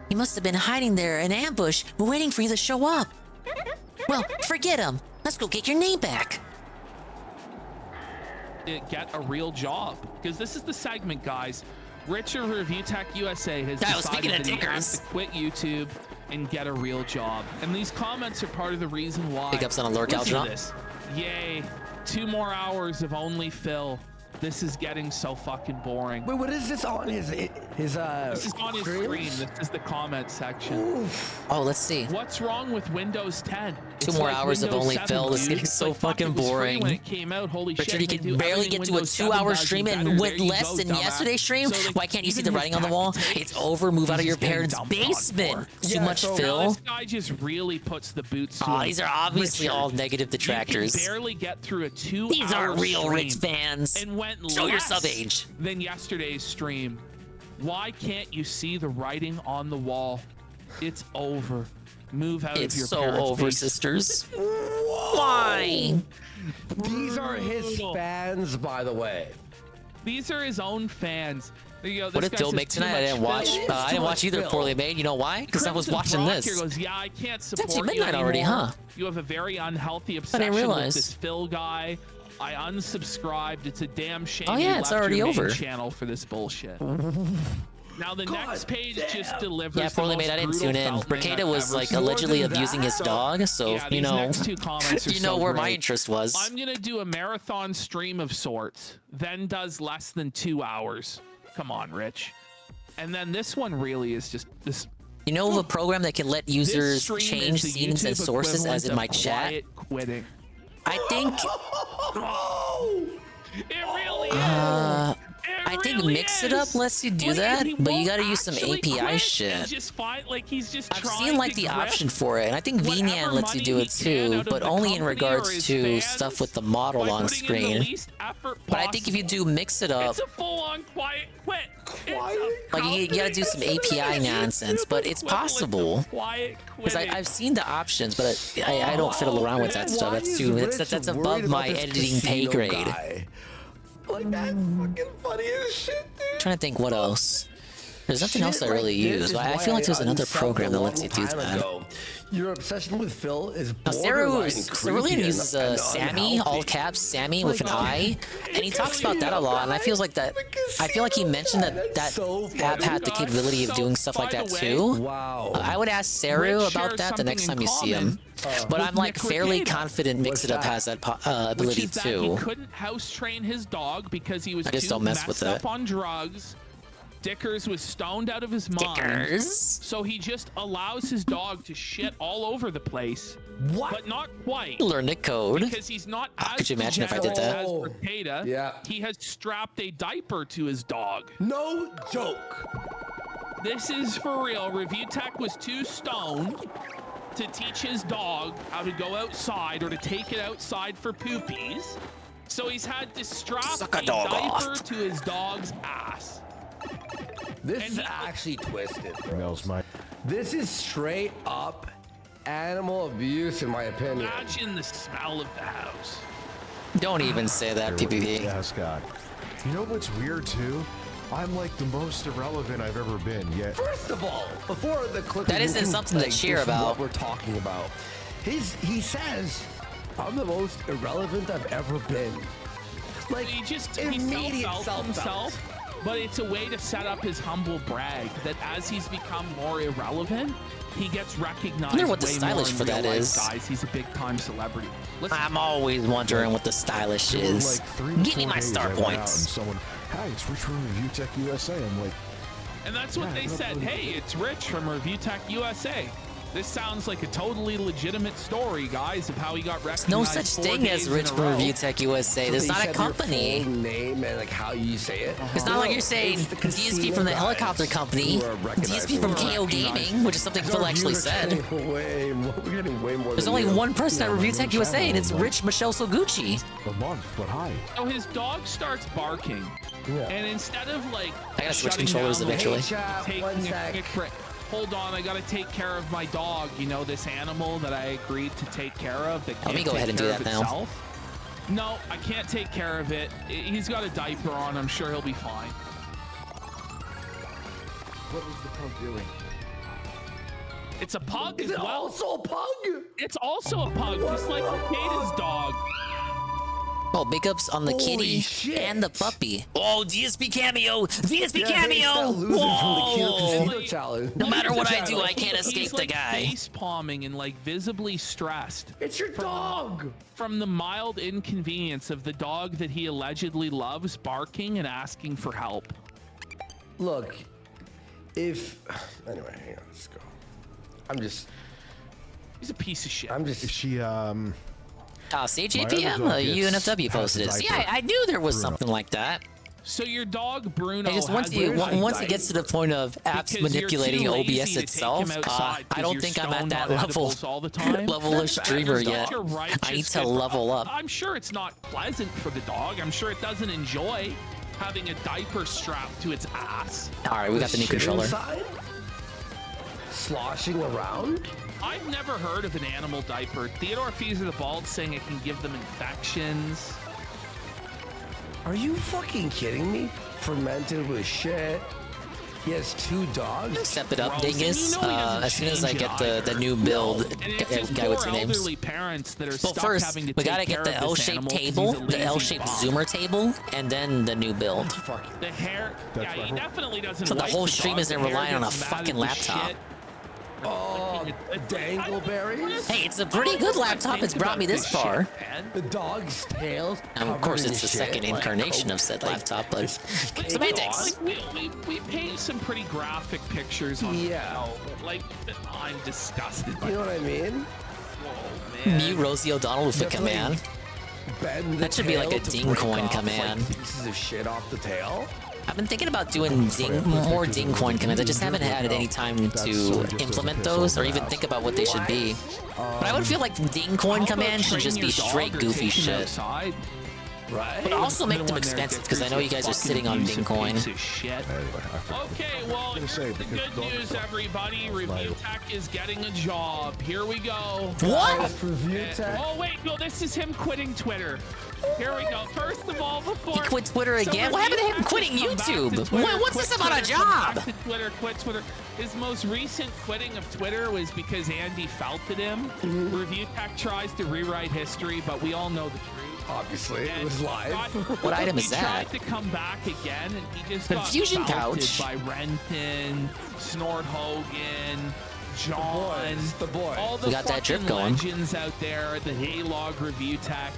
He must have been hiding there in ambush, waiting for you to show up. Well, forget him. Let's go get your name back. Get a real job, because this is the segment, guys. Richard Review Tech USA has decided that he has to quit YouTube and get a real job, and these comments are part of the reason why. Big ups on a lurkout drop. Yay, 2 more hours of only Phil. This is getting so fucking boring. Wait, what is this on his This is on his screen. This is the comment section. Oof. Oh, let's see. What's wrong with Windows 10? 2 more hours of only Phil. This is getting so fucking boring. When it came out, holy Richard, shit, you can barely get to a 2-hour stream and went less than yesterday's stream. Why can't you see the writing on the wall? It's over. Move out of your parents' basement. Too much Phil. This guy just really puts the boots to him. These are obviously all negative detractors. You can barely get through a 2-hour These aren't real stream rich fans. And went Show your less sub age than yesterday's stream. Why can't you see the writing on the wall? It's over. Move out of your It's so parents' over, basement. sisters. Why? These are his fans, by the way. These are his own fans. There you go. What did Phil make tonight? I didn't watch. I didn't watch either. Poorly made. You know why? Because I was watching Brock this. here goes, yeah, I can't support It's actually you midnight already, anymore. huh? You have a very unhealthy obsession realize. with this Phil guy. I unsubscribed. It's a damn shame. Oh, you yeah, it's left already your main over. channel for this bullshit. Now the next page just delivers. Yeah, poorly made. I didn't tune in. Bricada was like allegedly abusing his dog, so Yeah, you these know, next 2 comments are you know so where my great. interest was. I'm gonna do a marathon stream of sorts, then does less than 2 hours. Come on, Rich. And then this one really is just this. You know of a program that can let users stream change is the scenes and YouTube sources as in my equivalent of chat? quiet quitting. I think. It really is. I think Mix It Up lets you do that, but you gotta use some API shit. Just fine, like he's just I've seen like the option for it, and I think VNAN lets you do it too, but only in regards to stuff with the model on screen. But I think if you do Mix It Up, It's a full-on quiet quit. like you gotta do some API nonsense, but it's possible. Because I've seen the options, but I don't fiddle around with that stuff. That's above my editing pay grade. Like, that's fucking funny as shit, dude. Trying to think what else. There's nothing else I really use. I feel like there's another program that lets you do that. Your obsession with Phil is Cerulean uses Sammy, all caps, Sammy with an I, and he talks about that a lot. And I feel like he mentioned that app had the capability of doing stuff like that too. Wow. I would ask Saru about that the next time you see him. But I'm like fairly confident Mix It Up has that ability Which is that too. he couldn't house train his dog because he was I just too don't mess with messed up it. on drugs. Dickers was stoned out of his mind. Dickers? So he just allows his dog to shit all over the place. What? But not quite. Learn the code. Because he's not as Could you imagine if I did that? as Bricada. Yeah. He has strapped a diaper to his dog. No joke. This is for real. Review Tech was too stoned to teach his dog how to go outside or to take it outside for poopies. So he's had to strap a diaper to his dog's ass. This is actually twisted, bro. This is straight up animal abuse, in my opinion. Imagine the smell of the house. Don't even say that, PPP. Yeah, Scott. You know what's weird too? I'm like the most irrelevant I've ever been yet. First of all, before the clip, That isn't something to cheer about. What we're talking about. He says, "I'm the most irrelevant I've ever been." Like he immediate self-felt himself. but it's a way to set up his humble brag that as he's become more irrelevant, he gets recognized. I wonder what the way stylish more for in real that life, is. Guys, he's a big time celebrity. Listen, I'm always wondering what the stylish There were is. like 3 to Give me 4 my days star I went out points. And someone, hey, it's Rich from Review Tech USA. I'm like, and that's what yeah, they said. Hey, it's Rich from Review Tech USA. This sounds like a totally legitimate story, guys, of how he got recognized. No such 4 thing days as in Rich a from row. Review Tech USA. So There's they not a said your company. full name and like how you say it. It's not like you're saying It's the DSP from the casino helicopter guys company, who are recognized DSP from for KO Gaming, which is something Phil actually said. We're getting way more. There's than only you. one person at Review Tech USA, and it's Rich Michelle Soguchi. a month, but hi. So his dog starts barking, and instead of like I gotta switch shutting controllers down the eventually. whole taking a quick break. Hold on, I gotta take care of my dog. You know, this animal that I agreed to take care of that can't Let me go take ahead and do care that of now. itself. No, I can't take care of it. He's got a diaper on. I'm sure he'll be fine. What was the pug doing? It's a pug Is as it well. also a pug? It's also a pug, just like Kata's dog. Oh, big ups on the Holy kitty shit. and the puppy. Oh, DSP cameo! DSP Yeah, cameo! he's not losing from the Kino Whoa! Casino challenge. No matter what I do, He's I can't he's escape the like guy. face palming and like visibly stressed. It's your dog. From the mild inconvenience of the dog that he allegedly loves barking and asking for help. Look, if anyway, hang on, let's go. He's a piece of shit. Is she See, My JPM, other dog gets UNFW posted it. half a Yeah, diaper. I knew there was Bruno. something like that. So your dog Bruno. I just once has he a once he gets to the point of apps because you're manipulating too lazy OBS to take itself, him outside I 'cause don't you're think I'm at stoned that on level edibles all the time. level of streamer That's yet. such a righteous I need to good- level up. I'm sure it's not pleasant for the dog. I'm sure it doesn't enjoy having a diaper strapped to its ass. All right, we got the new Shit controller. inside? Sloshing around? I've never heard of an animal diaper. Theodore Feezer the Bald saying it can give them infections. Are you fucking kidding me? Fermented with shit. He has 2 dogs. Step it up, Gross. And dingus. you know he doesn't As soon as I change get it the either. new build, And it's his guy, what's poor the names? elderly parents that are Well, stuck first having to we take gotta care get the of this L-shaped animal 'cause table, he's a the lazy L-shaped bum. zoomer table, and then the new build. The hair, yeah, he definitely doesn't. So the wipe whole the stream dog. isn't The hair relying on a gets matted fucking to laptop. shit. Oh, dangleberries? Hey, it's a pretty good laptop. It's brought me this far. The dog's tail. And of course, it's the second incarnation of said laptop, but semantics. We paint some pretty graphic pictures on like I'm disgusted by You know what I mean? Whoa, man. Mute Rosie O'Donnell with a Definitely command. Bend the That should be like a tail to ding break coin off, command. Like, pieces of shit off the tail. I've been thinking about doing more ding coin commands. I just haven't had any time to implement those or even think about what they should be. But I would feel like ding coin commands should just be straight goofy shit. Right. But also make them expensive because I know you guys are sitting on ding coin. Okay, well, here's the good news, everybody. Review Tech is getting a job. Here we go. What? Review Tech? Oh, wait, no, this is him quitting Twitter. Here we go. First of all, before... He quit Twitter again? What happened to him quitting YouTube? What's this about a job? Quit Twitter. His most recent quitting of Twitter was because Andy felted him. Review Tech tries to rewrite history, but we all know the truth. Obviously, it was live. What item is that? He tried to come back again, and he just Confusion got felted pouch. by Renton, Snort Hogan, John, the boys. all the We got that drip fucking going. legends out there, the Haylog Review Tech.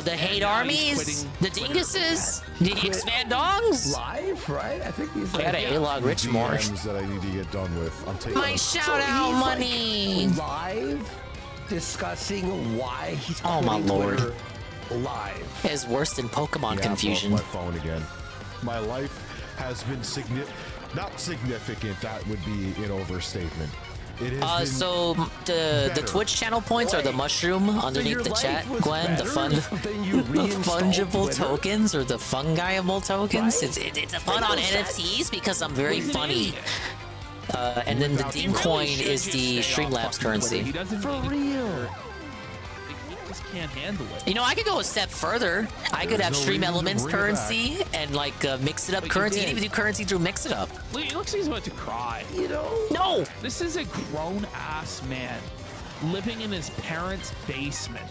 The hate armies, the dinguses, the expand dogs. Live, right? I think he's. I got a A-Log Richmore. DMs that I need to get done with. I'm taking My shout out money. Live discussing why he's Oh my quitting lord. Twitter live. Is worse than Pokemon Yeah, confusion. My phone again. My life has been not significant. That would be an overstatement. It has been So the better. Twitch channel points are the mushroom underneath the chat, Gwen. The fungible tokens or the fungiable tokens. It's a fun on NFTs because I'm very funny. And then the ding coin is the Streamlabs currency. He doesn't for real. He just can't handle it. You know, I could go a step further. I could have no Stream reason to Elements bring it currency and like mix it up But you currency. You did. can even do currency through Mix It Up. Look, he looks like he's about to cry. You know? No! This is a grown-ass man living in his parents' basement,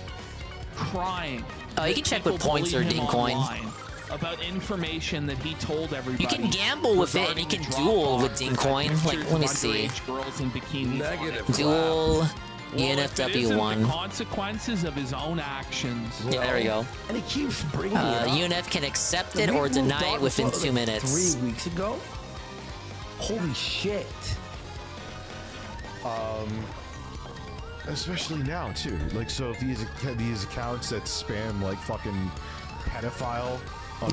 crying. You can check with People points or bully him ding coin. online. about information that he told everybody. You can gamble with it, and you can duel with Dincoin. Like, let me see. Girls in bikinis. Duel. Well, if it isn't UNFW1. the consequences of his own actions. Yeah, there we go. And he keeps bringing it up. UNF can accept it or deny it within 2 minutes. 3 weeks ago? Holy shit. Especially now too. Like, so if these accounts that spam like fucking pedophile.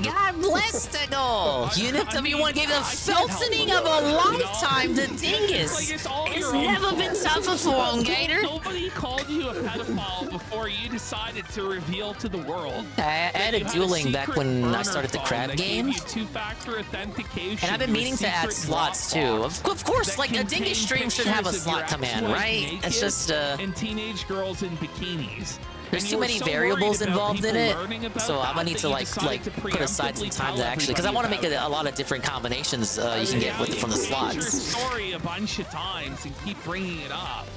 God bless the goal. UNFW1 gave a felsening of a lifetime to Dingus. It's never been tougher for him, Gator. Nobody called you a pedophile before you decided to reveal to the world. I added dueling back when I started the crab game. Two-factor authentication. And I've been meaning to add slots too. Of course, like a Dingus stream should have a slot command, right? It's just and teenage girls in bikinis. There's too many variables involved in it, so I'm gonna need to like put aside some time to actually, because I want to make a lot of different combinations you can get from the slots. Your story a bunch of times and keep bringing it up.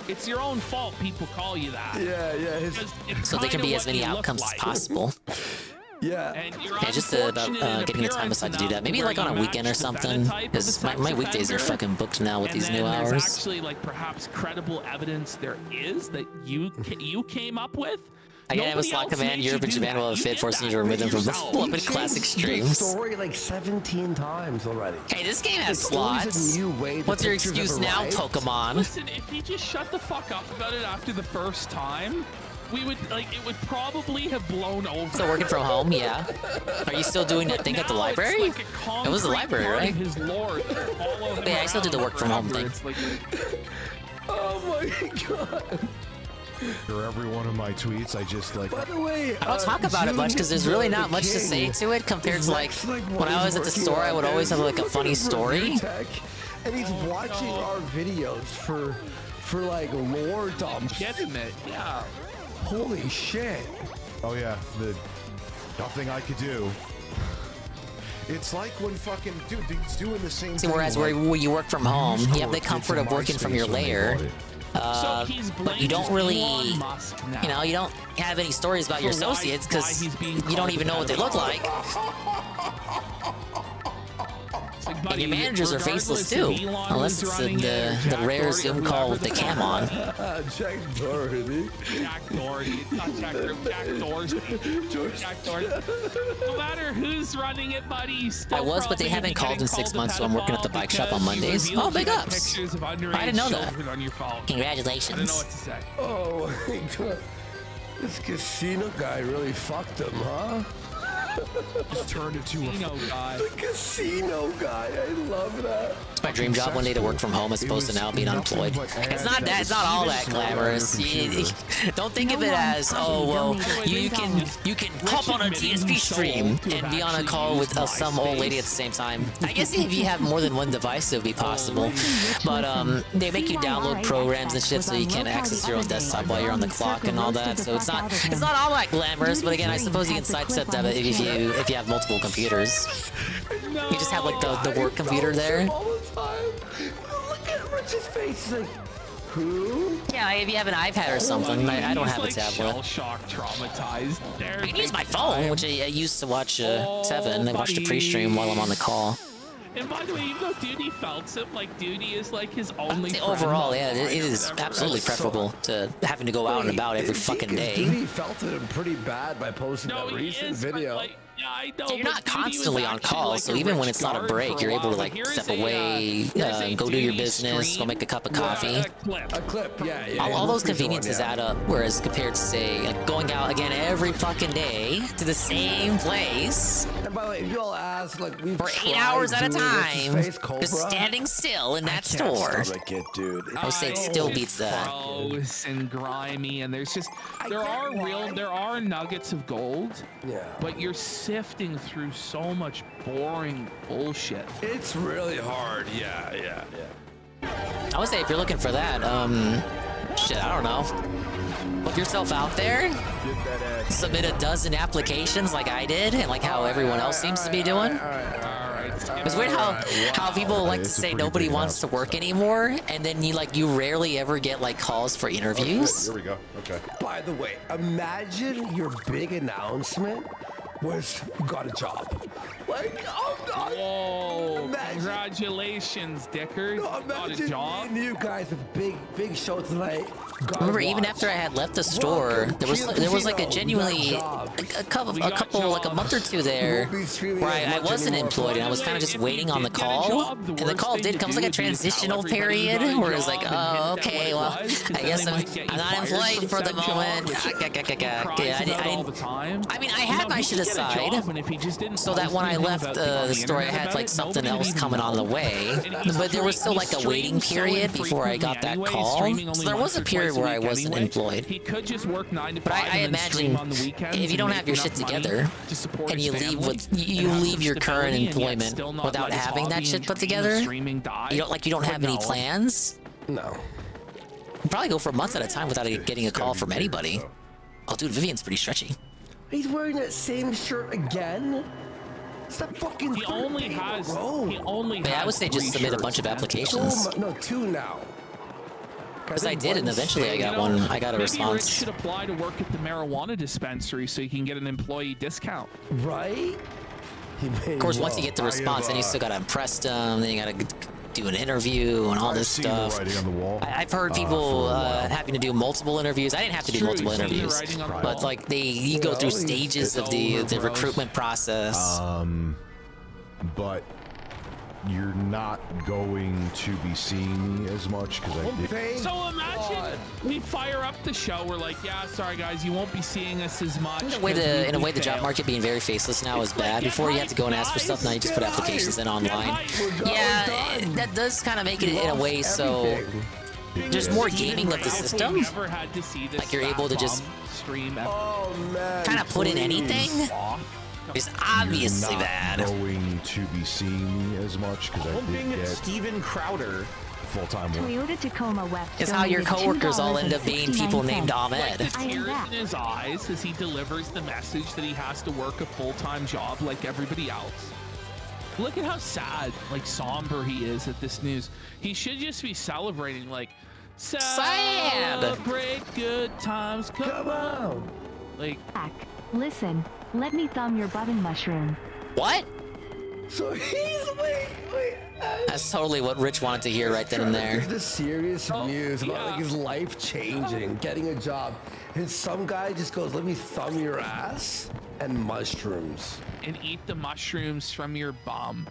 It's your own fault people call you that. Yeah. So there can be as many outcomes as possible. Yeah. Yeah, just about getting the time aside to do that. Maybe like on a weekend or something, because my weekdays are fucking booked now with these new hours. There's actually like perhaps credible evidence there is that you came up with. I can have a slot command, Europe and Japan will have fit, forcing you to remove them from the Flippin' Classic streams. Story like 17 times already. Hey, this game has slots. What's your excuse now, Pokemon? Listen, if you just shut the fuck up about it after the first time, we would it would probably have blown over. Still working from home, yeah. Are you still doing that thing at the library? It was the library, right? His lord, yeah, I still did the work from home thing. Oh my god. For every one of my tweets, I just like. By the way, I don't talk about it much because there's really not much to say to it compared to like when I was at the store. I would always have like a funny story. And he's watching our videos for like lore dumps. Getting it, yeah. Holy shit. Oh yeah, the nothing I could do. It's like when fucking dude, he's doing the same See, thing. whereas where you work from home, you have the comfort of working from your lair. But you don't really, you know, you don't have any stories about your associates because you don't even know what they look like. And your managers are faceless too, unless it's the rare Zoom call with the cam on. Jack Doherty. Jack Doherty. It's not Jack Dorsey. Jack Dorsey. No matter who's running it, buddy, you still I was, but they haven't called in 6 months, so I'm working at the bike shop on Mondays. Oh, big ups! I didn't know that. Congratulations. I don't know what to say. Oh my god. This casino guy really fucked him, huh? Just turned into casino guy. The casino guy. I love that. It's my dream job one day to work from home as opposed to now being unemployed. It's not that. It's not all that glamorous. Don't think of it as you can hop on a TSP stream and be on a call with some old lady at the same time. I guess if you have more than one device, it would be possible. But they make you download programs and shit so you can access your own desktop while you're on the clock and all that. So it's not all that glamorous. But again, I suppose you can sidestep that if you have multiple computers. You just have like the work computer there. All the time. Look at Rich's face. He's like, who? Yeah, if you have an iPad or something. I don't have a tablet. Shell shock traumatized. I can use my phone, which I used to watch Seven. I watched the pre-stream while I'm on the call. And by the way, even though Duty felt it, like Duty is like his only friend. Overall, yeah, it is absolutely preferable to having to go out and about every fucking day. Duty felt it pretty bad by posting that recent video. Yeah, I know. You're not constantly on call, so even when it's not a break, you're able to like step away, go do your business, go make a cup of coffee. A clip, yeah. All those conveniences add up, whereas compared to say like going out again every fucking day to the same place. And by the way, if you all ask, like for 8 hours at a time, just standing still in that store. It, dude. I would say it still beats that. Gross and grimy, and there are nuggets of gold. Yeah. But you're sifting through so much boring bullshit. It's really hard. Yeah. I would say if you're looking for that, shit, I don't know. Put yourself out there, submit a dozen applications like I did, and like how everyone else seems to be doing. It's weird how people like to say nobody wants to work anymore, and then you rarely ever get like calls for interviews. Here we go. Okay. By the way, imagine your big announcement was got a job. Like, Whoa! Congratulations, Dickers. Got a job. You guys have big show tonight. Remember, even after I had left the store, there was like a genuinely a couple like a month or two there where I wasn't employed and I was kind of just waiting on the call, and the call did come. It was like a transitional period where it was like, oh, okay, well, I guess I'm not employed for the moment. I mean, I had my shit aside so that when I left the store, I had like something else coming on the way, but there was still like a waiting period before I got that call. So there was a period where I wasn't employed. He could just work 9 to 5 but I and then stream imagine on the weekends if you don't and have make your shit enough money together to support and his you leave family you and have leave your current stability and yet employment still not without let his having that hobby shit and put dream of together, streaming die. you don't have any No. plans. No. You probably go for months at a time without getting a call from anybody. Oh, dude, Vivian's pretty stretchy. He's wearing that same shirt again. It's that fucking. He only has. Yeah, I would say just submit a bunch of applications. No, 2 now. Because I did, and eventually I got one. I got a Maybe Rich response. should apply to work at the marijuana dispensary so you can get an employee discount. Right? Of course, once you get the response, then you still gotta impress them. Then you gotta do an interview and all this stuff. I've heard people having to do multiple interviews. I didn't have to do multiple interviews, but like you go through stages of the recruitment process. But you're not going to be seeing me as much because I did. So imagine we fire up the show. We're like, yeah, sorry guys, you won't be seeing us as much. In a way, the job market being very faceless now is bad. Before you had to go and ask for stuff, now you just put applications in online. Yeah, that does kind of make it in a way so there's more gaming of the system. Like you're able to just kind of put in anything. It's obviously bad. Going to be seeing me as much because I did get Steven Crowder full-time work. Toyota Tacoma West. It's how your coworkers all end up being people named Ahmed. Like the tears in his eyes as he delivers the message that he has to work a full-time job like everybody else. Look at how sad, like somber he is at this news. He should just be celebrating, like, celebrate good times, come on. Like, Listen, let me thumb your button mushroom. What? So he's wait. That's totally what Rich wanted to hear right then and there. The serious news about like his life changing, getting a job, and some guy just goes, "Let me thumb your ass and mushrooms." And eat the mushrooms from your bum.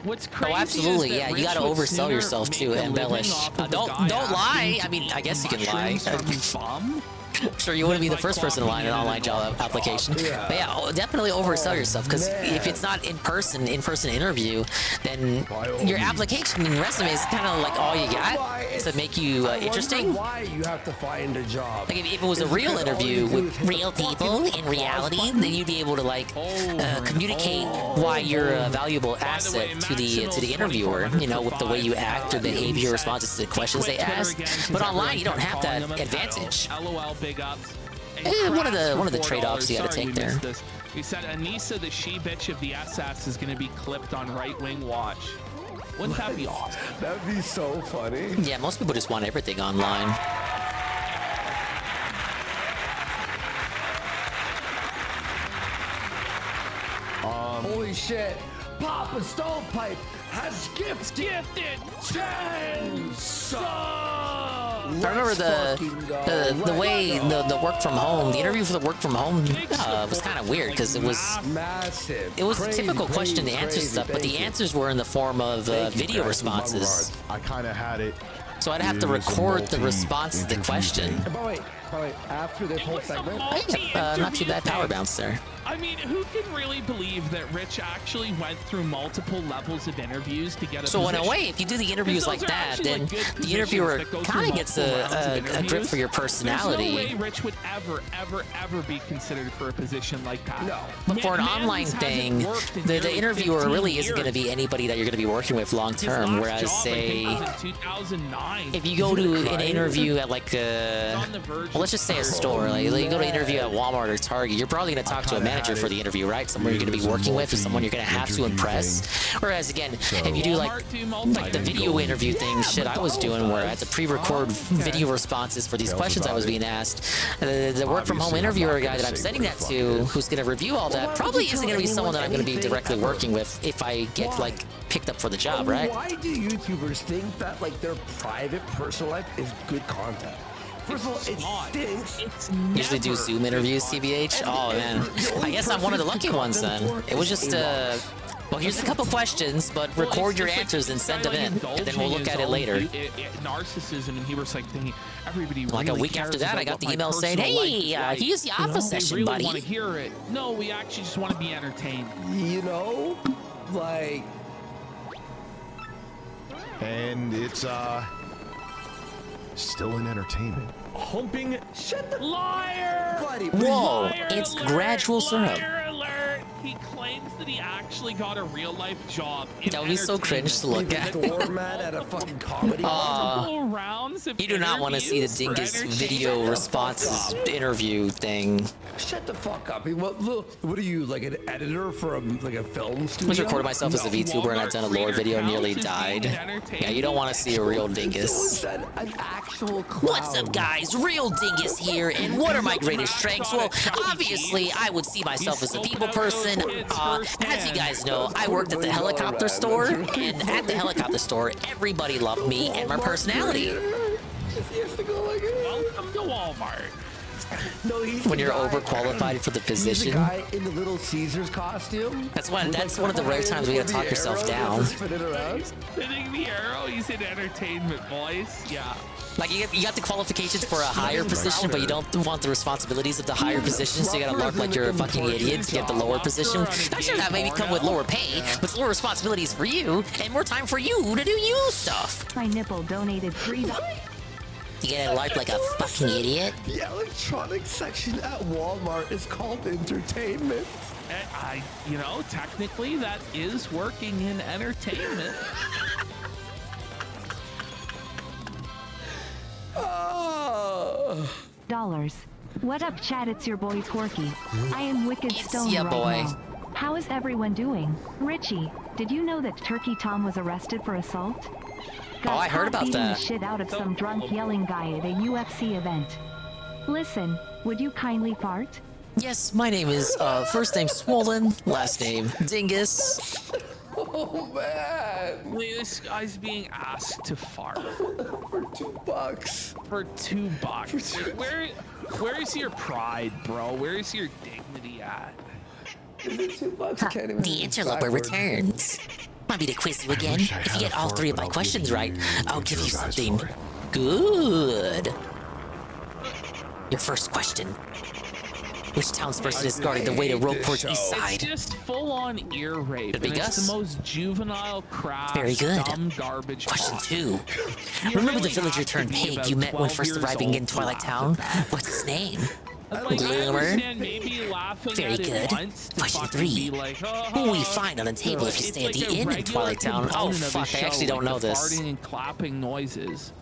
What's crazy? Oh, absolutely, is that yeah. You Rich gotta would oversell sooner yourself make too, a living embellish. off of a Don't guy lie. asking I mean, I guess you can lie. mushrooms from his bum? Sure, you wouldn't be the first person to lie in an online job application. But yeah, definitely oversell yourself, because if it's not in-person interview, then your application and resume is kind of like all you got to make you interesting. Why you have to find a job? Like if it was a real interview with real people in reality, then you'd be able to like communicate why you're a valuable asset to the interviewer. You know, with the way you act or behave, your responses to the questions they ask. But online, you don't have that advantage. LOL, big ups. One of the trade-offs you got to take there. He said Anissa, the she-bitch of the SS, is going to be clipped on Right Wing Watch. Wouldn't that be awesome? That'd be so funny. Yeah, most people just want everything online. Holy shit! Papa Stovepipe has gifted chainsaw. I remember the way the work from home, the interview for the work from home was kind of weird because it was massive. It was a typical question to answer stuff, but the answers were in the form of video responses. I kind of had it. So I'd have to record the response to the question. By the way, after this whole segment, not too bad power bounce there. I mean, who can really believe that Rich actually went through multiple levels of interviews to get a So in position? a way, if you do the interviews like that, then the interviewer kind of gets a grip for your personality. There's no way Rich would ever be considered for a position like that. No. But for an online thing, the interviewer really isn't going to be anybody that you're going to be working with long term. Whereas, say, if you go to an interview at like well, let's just say a store, like you go to an interview at Walmart or Target, you're probably going to talk to a manager manager for the interview, right? Someone you're going to be working with, or someone you're going to have to impress. Whereas again, if you do like the video interview thing, shit I was doing where I had to pre-record video responses for these questions I was being asked, the work from home interviewer guy that I'm sending that to, who's going to review all that, probably isn't going to be someone that I'm going to be directly working with if I get like picked up for the job, right? Why do YouTubers think that like their private personal life is good content? First of all, it stinks. Usually do Zoom interviews, TBH. Oh man, I guess I'm one of the lucky ones then. It was just well, here's a couple questions, but record your answers and send them in, and then we'll look at it later. Narcissism, and he was like thinking everybody. Like a really week after cares that, I about got the my email saying, personal "Hey, life, here's the office they session, really buddy." want to hear it. No, we actually just want to be entertained. You know, like. And it's still in entertainment. Humping. Shut the liar. Buddy. Whoa, Liar it's alert, gradual syrup. Liar alert. He claims that he actually got a real life job. That would be so cringe to look at. Doormat at a fucking comedy. You do not want to see the Dingus video responses interview thing. Shut the fuck up. What are you, like an editor for like a film studio? I was recording myself as a VTuber and I've done a lore video and nearly died. Yeah, you don't want to see a real Dingus. An actual clown. What's up, guys? Real Dingus here, and what are my greatest strengths? Well, obviously, I would see myself as a people person. As you guys know, I worked at the helicopter store, and at the helicopter store, everybody loved me and my personality. Welcome to Walmart. No, when you're overqualified for the position. He's the guy in the Little Caesars costume. That's one of the rare times we gotta talk yourself down. Spinning the arrow. He's in entertainment, boys. Yeah. Like you got the qualifications for a higher position, but you don't want the responsibilities of the higher position, so you gotta lark like you're a fucking idiot to get the lower position. I'm sure that maybe come with lower pay, but lower responsibilities for you, and more time for you to do you stuff. My nipple donated $3. You gotta lark like a fucking idiot. The electronics section at Walmart is called entertainment. You know, technically that is working in entertainment. $. What up, chat? It's your boy Corky. I am Wicked Stone ya, right boy. now. How is everyone doing? Richie, did you know that Turkey Tom was arrested for assault? Got I heard caught about beating that. the shit out of some drunk yelling guy at a UFC event. Listen, would you kindly fart? Yes, my name is first name Swollen, last name Dingus. Oh man! Wait, this guy's being asked to fart for $2. For $2. Where is your pride, bro? Where is your dignity at? The interloper returns. Want me to quiz you again? If you get all three of my questions right, I'll give you something good. Your first question. Which townsperson is guarding the way to Ropeport's east side? It's just full-on ear rape. Could be And it's Gus. the most juvenile crap. Very good. Dumb garbage. Question 2. Remember the villager turned pig you met when first arriving in Twilight Town? What's his name? Bloomer. Very good. Question 3. Who will we find on a table if you stay at the inn in Twilight Town? Oh fuck, I actually don't know this. Farting and clapping noises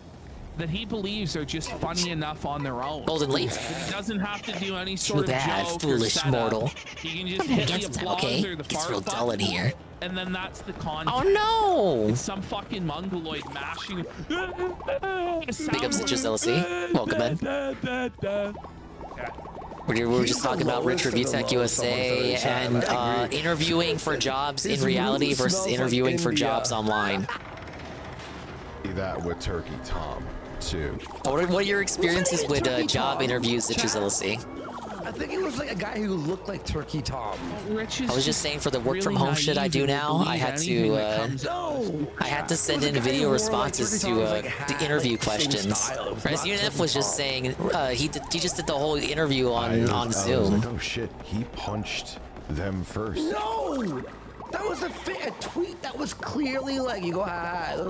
that he believes are just funny enough on their own. Golden Leaf. He doesn't have to do any Too sort of bad, joke foolish or setup. mortal. He can just I'm hit gonna the get some time, applause okay? or the Gets fart real dull in button, here. and then that's the content. Oh no! It's some fucking mongoloid mashing. Big ups to Giselle C. Welcome in. We were just talking about Rich Review Tech USA and interviewing for jobs in reality versus interviewing for jobs online. That with Turkey Tom, too. What are your experiences with job interviews at Giselle C? I think it was like a guy who looked like Turkey Tom. I was just saying for the work from home shit I do now, I had to send in video responses to the interview questions. Whereas UNF was just saying he just did the whole interview on Zoom. I was like, oh shit, he punched them first. No! That was a tweet that was clearly like, you go,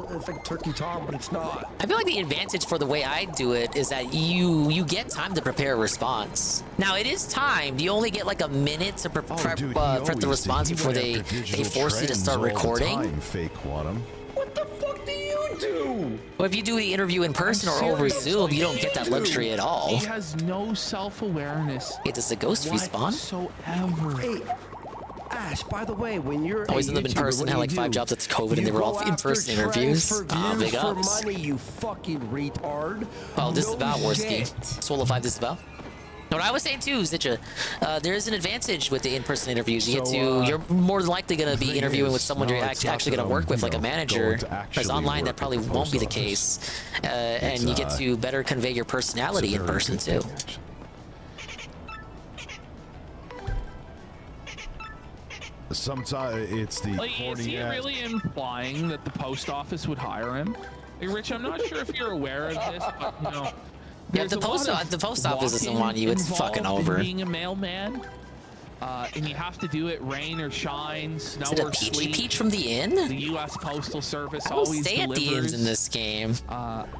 it's like Turkey Tom, but it's not. I feel like the advantage for the way I do it is that you get time to prepare a response. Now it is timed. You only get like a minute to prep the response before they force you to start recording. Fake Quantum. What the fuck do you you do? Well, if you do the interview in person or over Zoom, you don't get that luxury at all. He has no self-awareness. Hey, does the ghost respawn? Whatsoever. Hey, Ash, by the way, when you're Always in them in person, had like 5 jobs at COVID, and they were all in-person interviews. Big for ups. money, you fucking retard. Oh, disavow, no Worski. Swallow 5 disavow. What I was saying too, Zitcha, there is an advantage with the in-person interviews. You're more likely going to be interviewing with someone you're actually going to work with, like a manager. Whereas online, that probably won't be the case, and you get to better convey your personality in person too. Sometimes it's the Like, is he really implying that the post office would hire him? Hey, Rich, I'm not sure if you're aware of this, but you know. Yeah, if the post office doesn't want you, it's fucking over. Being a mailman, and you have to do it rain or shine, snow Is it a or Peachy sleet. Peach from the inn? The U.S. Postal Service I don't always stay at the inns in this game.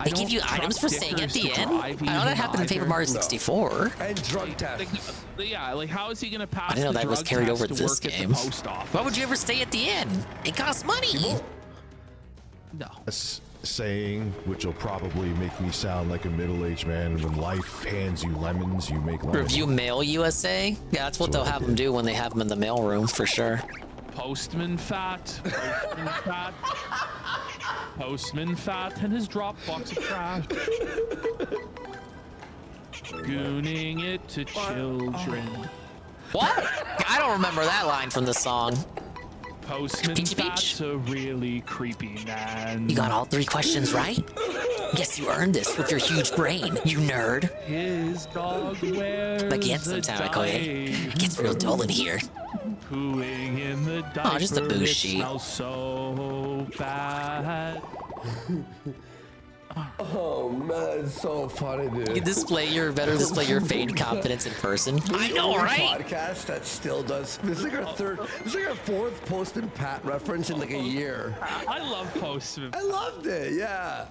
They give you items for staying at the inn? I know that happened in Paper Mario 64. And drug tests. Yeah, like how is he gonna pass? I didn't know the that was drug carried test over to to this work at the game. post office? Why would you ever stay at the inn? It costs money. No. Saying, which will probably make me sound like a middle-aged man. When life hands you lemons, you make lemonade. Review Mail USA? Yeah, that's what they'll have them do when they have them in the mail room, for sure. Postman fat. Postman fat. Postman fat and his drop box of trash. Gooning it to children. What? I don't remember that line from the song. Postman fat's a really creepy man. You got all 3 questions right? Guess you earned this with your huge brain, you nerd. His dog wears Like he had some time, Okoye. It gets real dull in here. Pooing in the diaper. Oh, just a boo it sheet. smells so bad. Oh man, it's so funny, dude. You can display your feigned confidence in person. I know, right? Podcast that still does. This is like our This is like our 4th Postman Pat reference in like a year. I love Postman. I loved it. Yeah.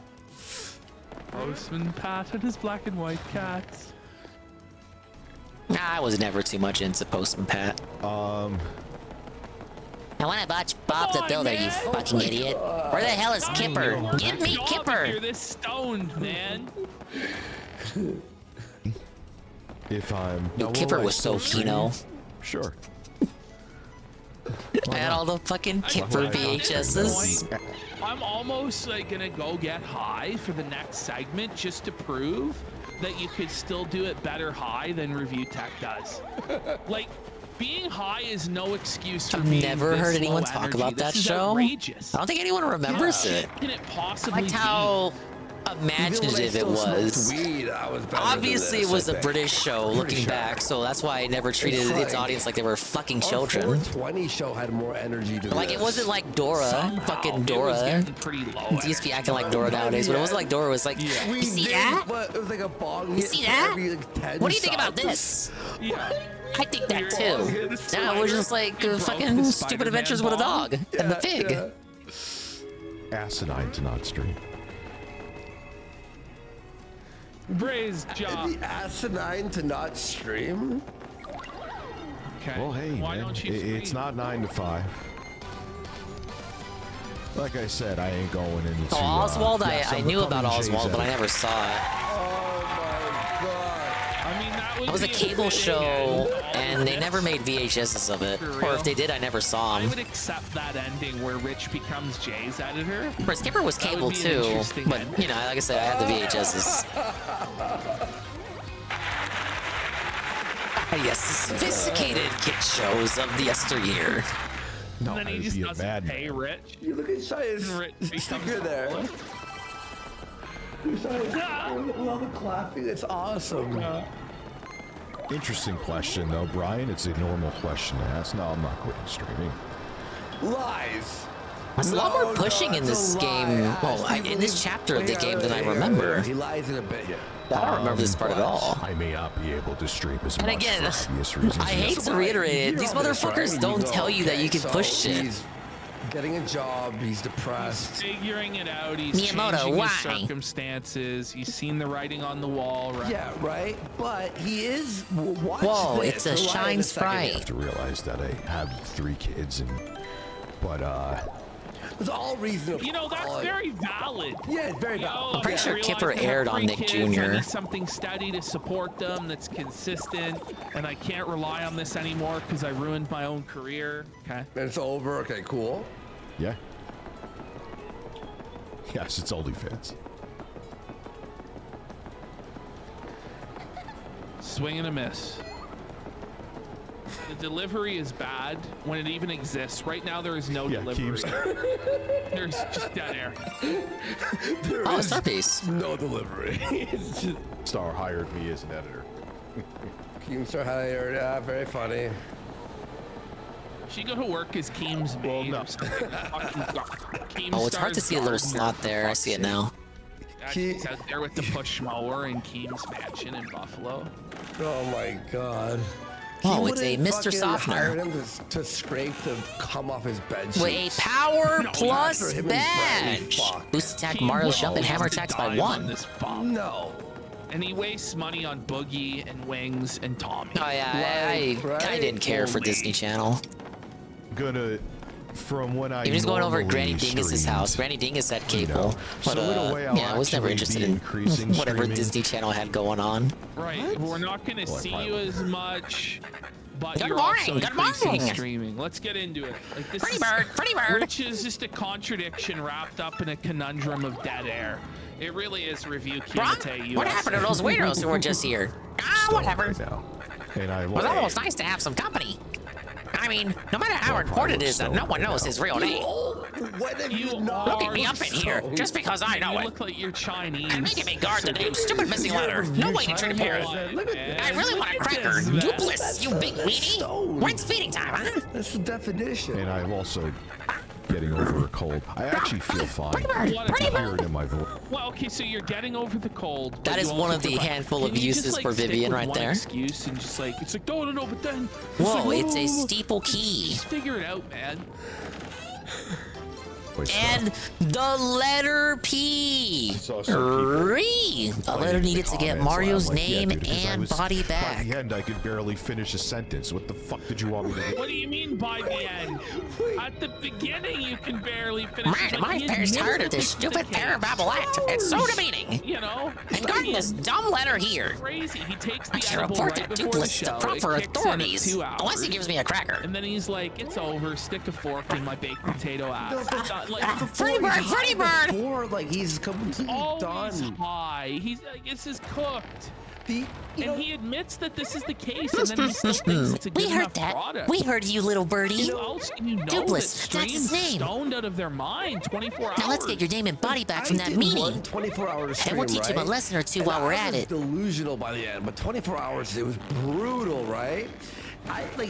Postman Pat and his black and white cats. Nah, I was never too much into Postman Pat. I want to watch Bob the Builder, you fucking idiot. Where the hell is Kipper? Give me Kipper! You're this stoned, man. If I'm... Yo, Kipper was so Kino. Sure. I had all the fucking Kipper VHSs. I'm almost like gonna go get high for the next segment just to prove that you could still do it better high than Review Tech does. Like, being high is no excuse for I've being never this heard low anyone talk energy. about that This is show. outrageous. I don't think anyone remembers it. Can it possibly Like how imaginative it was. Weed, I was better Obviously, than it was this, a I think. British show Pretty looking sure. back, so that's why it never treated It's its like- audience like they were fucking Our children. 420 show had more energy to Like, it wasn't like Dora, fucking it was Dora. getting pretty low DSP acting like Dora nowadays, but it wasn't like Dora. It was like, We you see did, that? But it was like a bong. You see that? Every, like, 10 What do you think about subs. this? Yeah. I think that too. Now we're just like fucking stupid adventures with a dog and the pig. Asinine to not stream. Braze job. The asinine to not stream. Okay. Well, hey, Why man, don't you it's stream? not 9 to 5. Like I said, I ain't going into. Oh, Oswald, yeah, I some knew about becoming Oswald, but I Jay's never saw it. I mean, that would It was a be cable fitting show, end. and they never made VHSs of it. Or if they did, I never saw I them. would accept that ending where Rich becomes Jay's editor. But Skipper was That would cable be an too, interesting but ending. you know, like I said, I had the VHSs. Oh yes, the sophisticated kid shows of the yesteryear. No, And then he I'd just be a doesn't bad pay Rich. You look at Shia's And Rich becomes sticker there. Love the clapping. It's awesome. Interesting question, though, Brian. It's a normal question to ask. No, I'm not quitting streaming. Lies. There's a lot more pushing in this game. Well, in this chapter of the game than I remember. He lies in a bit here. I don't remember this part at all. I may not be able to stream as And much again, for obvious reasons. I hate to reiterate it, these motherfuckers don't tell you that you can push shit. He's getting a job. He's depressed. Figuring it out. He's Miyamoto, changing why? his circumstances. He's seen the writing on the wall. Right? Yeah, right. But he is. Watch Whoa, this. it's a Rely on shine a second. I sprite. have to realize that I have 3 kids, but It's all reasonable. You know, that's very valid. Yeah, it's very valid. I'm pretty sure Kipper I have aired on 3 Nick kids, Jr. I need something steady to support them that's consistent, and I can't rely on this anymore because I ruined my own career. Okay. It's over. Okay, cool. Yeah. Yes, it's OnlyFans. Swing and a miss. The delivery is bad when it even exists. Right now, there is no delivery. There's just dead air. There is Starpiece. no delivery. It's just... Star hired me as an editor. Keemstar hired. Yeah, very funny. She go to work as Keem's maid. Oh, it's hard to see a little slot there. I see it now. She's out there with the push mower in Keem's mansion in Buffalo. Oh my god. Oh, it's a Mr. Hired Softener. him to scrape the cum off his bed sheets. With a power No, plus after him and Bradley badge. fucked. Boost attack Mario's jump and hammer attacks by 1. No. And he wastes money on Boogie and Wings and Tommy. Oh yeah, I didn't care for Disney Channel. Gonna, from when I He was going over at normally Granny Dingus's streamed, house. Granny Dingus had cable, you know, but so in a way I'll yeah, I was never actually interested be in increasing whatever streaming. Disney Channel had going on. Right. We're not going to see you as much, but Good you're morning, also good increasing morning. streaming. Let's get into it. Like this Pretty is, bird, pretty bird. Which is just a contradiction wrapped up in a conundrum of dead air. It really is review Kumite What happened to those weirdos who were just here? Ah, whatever. And I It was almost nice to have some company. I mean, no matter how important it is that no one knows his real name. What have you Look at me up in here, just because I know you it. look like you're Chinese. I'm making me guard the damn stupid missing letter. No way to turn a parent. I really want a cracker. Dupless, you big weenie. When's feeding time, huh? That's the definition. And I'm also getting over a cold. I actually feel fine. I hear it in my voice. Well, okay, so you're getting over the cold. but That is you one also of the provide- handful Can of you just, uses like, for stick Vivian with right one there. Excuse and just like it's like no, but then. Whoa, like, it's a no. steeple key. Just figure it out, man. And the letter P. Re. A letter needed to get Mario's name and body By back. the end, I could barely finish a sentence. What the fuck did you want me to do? What do you mean by the end? At the beginning, you can barely finish. It's like My he parents tired of admitted this it's the stupid case. parababble act. It's so demeaning. You know, And guarding this dumb letter here. crazy. He takes the I should edible report right that before the Dupless to show. proper It kicks in at authorities. 2 hours. Unless he gives me a cracker. And then he's like, "It's over. Stick a fork in my baked potato ass." It's not like Pretty bird, pretty bird. Before, like he's completely always done. high. He's like, "This is cooked." You and he admits that this is the case, and then he still thinks it's a good We heard enough that. product. We heard you, little birdie. Who else do you know Dupless, that that's his streams name. stoned out of their mind 24 hours? Now let's get your name and body back from that did meeting. one 24-hour stream, And we'll teach him a right? lesson or two And while we're I at was it. delusional by the end, but 24 hours, it was brutal, right?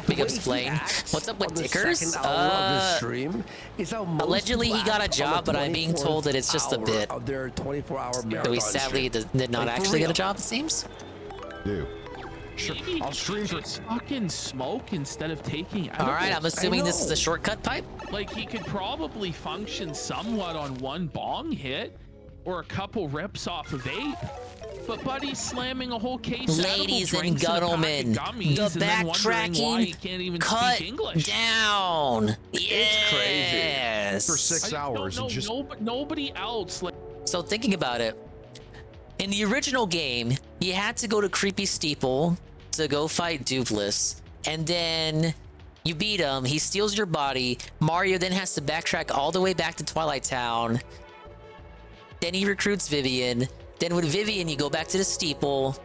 Big ups, Flame. What's up with Tickers? Second hour of his stream is how most Allegedly, he got a people job, but I'm being told that it's just a bit. Of their 24-hour So marathon he sadly stream. did not Like, for actually get a real. job, it seems. Dude. Maybe I'll stream for just fucking smoke instead of taking edibles. All right, I'm assuming this is a shortcut pipe. Like he could probably function somewhat on one bong hit or a couple rips off of vape. But Buddy's slamming a whole case Ladies of edible and drinks and a gentlemen, pack of gummies the and then wondering why he backtracking can't even cut speak English. down. It's crazy. Yes. For 6 hours and just nobody else. Like, So thinking about it, in the original game, you had to go to Creepy Steeple to go fight Dupless, and then you beat him. He steals your body. Mario then has to backtrack all the way back to Twilight Town. Then he recruits Vivian. Then with Vivian, you go back to the steeple.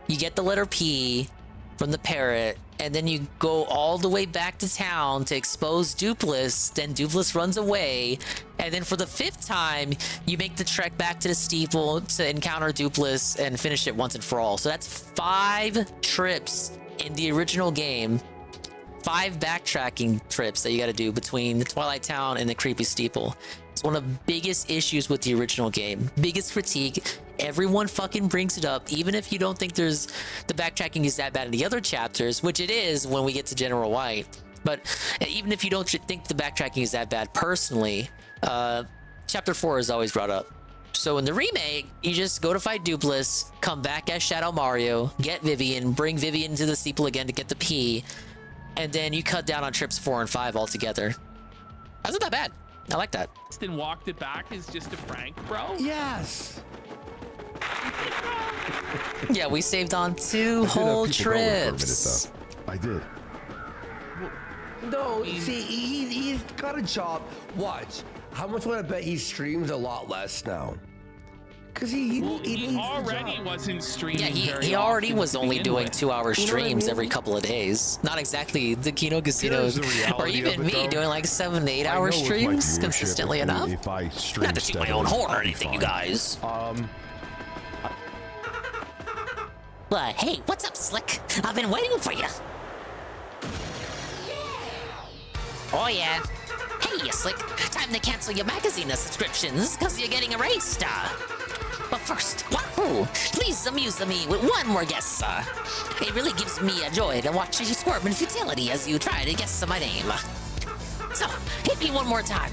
You get the letter P from the parrot, and then you go all the way back to town to expose Dupless. Then Dupless runs away, and then for the 5th time, you make the trek back to the steeple to encounter Dupless and finish it once and for all. So that's 5 trips in the original game. 5 backtracking trips that you got to do between the Twilight Town and the Creepy Steeple. It's one of the biggest issues with the original game. Biggest critique. Everyone fucking brings it up, even if you don't think the backtracking is that bad in the other chapters, which it is when we get to General White. But even if you don't think the backtracking is that bad personally, chapter 4 is always brought up. So in the remake, you just go to fight Dupless, come back as Shadow Mario, get Vivian, bring Vivian to the steeple again to get the P, and then you cut down on trips 4 and 5 altogether. That's not that bad. I like that. And walked it back is just a prank, bro? Yes. Yeah, we saved on 2 whole trips. I did. No, see, he's got a job. Watch. How much would I bet he streams a lot less now? Because he already wasn't streaming. Yeah, he already was only doing 2-hour streams every couple of days. Not exactly the Kino Casino, or even me doing like 7 to 8 hour streams consistently enough. Not to toot my own horn or anything, you guys. Hey, what's up, Slick? I've been waiting for you. Oh, yeah. Hey, you Slick. Time to cancel your magazine subscriptions, because you're getting erased. But first, wahoo! Please amuse me with one more guess. It really gives me a joy to watch you squirm in futility as you try to guess my name. So, hit me one more time.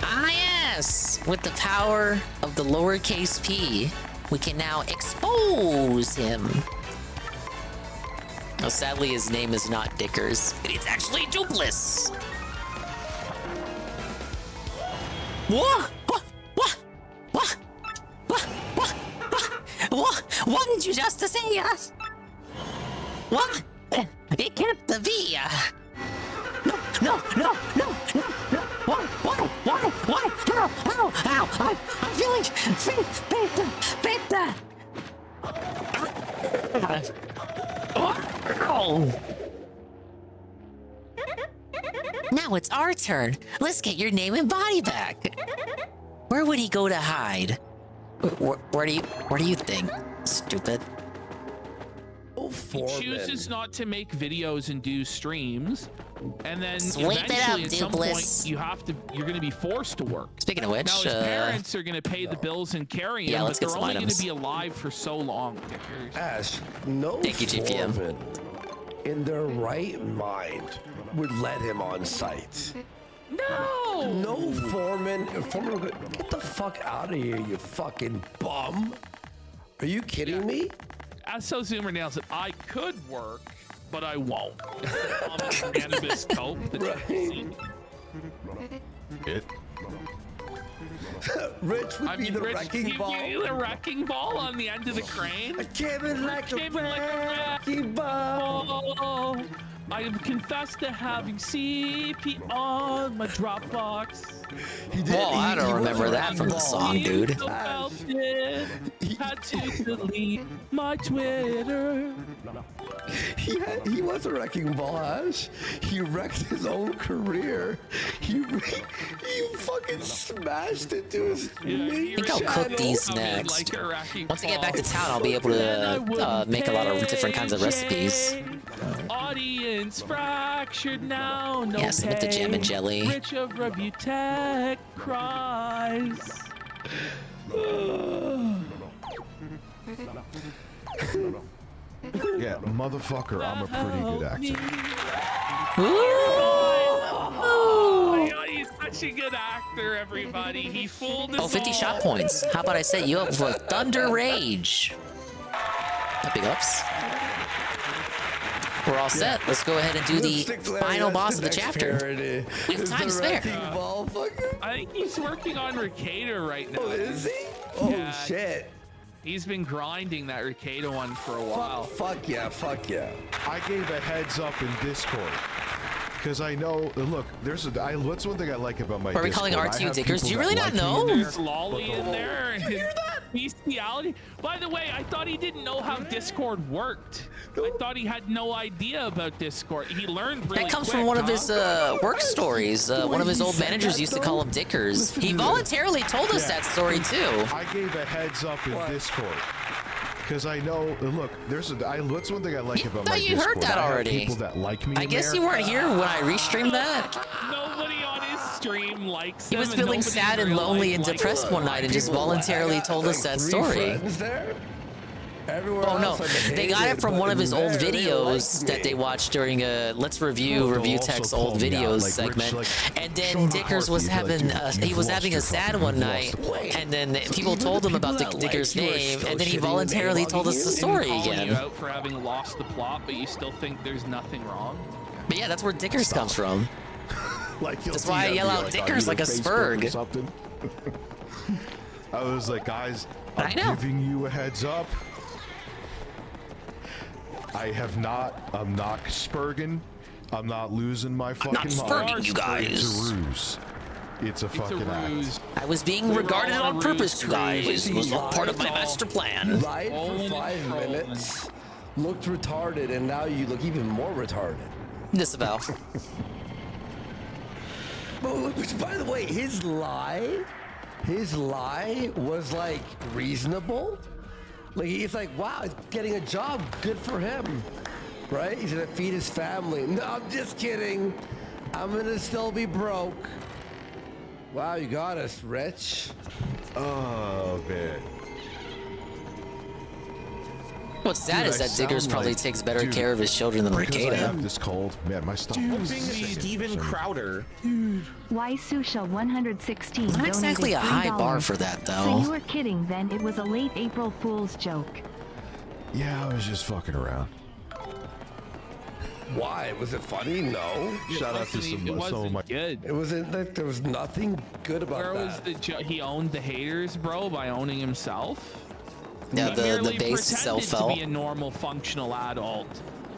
Ah, yes! With the power of the lowercase p, we can now expose him. Now, sadly, his name is not Dickers. It's actually Dupless. What? What did you just say? What? It can't be. No. Why? Ow. I'm feeling better. Now it's our turn. Let's get your name and body back. Where would he go to hide? Where do you think? Stupid. He chooses not to make videos and do streams, and then Sweep it eventually up, at some Dupless. point you're going to be forced to work. Speaking of which, now his parents are going to pay the bills and carry him, yeah, but let's get they're some only going items. to be alive for so long. Dickers. Ash, no Thank you, GPM. foreman in their right mind would let him on site. No foreman would go, get the fuck out of here, you fucking bum. Are you kidding me? As so Zoomer nails it, I could work, but I won't. Cannabis cope. Rich would be the wrecking ball. The wrecking ball on the end of the crane. I came in like a wrecking ball. I have confessed to having CP on my Dropbox. Whoa, I don't remember that from the song, dude. Had to delete my Twitter. He was a wrecking ball, Ash. He wrecked his own career. He fucking smashed into his I think I'll cook these next. Once I get back to town, I'll be able to make a lot of different kinds of recipes. Audience fractured now. No Yeah, same with the jam and pay. jelly. Rich of review tech cries. Yeah, motherfucker, I'm a pretty good actor. Oh, he's such a good actor, everybody. He fooled us 50 all. shot points. How about I set you up for Thunder Rage? Big ups. We're all set. Let's go ahead and do the final boss of the chapter. We have time to spare. I think he's working on Ricada right now. Oh, is he? Oh, shit. He's been grinding that Ricada one for a while. Fuck yeah. I gave a heads up in Discord. Because I know, look, what's one thing I like about my Are we Discord? calling R2 I have Dickers? Do you people really that not like me know? in There's Lolly in there. Did you hear that? Bestiality. By the way, I thought he didn't know how Discord worked. I thought he had no idea about Discord. He learned really That comes quick, from one of huh? his work stories. One of his old managers used to call him Dickers. He voluntarily told us that story too. I gave a heads up in Discord. Because I know, look, what's one thing I like about my you Discord? heard that I have already. people that like me I in guess there. you weren't here when I restreamed that. Nobody on his stream likes He him, was and feeling nobody sad in and real lonely life and likes depressed him. one night and just voluntarily told us that story. Oh no, they got it from one of his old videos that they watched during a Let's Review Tech's old videos segment. And then Dickers was having he was having a sad one night, and then people told him about Dicker's name, and then he voluntarily told us the story Calling again. you out for having lost the plot, but you still think there's nothing wrong. But yeah, that's where Dickers comes from. Like that's why I yell out Dickers like a Spurg. Something. I was like, guys, I'm I know. giving you a heads up. I'm not Spurgin. I'm not losing my fucking mind. Spurging you guys. It's a ruse. It's a fucking act. I was being regarded on purpose, you guys. It was not part of my master plan. Lied for 5 minutes, looked retarded, and now you look even more retarded. Disavow. But which, by the way, his lie was like reasonable. Like he's like, wow, he's getting a job, good for him, right? He's gonna feed his family. No, I'm just kidding. I'm gonna still be broke. Wow, you got us, Rich. Oh man. What's sad is that Diggers probably takes better care of his children than I Ricada. have this cold. Man, my stomach. Steven Crowder. Why Susha 116 Not exactly a donated high $3. bar for that, So though. you were kidding then, it was a late April Fool's joke. Yeah, I was just fucking around. Why? Was it funny? No. Shout out to some of my. Good. It wasn't like there was nothing good about Where was that. he owned the haters, bro, by owning himself? Yeah, He the merely base pretended itself to fell. be a normal, functional adult.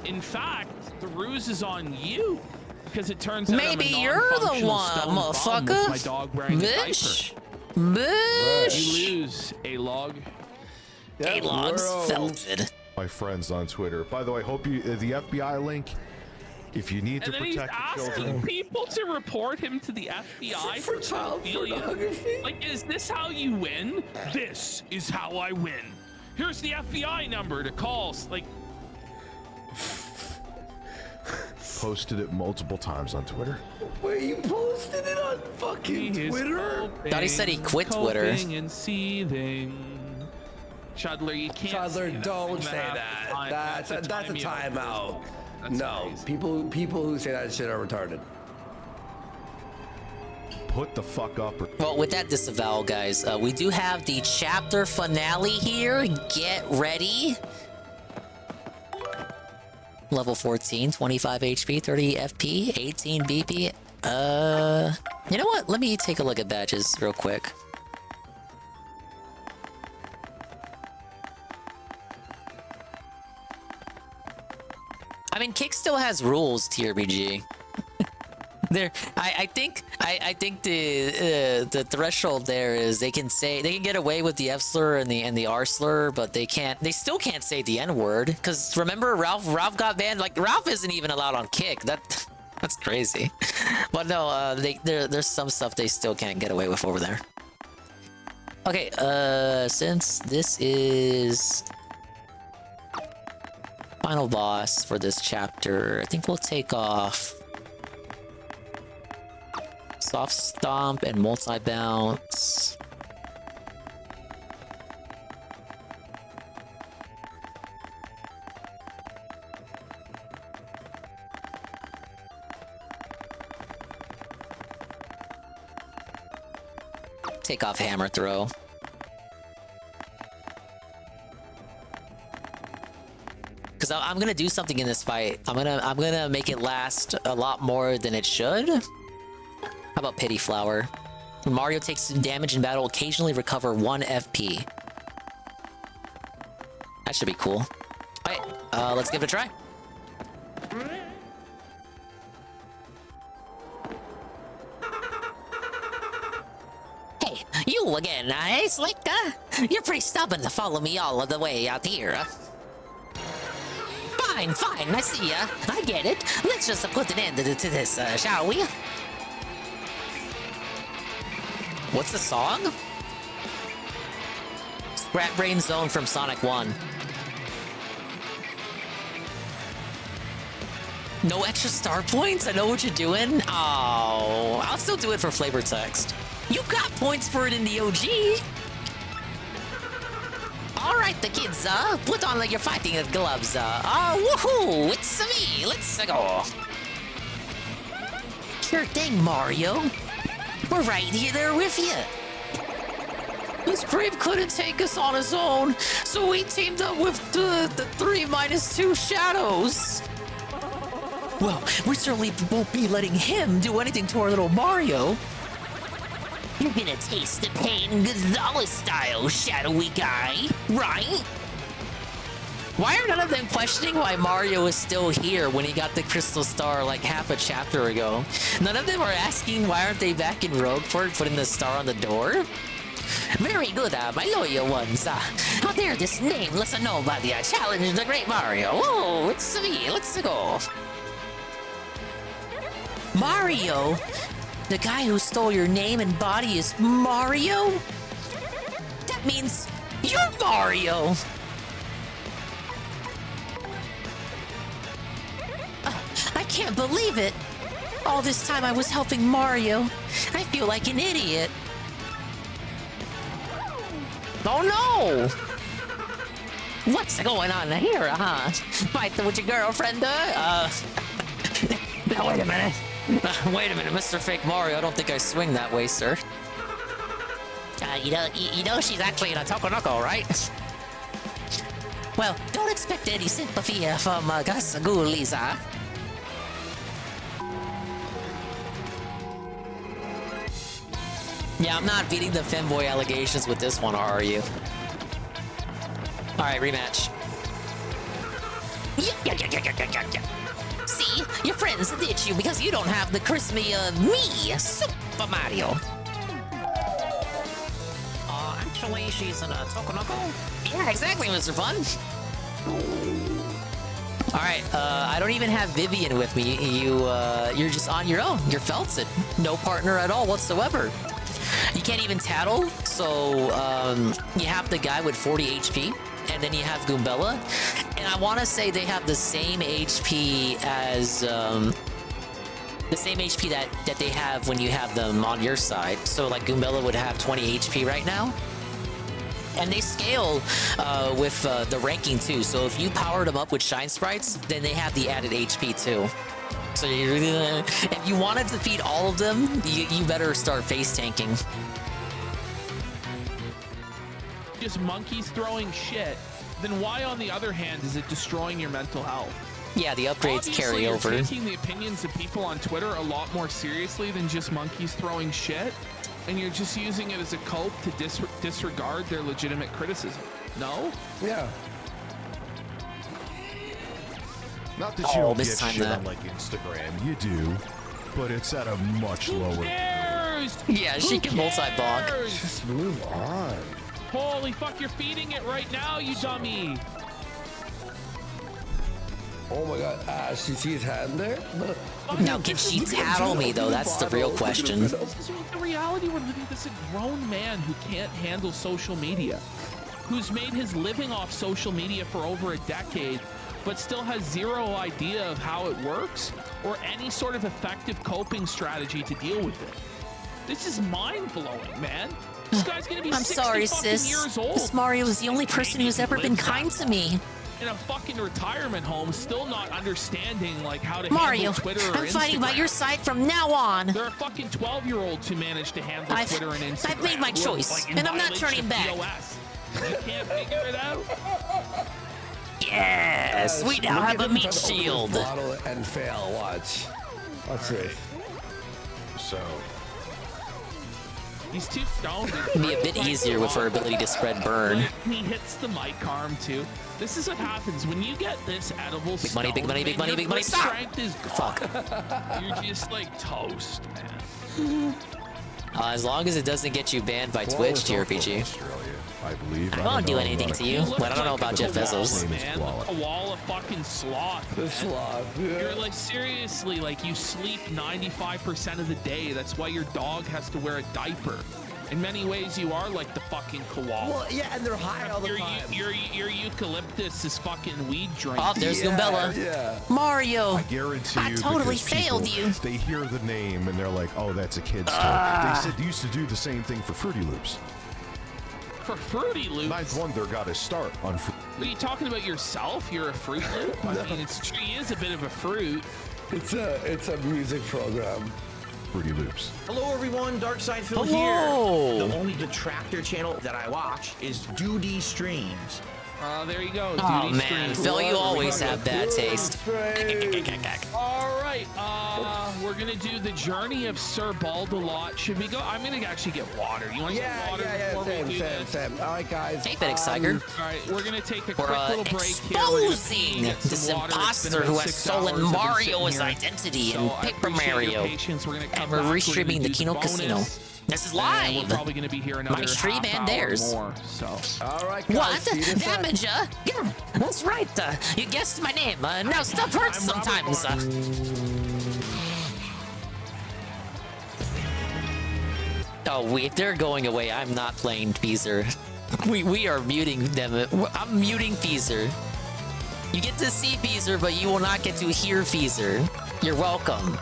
In fact, the ruse is on you, because it turns out Maybe I'm a you're the non-functional one, stone bum motherfucker. with my dog wearing Bitch. a diaper. Bitch. You lose, A-Log. A-Logs felted. My friends on Twitter. By the way, hope you the FBI link. If you need And to then he's protect your asking children. people to report him to the FBI for child pedophilia. pornography. Like, is this how you win? This is how I win. Here's the FBI number to call. Like, Posted it multiple times on Twitter. Wait, you posted it on fucking Twitter? Thought he said he quit Twitter. coping and seething. Chudler, you can't. Chudler, don't say that. That's a timeout. No, people who say that shit are retarded. Put the fuck up. Well, with that disavowal, guys, we do have the chapter finale here. Get ready. Level 14, 25 HP, 30 FP, 18 BP. You know what? Let me take a look at badges real quick. I mean, Kick still has rules, TRBG. There, I think the threshold there is they can get away with the F slur and the R slur, but they still can't say the N word. Because remember, Ralph got banned. Like Ralph isn't even allowed on Kick. That's crazy. But no, there's some stuff they still can't get away with over there. Okay, since this is final boss for this chapter, I think we'll take off Soft Stomp and Multi-Bounce. Take off Hammer Throw. Because I'm gonna do something in this fight. I'm gonna make it last a lot more than it should. How about Pity Flower? When Mario takes damage in battle, occasionally recover 1 FP. That should be cool. Alright, let's give it a try. Hey, you again, eh, Slick? You're pretty stubborn to follow me all of the way out here. Fine, I see ya. I get it. Let's just put an end to this, shall we? What's the song? Scrap Brain Zone from Sonic 1. No extra star points? I know what you're doing. Oh, I'll still do it for flavor text. You got points for it in the OG. All right, the kids, put on your fighting gloves. Woohoo! It's me. Let's go. Sure thing, Mario. We're right here there with you. This creep couldn't take us on his own, so we teamed up with the 3-2 shadows. Well, we certainly won't be letting him do anything to our little Mario. You're gonna taste the pain Gonzalez style, shadowy guy, right? Why are none of them questioning why Mario is still here when he got the Crystal Star like half a chapter ago? None of them are asking why aren't they back in Rogueport putting the star on the door? Very good, my loyal ones. How dare this nameless nobody challenge the great Mario? Oh, it's me. Let's go. Mario? The guy who stole your name and body is Mario? That means you're Mario! I can't believe it! All this time I was helping Mario. I feel like an idiot. Oh no! What's going on here, huh? Fight with your girlfriend, Now wait a minute. Wait a minute, Mr. Fake Mario. I don't think I swing that way, sir. You know she's actually in a Tokonoko, right? Well, don't expect any sympathy from us ghoulies, huh? Yeah, I'm not beating the femboy allegations with this one, are you? All right, rematch. Yeah. See, your friends ditch you because you don't have the charisma of me, Super Mario. Actually, she's in a Tokonoko. Yeah, exactly, Mr. Fun. All right, I don't even have Vivian with me. You're just on your own. You're Felton. No partner at all whatsoever. You can't even tattle, so you have the guy with 40 HP, and then you have Goombella. And I want to say they have the same HP as the same HP that they have when you have them on your side. So like Goombella would have 20 HP right now. And they scale with the ranking too. So if you powered them up with Shine Sprites, then they have the added HP too. So if you want to defeat all of them, you better start face tanking. Just monkeys throwing shit. Then why, on the other hand, is it destroying your mental health? Yeah, the upgrades Obviously, carry over. You're taking the opinions of people on Twitter a lot more seriously than just monkeys throwing shit, and you're just using it as a cope to disregard their legitimate criticism. No? Yeah. Not that you don't get shit on like Instagram, you do, but it's at a much lower. Yeah, she can multi-block. Just move on. Holy fuck, you're feeding it right now, you dummy! Oh my god, she sees hand there? Now, can she tattle me, though? That's the real question. This is the reality we're living. This is a grown man who can't handle social media, who's made his living off social media for over a decade, but still has zero idea of how it works or any sort of effective coping strategy to deal with it. This is mind-blowing, man. This guy's gonna be 60 sorry, fucking sis. years old. This Mario is the only person who's ever been kind to me. In a fucking retirement home, still not understanding like how to Mario, handle Twitter or I'm fighting by Instagram. your side from now on. There are fucking 12-year-olds who manage to handle Twitter and Instagram. I've made my choice, Like, in and I'm not violation turning of back. POS. You can't figure it out? Yes, we now have a meat shield. Bottle and fail. Watch. Watch this. So. He's too stoned. It'd be a bit easier with her ability to spread burn. He hits the mic arm too. This is what happens when you get this edible. Big money, big money, big money, big money. Stop! Stop! Strength is Fuck. You're just like toast, man. As long as it doesn't get you banned by Twitch, TRPG. I believe. I won't do anything to you, but I don't know about Jeff Bezos. Man, a wall of fucking sloth. The sloth. Yeah. You're like seriously, like you sleep 95% of the day. That's why your dog has to wear a diaper. In many ways, you are like the fucking koala. Well, yeah, and they're high all the time. Your eucalyptus is fucking weed drink. Oh, there's Goombella. Yeah. Mario. I guarantee I you. totally because failed people, you. They hear the name and they're like, "Oh, that's a kid's toy." They said they used to do the same thing for Fruity Loops. For Fruity Loops. Ninth Wonder got his start on. Are you talking about yourself? You're a Fruit Loop. I mean, he is a bit of a fruit. It's a music program. Fruity Loops. Hello everyone, Darkside Phil Hello. here. The only detractor channel that I watch is Duty Streams. There you go. Oh Duty man, screen. Phil, you always have bad taste. All right, we're gonna do the journey of Sir Baldelot. Should we go? I'm gonna actually get water. You want to get water before we do this? Sam. All right, guys. Hey, Fennec Tiger. All right, we're gonna take a quick We're little break here. We're gonna exposing get some this water. It's been imposter about who has 6 stolen hours. I've been Mario's sitting here. identity So in I Paper appreciate your Mario. patience. We're gonna come And we're back. restreaming the do Kino bonus. Casino. This is And live. we're probably gonna be here another My stream half and hour theirs. more. So. All right, guys. What? see you this time. Damager? Yeah, that's right. You guessed my name. Now stuff hurts sometimes. Oh, if they're going away, I'm not playing Feezer. We are muting them. I'm muting Feezer. You get to see Feezer, but you will not get to hear Feezer. You're welcome.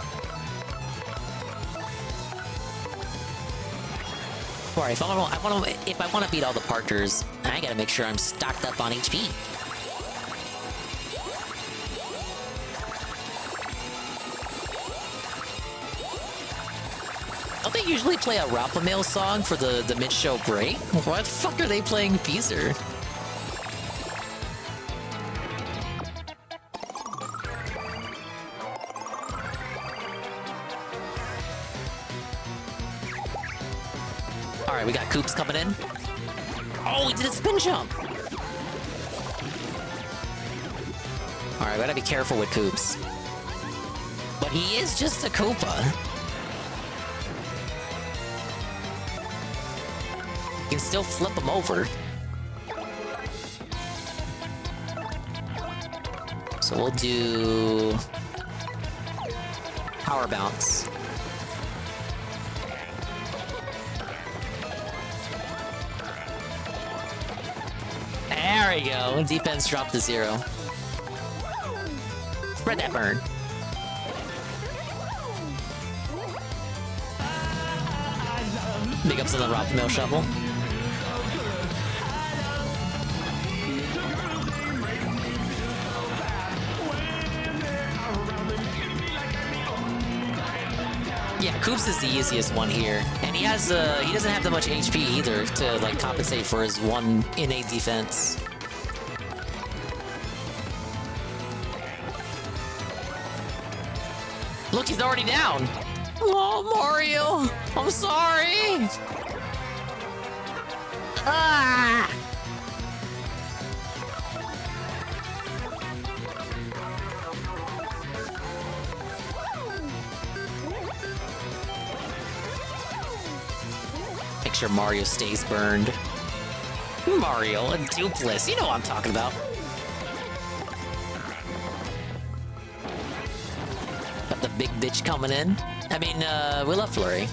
Alright, if I want to beat all the partners, I gotta make sure I'm stocked up on HP. Don't they usually play a Rapamil song for the mid-show break? Why the fuck are they playing Feezer? Alright, we got Koops coming in. Oh, he did a spin jump! Alright, gotta be careful with Koops. But he is just a Koopa. You can still flip him over. So we'll do... Power Bounce. There we go. Defense dropped to 0. Spread that burn. Big ups on the Rock Mill Shovel. Yeah, Koops is the easiest one here, and he doesn't have that much HP either to like compensate for his one innate defense. Look, he's already down. Oh, Mario, I'm sorry. Ah! Make sure Mario stays burned. Mario, a dupless. You know what I'm talking about. Got the big bitch coming in. I mean, we love Flurry.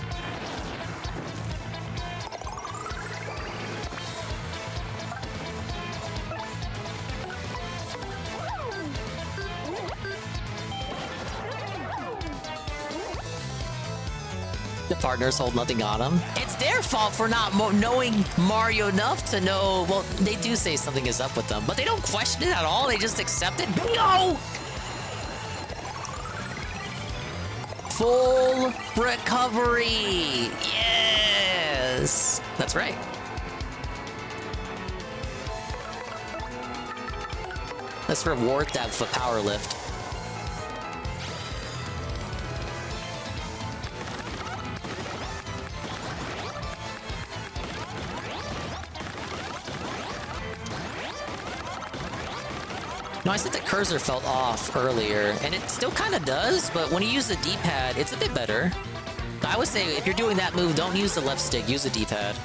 The partners hold nothing on them. It's their fault for not knowing Mario enough to know. Well, they do say something is up with them, but they don't question it at all. They just accept it. No! Full recovery. Yes, that's right. Let's reward that for power lift. No, I said the cursor felt off earlier, and it still kind of does, but when you use the D-pad, it's a bit better. I would say if you're doing that move, don't use the left stick, use the D-pad.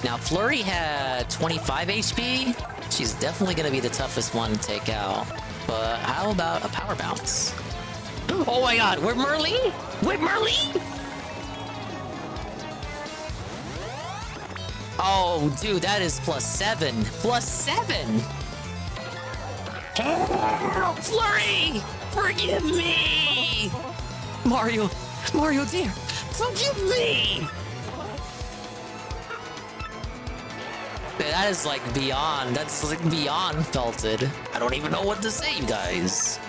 Now, Flurry had 25 HP. She's definitely going to be the toughest one to take out. But how about a power bounce? Oh my god, we're Merly? We're Merly? Oh, dude, that is +7. +7! Help, Flurry! Forgive me! Mario dear, forgive me! That is like beyond. That's like beyond felted. I don't even know what to say, you guys.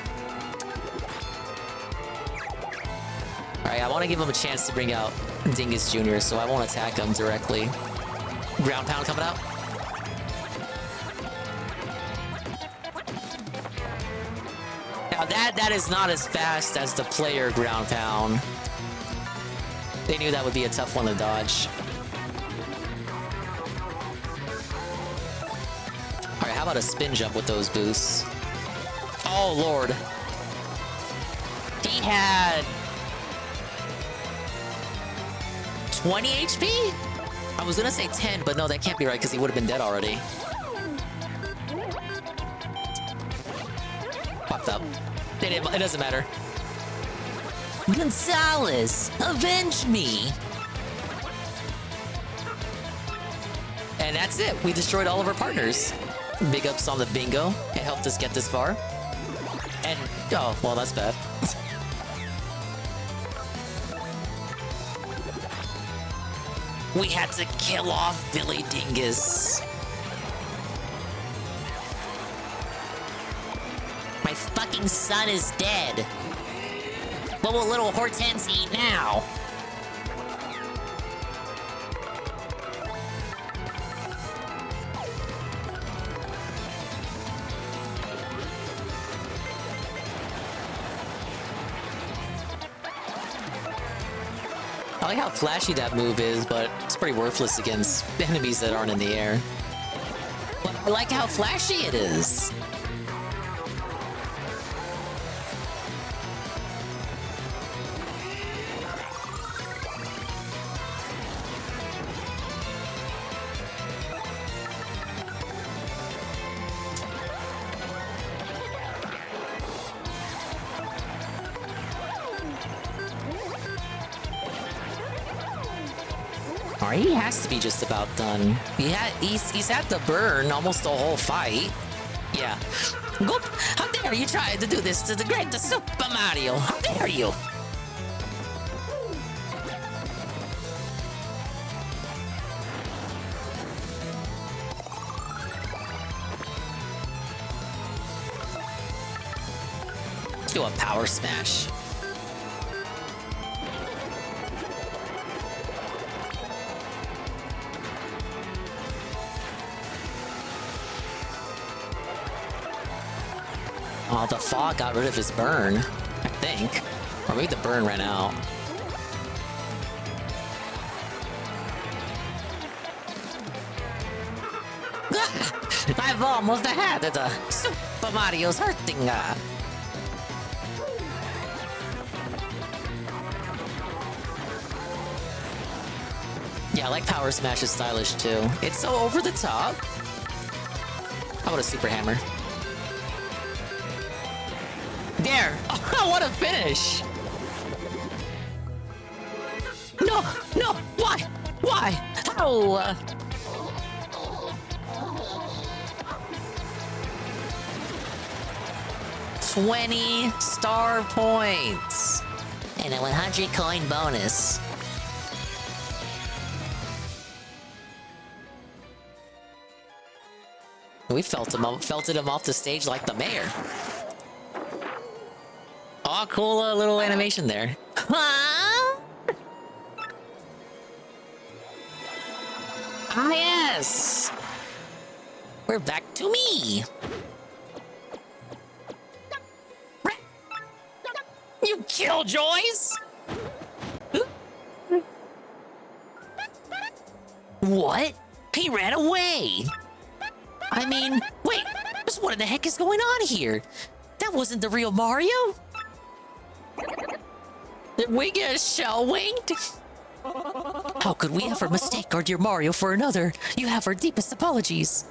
Alright, I want to give him a chance to bring out Dingus Jr., so I won't attack him directly. Ground pound coming out. Now that is not as fast as the player ground pound. They knew that would be a tough one to dodge. Alright, how about a spin jump with those boosts? Oh, Lord. He had 20 HP? I was gonna say 10, but no, that can't be right because he would have been dead already. Popped up. It doesn't matter. Gonzalez, avenge me! And that's it. We destroyed all of our partners. Big ups on the bingo. It helped us get this far. And, oh, well, that's bad. We had to kill off Billy Dingus. My fucking son is dead. What will little Hortense eat now? I like how flashy that move is, but it's pretty worthless against enemies that aren't in the air. But I like how flashy it is. Alright, he has to be just about done. He's had to burn almost the whole fight. Yeah. Goop! How dare you try to do this to the great Super Mario? How dare you? Let's do a power smash. Oh, the fog got rid of his burn, I think. Or maybe the burn ran out. I've almost had it. Super Mario's hurting. Yeah, I like Power Smash is stylish too. It's so over the top. How about a Super Hammer? There! Oh, what a finish! No! No! Why? Why? How? 20 star points! And a 100 coin bonus. We felted him off the stage like the mayor. Oh, cool little animation there. Huh? Ah, yes! We're back to me! You killjoys! What? He ran away! I mean, wait, just what in the heck is going on here? That wasn't the real Mario? Did we get shell winged? How could we ever mistake our dear Mario for another? You have our deepest apologies.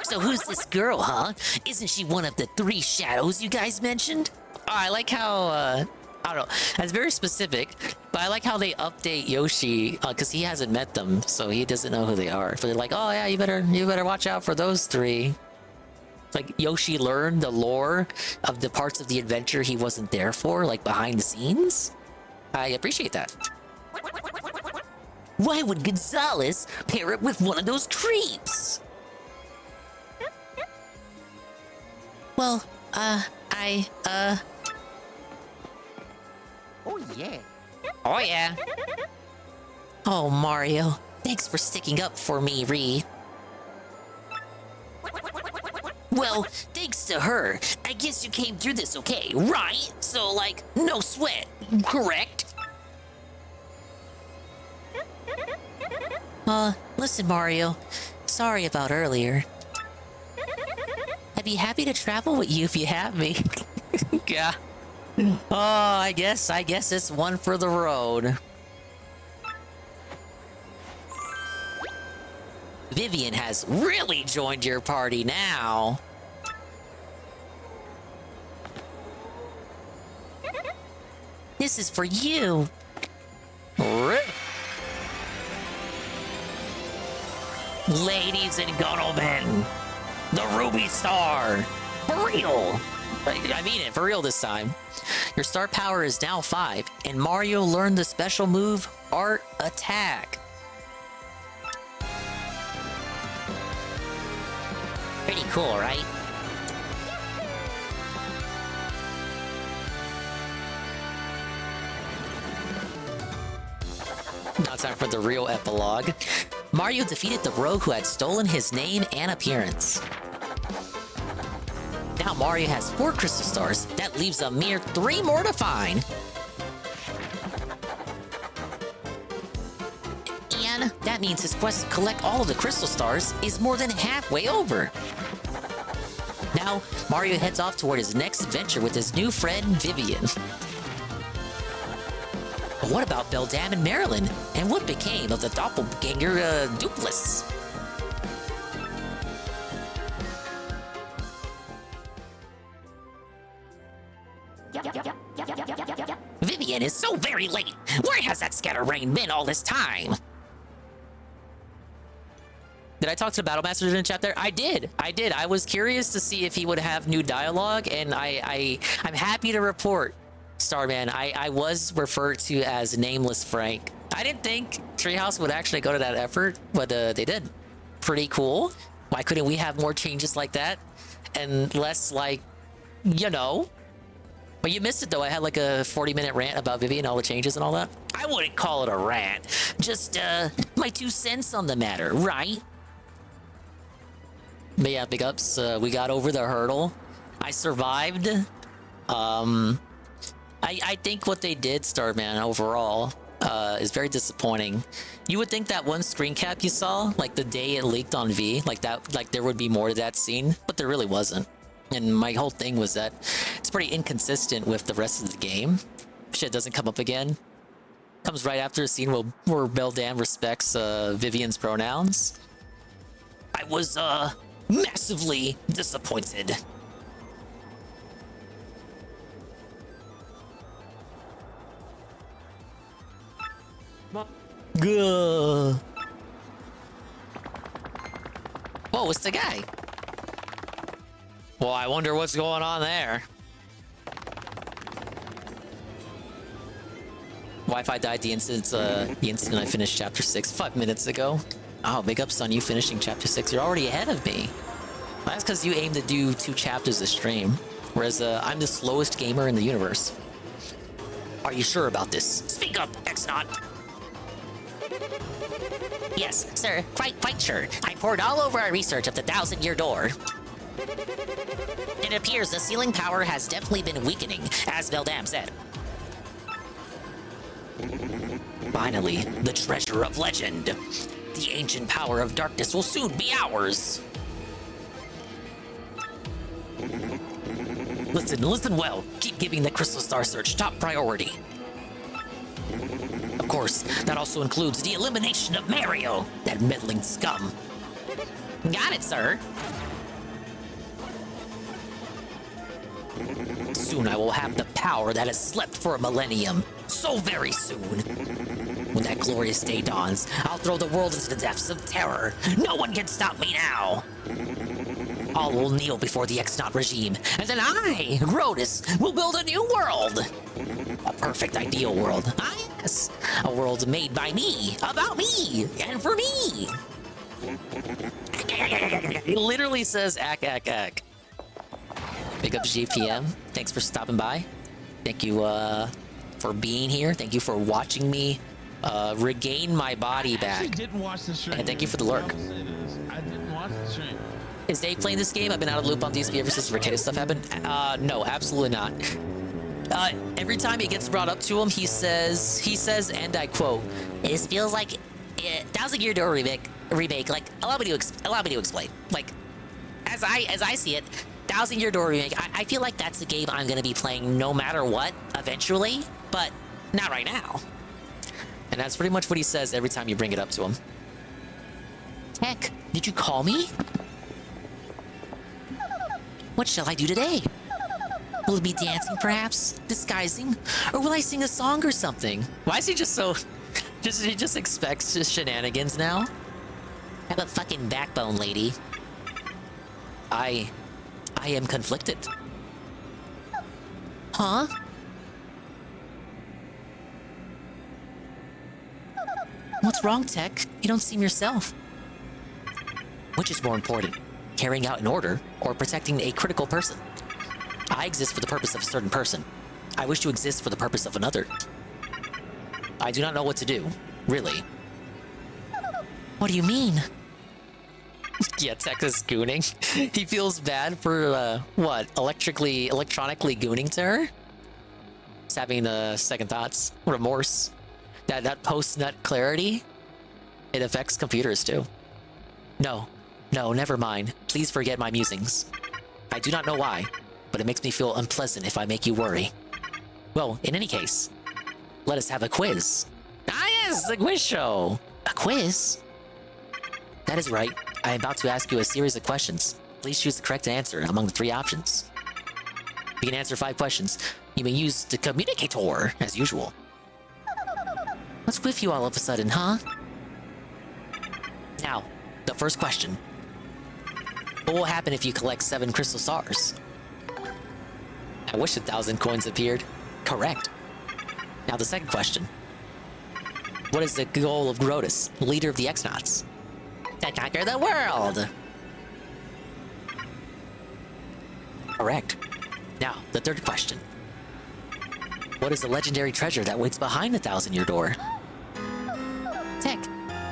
So who's this girl, huh? Isn't she one of the 3 shadows you guys mentioned? Oh, I like how, I don't know, that's very specific, but I like how they update Yoshi, because he hasn't met them, so he doesn't know who they are. But they're like, oh yeah, you better watch out for those 3. Like, Yoshi learned the lore of the parts of the adventure he wasn't there for, like behind the scenes. I appreciate that. Why would Gonzalez pair it with one of those creeps? Well, Oh, yeah. Oh, yeah. Oh, Mario. Thanks for sticking up for me, Ree. Well, thanks to her, I guess you came through this okay, right? So, like, no sweat, correct? Listen, Mario. Sorry about earlier. I'd be happy to travel with you if you have me. Yeah. Oh, I guess it's one for the road. Vivian has really joined your party now. This is for you. Ladies and gentlemen, the Ruby Star. For real. I mean it, for real this time. Your star power is now 5, and Mario learned the special move, Art Attack. Pretty cool, right? Now time for the real epilogue. Mario defeated the rogue who had stolen his name and appearance. Now Mario has 4 crystal stars. That leaves a mere 3 more to find. And that means his quest to collect all of the crystal stars is more than halfway over. Now, Mario heads off toward his next adventure with his new friend, Vivian. But what about Beldam and Marilyn? And what became of the doppelganger, Dupless? Vivian is so very late. Where has that scatterbrain been all this time? Did I talk to the Battle Master in the chat there? I did. I was curious to see if he would have new dialogue, and I'm happy to report, Starman, I was referred to as Nameless Frank. I didn't think Treehouse would actually go to that effort, but they did. Pretty cool. Why couldn't we have more changes like that? And less like, you know. But you missed it though. I had like a 40-minute rant about Vivian, all the changes and all that. I wouldn't call it a rant. Just my 2 cents on the matter, right? But yeah, big ups. We got over the hurdle. I survived. I think what they did, Starman, overall, is very disappointing. You would think that one screen cap you saw, like the day it leaked on V, like there would be more to that scene, but there really wasn't. And my whole thing was that it's pretty inconsistent with the rest of the game. Shit doesn't come up again. Comes right after a scene where Beldam respects Vivian's pronouns. I was massively disappointed. Gah. Whoa, it's the guy. Well, I wonder what's going on there. Wi-Fi died the instant I finished chapter 6 5 minutes ago. Oh, big ups on you finishing chapter 6. You're already ahead of me. That's because you aim to do 2 chapters a stream, whereas I'm the slowest gamer in the universe. Are you sure about this? Speak up, X-Not. Yes, sir, quite sure. I poured all over our research of the 1,000-year door. It appears the sealing power has definitely been weakening, as Beldam said. Finally, the treasure of legend. The ancient power of darkness will soon be ours. Listen well. Keep giving the Crystal Star search top priority. Of course, that also includes the elimination of Mario, that meddling scum. Got it, sir. Soon I will have the power that has slept for a millennium. So very soon. When that glorious day dawns, I'll throw the world into the depths of terror. No one can stop me now. All will kneel before the X-Not regime, and then I, Grodus, will build a new world. A perfect ideal world. Ah, yes. A world made by me, about me, and for me. It literally says ack, ack, ack. Big up GPM. Thanks for stopping by. Thank you for being here. Thank you for watching me regain my body back. I didn't watch the stream. And thank you for the lurk. I didn't watch the stream. Is Dave playing this game? I've been out of the loop on DSP ever since the Ricada stuff happened. No, absolutely not. Every time it gets brought up to him, he says, and I quote, "This feels like a 1,000 Year Door remake. Like, allow me to explain. Like, as I see it, 1,000 Year Door remake. I feel like that's a game I'm gonna be playing no matter what eventually, but not right now." And that's pretty much what he says every time you bring it up to him. Tech, did you call me? What shall I do today? Will it be dancing, perhaps? Disguising? Or will I sing a song or something? Why is he just so... he just expects just shenanigans now? Have a fucking backbone, lady. I am conflicted. Huh? What's wrong, Tech? You don't seem yourself. Which is more important, carrying out an order or protecting a critical person? I exist for the purpose of a certain person. I wish to exist for the purpose of another. I do not know what to do, really. What do you mean? Yeah, Tech is gooning. He feels bad for, what, electronically gooning to her? He's having second thoughts, remorse. That post-nut clarity, it affects computers too. No, never mind. Please forget my musings. I do not know why, but it makes me feel unpleasant if I make you worry. Well, in any case, let us have a quiz. Ah yes, the quiz show! A quiz? That is right. I am about to ask you a series of questions. Please choose the correct answer among the 3 options. You can answer 5 questions. You may use the communicator, as usual. What's with you all of a sudden, huh? Now, the first question. What will happen if you collect 7 crystal stars? I wish 1,000 coins appeared. Correct. Now the second question. What is the goal of Grotus, leader of the X-Nauts? To conquer the world! Correct. Now, the third question. What is the legendary treasure that waits behind the 1,000-Year Door? Tech,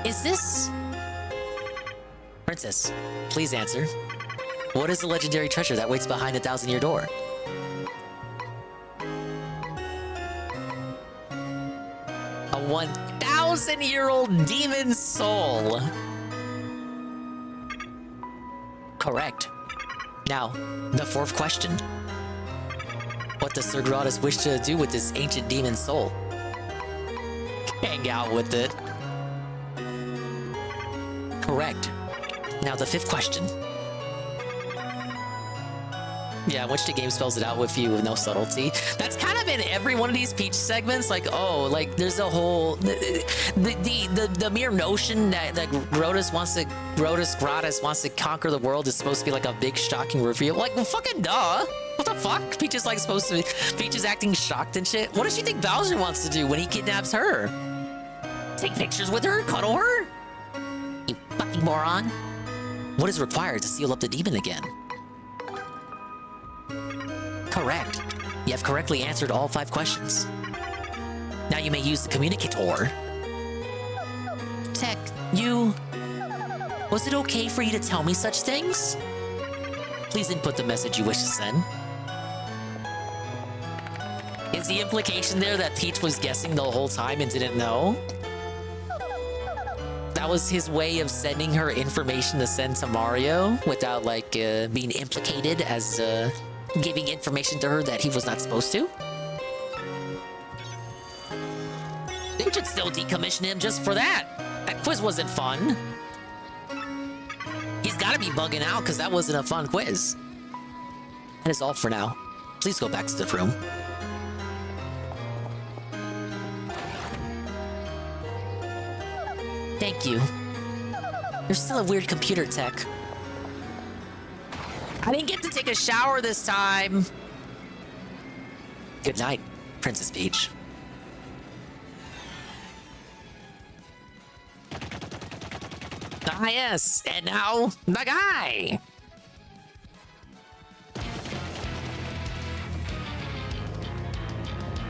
is this... Princess, please answer. What is the legendary treasure that waits behind the 1,000-Year Door? A 1,000-year-old demon soul. Correct. Now, the fourth question. What does Sir Gratis wish to do with this ancient demon soul? Hang out with it. Correct. Now the fifth question. Yeah, which the game spells it out with you with no subtlety. That's kind of in every one of these Peach segments. Like, oh, like there's a whole the mere notion that Gratis wants to conquer the world is supposed to be like a big shocking reveal. Like, well, fucking duh. What the fuck? Peach is like supposed to be. Peach is acting shocked and shit. What does she think Bowser wants to do when he kidnaps her? Take pictures with her? Cuddle her? You fucking moron. What is required to seal up the demon again? Correct. You have correctly answered all 5 questions. Now you may use the communicator. Tech, you... Was it okay for you to tell me such things? Please input the message you wish to send. Is the implication there that Peach was guessing the whole time and didn't know? That was his way of sending her information to send to Mario without, like, being implicated as, giving information to her that he was not supposed to? They should still decommission him just for that. That quiz wasn't fun. He's gotta be bugging out because that wasn't a fun quiz. That is all for now. Please go back to the room. Thank you. You're still a weird computer, Tech. I didn't get to take a shower this time. Good night, Princess Peach. Ah, yes. And now, the guy.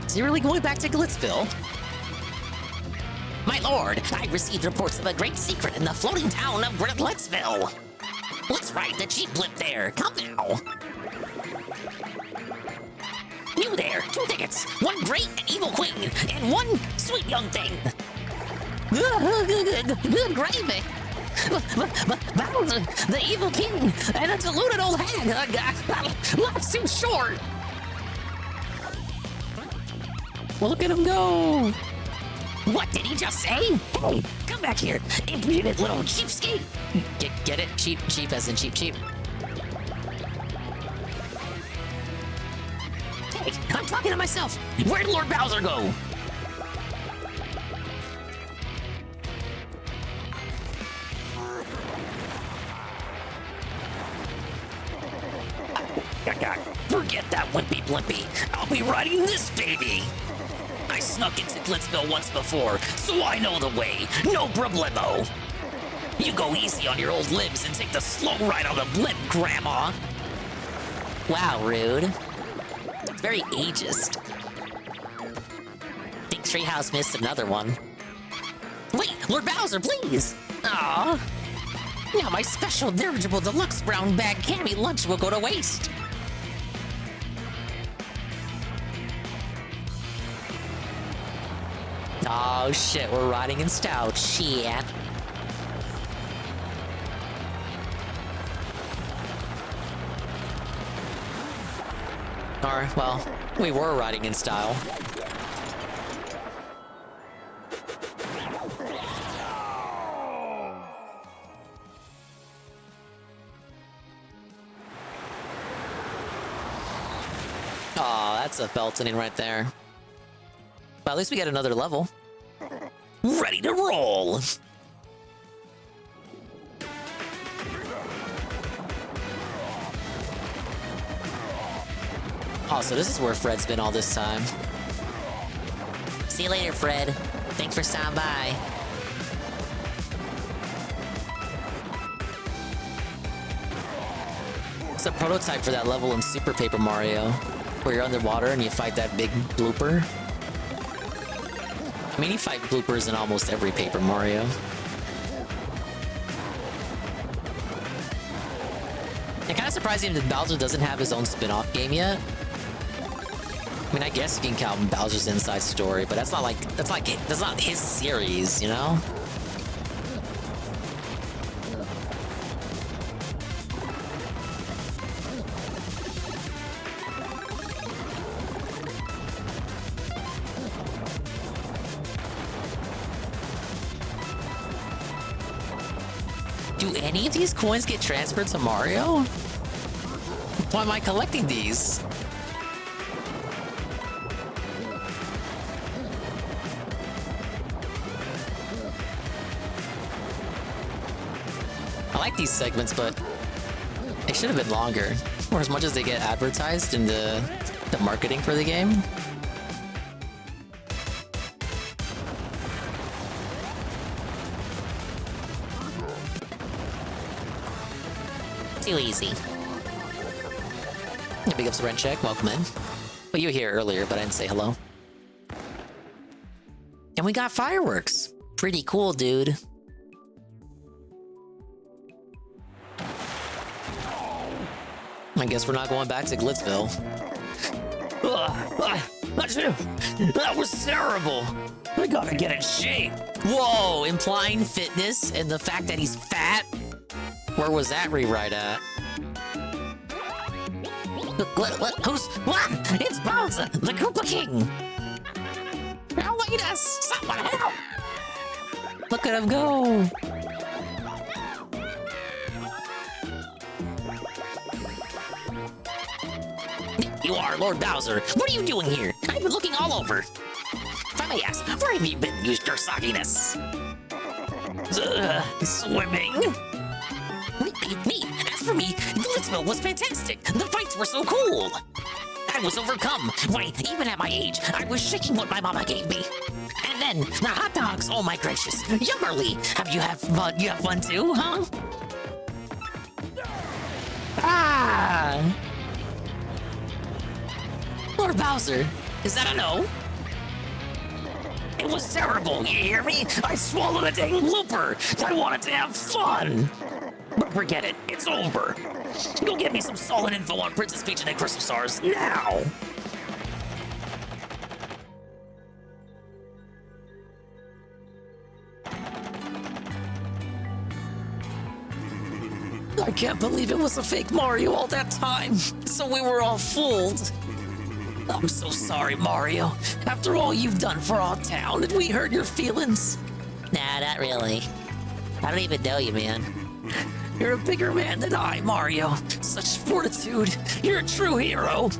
Is he really going back to Glitzville? My lord, I received reports of a great secret in the floating town of Glitzville. Let's ride the cheap blimp there. Come now. You there, 2 tickets. 1 great and evil queen, and 1 sweet young thing. Good gravy. Bowser, the evil king, and a deluded old hag. Life's too short. Well, look at him go. What did he just say? Hey, come back here, impudent little cheapskate. Get it? Cheap as in cheap. Hey, I'm talking to myself. Where'd Lord Bowser go? Forget that wimpy blimpy. I'll be riding this baby. I snuck into Glitzville once before, so I know the way. No problemo. You go easy on your old limbs and take the slow ride on the blimp, Grandma. Wow, rude. It's very ageist. Think Treehouse missed another one. Wait, Lord Bowser, please! Aww. Now my special dirigible deluxe brown bag cami lunch will go to waste. Oh shit, we're riding in style. Shit. Or, well, we were riding in style. Oh, that's a Feltoning right there. But at least we get another level. Ready to roll! Oh, so this is where Fred's been all this time. See you later, Fred. Thanks for stopping by. It's a prototype for that level in Super Paper Mario, where you're underwater and you fight that big blooper. I mean, you fight bloopers in almost every Paper Mario. I'm kind of surprising that Bowser doesn't have his own spin-off game yet. I mean, I guess you can count Bowser's Inside Story, but that's not his series, you know? Do any of these coins get transferred to Mario? Why am I collecting these? I like these segments, but they should have been longer. Or as much as they get advertised in the marketing for the game. Too easy. Big ups to Rent Check, welcome in. Well, you were here earlier, but I didn't say hello. And we got fireworks. Pretty cool, dude. I guess we're not going back to Glitzville. That was terrible. I gotta get in shape. Whoa, implying fitness and the fact that he's fat? Where was that rewrite at? What? It's Bowser, the Koopa King! Lead us! Someone help! Look at him go! You are Lord Bowser. What are you doing here? I've been looking all over. If I may ask, where have you been, Mr. Sogginess? Swimming? Me? As for me, Glitzville was fantastic. The fights were so cool. I was overcome. Why, even at my age, I was shaking what my mama gave me. And again. The hot dogs. Oh my gracious. Yummerly. You have fun too, huh? Ah. Lord Bowser, is that a no? It was terrible, you hear me? I swallowed a dang looper. I wanted to have fun. But forget it, it's over. Go get me some solid info on Princess Peach and the Crystal Stars now. I can't believe it was a fake Mario all that time. So we were all fooled. I'm so sorry, Mario. After all you've done for our town, did we hurt your feelings? Nah, not really. I don't even know you, man. You're a bigger man than I, Mario. Such fortitude. You're a true hero.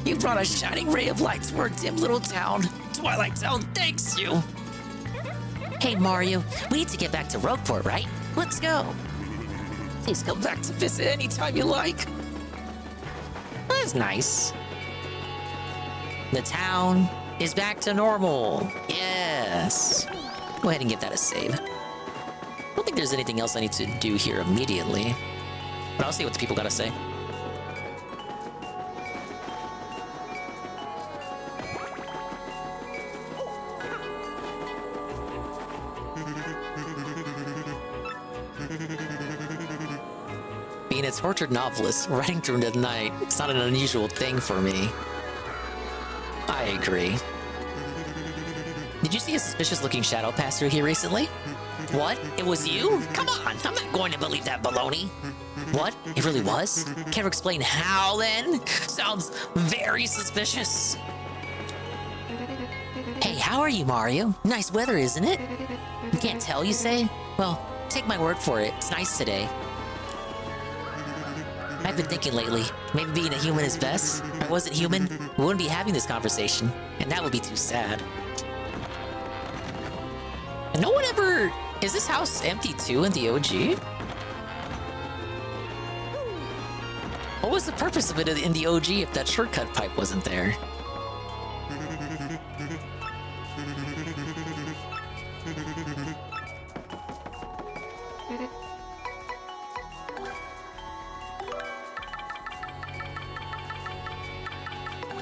You brought a shining ray of light to our dim little town. Twilight Town thanks you. Hey, Mario, we need to get back to Rogueport, right? Let's go. Please come back to visit anytime you like. That's nice. The town is back to normal. Yes. Go ahead and give that a save. I don't think there's anything else I need to do here immediately. But I'll see what the people gotta say. Being a tortured novelist, writing through the night, it's not an unusual thing for me. I agree. Did you see a suspicious-looking shadow pass through here recently? What? It was you? Come on, I'm not going to believe that baloney. What? It really was? Care to explain how, then? Sounds very suspicious. Hey, how are you, Mario? Nice weather, isn't it? You can't tell, you say? Well, take my word for it. It's nice today. I've been thinking lately, maybe being a human is best. If I wasn't human, we wouldn't be having this conversation, and that would be too sad. And no one ever... Is this house empty too in the OG? What was the purpose of it in the OG if that shortcut pipe wasn't there?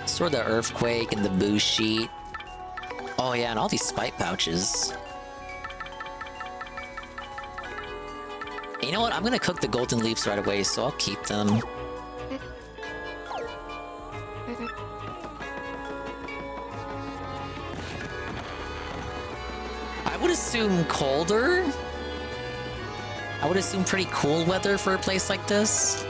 Store the earthquake and the boo sheet. Oh yeah, and all these spite pouches. You know what? I'm gonna cook the golden leaves right away, so I'll keep them. I would assume colder. I would assume pretty cool weather for a place like this.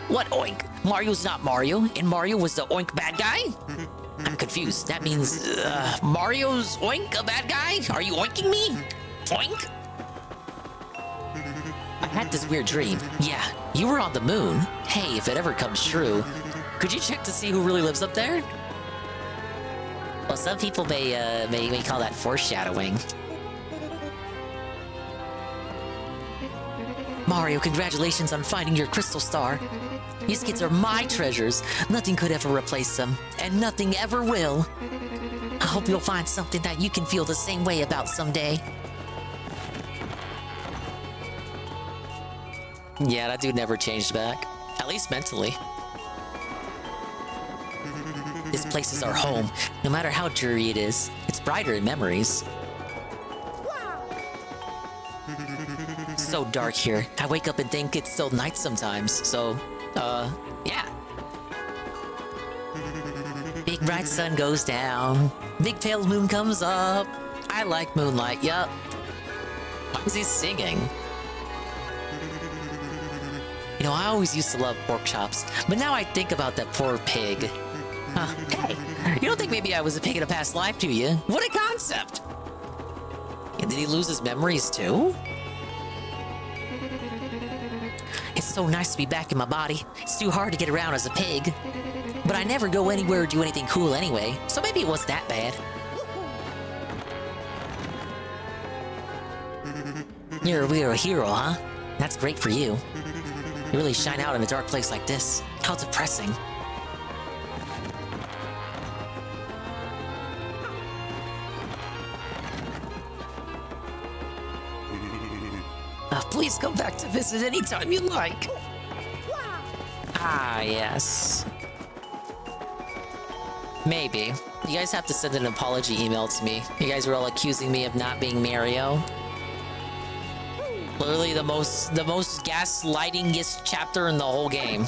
What oink? Mario's not Mario, and Mario was the oink bad guy? I'm confused. That means... Mario's oink a bad guy? Are you oinking me? Oink? I had this weird dream. Yeah, you were on the moon. Hey, if it ever comes true, could you check to see who really lives up there? Well, some people may call that foreshadowing. Mario, congratulations on finding your crystal star. These kids are my treasures. Nothing could ever replace them, and nothing ever will. I hope you'll find something that you can feel the same way about someday. Yeah, that dude never changed back. At least mentally. This place is our home, no matter how dreary it is. It's brighter in memories. So dark here. I wake up and think it's still night sometimes, so, yeah. Big bright sun goes down. Big pale moon comes up. I like moonlight, yup. Why is he singing? You know, I always used to love pork chops, but now I think about that poor pig. Hey, you don't think maybe I was a pig in a past life, do you? What a concept! And did he lose his memories too? It's so nice to be back in my body. It's too hard to get around as a pig. But I never go anywhere or do anything cool anyway, so maybe it wasn't that bad. You're a real hero, huh? That's great for you. You really shine out in a dark place like this. How depressing. Please come back to visit anytime you like. Ah, yes. Maybe. You guys have to send an apology email to me. You guys were all accusing me of not being Mario. Literally the most gaslightingest chapter in the whole game.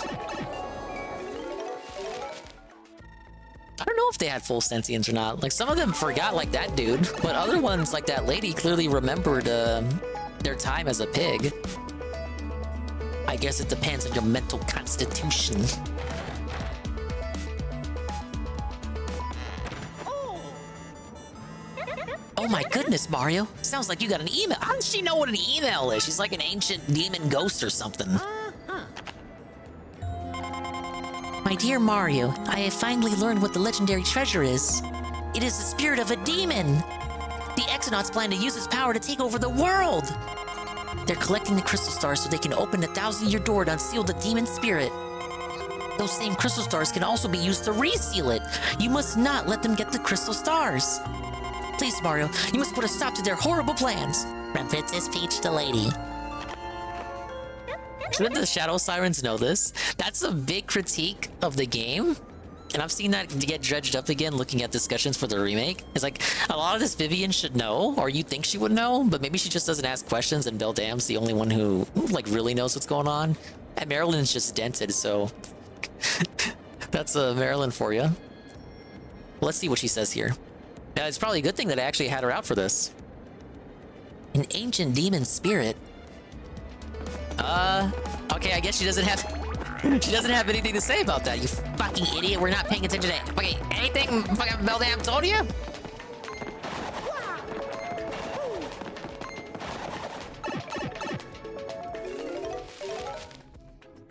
I don't know if they had full sentience or not. Like, some of them forgot, like that dude. But other ones, like that lady, clearly remembered their time as a pig. I guess it depends on your mental constitution. Oh my goodness, Mario. Sounds like you got an email. How does she know what an email is? She's like an ancient demon ghost or something. My dear Mario, I have finally learned what the legendary treasure is. It is the spirit of a demon. The Exonauts plan to use its power to take over the world. They're collecting the crystal stars so they can open the 1,000-year door to unseal the demon spirit. Those same crystal stars can also be used to reseal it. You must not let them get the crystal stars. Please, Mario, you must put a stop to their horrible plans. From Princess Peach to Lady. Shouldn't the Shadow Sirens know this? That's a big critique of the game. And I've seen that get dredged up again looking at discussions for the remake. It's like, a lot of this Vivian should know, or you think she would know, but maybe she just doesn't ask questions and Beldam's the only one who, like, really knows what's going on. And Marilyn's just dented, so... That's Marilyn for you. Let's see what she says here. It's probably a good thing that I actually had her out for this. An ancient demon spirit? Okay, I guess she doesn't have... She doesn't have anything to say about that, you fucking idiot. We're not paying attention to... Okay, anything fucking Beldam told you?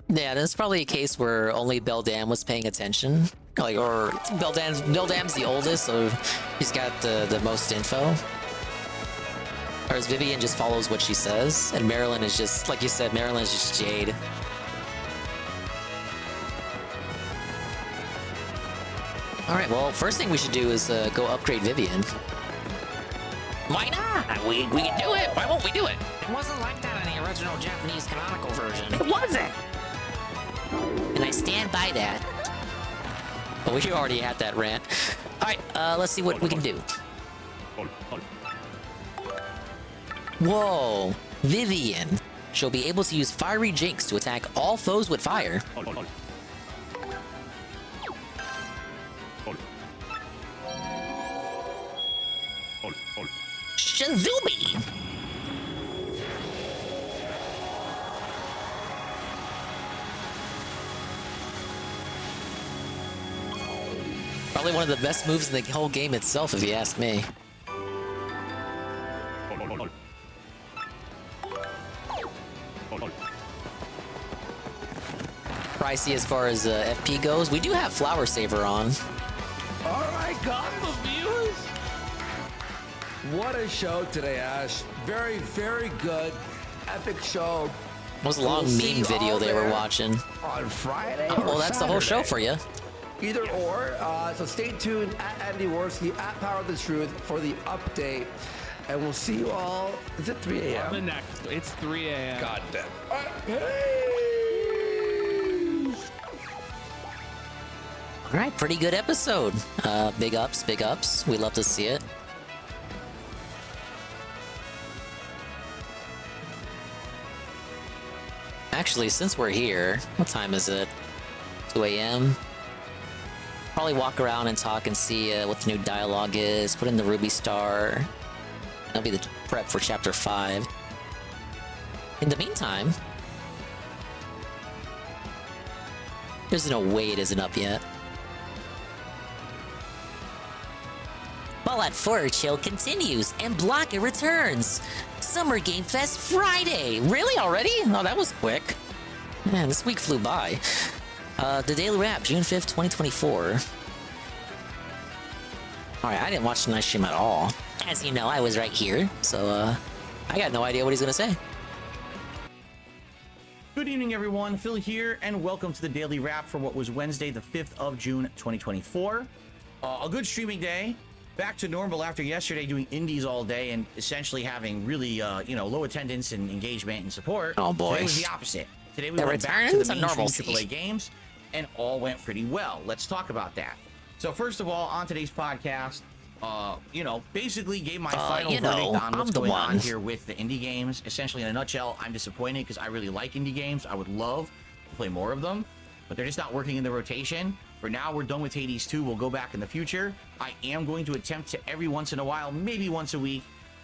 Yeah, this is probably a case where only Beldam was paying attention. Like, or Beldam's the oldest, so he's got the most info. Whereas Vivian just follows what she says, and Marilyn is just, like you said, Marilyn is just Jade. Alright, well, first thing we should do is go upgrade Vivian. Why not? We can do it! Why won't we do it? It wasn't like that in the original Japanese canonical version. It wasn't! And I stand by that. But we already had that rant. Alright, let's see what we can do. Whoa! Vivian. She'll be able to use Fiery Jinx to attack all foes with fire. Shazoomy! Probably one of the best moves in the whole game itself, if you ask me. Pricey as far as FP goes. We do have Flower Saver on. All right, Gotham viewers. What a show today, Ash. Very, very good. Epic show. It was a long meme video they were watching. On Friday? Oh, well, that's the whole show for you. Either or. So stay tuned at Andy Worski, at Power of the Truth for the update. And we'll see you all. Is it 3 a.m.? On the next. It's 3 a.m. God damn. All right, pretty good episode. Big ups, big ups. We love to see it. Actually, since we're here, what time is it? 2 a.m. Probably walk around and talk and see what the new dialogue is. Put in the Ruby Star. That'll be the prep for Chapter 5. In the meantime, there's no way it isn't up yet. Fallout 4 chill continues and Blanca returns. Summer Game Fest Friday. Really already? Oh, that was quick. Man, this week flew by. The Daily Wrap, June 5th, 2024. Alright, I didn't watch the night stream at all. As you know, I was right here, so I got no idea what he's gonna say. Good evening, everyone. Phil here, and welcome to the Daily Wrap for what was Wednesday, the 5th of June, 2024. A good streaming day. back to normal after yesterday doing indies all day and essentially having really, low attendance and engagement and support. Oh boy. Today was the opposite. Today we went back to the mainstream AAA games and all went pretty well. Let's talk about that. So first of all, on today's podcast, basically gave my final verdict on what's going on here with the indie games. Essentially, in a nutshell, I'm disappointed because I really like indie games. I would love to play more of them, but they're just not working in the rotation. For now, we're done with Hades 2. We'll go back in the future. I am going to attempt to, every once in a while, maybe once a week,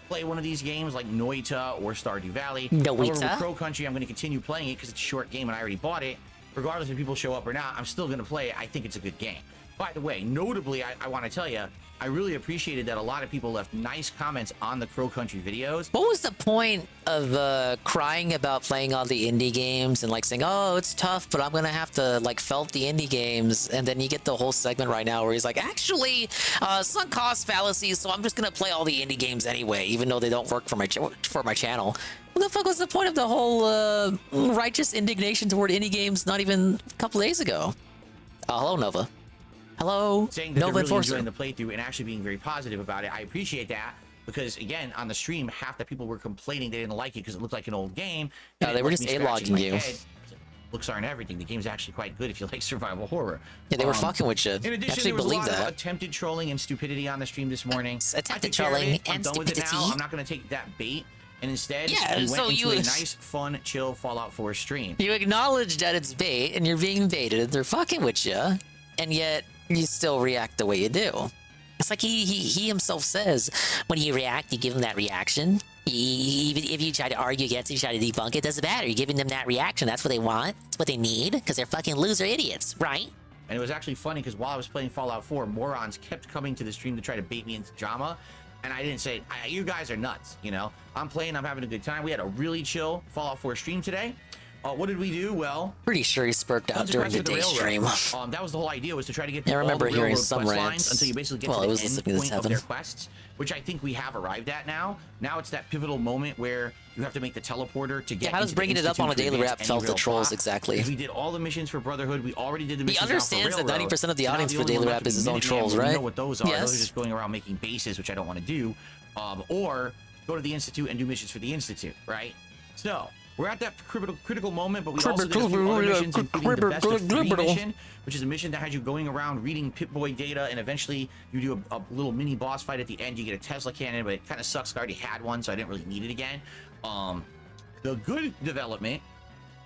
play one of these games like Noita or Stardew Valley. However, with Crow Country, I'm going to continue playing it because it's a short game and I already bought it. Regardless if people show up or not, I'm still going to play it. I think it's a good game. By the way, notably, I want to tell you, I really appreciated that a lot of people left nice comments on the Crow Country videos. What was the point of crying about playing all the indie games and like saying, oh, it's tough, but I'm gonna have to like felt the indie games, and then you get the whole segment right now where he's like, actually, sunk cost fallacies, so I'm just gonna play all the indie games anyway, even though they don't work for my channel. What the fuck was the point of the whole righteous indignation toward indie games not even a couple days ago? Hello, Nova. Hello, saying that Nova they're really Enforcer. enjoying the playthrough and actually being very positive about it. I appreciate that because, again, on the stream, half the people were complaining they didn't like it because it looked like an old game. No, they were just A-logging you. Looks aren't everything. The game's actually quite good if you like survival horror. Yeah, they were fucking with you. In addition, actually there was believe a lot that. of attempted trolling and stupidity on the stream this morning. Attempted trolling I'm and done with it now. stupidity. I'm not going to take that bait. And instead, Yeah, we so went into a you- nice, fun, chill Fallout 4 stream. You acknowledge that it's bait and you're being baited. They're fucking with you, and yet you still react the way you do. It's like he himself says, when you react, you give them that reaction. Even if you try to argue against it, you try to debunk it, doesn't matter. You're giving them that reaction. That's what they want. That's what they need, because they're fucking loser idiots, right? And it was actually funny because while I was playing Fallout 4, morons kept coming to the stream to try to bait me into drama. And I didn't say, you guys are nuts, you know? I'm playing, I'm having a good time. We had a really chill Fallout 4 stream today. What did we do? Well, pretty sure he spurked out during the day stream. That was the whole idea, was to try to get I remember all the hearing railroad some quest rants. lines until you basically get Well, it to was the end listening to point of 7. their quests, which I think we have arrived at now. Now it's that pivotal moment where you have to make the teleporter to get. Yeah, how does into the bringing it up on a Institute to daily advance wrap any felt the real trolls plot. exactly? Because we did all the missions for Brotherhood. We already did the He missions. understands that 90% of the So now audience for only Daily one Rap left is his be own Minuteman. trolls, We right? know what those are. Yes. Those are just going around making bases, which I don't want to do. Or go to the Institute and do missions for the Institute, right? So we're at that critical moment, but we also did a few other missions, including the Best of 3 mission, which is a mission that has you going around reading Pip-Boy data, and eventually you do a little mini boss fight at the end. You get a Tesla cannon, but it kind of sucks. I already had one, so I didn't really need it again. The good development,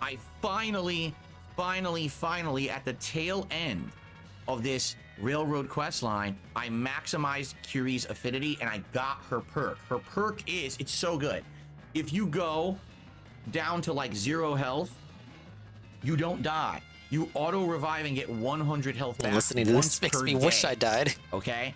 I finally, at the tail end of this railroad quest line, I maximized Curie's affinity, and I got her perk. Her perk is, it's so good. If you go down to like 0 health, you don't die. You auto revive and get 100 health back. Listening to once this makes per me wish day. I died. Okay,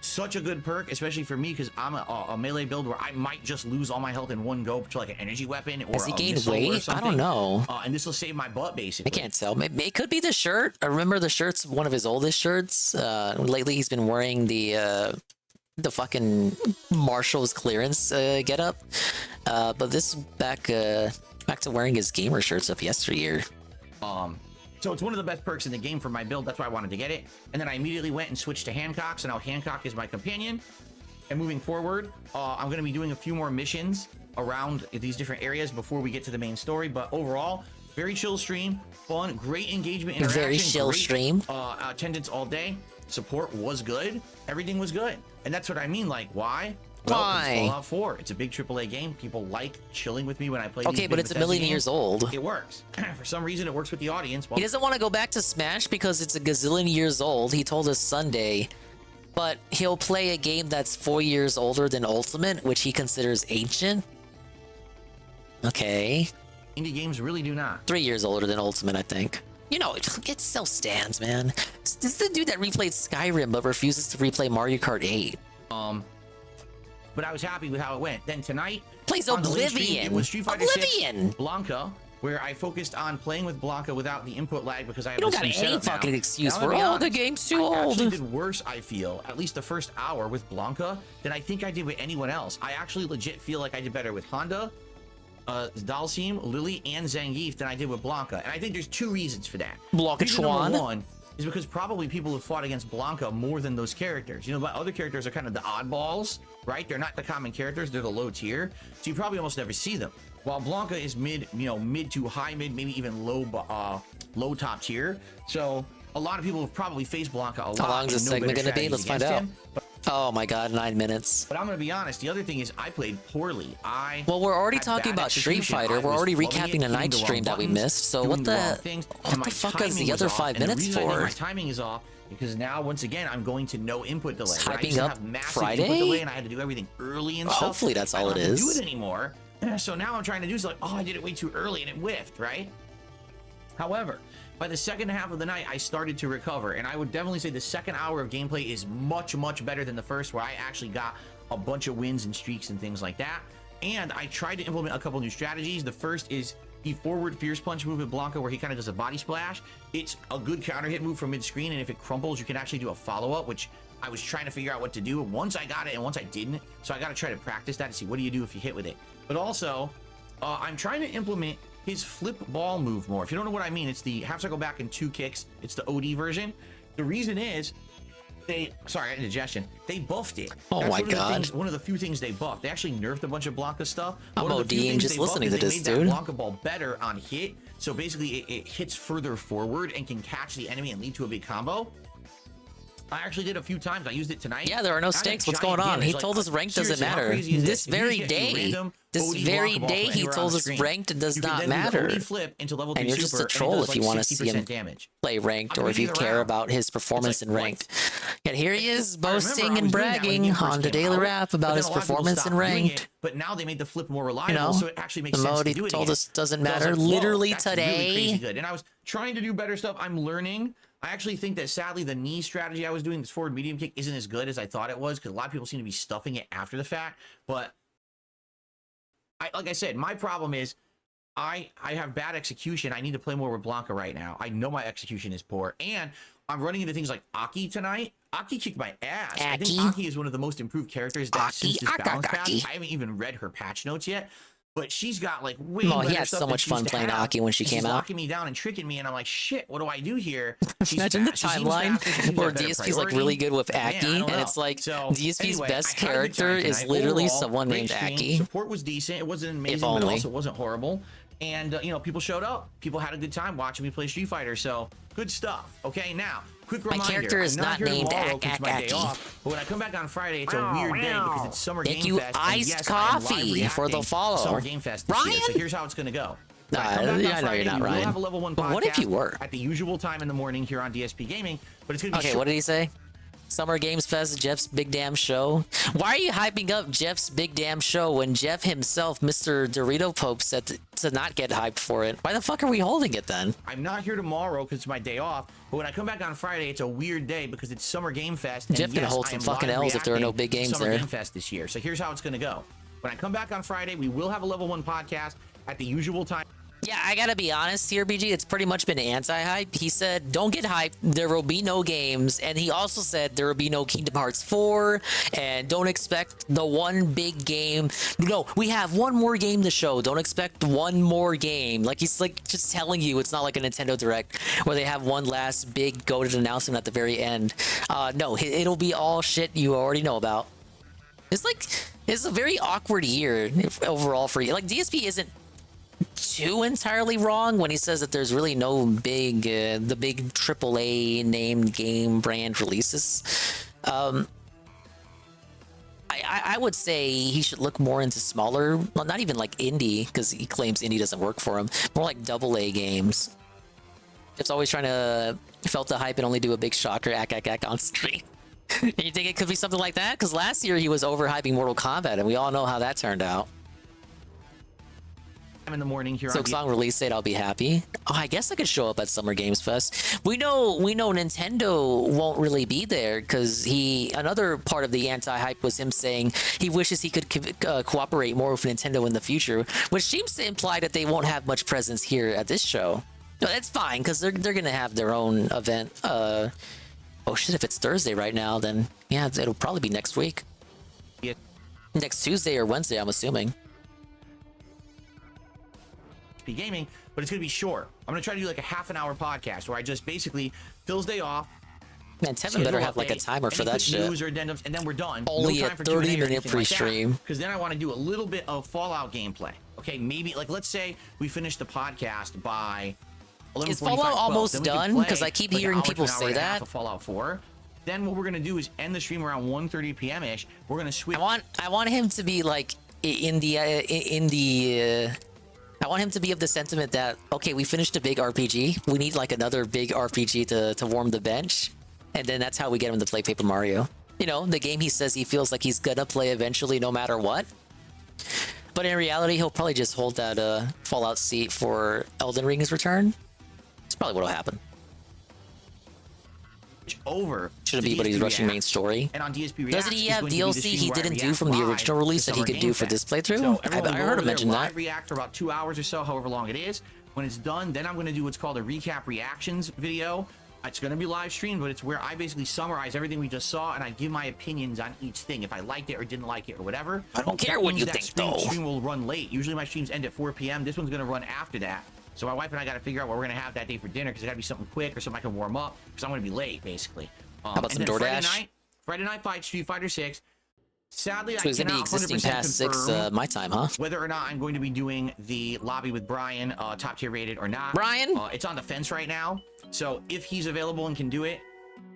such a good perk, especially for me because I'm a melee build where I might just lose all my health in one go to like an energy weapon or Has he a gained missile or weight? I something. don't know. And this will save my butt basically. I can't tell. Maybe it could be the shirt. I remember the shirt's one of his oldest shirts. Lately, he's been wearing the fucking Marshall's clearance getup. But this back to wearing his gamer shirts of yesteryear. So it's one of the best perks in the game for my build. That's why I wanted to get it. And then I immediately went and switched to Hancock. So now Hancock is my companion. And moving forward, I'm going to be doing a few more missions around these different areas before we get to the main story. But overall, very chill stream, fun, great engagement, interaction, Very chill great, stream. Attendance all day. Support was good. Everything was good. And that's what I mean. Like, why? Well, Why? it's Fallout 4. It's a big AAA game. People like chilling with me when I play. Okay, these but big it's a Bethesda million games. years old. It works. For some reason, it works with the audience. Well, He doesn't want to go back to Smash because it's a gazillion years old. He told us Sunday. But he'll play a game that's 4 years older than Ultimate, which he considers ancient. Okay. Indie games really do not. 3 years older than Ultimate, I think. You know, it still stands, man. This is the dude that replayed Skyrim but refuses to replay Mario Kart 8. But I was happy with how it went. Then tonight, Plays on the late Oblivion. stream, it was Street Fighter Oblivion. 6 Blanca, where I focused on playing with Blanca without the input lag because I have You don't this got new any setup now. fucking excuse And I'm for, gonna be oh, the honest, game's too I old. actually did worse, I feel, at least the first hour with Blanca, than I think I did with anyone else. I actually legit feel like I did better with Honda, Dalsim, Lily, and Zangief than I did with Blanca. And I think there's two reasons for that. Blanca Reason number Chuan? one is because probably people have fought against Blanca more than those characters. You know, but other characters are kind of the oddballs, right? They're not the common characters, they're the low tier. So you probably almost never see them. While Blanca is mid, you know, mid to high mid, maybe even low top tier. So a lot of people have probably faced Blanca a lot. How long is this segment gonna be? Let's find out. Oh my god, 9 minutes. But I'm gonna be honest, the other thing is I played poorly. Well, we're already talking about Street Fighter. We're already recapping the night stream that we missed. So what the fuck is the other 5 minutes for? My timing is off because now once again I'm going to no input delay. Hyping up Friday? Input delay and I had to do everything early and stuff. Hopefully that's all it I don't is. have to do it anymore. So now I'm trying to do is like, oh, I did it way too early and it whiffed, right? However, by the second half of the night, I started to recover, and I would definitely say the second hour of gameplay is much, much better than the first, where I actually got a bunch of wins and streaks and things like that. And I tried to implement a couple new strategies. The first is the forward fierce punch move with Blanca, where he kind of does a body splash. It's a good counter hit move from mid-screen, and if it crumbles, you can actually do a follow-up, which I was trying to figure out what to do. Once I got it and once I didn't, so I got to try to practice that to see what do you do if you hit with it. But also, I'm trying to implement his flip ball move more. If you don't know what I mean, it's the half circle back and 2 kicks. It's the OD version. The reason is sorry, indigestion. They buffed it. Oh my god. One of the few things they buffed. They actually nerfed a bunch of Blanca stuff. I'm ODing just listening to this, dude. That Blanca ball better on hit. So basically it hits further forward and can catch the enemy and lead to a big combo. I actually did a few times. I used it tonight. Yeah, there are no stakes. What's going on? He told us rank doesn't matter. This very day, he told us ranked does not matter. And you're just a troll if you want to see him play ranked or if you care about his performance in ranked. And here he is boasting and bragging on the Daily Wrap about his performance in ranked. But now they made the flip more reliable, so it actually makes sense to do it. He told us doesn't matter. Literally today. Really crazy good. And I was trying to do better stuff. I'm learning. I actually think that sadly the knee strategy I was doing, this forward medium kick, isn't as good as I thought it was because a lot of people seem to be stuffing it after the fact. But like I said, my problem is I have bad execution. I need to play more with Blanca right now. I know my execution is poor, and I'm running into things like Aki tonight. Aki kicked my ass. I think Aki is one of the most improved characters that since this balance patch. I haven't even read her patch notes yet. But she's got like way better he had stuff so much fun playing Aki when she came out. She's locking me down and tricking me, and I'm like, shit, what do I do here? Imagine the timeline where DSP's like really good with Aki, and it's like DSP's best character is literally someone named Aki. Support was decent. It wasn't amazing, but also it wasn't horrible. And you know, people showed up. People had a good time watching me play Street Fighter. So good stuff. Okay, now. Quick reminder, my character is not named Aki. But when I come back on Friday, it's a weird day because it's Summer Game Fest. Thank you, Iced Coffee, for the follow. Summer Game Fest this year. So here's how it's going to go. I know you're not Ryan. We'll have a level 1 podcast what if you were? At the usual time in the morning here on DSP Gaming, but it's going to be Okay, what did he say? Summer Games Fest, Jeff's big damn show. Why are you hyping up Jeff's big damn show when Jeff himself, Mr. Dorito Pope, said to not get hyped for it? Why the fuck are we holding it then? I'm not here tomorrow because it's my day off, but when I come back on Friday, it's a weird day because it's Summer Game Fest. Jeff gonna hold some fucking L's if there are no big games Summer there. Game Fest this year. So here's how it's going to go. When I come back on Friday, we will have a level 1 podcast at the usual time. Yeah, I gotta be honest here, BG. It's pretty much been anti-hype. He said, don't get hyped. There will be no games. And he also said there will be no Kingdom Hearts 4. And don't expect the one big game. No, we have one more game to show. Don't expect one more game. Like, he's like just telling you it's not like a Nintendo Direct where they have one last big goated announcement at the very end. No, it'll be all shit you already know about. It's a very awkward year overall for you. Like, DSP isn't too entirely wrong when he says that there's really no big the big AAA named game brand releases. I would say he should look more into smaller, well, not even like indie, because he claims indie doesn't work for him, more like AA games. It's always trying to felt the hype and only do a big shocker ack on stream. You think it could be something like that? Because last year he was overhyping Mortal Kombat, and we all know how that turned out. In the morning here. So on release date, I'll be happy. Oh, I guess I could show up at Summer Games Fest. We know Nintendo won't really be there because another part of the anti-hype was him saying he wishes he could cooperate more with Nintendo in the future, which seems to imply that they won't have much presence here at this show. No, that's fine because they're gonna have their own event. Oh shit! If it's Thursday right now, then yeah, it'll probably be next week. Yeah. Next Tuesday or Wednesday, I'm assuming. DSP Gaming, but it's gonna be short. I'm gonna try to do like a half an hour podcast where I just basically Phil's day off. Man, Tevin better have like a timer for that shit. News or addendums, and then we're done. Only a 30-minute pre-stream. Because then I want to do a little bit of Fallout gameplay. Okay, maybe like let's say we finish the podcast by 11:45. Is Fallout almost done? Because I keep hearing people say that. Of Fallout 4. Then what we're gonna do is end the stream around 1:30 p.m. ish. We're gonna switch. I want him to be like I want him to be of the sentiment that, okay, we finished a big RPG. We need like another big RPG to warm the bench. And then that's how we get him to play Paper Mario. You know, the game he says he feels like he's gonna play eventually no matter what. But in reality, he'll probably just hold that Fallout seat for Elden Ring's return. That's probably what'll happen. Over shouldn't be, but he's rushing main story. And on DSP doesn't he have DLC he didn't do from the original release that he could do for this playthrough? So I heard him mention that. React for about 2 hours or so, however long it is. When it's done, then I'm going to do what's called a recap reactions video. It's going to be live streamed, but it's where I basically summarize everything we just saw and I give my opinions on each thing, if I liked it or didn't like it or whatever. I don't care what you think, though. Stream will run late. Usually my streams end at 4 p.m. This one's going to run after that. So my wife and I got to figure out what we're going to have that day for dinner because it got to be something quick or something I can warm up because I'm going to be late, basically. How about some DoorDash? Friday night fight, Street Fighter 6. Sadly, so I cannot 100% existing past confirm 6 my time, huh? whether or not I'm going to be doing the lobby with Brian, top tier rated or not. Brian? It's on the fence right now. So if he's available and can do it,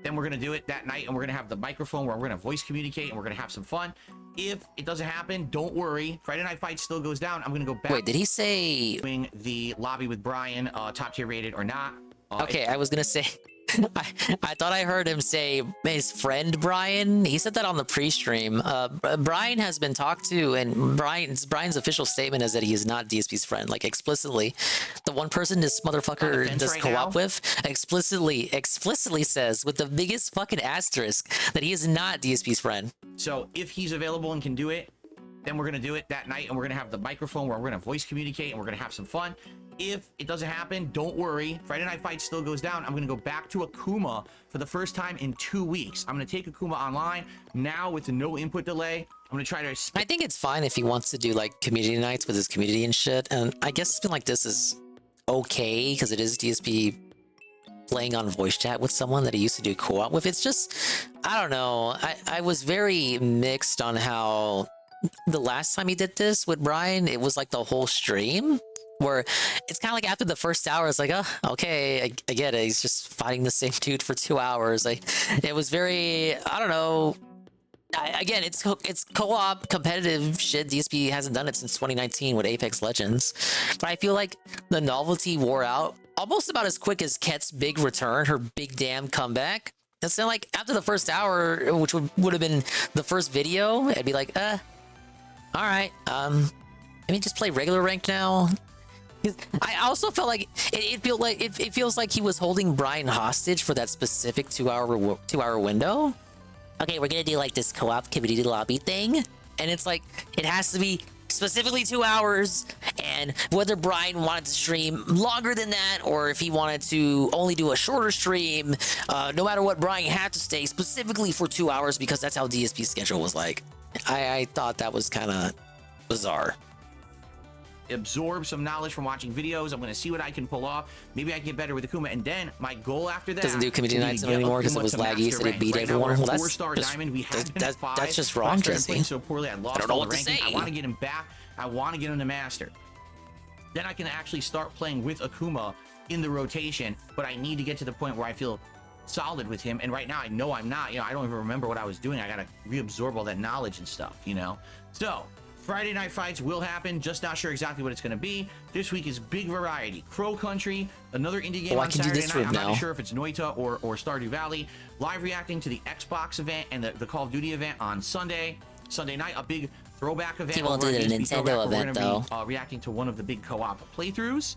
then we're going to do it that night and we're going to have the microphone where we're going to voice communicate and we're going to have some fun. If it doesn't happen, don't worry. Friday night fight still goes down. I'm going to go back. Wait, did he say doing the lobby with Brian, top tier rated or not? Okay, I was going to say I thought I heard him say his friend Brian. He said that on the pre-stream. Brian has been talked to, and Brian's official statement is that he is not DSP's friend, like explicitly. The one person this motherfucker does co-op with explicitly says with the biggest fucking asterisk that he is not DSP's friend. So if he's available and can do it, then we're going to do it that night and we're going to have the microphone where we're going to voice communicate and we're going to have some fun. If it doesn't happen, don't worry. Friday night fight still goes down. I'm going to go back to Akuma for the first time in 2 weeks. I'm going to take Akuma online now with no input delay. I'm going to try to... I think it's fine if he wants to do like community nights with his community and shit. And I guess something like this is okay because it is DSP playing on voice chat with someone that he used to do co-op with. It's just, I don't know. I was very mixed on how the last time he did this with Brian, it was like the whole stream. Where it's kind of like after the first hour, it's like, oh, okay, I get it. He's just fighting the same dude for 2 hours. Like, it was very, I don't know. Again, it's co-op competitive shit. DSP hasn't done it since 2019 with Apex Legends. But I feel like the novelty wore out almost about as quick as Ket's big return, her big damn comeback. It's not like after the first hour, which would have been the first video, it'd be like, all right, let me just play regular ranked now. I also felt like it feels like he was holding Brian hostage for that specific 2 hour window. Okay, we're gonna do like this co-op community lobby thing, and it's like it has to be specifically 2 hours. And whether Brian wanted to stream longer than that, or if he wanted to only do a shorter stream, no matter what, Brian had to stay specifically for 2 hours because that's how DSP's schedule was like. I thought that was kind of bizarre. Absorb some knowledge from watching videos. I'm going to see what I can pull off. Maybe I can get better with Akuma. And then my goal after that... Doesn't do community nights anymore because it was laggy, so they beat everyone. Well, that's just wrong, Jesse. So poorly, I lost all the ranking. I want to get him back. I want to get him to master. Then I can actually start playing with Akuma in the rotation, but I need to get to the point where I feel solid with him. And right now, I know I'm not. I don't even remember what I was doing. I got to reabsorb all that knowledge and stuff, So... Friday night fights will happen, just not sure exactly what it's going to be. This week is big variety. Crow Country, another indie game on Saturday night. I'm not sure if it's Noita or Stardew Valley. Live reacting to the Xbox event and the Call of Duty event on Sunday. Sunday night, a big throwback event. He won't do the Nintendo event, though. We're reacting to one of the big co-op playthroughs.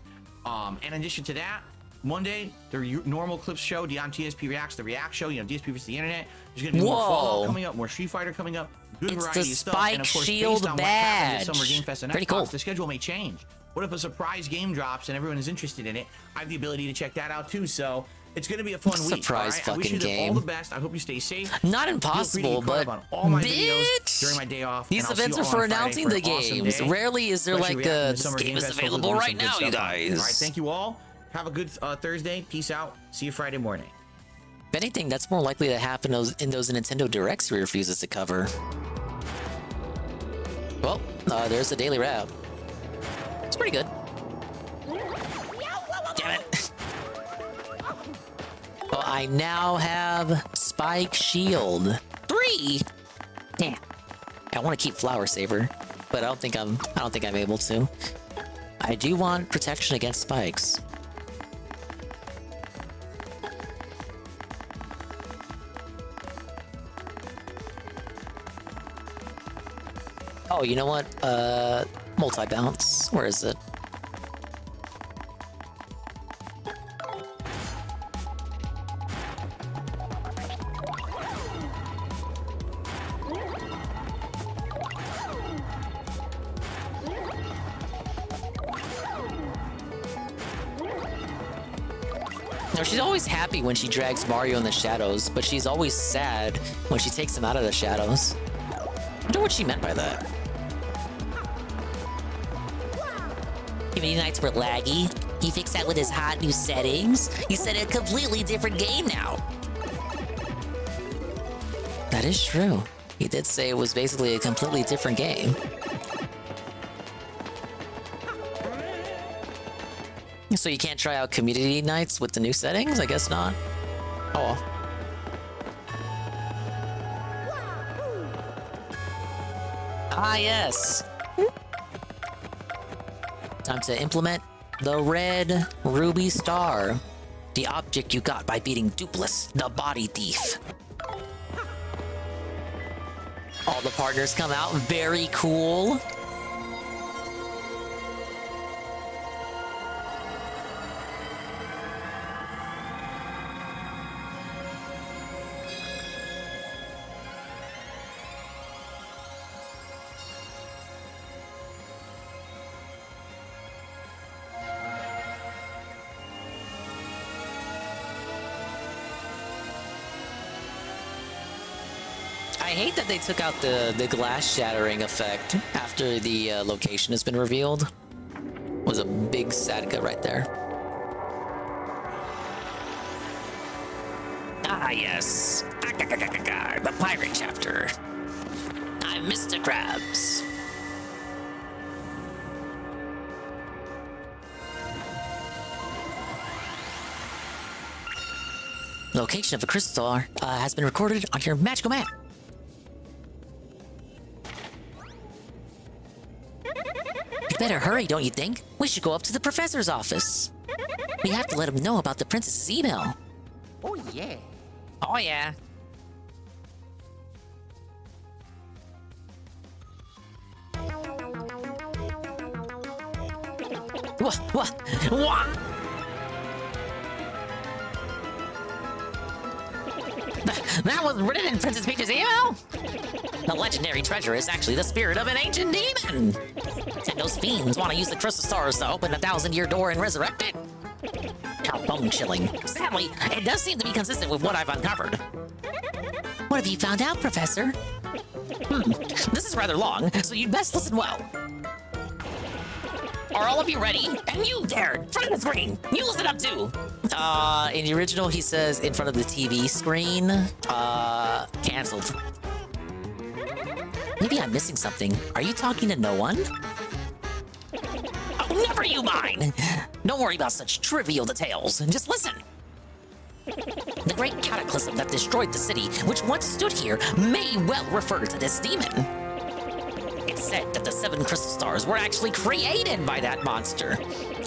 In addition to that, Monday, their normal clips show, on TSP Reacts, the React show, DSP versus the internet. There's going to be more Fallout coming up, more Street Fighter coming up. Good variety of stuff. And of course, based on what happens at Summer Game Fest and Xbox, the schedule may change. What if a surprise game drops and everyone is interested in it? I have the ability to check that out too. So It's going to be a fun week. Surprise I wish fucking you the- game. all the best. I hope you stay safe. Not Feel impossible, free to but on all my bitch! videos during my day off. These and I'll see events you are all for on Friday announcing for the an awesome games. day. Rarely is there Especially like reacting to this Summer game Game is Fest. Hopefully available there'll be right some now, good you stuff on it. guys. All right, thank you all. Have a good Thursday. Peace out. See you Friday morning. If anything, that's more likely to happen in those Nintendo Directs he refuses to cover. Well, there's the daily wrap. It's pretty good. Damn it. Well, I now have Spike Shield 3. Damn. I want to keep Flower Saver, but I don't think I'm able to. I do want protection against spikes. Oh, you know what? Multi-bounce. Where is it? No, she's always happy when she drags Mario in the shadows, but she's always sad when she takes him out of the shadows. I wonder what she meant by that. Community nights were laggy. He fixed that with his hot new settings. He said a completely different game now. That is true. He did say it was basically a completely different game. So you can't try out community nights with the new settings? I guess not. Oh well. Ah, yes. Time to implement the red ruby star. The object you got by beating Dupless, the body thief. All the partners come out. Very cool. I hate that they took out the glass shattering effect after the location has been revealed. Was a big Sadka right there. Ah, yes. The pirate chapter. I'm Mr. Krabs. Location of a crystal star has been recorded on your magical map. You better hurry, don't you think? We should go up to the professor's office. We have to let him know about the princess's email. Oh, yeah. Oh, yeah. What? That was written in Princess Peach's email? The legendary treasure is actually the spirit of an ancient demon. And those fiends want to use the crystal stars to open the 1,000-year door and resurrect it? How bone-chilling. Sadly, it does seem to be consistent with what I've uncovered. What have you found out, Professor? This is rather long, so you'd best listen well. Are all of you ready? And you there, in front of the screen, you listen up too. In the original, he says in front of the TV screen, canceled. Maybe I'm missing something. Are you talking to no one? Oh, never you mind. Don't worry about such trivial details. Just listen. The great cataclysm that destroyed the city, which once stood here, may well refer to this demon. It's said that the 7 crystal stars were actually created by that monster,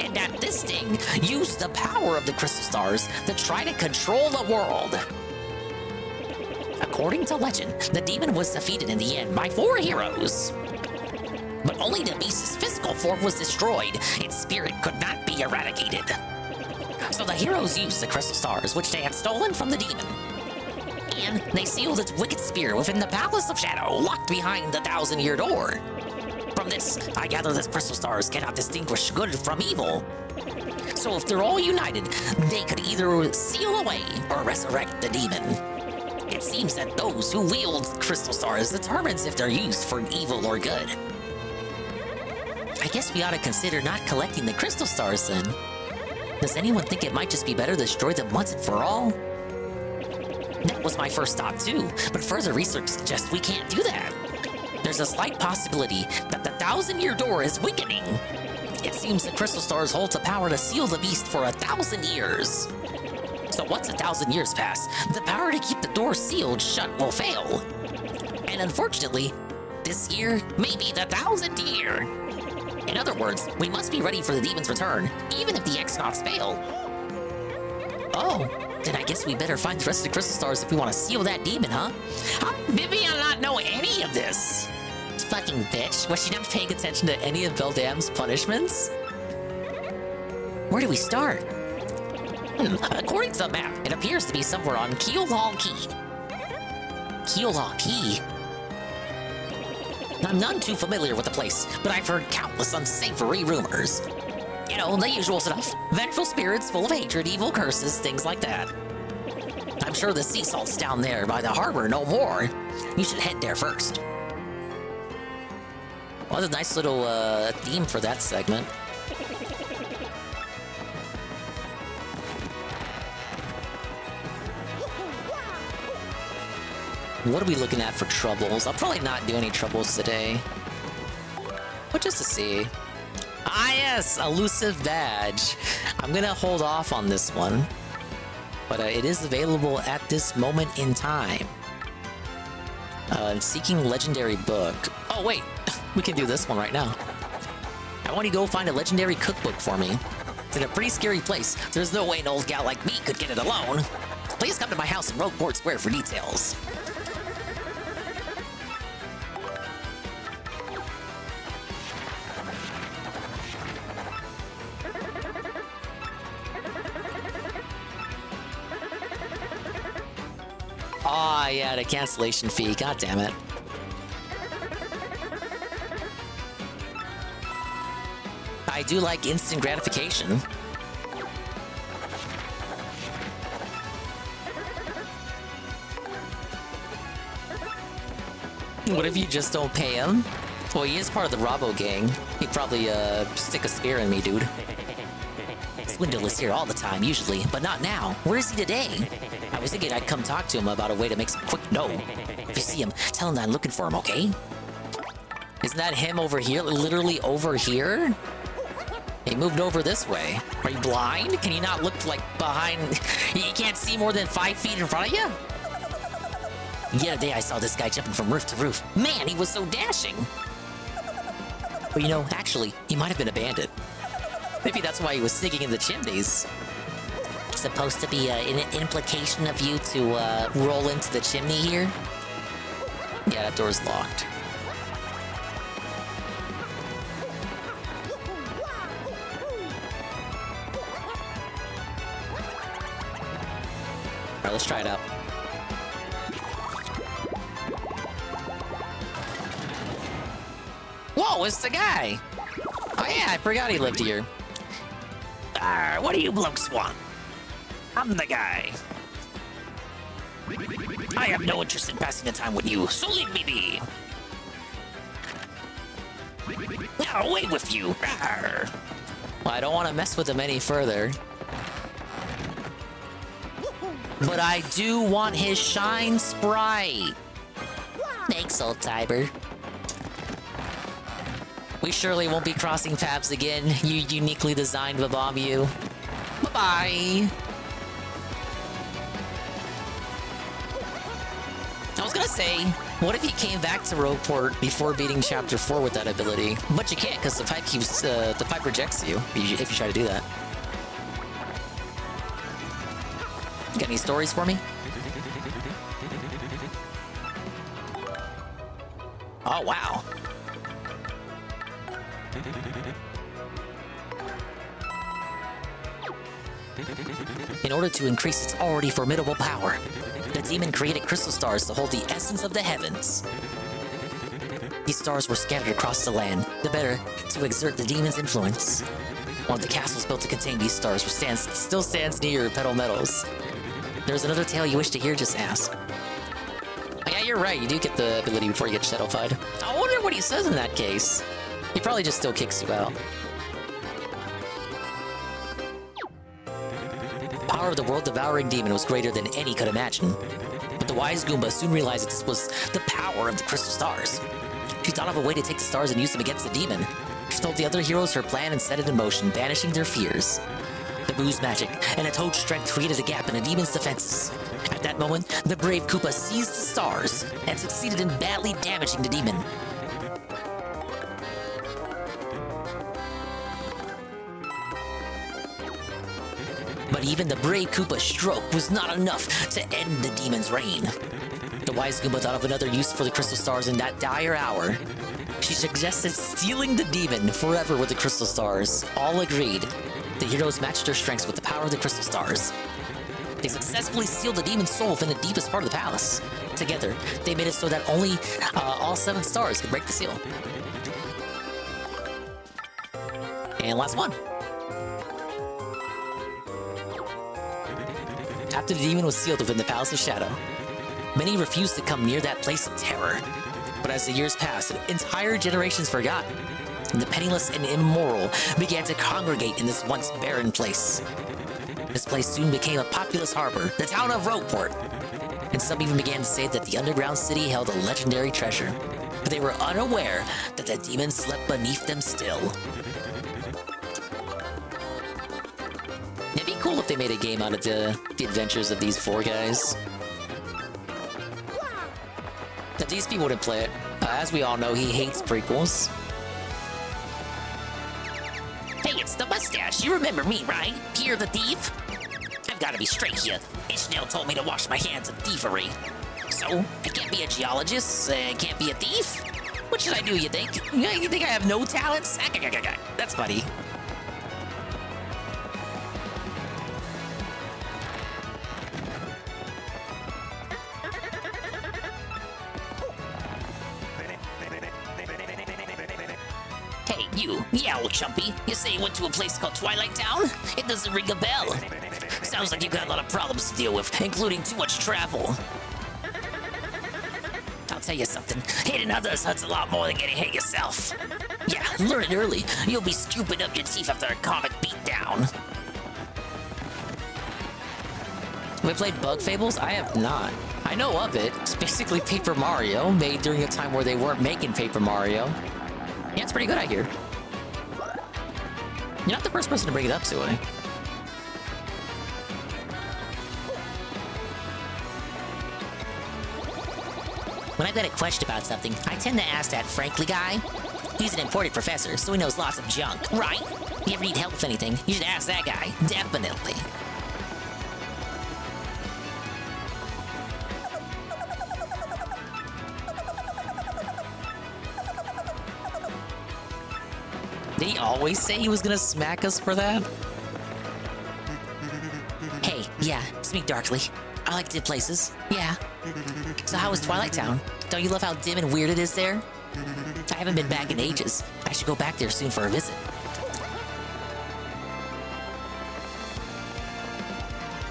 and that this thing used the power of the crystal stars to try to control the world. According to legend, the demon was defeated in the end by 4 heroes. But only the beast's physical form was destroyed. Its spirit could not be eradicated. So the heroes used the crystal stars, which they had stolen from the demon. And they sealed its wicked spear within the Palace of Shadow, locked behind the 1,000-year door. From this, I gather that crystal stars cannot distinguish good from evil. So if they're all united, they could either seal away or resurrect the demon. It seems that those who wield crystal stars determines if they're used for evil or good. I guess we ought to consider not collecting the crystal stars then. Does anyone think it might just be better to destroy them once and for all? That was my first thought too, but further research suggests we can't do that. There's a slight possibility that the 1,000-year door is weakening. It seems the crystal stars hold the power to seal the beast for 1,000 years. So once 1,000 years pass, the power to keep the door sealed shut will fail. And unfortunately, this year may be the 1,000th year. In other words, we must be ready for the demon's return, even if the X-Nauts fail. Oh, then I guess we better find the rest of the crystal stars if we want to seal that demon, huh? How did Vivian not know any of this? Fucking bitch, was she not paying attention to any of Beldam's punishments? Where do we start? According to the map, it appears to be somewhere on Keelhaul Key. Keelhaul Key? I'm none too familiar with the place, but I've heard countless unsavory rumors. You know, the usual stuff. Vengeful spirits full of hatred, evil curses, things like that. I'm sure the sea salt's down there by the harbor no more. You should head there first. Well, that's a nice little theme for that segment. What are we looking at for troubles? I'll probably not do any troubles today. But just to see. Ah yes, elusive badge. I'm gonna hold off on this one. But it is available at this moment in time. I'm seeking legendary book. Oh wait, we can do this one right now. I want you to go find a legendary cookbook for me. It's in a pretty scary place. There's no way an old gal like me could get it alone. Please come to my house in Rogueport Square for details. Ah, yeah, the cancellation fee. God damn it. I do like instant gratification. What if you just don't pay him? Well, he is part of the Robbo gang. He'd probably stick a spear in me, dude. Swindle is here all the time, usually, but not now. Where is he today? I was thinking I'd come talk to him about a way to make some quick dough. If you see him, tell him that I'm looking for him, okay? Isn't that him over here? Literally over here? He moved over this way. Are you blind? Can you not look, like, behind? You can't see more than 5 feet in front of you? The other day I saw this guy jumping from roof to roof. Man, he was so dashing! But you know, actually, he might have been a bandit. Maybe that's why he was sneaking in the chimneys. Supposed to be an implication of you to roll into the chimney here? Yeah, that door's locked. Alright, let's try it out. Whoa, it's the guy! Oh yeah, I forgot he lived here. What do you blokes want? I'm the guy. I have no interest in passing the time with you, so leave me be. Now away with you. Well, I don't want to mess with him any further. But I do want his shine sprite. Thanks, old Tiber. We surely won't be crossing paths again, you uniquely designed Babamu. Bye-bye! I was gonna say, what if he came back to Rogueport before beating Chapter 4 with that ability? But you can't, because the pipe rejects you if you try to do that. Got any stories for me? Oh, wow. In order to increase its already formidable power, the demon created crystal stars to hold the essence of the heavens. These stars were scattered across the land, the better to exert the demon's influence. One of the castles built to contain these stars still stands near Petal Meadows. There's another tale you wish to hear, just ask. Oh, yeah, you're right. You do get the ability before you get Shadowfied. I wonder what he says in that case. He probably just still kicks you out. Power of the world-devouring demon was greater than any could imagine. But the wise Goomba soon realized that this was the power of the crystal stars. She thought of a way to take the stars and use them against the demon. She told the other heroes her plan and set it in motion, banishing their fears. The Boo's magic and a Toad's strength created a gap in the demon's defenses. At that moment, the brave Koopa seized the stars and succeeded in badly damaging the demon. But even the brave Koopa's stroke was not enough to end the demon's reign. The wise Goomba thought of another use for the crystal stars in that dire hour. She suggested stealing the demon forever with the crystal stars. All agreed. The heroes matched their strengths with the power of the crystal stars. They successfully sealed the demon's soul within the deepest part of the palace. Together, they made it so that only all 7 stars could break the seal. And last one. After the demon was sealed within the Palace of Shadow, many refused to come near that place of terror. But as the years passed, entire generations forgot, and the penniless and immoral began to congregate in this once barren place. This place soon became a populous harbor, the town of Rogueport, and some even began to say that the underground city held a legendary treasure, but they were unaware that the demon slept beneath them still. It'd be cool if they made a game out of the adventures of these 4 guys. But these people wouldn't play it. As we all know, he hates prequels. Hey, it's the mustache. You remember me, right? Pierre the thief? I've got to be straight here. Ishmael told me to wash my hands of thievery. So, I can't be a geologist, I can't be a thief? What should I do, you think? You think I have no talents? That's funny. Yeah, old chumpy. You say you went to a place called Twilight Town? It doesn't ring a bell. Sounds like you got a lot of problems to deal with, including too much travel. I'll tell you something. Hitting others hurts a lot more than getting hit yourself. Yeah, learn it early. You'll be scooping up your teeth after a comic beatdown. Have I played Bug Fables? I have not. I know of it. It's basically Paper Mario, made during a time where they weren't making Paper Mario. Yeah, it's pretty good, I hear. You're not the first person to bring it up, Sue. When I've got a question about something, I tend to ask that Frankly guy. He's an important professor, so he knows lots of junk, right? You ever need help with anything, you should ask that guy. Definitely. Did he always say he was gonna smack us for that? Hey, yeah, it's me, Darkly. I like dim places. Yeah. So how was Twilight Town? Don't you love how dim and weird it is there? I haven't been back in ages. I should go back there soon for a visit.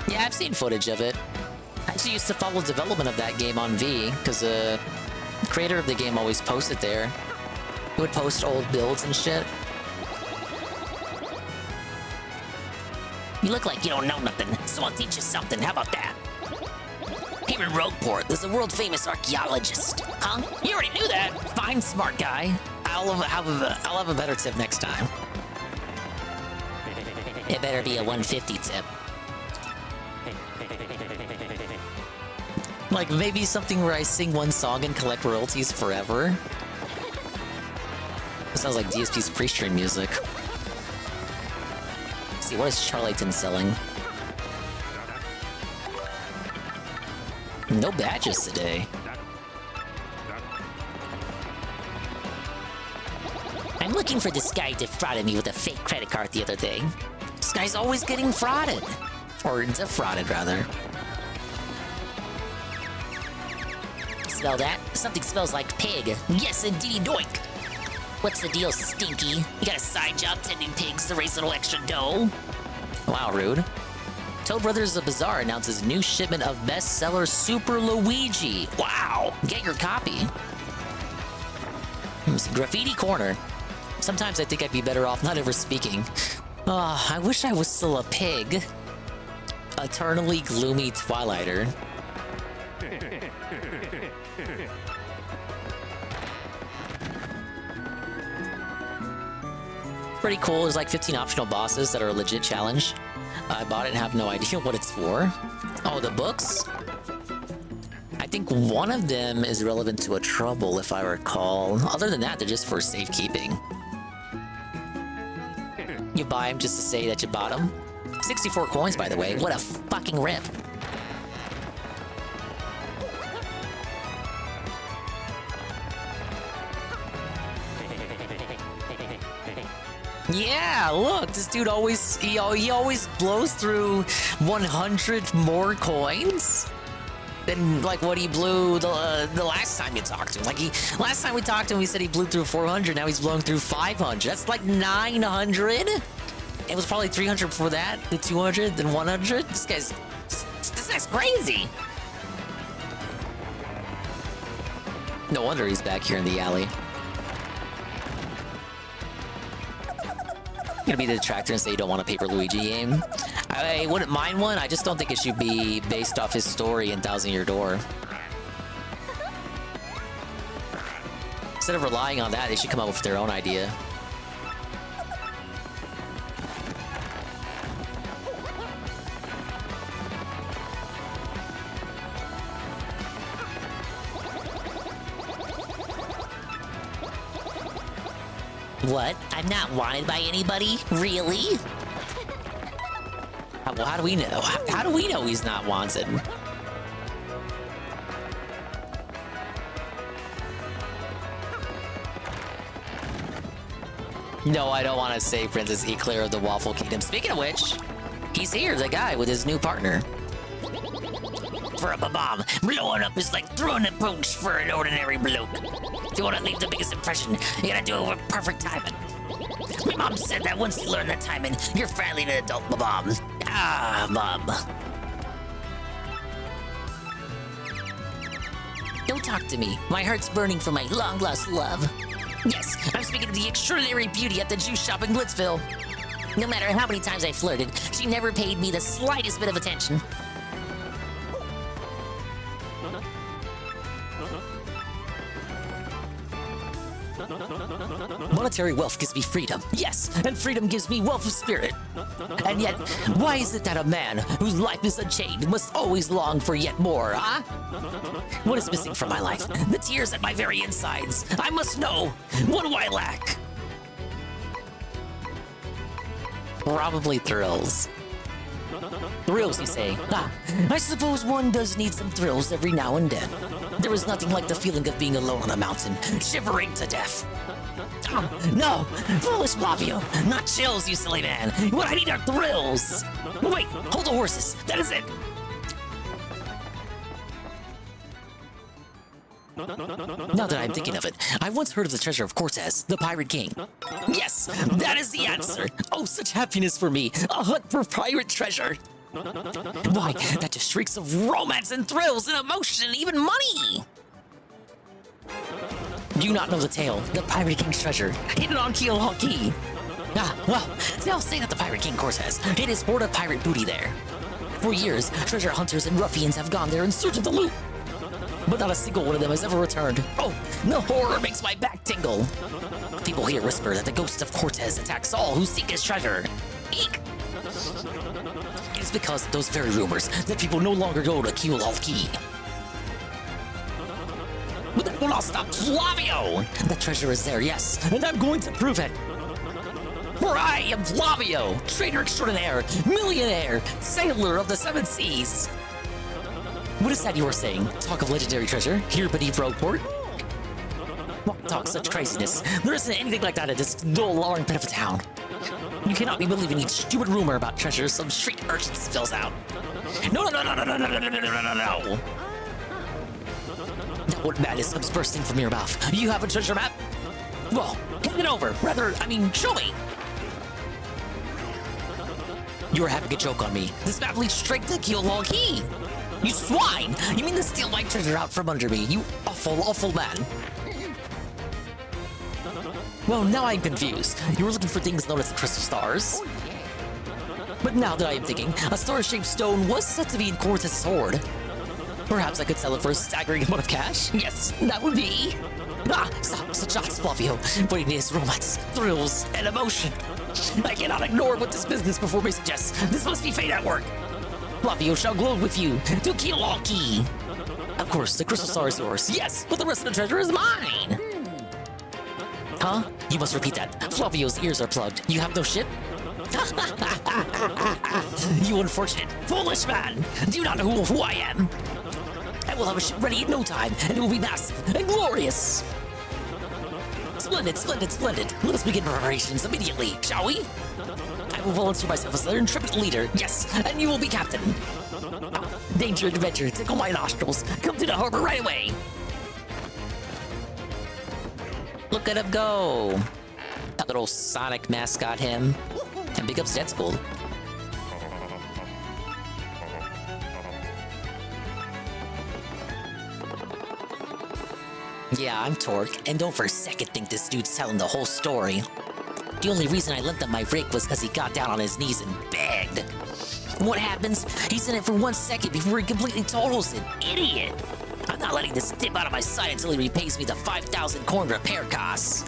Yeah, I've seen footage of it. I actually used to follow development of that game on V, because the creator of the game always posted there. He would post old builds and shit. You look like you don't know nothing, so I'll teach you something. How about that? Here in Rogueport, there's a world-famous archaeologist. Huh? You already knew that. Fine, smart guy. I'll have a better tip next time. It better be a 150 tip. Like, maybe something where I sing one song and collect royalties forever? It sounds like DSP's pre-stream music. Let's see, what is Charlatan selling? No badges today. I'm looking for this guy who defrauded me with a fake credit card the other day. This guy's always getting frauded. Or defrauded, rather. smell that? Something smells like pig. Yes, indeedy doink. What's the deal, Stinky? You got a side job tending pigs to raise a little extra dough? Wow, rude. Toad Brothers Bazaar announces new shipment of bestseller Super Luigi. Wow, get your copy. Graffiti Corner. Sometimes I think I'd be better off not ever speaking. Oh, I wish I was still a pig. Eternally gloomy Twilighter. Pretty cool. There's like 15 optional bosses that are a legit challenge. I bought it and have no idea what it's for. Oh, the books? I think one of them is relevant to a trouble, if I recall. Other than that, they're just for safekeeping. You buy them just to say that you bought them. 64 coins, by the way. What a fucking rip. Yeah, look, this dude always, he always blows through 100 more coins than like what he blew the last time you talked to him. Like last time we talked to him, he said he blew through 400. Now he's blowing through 500. That's like 900. It was probably 300 before that, then 200, then 100. This guy's crazy. No wonder he's back here in the alley. Gonna be the detractor and say you don't want a Paper Luigi game. I wouldn't mind one. I just don't think it should be based off his story in Thousand Year Door. Instead of relying on that, they should come up with their own idea. What? I'm not wanted by anybody? Really? Well, how do we know? How do we know he's not wanted? No, I don't want to say Princess Eclair of the Waffle Kingdom. Speaking of which, he's here, the guy with his new partner. For a bomb, blowing up is like throwing a punch for an ordinary bloke. If you want to leave the biggest impression, you gotta do it with perfect timing. My mom said that once you learn that timing, you're finally an adult, Mom. Ah, Mom. Don't talk to me. My heart's burning for my long-lost love. Yes, I'm speaking of the extraordinary beauty at the juice shop in Blitzville. No matter how many times I flirted, she never paid me the slightest bit of attention. Monetary wealth gives me freedom. Yes, and freedom gives me wealth of spirit. And yet, why is it that a man whose life is unchained must always long for yet more, huh? What is missing from my life? The tears at my very insides. I must know. What do I lack? Probably thrills. Thrills, you say? Ah, I suppose one does need some thrills every now and then. There is nothing like the feeling of being alone on a mountain, shivering to death. No, foolish Flavio, not chills, you silly man. What I need are thrills. Wait, hold the horses. That is it. Now that I'm thinking of it, I once heard of the treasure of Cortez, the Pirate King. Yes, that is the answer. Oh, such happiness for me. A hunt for pirate treasure. Why, that just shrieks of romance and thrills and emotion and even money. Do you not know the tale? The Pirate King's treasure, hidden on Keelhaul Key. Ah, well, they'll say that the Pirate King Cortez hid his hoard of pirate booty there. For years, treasure hunters and ruffians have gone there in search of the loot. But not a single one of them has ever returned. Oh, the horror makes my back tingle. People here whisper that the ghost of Cortez attacks all who seek his treasure. Eek! It is because of those very rumors that people no longer go to Keelhaul Key. But that will not stop Flavio! The treasure is there, yes, and I'm going to prove it. For I am Flavio, trader extraordinaire, millionaire, sailor of the seven seas. What is that you are saying? Talk of legendary treasure here beneath Rogueport? What talk such craziness? There isn't anything like that in this dull, lowering pit of a town. You cannot be believing each stupid rumor about treasure some street urchin spills out. No. That What madness comes bursting from your mouth? You have a treasure map? Well, hand it over. Rather, show me. You're having a joke on me. This map leads straight to Keelong. You swine! You mean to steal my treasure out from under me, you awful, awful man. Well, now I'm confused. You were looking for things known as the crystal stars. But now that I am thinking, a star-shaped stone was said to be in Cortez's hoard. Perhaps I could sell it for a staggering amount of cash? Yes, that would be... Stop, such shots, Flavio. What it is, romance, thrills, and emotion. I cannot ignore what this business before me suggests. This must be fate at work. Flavio shall glow with you to Keelong. Of course, the crystal star is yours. Yes, but the rest of the treasure is mine. Huh? You must repeat that. Flavio's ears are plugged. You have no ship? You unfortunate, foolish man! Do you not know who I am? I will have a ship ready in no time, and it will be massive and glorious! Splendid, splendid, splendid! Let us begin preparations immediately, shall we? I will volunteer myself as their intrepid leader, yes, and you will be captain. Danger and adventure, tickle my nostrils. Come to the harbor right away! Look at him go! That little Sonic mascot him. And big ups Dead School. Yeah, I'm Torque, and don't for a second think this dude's telling the whole story. The only reason I lent him my rig was because he got down on his knees and begged. What happens? He's in it for 1 second before he completely totals it. Idiot! I'm not letting this dip out of my sight until he repays me the 5,000 corn repair costs.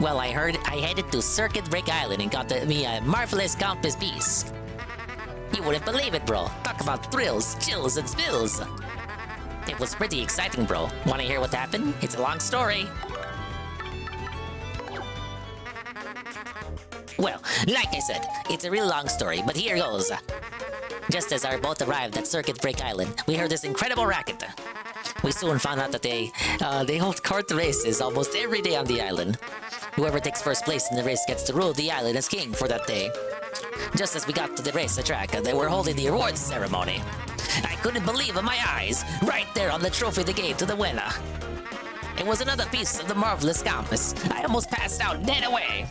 Well, I heard I headed to Circuit Break Island and got me a marvelous compass piece. You wouldn't believe it, bro. Talk about thrills, chills, and spills. It was pretty exciting, bro. Want to hear what happened? It's a long story. Well, like I said, it's a real long story, but here goes. Just as our boat arrived at Circuit Break Island, we heard this incredible racket. We soon found out that they hold kart races almost every day on the island. Whoever takes first place in the race gets to rule the island as king for that day. Just as we got to the race track, they were holding the awards ceremony. I couldn't believe my eyes, right there on the trophy they gave to the winner. It was another piece of the marvelous compass. I almost passed out dead away.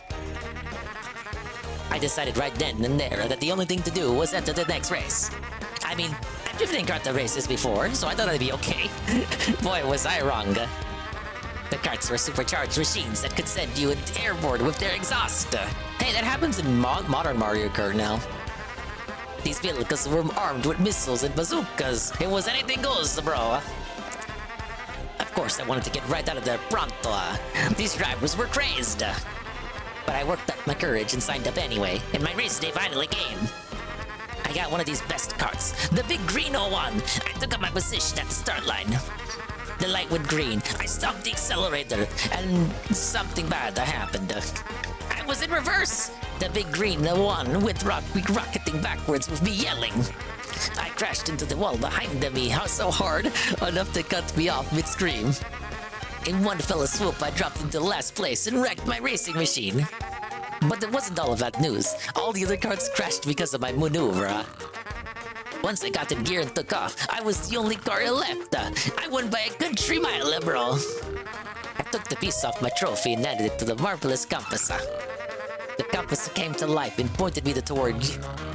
I decided right then and there that the only thing to do was enter the next race. I mean, I've driven in kart races before, so I thought I'd be okay. Boy, was I wrong. The karts were supercharged machines that could send you airborne with their exhaust. Hey, that happens in modern Mario Kart now. These vehicles were armed with missiles and bazookas. It was anything goes, bro. Of course, I wanted to get right out of there pronto. These drivers were crazed. But I worked up my courage and signed up anyway, and my race day finally came. I got one of these best karts, the big green one. I took up my position at the start line. The light went green. I stopped the accelerator, and something bad happened. I was in reverse. The big green one went rocketing backwards with me yelling. I crashed into the wall behind me so hard, enough to cut me off mid-scream. In one fell swoop, I dropped into last place and wrecked my racing machine. But it wasn't all of that news. All the other cars crashed because of my maneuver. Once I got in gear and took off, I was the only car left. I won by a good 3 mile, bro. I took the piece off my trophy and added it to the marvelous compass. The compass came to life and pointed me toward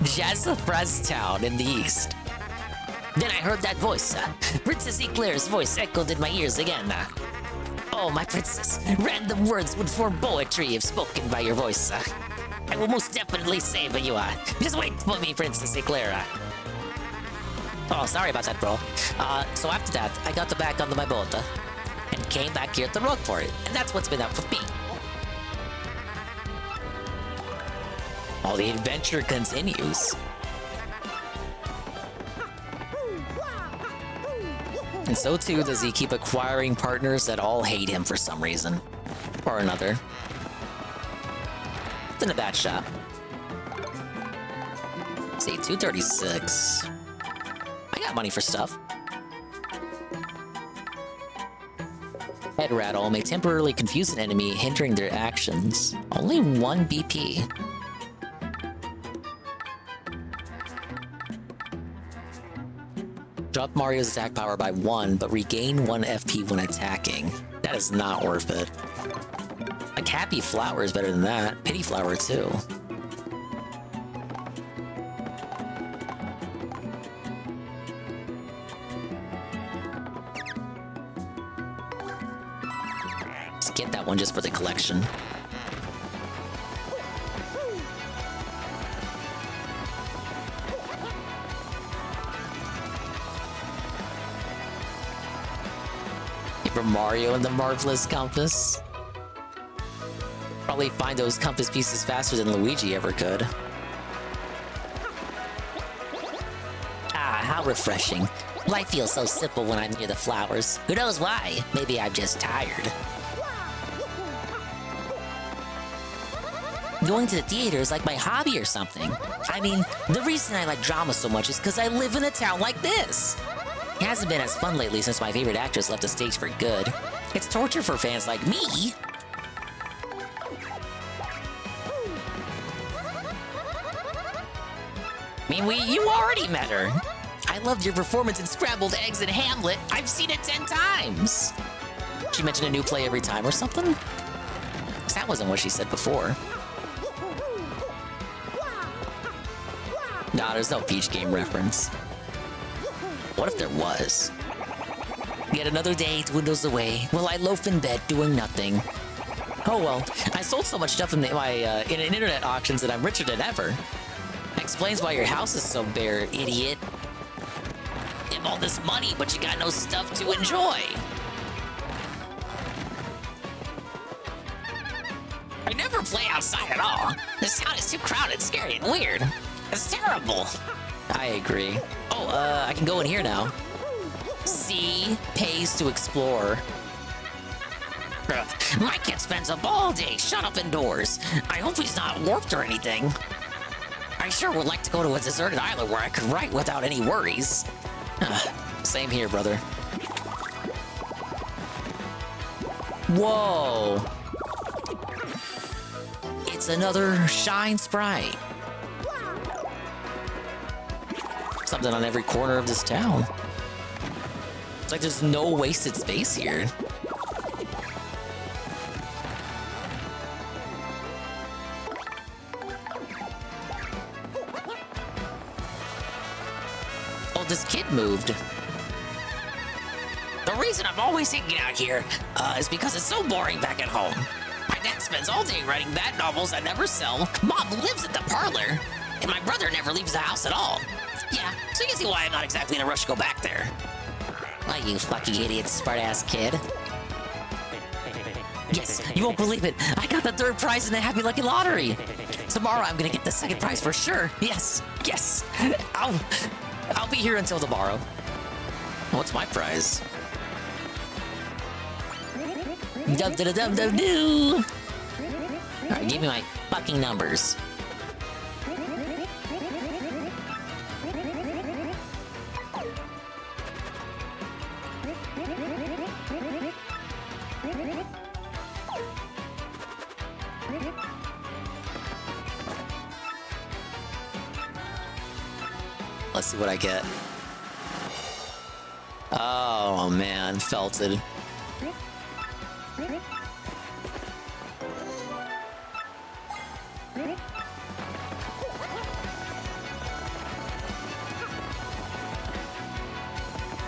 Jazzafraz Town in the east. Then I heard that voice. Princess Eclair's voice echoed in my ears again. Oh, my princess, random words would form poetry if spoken by your voice. I will most definitely save you. Just wait for me, Princess Eclair. Oh, sorry about that, bro. So after that, I got back onto my boat and came back here to Rockport, and that's what's been up with me. All the adventure continues. And so too does he keep acquiring partners that all hate him for some reason or another. It's in a bad shop. See, 236. I got money for stuff. Head rattle may temporarily confuse an enemy, hindering their actions. Only 1 BP. Drop Mario's attack power by 1, but regain 1 FP when attacking. That is not worth it. Like, Happy Flower is better than that. Pity Flower, too. Let's get that one just for the collection. For Mario and the Marvelous Compass. Probably find those compass pieces faster than Luigi ever could. Ah, how refreshing. Life feels so simple when I'm near the flowers. Who knows why? Maybe I'm just tired. Going to the theater is like my hobby or something. I mean, the reason I like drama so much is because I live in a town like this. It hasn't been as fun lately since my favorite actress left the stage for good. It's torture for fans like me. I mean, you already met her. I loved your performance in Scrambled Eggs and Hamlet. I've seen it 10 times. She mentioned a new play every time or something? 'Cause that wasn't what she said before. Nah, there's no Peach Game reference. What if there was? Yet another day dwindles away while I loaf in bed doing nothing. Oh well, I sold so much stuff in in internet auctions that I'm richer than ever. Explains why your house is so bare, idiot. You have all this money, but you got no stuff to enjoy. I never play outside at all. This town is too crowded, scary, and weird. It's terrible. I agree. Oh, I can go in here now. C pays to explore. My kid spends up all day shut up indoors. I hope he's not warped or anything. I sure would like to go to a deserted island where I could write without any worries. Same here, brother. Whoa. It's another Shine Sprite. Something on every corner of this town. It's like there's no wasted space here. Oh, this kid moved. The reason I'm always hanging out here is because it's so boring back at home. My dad spends all day writing bad novels I never sell. Mom lives at the parlor. And my brother never leaves the house at all. Yeah, so you can see why I'm not exactly in a rush to go back there. Why, you fucking idiot, smart-ass kid. Yes, you won't believe it. I got the 3rd prize in the Happy Lucky Lottery. Tomorrow I'm gonna get the 2nd prize for sure. Yes, yes. I'll be here until tomorrow. What's my prize? Dum-da-da-dum-dum-doo. Alright, give me my fucking numbers. Let's see what I get. Oh man, felted.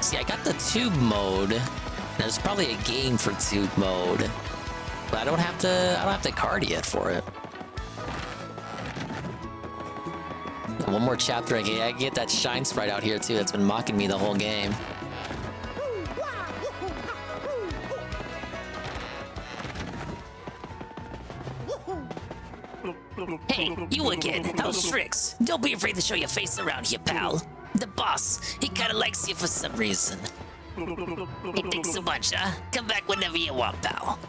See, I got the tube mode. There's probably a game for tube mode, but I don't have the card yet for it. One more chapter, I can get that Shine Sprite out here too. That's been mocking me the whole game. Hey, you again. How's tricks? Don't be afraid to show your face around here, pal. The boss, he kinda likes you for some reason. Hey, thanks a bunch, huh? Come back whenever you want, pal.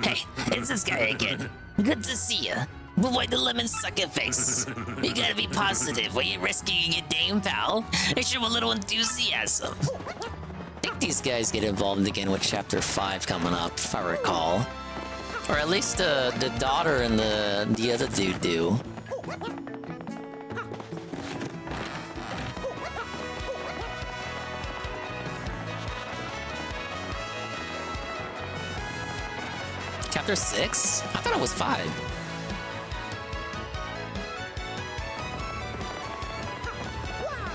Hey, it's this guy again. Good to see ya. But why the lemon sucker face? You gotta be positive when you're rescuing your dame, pal. And show a little enthusiasm. I think these guys get involved again with Chapter 5 coming up, if I recall. Or at least the daughter and the other dude do. chapter 6? I thought it was 5.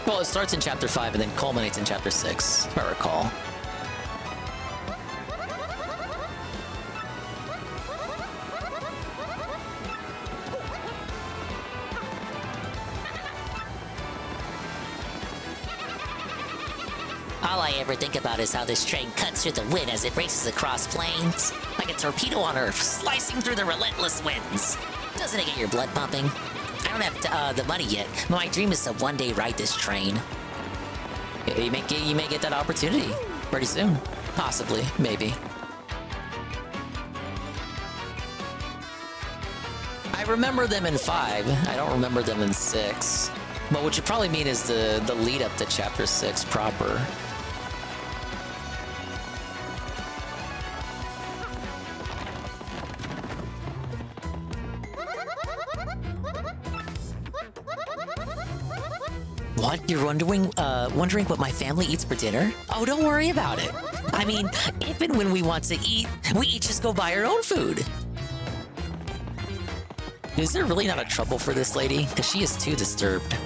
Well, it starts in chapter 5 and then culminates in chapter 6, if I recall. All I ever think about is how this train cuts through the wind as it races across plains. Like a torpedo on Earth, slicing through the relentless winds. Doesn't it get your blood pumping? I don't have the money yet, but my dream is to one day ride this train. You may get that opportunity pretty soon. Possibly, maybe. I remember them in 5. I don't remember them in 6. But what you probably mean is the lead up to chapter 6 proper. What? You're wondering what my family eats for dinner? Oh, don't worry about it. I mean, if and when we want to eat, we each just go buy our own food. Is there really not a trouble for this lady? Because she is too disturbed.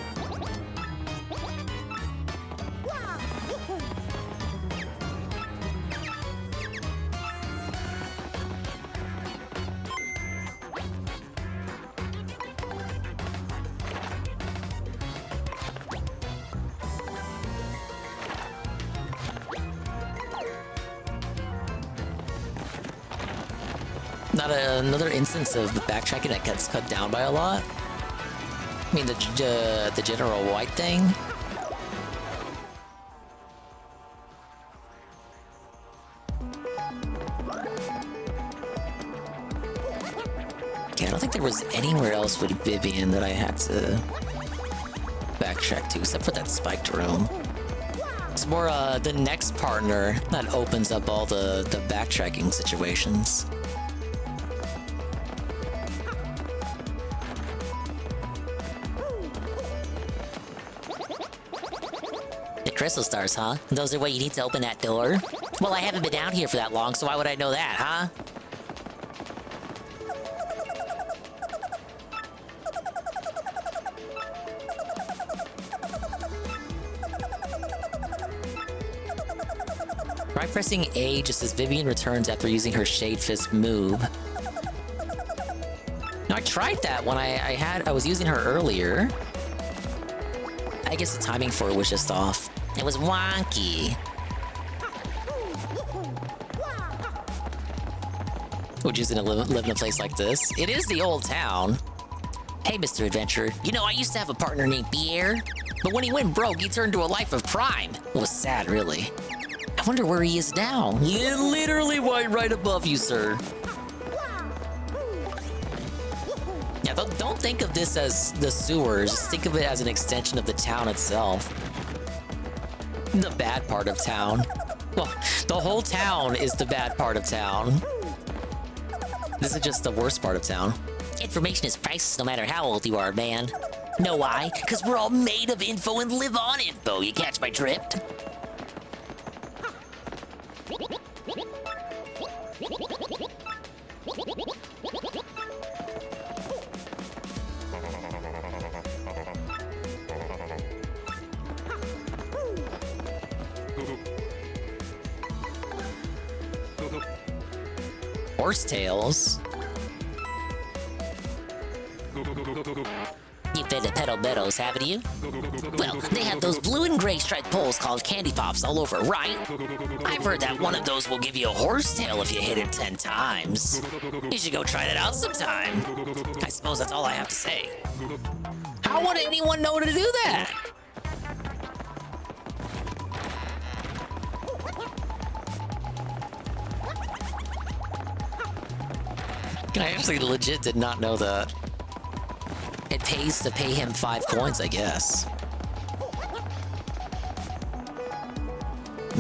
Not another instance of the backtracking that gets cut down by a lot? I mean, the General White thing? Yeah, I don't think there was anywhere else with Vivian that I had to backtrack to, except for that spiked room. It's more the next partner that opens up all the backtracking situations. Crystal stars, huh? Those are what you need to open that door? Well, I haven't been down here for that long, so why would I know that, huh? Try pressing A just as Vivian returns after using her Shade Fist move. No, I tried that when I was using her earlier. I guess the timing for it was just off. It was wonky. Would you live in a place like this? It is the old town. Hey, Mr. Adventurer. You know, I used to have a partner named Pierre, but when he went broke, he turned to a life of crime. It was sad, really. I wonder where he is now. Literally right above you, sir. Yeah, don't think of this as the sewers. Just think of it as an extension of the town itself. The bad part of town. Well, the whole town is the bad part of town. This is just the worst part of town. Information is priceless no matter how old you are, man. Know why? Because we're all made of info and live on info. You catch my drift? Horsetails? You've been to Petal Meadows, haven't you? Well, they have those blue and gray striped poles called candy pops all over, right? I've heard that one of those will give you a horsetail if you hit it 10 times. You should go try that out sometime. I suppose that's all I have to say. How would anyone know to do that? I actually legit did not know that. It pays to pay him 5 coins, I guess.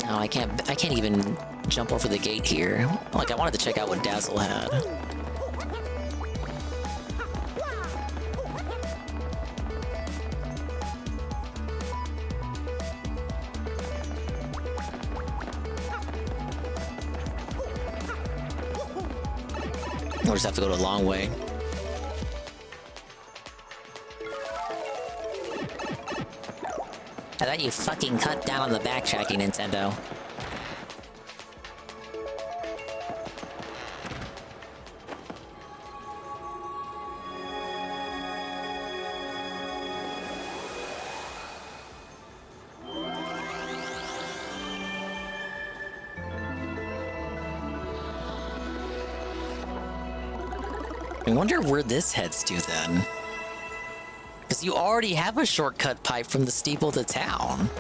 No, I can't even jump over the gate here. Like, I wanted to check out what Dazzle had. We'll just have to go the long way. I thought you fucking cut down on the backtracking, Nintendo. I wonder where this heads to then. Because you already have a shortcut pipe from the steeple to town.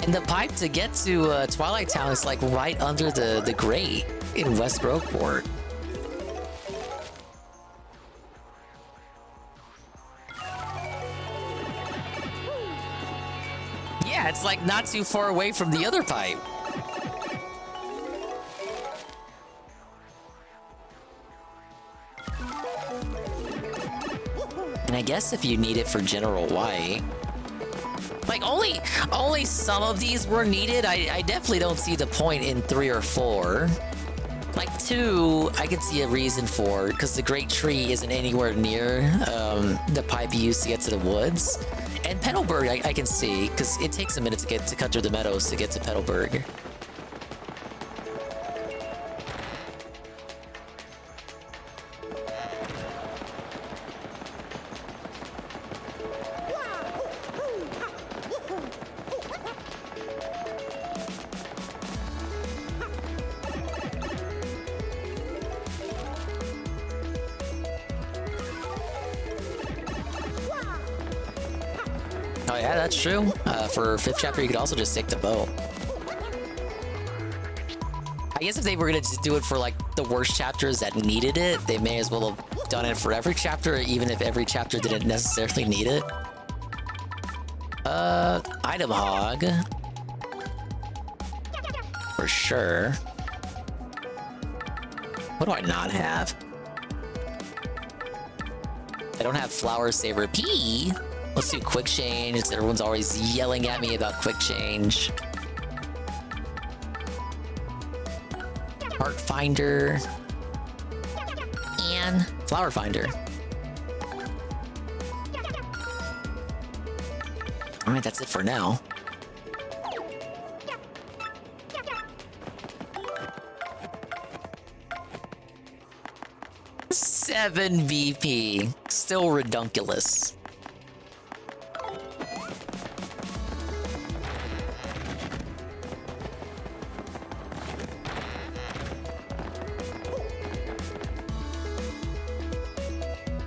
And the pipe to get to Twilight Town is like right under the grate in West Rogueport. Yeah, it's like not too far away from the other pipe. And I guess if you need it for General White, like only some of these were needed. I definitely don't see the point in 3 or 4. Like 2, I could see a reason for, because the Great Tree isn't anywhere near the pipe you used to get to the woods. And Petalburg, I can see, because it takes a minute to cut through the meadows to get to Petalburg. Oh yeah, that's true. For 5th chapter, you could also just take the boat. I guess if they were gonna just do it for like the worst chapters that needed it, they may as well have done it for every chapter, even if every chapter didn't necessarily need it. Item hog. For sure. What do I not have? I don't have Flower Saver P. Let's do quick change. Everyone's always yelling at me about quick change. Heart Finder. And Flower Finder. Alright, that's it for now. $7 VP. Still redunculous.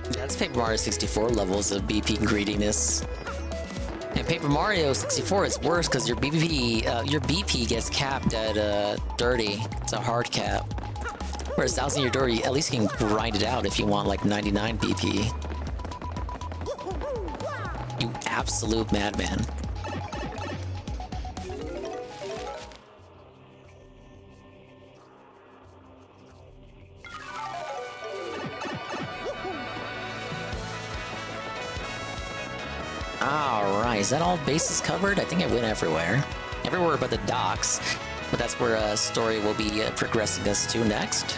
That's Paper Mario 64 levels of BP greediness. And Paper Mario 64 is worse because your BP gets capped at 30. It's a hard cap. Whereas Thousand Year Door, at least you can grind it out if you want like 99 BP. You absolute madman. Alright, is that all bases covered? I think I went everywhere. Everywhere but the docks. But that's where story will be progressing us to next.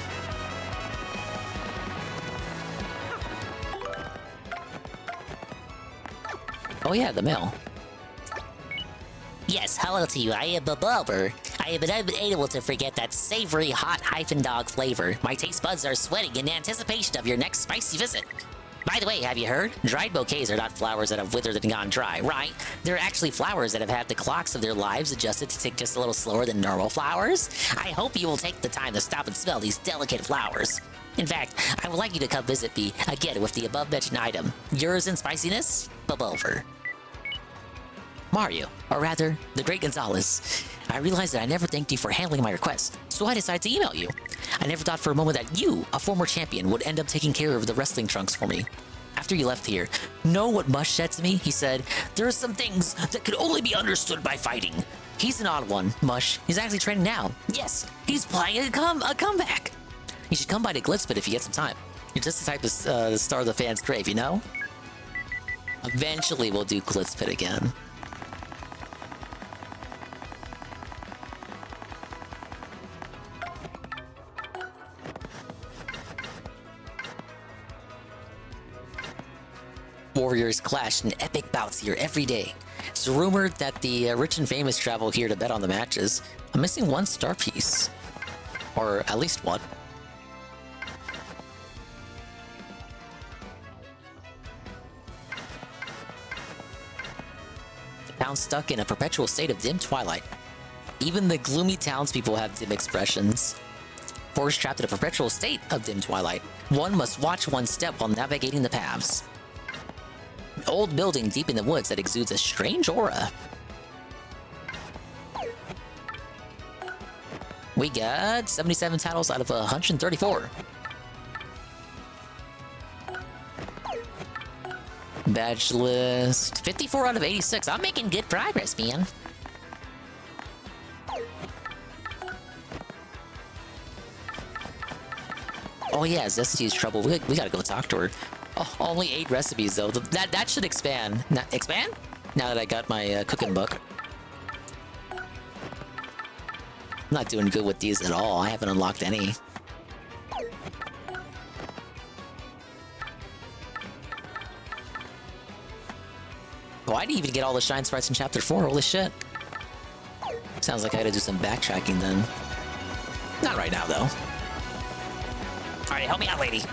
Oh yeah, the mail. Yes, hello to you. I am Bulber. I have been unable to forget that savory hot hyphen dog flavor. My taste buds are sweating in anticipation of your next spicy visit. By the way, have you heard? Dried bouquets are not flowers that have withered and gone dry, right? They're actually flowers that have had the clocks of their lives adjusted to tick just a little slower than normal flowers. I hope you will take the time to stop and smell these delicate flowers. In fact, I would like you to come visit me again with the above-mentioned item. Yours in spiciness, Bulber. Mario, or rather, the Great Gonzalez. I realized that I never thanked you for handling my request, so I decided to email you. I never thought for a moment that you, a former champion, would end up taking care of the wrestling trunks for me. After you left here, know what Mush said to me? He said, there are some things that could only be understood by fighting. He's an odd one, Mush. He's actually training now. Yes, he's playing a comeback. You should come by to Glitzpit if you get some time. You're just the type of star the fans crave, you know? Eventually we'll do Glitzpit again. warriors clash in epic bouts here every day. It's rumored that the rich and famous travel here to bet on the matches. I'm missing one star piece. Or at least one. Town stuck in a perpetual state of dim twilight. Even the gloomy townspeople have dim expressions. Forest trapped in a perpetual state of dim twilight. One must watch one step while navigating the paths. An old building deep in the woods that exudes a strange aura. We got 77 titles out of 134. Badge list. 54 out of 86. I'm making good progress, man. Oh yeah, Zesty's trouble. We gotta go talk to her. Oh, only 8 recipes though. That should expand. Expand? Now that I got my cooking book. I'm not doing good with these at all. I haven't unlocked any. Oh, I didn't even get all the shine sprites in chapter 4. Holy shit. Sounds like I gotta do some backtracking then. Not right now though. Alright, help me out, lady.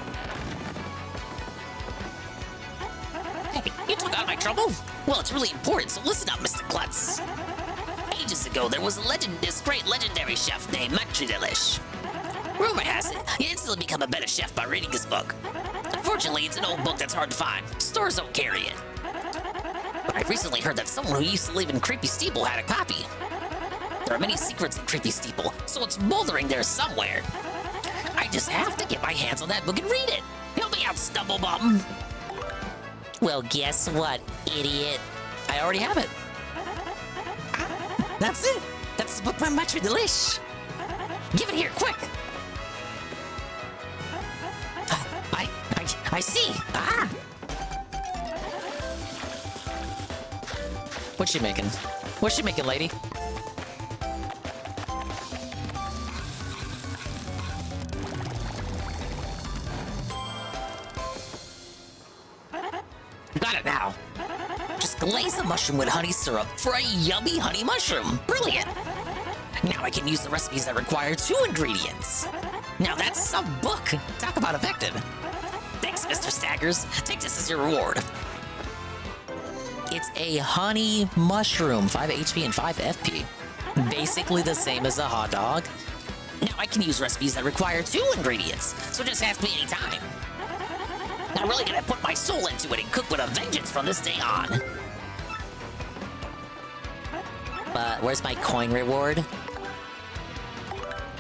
Hey, you took out my trouble? Well, it's really important, so listen up, Mr. Klutz. Ages ago, there was this great legendary chef named Matri Delish. Rumor has it, he instantly become a better chef by reading his book. Unfortunately, it's an old book that's hard to find. Stores don't carry it. But I've recently heard that someone who used to live in Creepy Steeple had a copy. There are many secrets in Creepy Steeple, so it's bouldering there somewhere. I just have to get my hands on that book and read it. Help me out, Stumblebum. Well, guess what, idiot? I already have it. That's it. That's the book by Matri Delish. Give it here, quick. I see. Ah. What's she making? What's she making, lady? Got it now. Just glaze the mushroom with honey syrup for a yummy honey mushroom. Brilliant. Now I can use the recipes that require 2 ingredients. Now that's some book. Talk about effective. Thanks, Mr. Staggers. Take this as your reward. It's a honey mushroom, 5 HP and 5 FP. Basically the same as a hot dog. Now I can use recipes that require 2 ingredients, so just ask me anytime. I'm really gonna put my soul into it and cook with a vengeance from this day on. But where's my coin reward?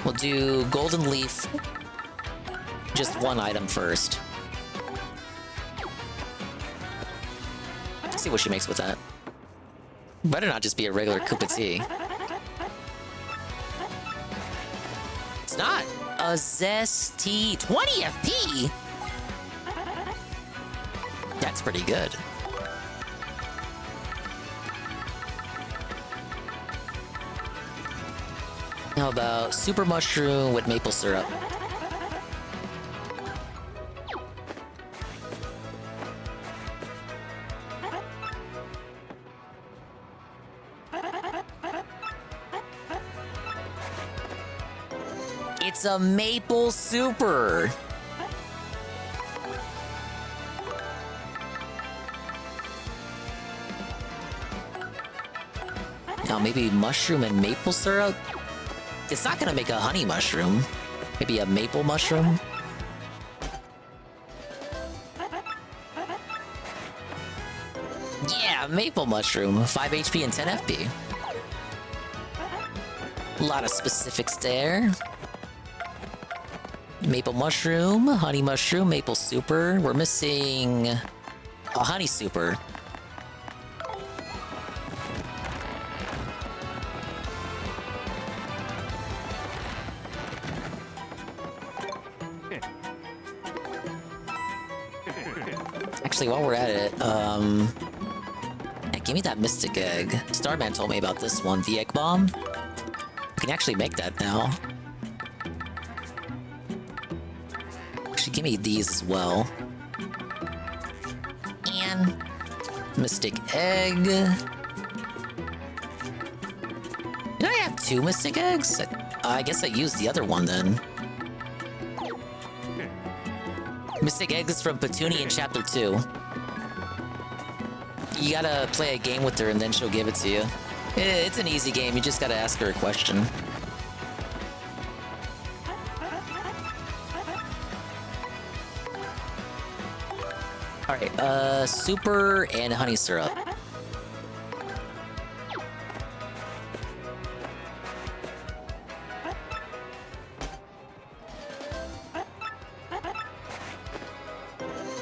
We'll do golden leaf. Just 1 item first. Let's see what she makes with that. Better not just be a regular Koopa tea. It's not. A zesty 20 FP. That's pretty good. How about super mushroom with maple syrup? It's a maple super. Now maybe mushroom and maple syrup? It's not gonna make a honey mushroom. Maybe a maple mushroom? Yeah, maple mushroom. 5 HP and 10 FP. A lot of specifics there. Maple mushroom, honey mushroom, maple super. We're missing a honey super. Actually, while we're at it, yeah, give me that mystic egg. Starman told me about this one, the egg bomb. We can actually make that now. Actually, give me these as well. And Mystic egg. Did I have 2 mystic eggs? I guess I used the other one then. Mystic egg is from Petunia in chapter 2. You gotta play a game with her and then she'll give it to you. It's an easy game, you just gotta ask her a question. Alright, super and honey syrup.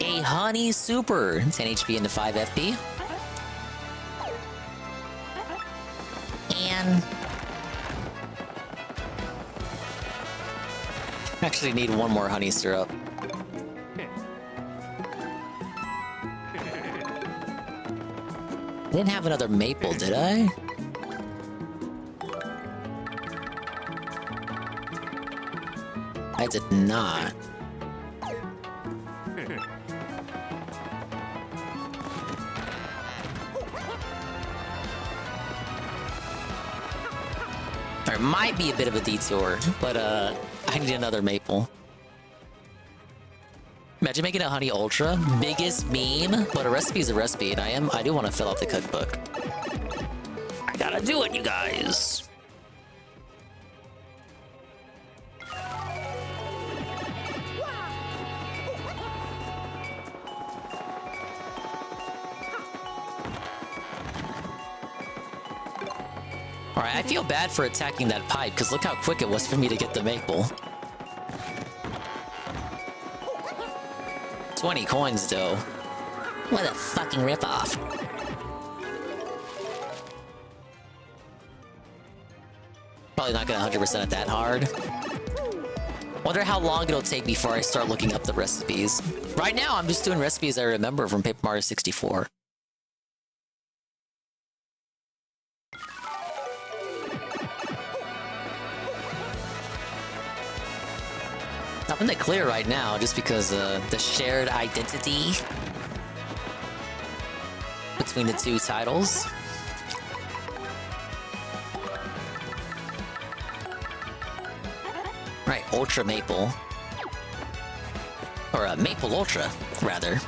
A honey super, 10 HP into 5 FP. And actually need one more honey syrup. I didn't have another maple, did I? I did not. There might be a bit of a detour, but I need another maple. Imagine making a honey ultra. Biggest meme, but a recipe is a recipe, and I do want to fill out the cookbook. I gotta do it, you guys. Alright, I feel bad for attacking that pipe, because look how quick it was for me to get the maple. 20 coins, though. What a fucking ripoff. Probably not gonna 100% it that hard. Wonder how long it'll take before I start looking up the recipes. Right now, I'm just doing recipes I remember from Paper Mario 64. I'm in the clear right now just because the shared identity between the two titles. Right, Ultra Maple. Or Maple Ultra, rather.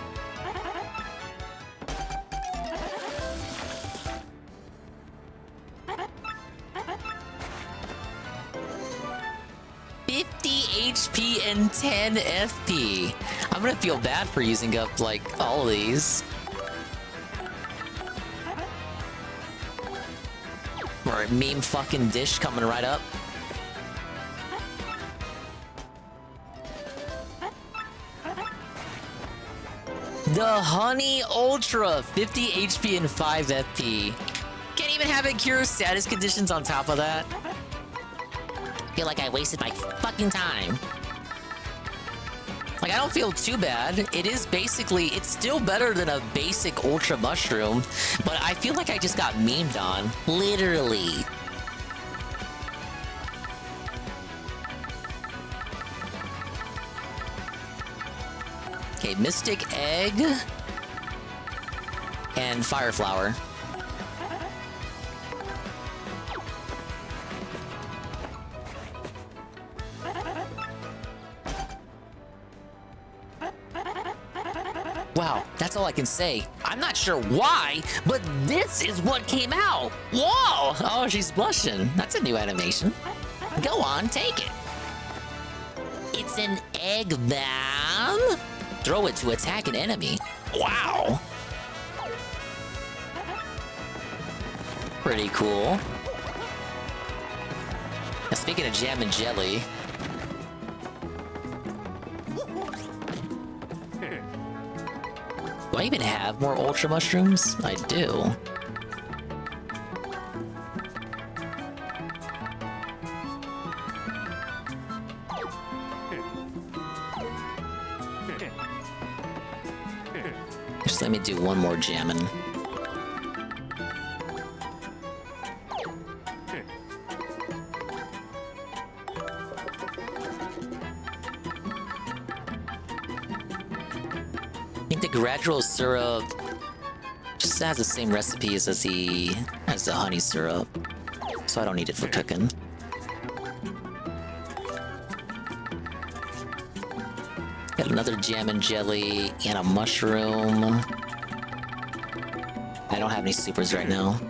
HP and 10 FP. I'm gonna feel bad for using up, like, all of these. Or a meme fucking dish coming right up. The Honey Ultra, 50 HP and 5 FP. Can't even have it cure status conditions on top of that. Feel like I wasted my fucking time. Like, I don't feel too bad. It is basically, it's still better than a basic Ultra Mushroom, but I feel like I just got memed on. Literally. Okay, Mystic Egg and Fire Flower. Wow, that's all I can say. I'm not sure why, but this is what came out. Whoa! Oh, she's blushing. That's a new animation. Go on, take it. It's an egg bomb. Throw it to attack an enemy. Wow. Pretty cool. Now, speaking of jam and jelly, do I even have more Ultra Mushrooms? I do. Just let me do one more jamming. I think the gradual syrup Just has the same recipes as the honey syrup, so I don't need it for cooking. Got another jam and jelly and a mushroom. I don't have any supers right now.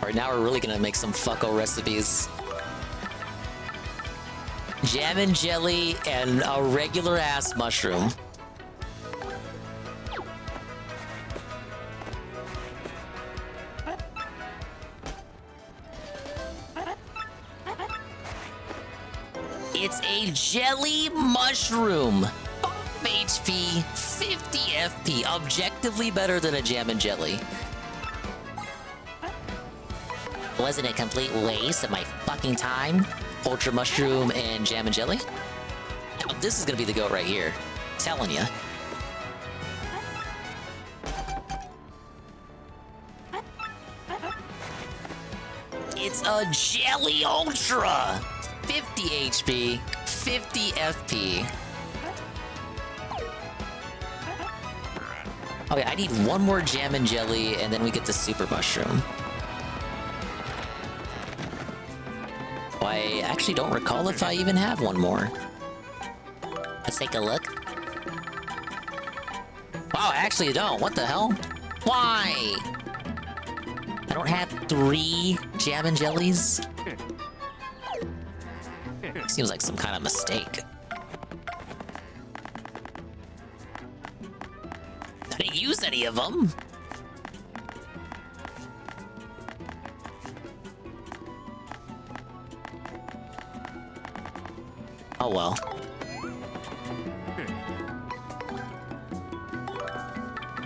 Alright, now we're really gonna make some fucko recipes. Jam and jelly and a regular ass mushroom. It's a jelly mushroom. 5 HP, 50 FP. Objectively better than a jam and jelly. Wasn't a complete waste of my fucking time? Ultra mushroom and jam and jelly? Now, this is gonna be the go right here. Telling ya. It's a jelly ultra! 50 HP, 50 FP. Okay, I need one more jam and jelly, and then we get the super mushroom. I actually don't recall if I even have one more. Let's take a look. Wow, I actually don't. What the hell? Why? I don't have 3 jam and jellies? Seems like some kind of mistake. I didn't use any of them. Oh well.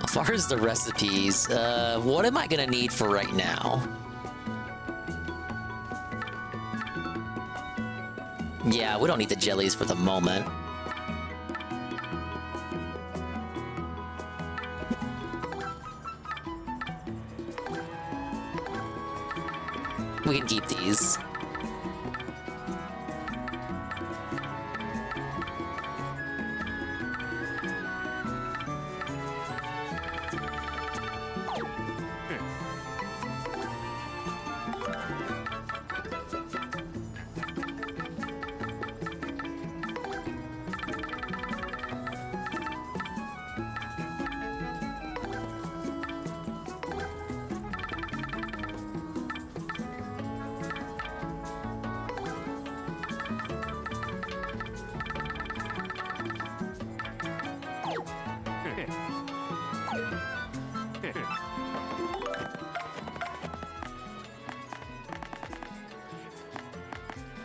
As far as the recipes, what am I gonna need for right now? Yeah, we don't need the jellies for the moment. We can keep these.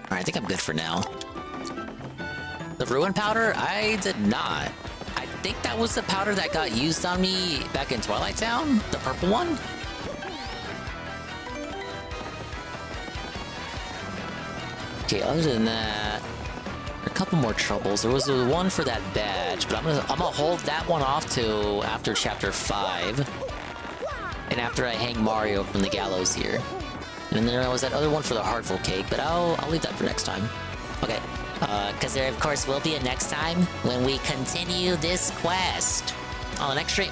Alright, I think I'm good for now. The ruin powder? I did not. I think that was the powder that got used on me back in Twilight Town? The purple one? Okay, other than that, a couple more troubles. There was the one for that badge, but I'm gonna hold that one off till after chapter 5. And after I hang Mario from the gallows here. And then there was that other one for the heartful cake, but I'll leave that for next time. Okay, because there of course will be a next time when we continue this quest on the next stream.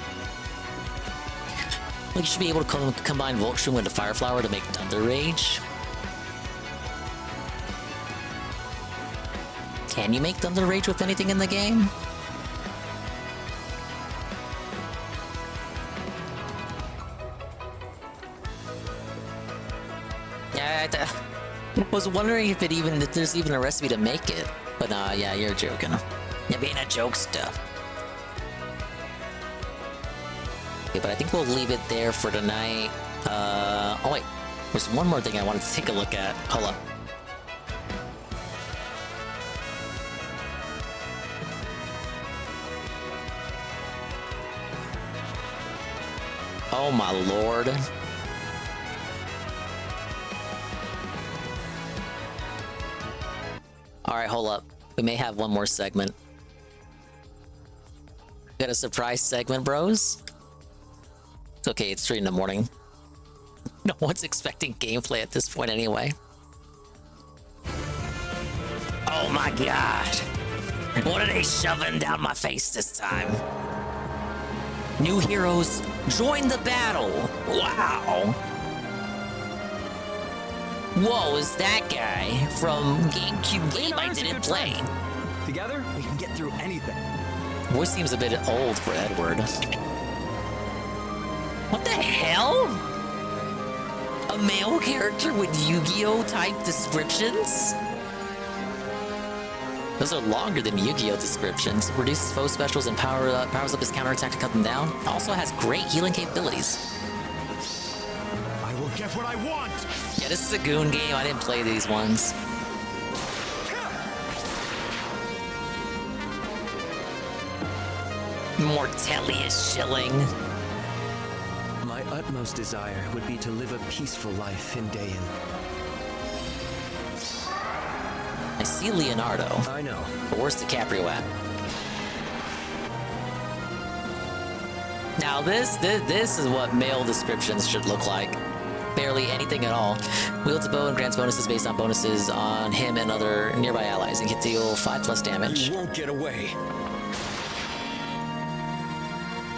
We should be able to combine Voltshroom with the Fire Flower to make Thunder Rage. Can you make Thunder Rage with anything in the game? Yeah, I was wondering if there's even a recipe to make it. But yeah, you're joking. You're being a jokester. Okay, but I think we'll leave it there for tonight. Oh wait, there's one more thing I wanted to take a look at. Hold up. Oh my lord. Alright, hold up. We may have one more segment. Got a surprise segment, bros? It's okay, it's 3 in the morning. No one's expecting gameplay at this point anyway. Oh my god. What are they shoving down my face this time? New heroes, join the battle. Wow. Whoa, is that guy from GameCube game I didn't play? Together, we can get through anything. Voice seems a bit old for Edward. What the hell? A male character with Yu-Gi-Oh type descriptions? Those are longer than Yu-Gi-Oh descriptions. Reduces foe specials and powers up his counterattack to cut them down. Also has great healing capabilities. I will get what I want! Yeah, this is a goon game. I didn't play these ones. Mortelius Shilling. My utmost desire would be to live a peaceful life in Dayan. I see Leonardo. I know. But where's DiCaprio at? Now this is what male descriptions should look like. Barely anything at all. Wields a bow and grants bonuses based on bonuses on him and other nearby allies and can deal 5+ damage. You won't get away.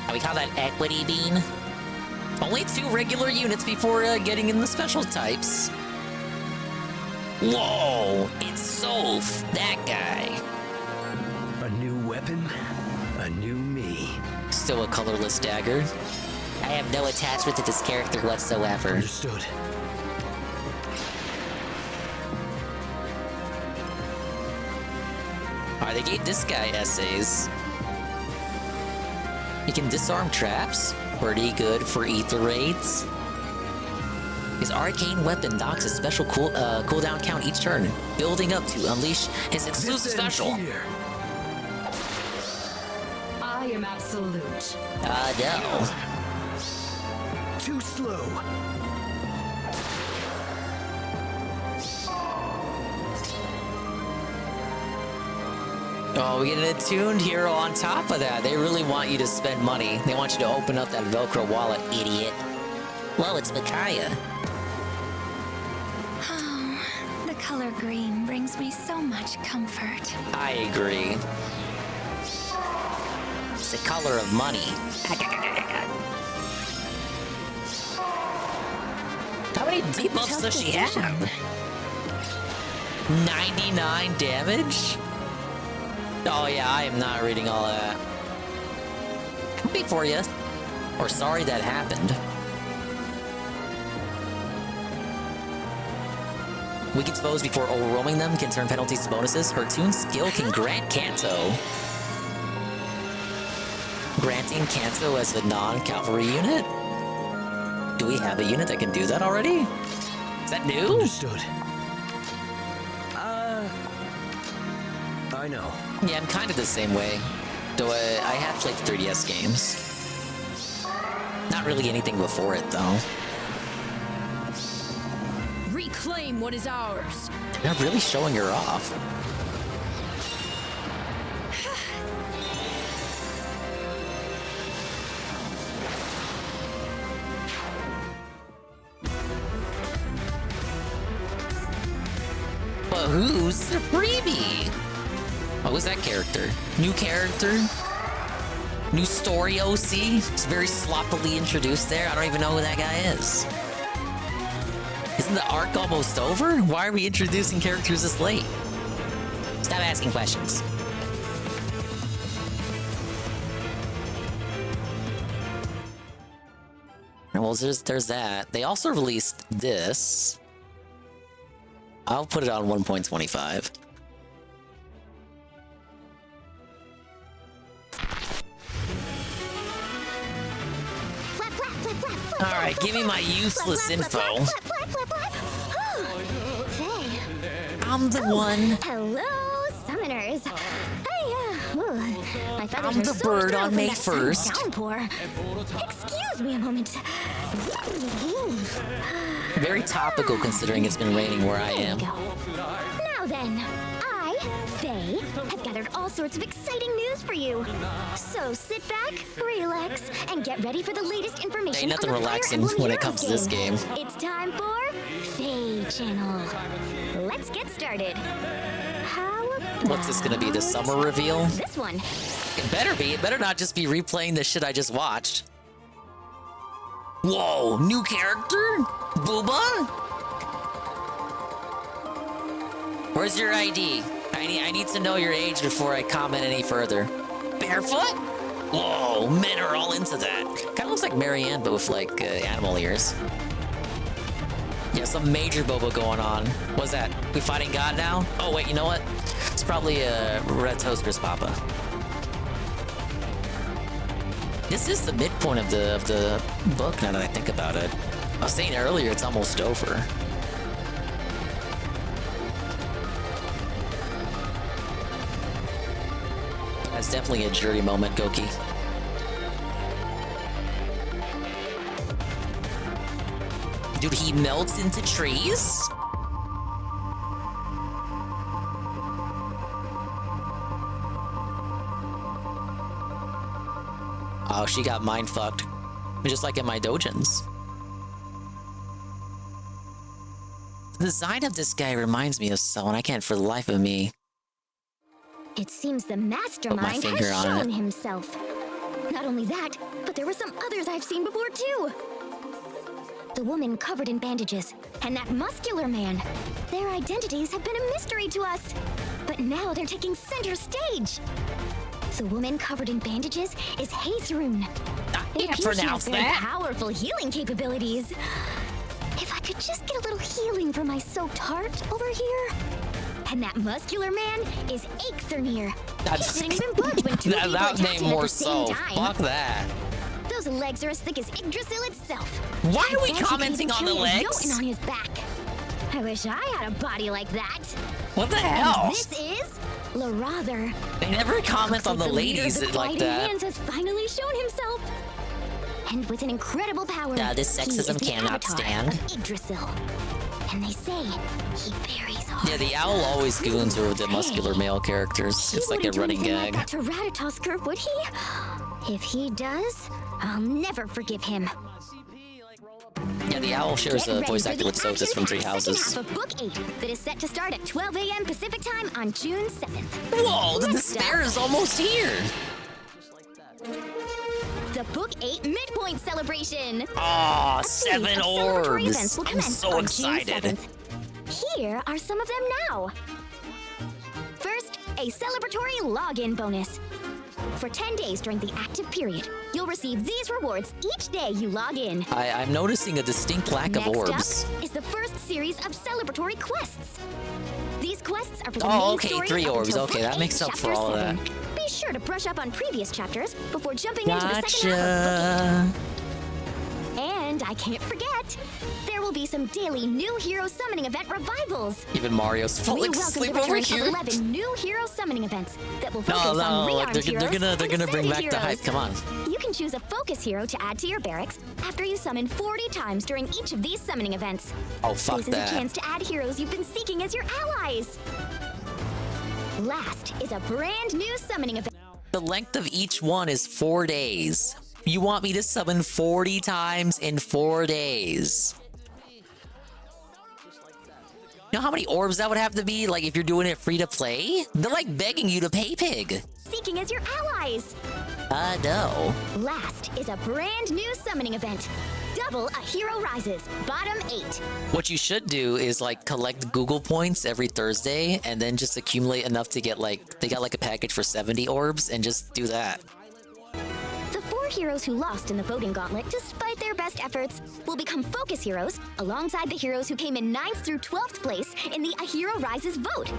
And we call that equity bean. Only 2 regular units before getting in the special types. Whoa, it's Soph, that guy. A new weapon, a new me. Still a colorless dagger. I have no attachment to this character whatsoever. Understood. Alright, they gave this guy essays. He can disarm traps. Pretty good for ether raids. His arcane weapon docks a special cooldown count each turn, building up to unleash his exclusive special. I am absolute. No. Too slow. Oh, we get an attuned hero on top of that. They really want you to spend money. They want you to open up that Velcro wallet, idiot. Well, it's Micaiah. Oh, the color green brings me so much comfort. I agree. It's the color of money. How many debuffs does she have? 99 damage? Oh yeah, I am not reading all that. Happy for you. Or sorry that happened. Weak exposed before overwhelming them can turn penalties to bonuses. Her tune skill can grant Canto. Granting Canto as a non-cavalry unit? Do we have a unit that can do that already? Is that new? Understood. I know. Yeah, I'm kind of the same way. Though I have played 3DS games. Not really anything before it, though. Reclaim what is ours. They're really showing her off. But who's the freebie? Oh, who's that character? New character? New story OC? It's very sloppily introduced there. I don't even know who that guy is. Isn't the arc almost over? Why are we introducing characters this late? Stop asking questions. Well, there's that. They also released this. I'll put it on 1.25. Alright, give me my useless info. I'm the one. Hello, summoners. I'm the bird on May 1st. Downpour. Excuse me a moment. Very topical considering it's been raining where I am. Now then, I Faye, I've gathered all sorts of exciting news for you. So sit back, relax, and get ready for the latest information. Ain't nothing on the Fire relaxing Emblem when it Heroes comes to this game. It's time for Faye Channel. Let's get started. How about What's this gonna be? The summer reveal? this one? It better be. It better not just be replaying the shit I just watched. Whoa, new character? Booba? Where's your ID? I need to know your age before I comment any further. Barefoot? Whoa, men are all into that. Kind of looks like Marianne, but with like animal ears. Yeah, some major boba going on. What's that? We fighting God now? Oh wait, you know what? It's probably a Red Toaster's Papa. This is the midpoint of the book now that I think about it. I was saying earlier, it's almost over. That's definitely a jury moment, Goki. Dude, he melts into trees? Oh, she got mind fucked. Just like in my dojins. The design of this guy reminds me of someone. I can't for the life of me. It seems the mastermind finger has on shown it. himself. Not only that, but there were some others I've seen before too. The woman covered in bandages, and that muscular man. Their identities have been a mystery to us, but now they're taking center stage. The woman covered in bandages is Haithrun. It appears she has very powerful healing capabilities. If I could just get a little healing for my soaked heart over here. And that muscular man is Aexernir. He didn't even budge when two people that attacked name him at more the so. same time. Fuck that. Those legs are as thick as Yggdrasil itself. Why are we I bet he could commenting even on the carry a legs? Jotun on his back. I wish I had a body like that. What the hell? And this is Larather. They never comment on the ladies leader of like Guiding that. Hands has finally shown himself. And with an incredible power, This he is sexism the cannot avatar stand. of Yggdrasil. And they say he buries hearts. Yeah, the owl always goons over the muscular male characters. It's like a running gag. Like that to Ratatoskr, would he? If he does, I'll never forgive him. Yeah, the owl shares Get a ready voice for actor the with Sotus from Three action-packed second Houses. half of Book 8 that is set to start at 12 a.m. Pacific time on June 7th. Whoa, the Next despair up, is almost here. the Book 8 Midpoint Celebration. Aw, A series 7 of celebratory orbs. events will I'm commence so on excited. June 7th. Here are some of them now. First, a celebratory login bonus. For 10 days during the active period, you'll receive these rewards each day you log in. I'm noticing a distinct lack of orbs. Next up is the first series of celebratory quests. These quests are for the Oh, main okay, story 3 up orbs. until Okay, Book that makes 8, up for Chapter all of 7. that. Be sure to brush up on previous chapters before jumping into the second half of Book 8. And I can't forget, there will be some daily new hero summoning event revivals. Even Mario's We falling welcome asleep the over return here. of 11 new hero summoning events that will focus No, on no, rearmed they're heroes gonna and bring ascended back the hype. heroes. Come on. You can choose a focus hero to add to your barracks after you summon 40 times during each of these summoning events. Oh, fuck This is that. a chance to add heroes you've been seeking as your allies. Last is a brand new summoning event. The length of each one is 4 days. You want me to summon 40 times in 4 days? You know how many orbs that would have to be? Like, if you're doing it free to play? They're like begging you to pay pig. Seeking as your allies. No. Last is a brand new summoning event. Double a Hero Rises, bottom 8. What you should do is, like, collect Google points every Thursday and then just accumulate enough to get, like, they got, like, a package for 70 orbs and just do that. The 4 heroes who lost in the voting gauntlet, despite their best efforts, will become focus heroes alongside the heroes who came in 9th through 12th place in the A Hero Rises vote.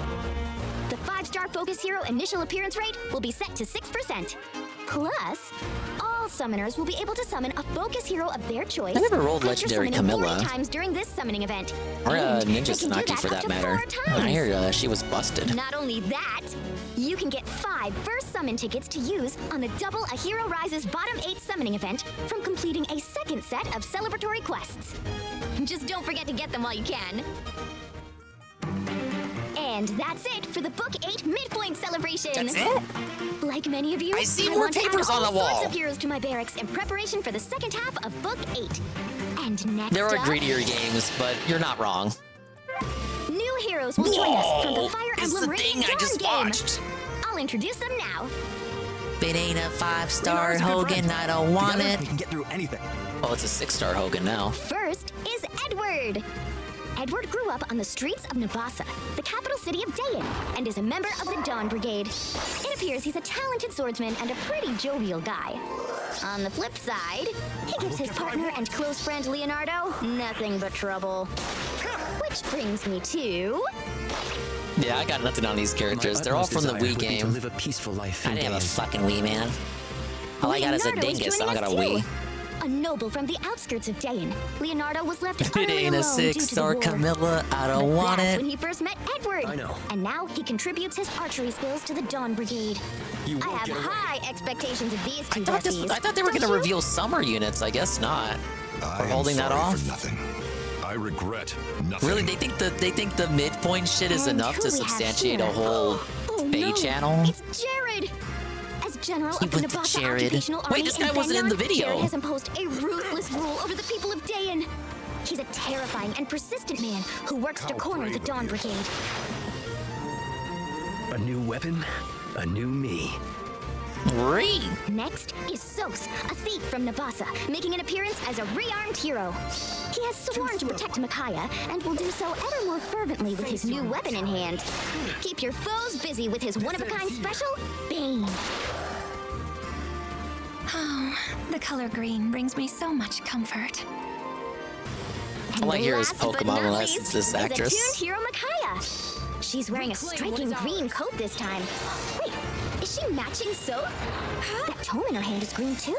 The 5-star focus hero initial appearance rate will be set to 6%. Plus, all summoners will be able to summon a focus hero of their choice. I never rolled after Legendary summoning Camilla. 40 times during this summoning event. Or And Ninja they can do Tsunaki, for up that to matter. 4 times. I hear she was busted. Not only that, you can get 5 first summon tickets to use on the Double A Hero Rises bottom 8 summoning event from completing a second set of celebratory quests. Just don't forget to get them while you can. And that's it for the Book 8 midpoint celebration. That's it? Like many of you, I see more want to papers add on the all wall. sorts of heroes to my barracks in preparation for the second half of Book 8. And next There are up, greedier games, but you're not wrong. new heroes will join us from the Fire It's Emblem the Radiant thing I Dawn just game. watched. I'll introduce them now. It ain't a 5-star Hogan, I don't want it. We can get through anything. Oh, it's a 6-star Hogan now. First is Edward. Edward grew up on the streets of Nabasa, the capital city of Dayan, and is a member of the Dawn Brigade. It appears he's a talented swordsman and a pretty jovial guy. On the flip side, he gives his partner and close friend Leonardo nothing but trouble. Which brings me to... Yeah, I got nothing on these characters. They're all from the Wii game. To live a peaceful life I in didn't have a Dayan. fucking Wii, man. All I got is a Leonardo is dingus. I don't joining got a us Wii. too. A noble from the outskirts of Dayan, Leonardo was left It utterly ain't a alone due to the 6-star war. Camilla. I don't But want that's it. when he first met Edward. I know. And now he contributes his archery skills to the Dawn Brigade. You I won't have get away. high expectations of these two I besties. thought they were Don't going to you? reveal summer units. I guess not. I We're am holding that sorry off. for nothing. I regret nothing. Really, they think the midpoint shit is And enough who to we have substantiate a here? whole Fae no, channel? It's Jared! As general He of the went to Nabasa Jared. Occupational Wait, Army this guy in wasn't in the Benyon, video. Jared has imposed a ruthless rule over the people of Dayan. He's a terrifying and persistent man who works to corner the Dawn Brigade. A new weapon, a new me. Next is Sos, a thief from Nabasa, making an appearance as a rearmed hero. He has sworn to protect Micaiah and will do so ever more fervently with his new weapon in hand. Keep your foes busy with his one-of-a-kind special, Bane. Oh, the color green brings me so much comfort. All I hear is Last but Pokemon not unless least it's this is a actress. tuned hero Micaiah. She's wearing a striking green coat this time. Wait, is she matching Soph? That tome in her hand is green too.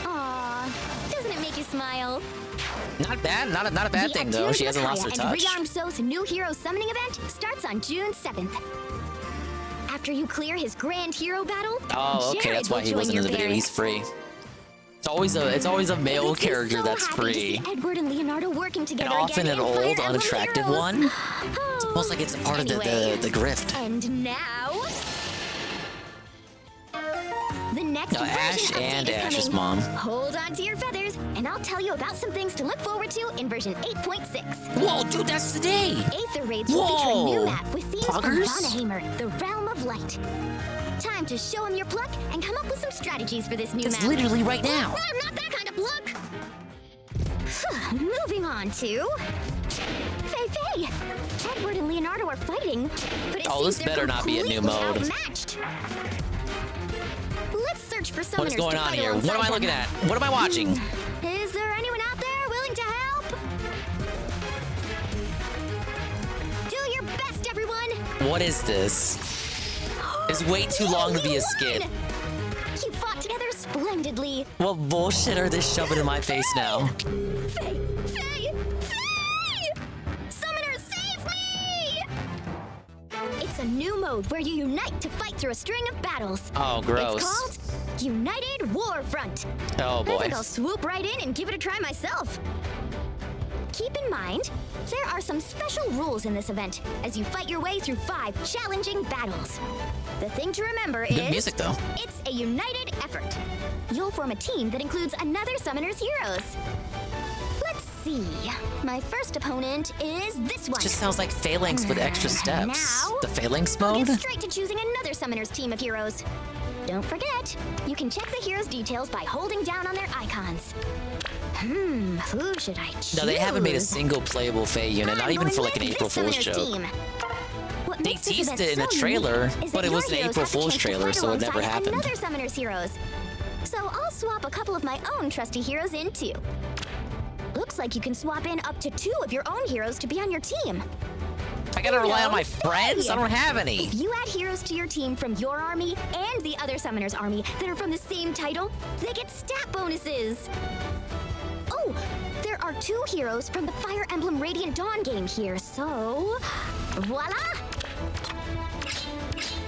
Aww, doesn't it make you smile? Not bad. Not a bad thing though. She hasn't lost her touch. And Rearmed So's new hero summoning event starts on June 7th. After you clear his grand hero battle, Oh, okay. Jared That's why will he join wasn't in your the video. He's barracks. free. It's always a male Makes me character so that's happy to see free. Edward and Leonardo working And together often again an in Fire old, Emblem unattractive Heroes. one. It's almost like it's a part of the grift. And now, the next No, Ash version update and is Ash's coming. mom. Hold on to your feathers, and I'll tell you about some things to look forward to in version 8.6. Whoa, dude, that's today! Aether Raids will feature a new Whoa. map with themes Poggers? from Vanaheimer, the Realm of Light. Time to show him your pluck and come up with some strategies for this new That's map. literally right now. Well, not that kind of pluck. Moving on to... Fei. Edward and Leonardo are fighting, but it Oh, seems this they're better not be a new completely mode. outmatched. Let's search for summoners What is going to on fight here? What am I alongside looking them. at? What am I watching? Is there anyone out there willing to help? Do your best, everyone! What is this? It's way too long to be a skit. You fought together splendidly. What bullshit are they shoving in my face now? Faye! Summoners, save me! It's a new mode where you unite to fight through a string of battles. Oh, gross. It's called United War Front. Oh, I boy. think I'll swoop right in and give it a try myself. Keep in mind, there are some special rules in this event as you fight your way through 5 challenging battles. The thing to remember is... Good music, though. It's a united effort. You'll form a team that includes another Summoner's Heroes. Let's see. My first opponent is this one. Just sounds like Phalanx with extra steps. Now, The Phalanx I'll mode? get straight to choosing another Summoner's team of heroes. Don't forget, you can check the heroes' details by holding down on their icons. Who should I choose? No, they haven't made a single playable Fae unit, not even for like an With April this Fool's Summoner's joke. team. What They makes this teased event it in a so trailer, unique is but that it was your an heroes April have the Fool's chance to trailer, fight so it never alongside happened. Another Summoner's Heroes. So I'll swap a couple of my own trusty heroes in too. Looks like you can swap in up to 2 of your own heroes to be on your team. I gotta rely on my Faye. friends? I don't have any. If you add heroes to your team from your army and the other Summoner's army that are from the same title, they get stat bonuses. Oh, there are 2 heroes from the Fire Emblem Radiant Dawn game here, so... voila!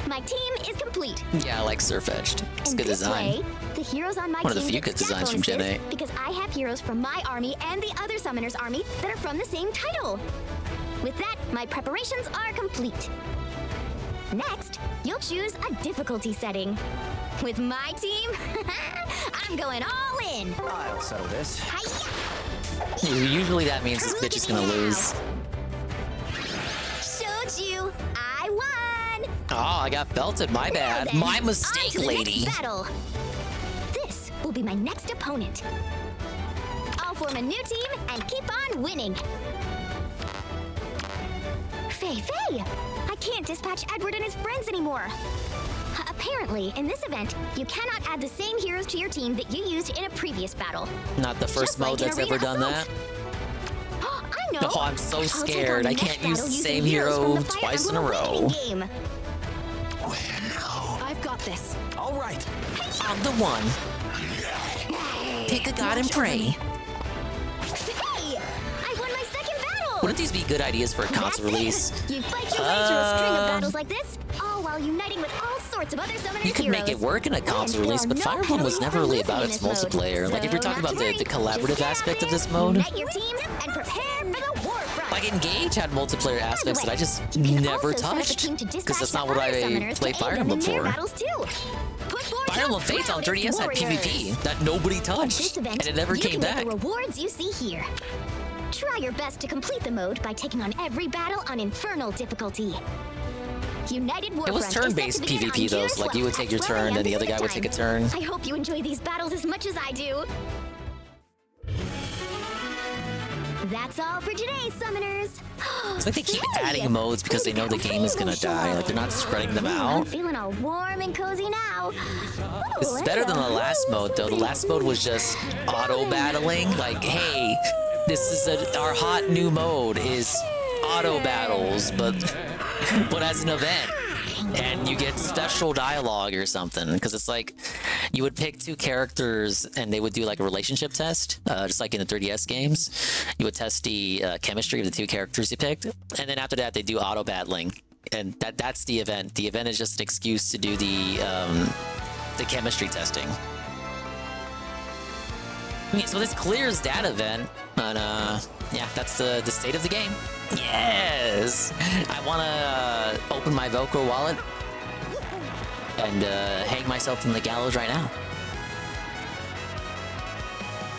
My team is complete. Yeah, I like Surf-Edged. It's And good this design. way, the heroes on my One of the team few get good stat designs from Gen bonuses 8. because I have heroes from my army and the other Summoner's army that are from the same title. With that, my preparations are complete. Next, you'll choose a difficulty setting. With my team, I'm going all in. I'll settle this. Usually that means this bitch is gonna lose. Showed you. I won. Oh, I got belted. My bad. Then, My on mistake, to the lady. next battle. This will be my next opponent. I'll form a new team and keep on winning. Faye, I can't dispatch Edward and his friends anymore. Apparently, in this event, you cannot add the same heroes to your team that you used in a previous battle. Not the first mode that's ever done that. I know. Oh, I'm so scared. I can't use the same hero twice in a row. I've got this. All right. I'm the one. Pick a god and pray. Hey! I won my second battle! Wouldn't these be good ideas for a console release? You fight your way through a string of battles like this, all while uniting with all sorts of other summoners. You could make it work in a console release, but Fire Emblem was never really about its multiplayer. Like, if you're talking about the collaborative aspect of this mode, Unite your team and prepare for the war front. like Engage had multiplayer aspects that I just never touched, because that's not what I play Fire Emblem for. Fire Emblem Fates on 3DS had PvP that nobody touched, and it never came back. The rewards you see here. Try your best to complete the mode by taking on every battle on Infernal difficulty. United Warfront It was turn-based PvP though, so like you would take your turn and the other guy would take a turn. I hope you enjoy these battles as much as I do. That's all for today, summoners. It's like they keep adding modes because they know the game is gonna die. Like they're not spreading them I'm out. feeling all warm and cozy now. This is better than the last mode though. The last mode was just auto battling. Like, hey, this is our hot new mode is auto battles, but as an event. And you get special dialogue or something, because it's like you would pick two characters and they would do like a relationship test, just like in the 3DS games. You would test the chemistry of the two characters you picked, and then after that they do auto battling, and that's the event. The event is just an excuse to do the chemistry testing. Okay, so this clears that event, but yeah, that's the state of the game. Yes! I want to open my Velcro wallet and hang myself from the gallows right now.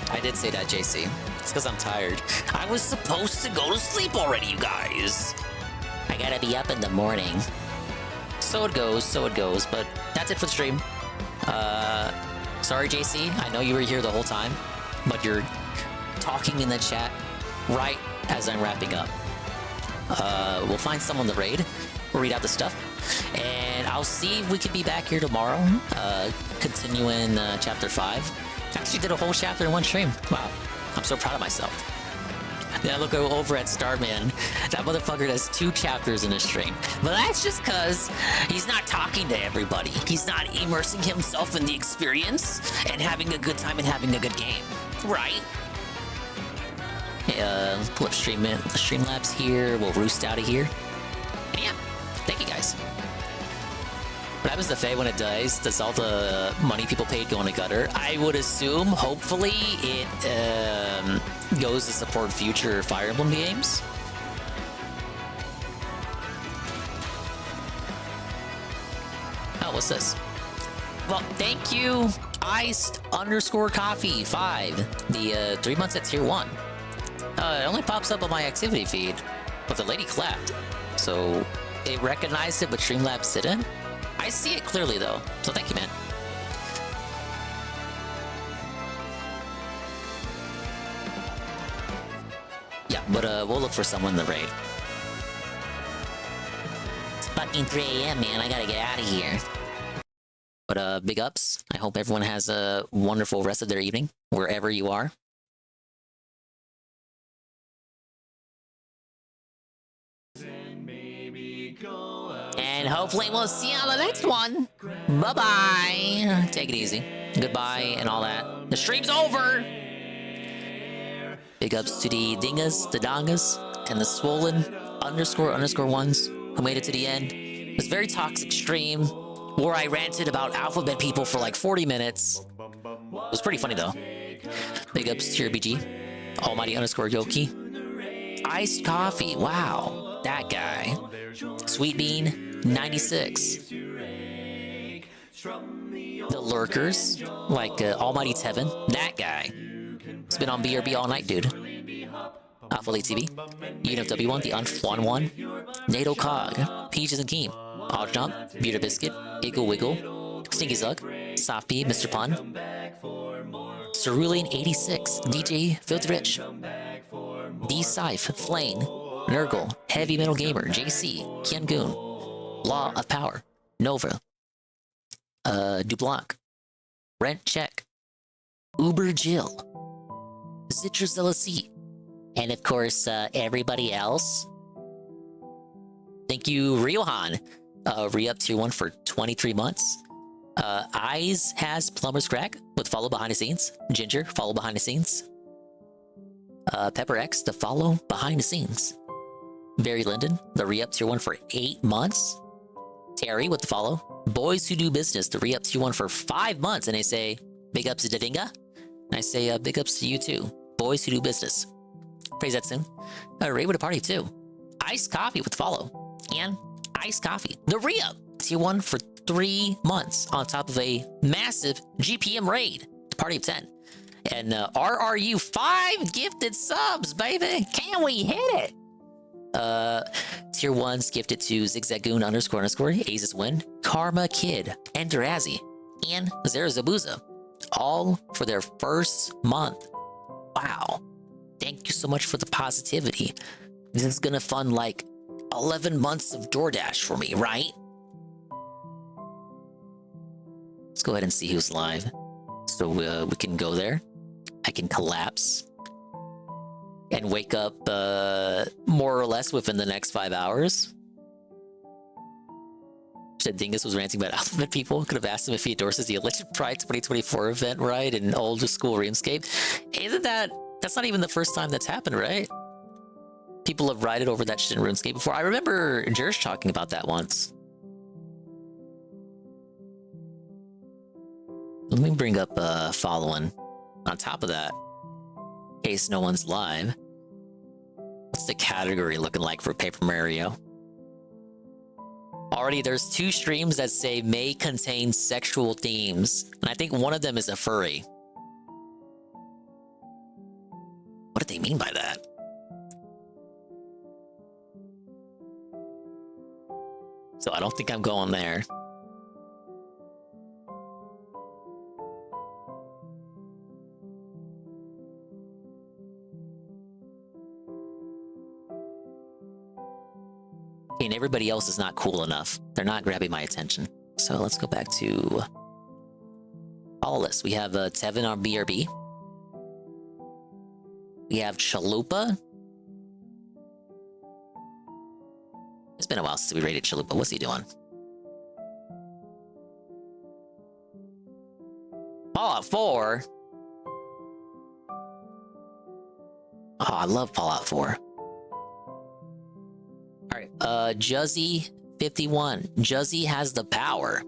I did say that, JC. It's because I'm tired. I was supposed to go to sleep already, you guys. I gotta be up in the morning. So it goes, but that's it for the stream. Sorry, JC. I know you were here the whole time, but you're talking in the chat right as I'm wrapping up. We'll find someone to raid. We'll read out the stuff. And I'll see if we can be back here tomorrow, continuing chapter 5. Actually did a whole chapter in one stream. Wow. I'm so proud of myself. Then I look over at Starman. That motherfucker does 2 chapters in a stream. But that's just because he's not talking to everybody. He's not immersing himself in the experience and having a good time and having a good game. Right? Let's pull up Streamlabs here. We'll roost out of here. And yeah, thank you guys. What happens to Faye when it dies? Does all the money people paid go in a gutter? I would assume, hopefully, it goes to support future Fire Emblem games. Oh, what's this? Well, thank you, Iced_Coffee5. The 3 months at tier 1. It only pops up on my activity feed, but the lady clapped. So it recognized it, but Streamlabs didn't. I see it clearly though, so thank you, man. Yeah, but we'll look for someone in the raid. It's fucking 3 a.m., man. I gotta get out of here. But big ups. I hope everyone has a wonderful rest of their evening, wherever you are. And hopefully we'll see you on the next one. Bye-bye. Take it easy. Goodbye and all that. The stream's over. Big ups to the dingas, the dongas, and the swollen __ ones who made it to the end. It was a very toxic stream where I ranted about alphabet people for like 40 minutes. It was pretty funny though. Big ups to your BG. Almighty _Yoki. Iced coffee. Wow. That guy. Sweet Bean. 96. The Lurkers, like Almighty Tevin, that guy. It's been on BRB all night, dude. Alpha Elite TV, UNFW1, the Unfwan one, NATO Cog, Peaches and Keem, Oddjump, Beauty Biscuit, Iggle Wiggle, Stinky Zug, Soft P, Mr. Pun, Cerulean 86, DJ Filthy Rich, D Scythe, Flame, Nurgle, Heavy Metal Gamer, JC, Kian Goon, Law of Power, Nova, Dublanc, Rent Check, Uber Jill, Citrus LSC, and of course, everybody else. Thank you, Riohan. Re-up tier 1 for 23 months. Eyes has Plumber's Crack with follow behind the scenes. Ginger, follow behind the scenes. Pepper X, the follow behind the scenes. Barry Linden, the re-up tier 1 for 8 months. Terry with the follow. Boys Who Do Business, the re-up tier 1 for 5 months. And they say, big ups to Davinga. And I say, big ups to you too. Boys Who Do Business. Praise that soon. Ray with a party too. Iced Coffee with follow. And Iced Coffee, the re-up tier 1 for 3 months on top of a massive GPM raid. Party of 10. And RRU 5 gifted subs, baby. Can we hit it? Tier 1's gifted to Zigzagoon __, Aces Win, Karma Kid, Enderazzi, and Zarazabuza. All for their first month. Wow. Thank you so much for the positivity. This is gonna fund like 11 months of DoorDash for me, right? Let's go ahead and see who's live. So we can go there. I can collapse and wake up more or less within the next 5 hours. Said Dingus was ranting about alphabet people. Could have asked him if he endorses the Alleged Pride 2024 event, right? In old school RuneScape. Isn't that's not even the first time that's happened, right? People have rided over that shit in RuneScape before. I remember Jersh talking about that once. Let me bring up following. On top of that, in case no one's live, what's the category looking like for Paper Mario? Already there's 2 streams that say may contain sexual themes, and I think one of them is a furry. What do they mean by that? So I don't think I'm going there. Okay, and everybody else is not cool enough. They're not grabbing my attention. So let's go back to all list. We have Tevin on BRB. We have Chalupa. It's been a while since we rated Chalupa. What's he doing? Fallout 4? Oh, I love Fallout 4. Alright, Juzzy 51. Juzzy has the power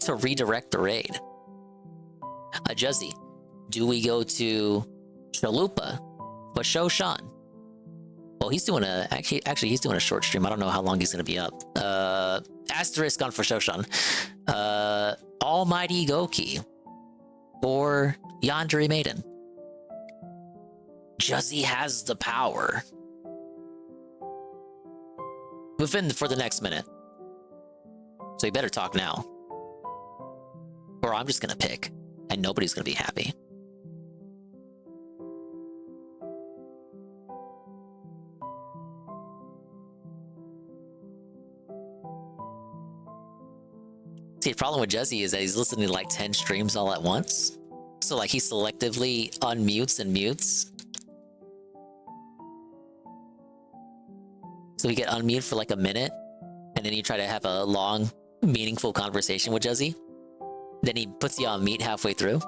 to redirect the raid. Juzzy, do we go to Chalupa or Shoshan? Well, he's doing a actually he's doing a short stream. I don't know how long he's gonna be up. Asterisk on for Shoshan. Almighty Goki or Yandere Maiden. Juzzy has the power. Within for the next minute. So you better talk now. Or I'm just gonna pick, and nobody's gonna be happy. See, the problem with Juzzy is that he's listening to like 10 streams all at once. So like he selectively unmutes and mutes. So we get unmute for like a minute, and then you try to have a long, meaningful conversation with Juzzy. Then he puts you on mute halfway through.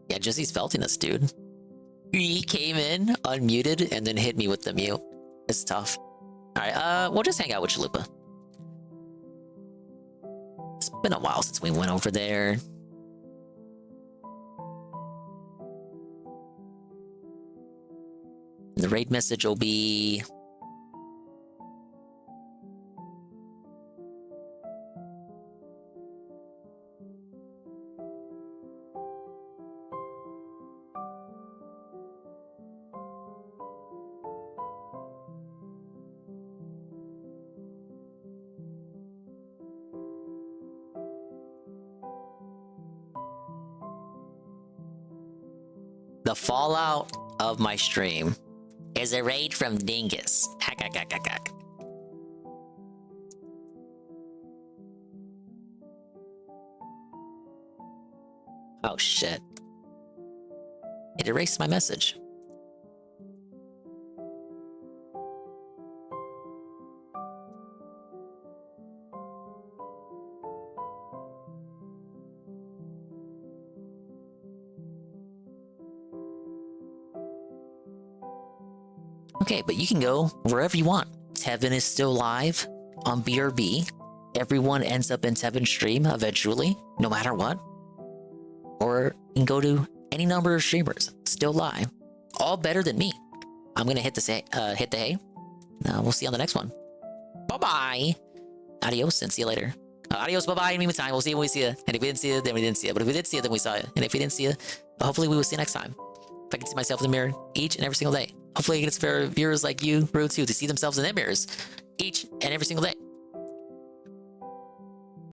Yeah, Juzzy's felting us, dude. He came in, unmuted, and then hit me with the mute. It's tough. Alright, we'll just hang out with Chalupa. It's been a while since we went over there. The raid message will be... The fallout of my stream is a raid from Dingus. Hack, hack, hack, hack, hack. Oh shit. It erased my message. Okay, but you can go wherever you want. Tevin is still live on BRB. Everyone ends up in Tevin's stream eventually, no matter what. Or you can go to any number of streamers, still live. All better than me. I'm gonna hit the hay. We'll see you on the next one. Bye-bye. Adios and see you later. Adios, bye-bye. In the meantime, we'll see you when we see you. And if we didn't see you, then we didn't see you. But if we did see you, then we saw you. And if we didn't see you, hopefully we will see you next time. If I can see myself in the mirror each and every single day. Hopefully I get viewers like you, Ru, too, to see themselves in their mirrors each and every single day.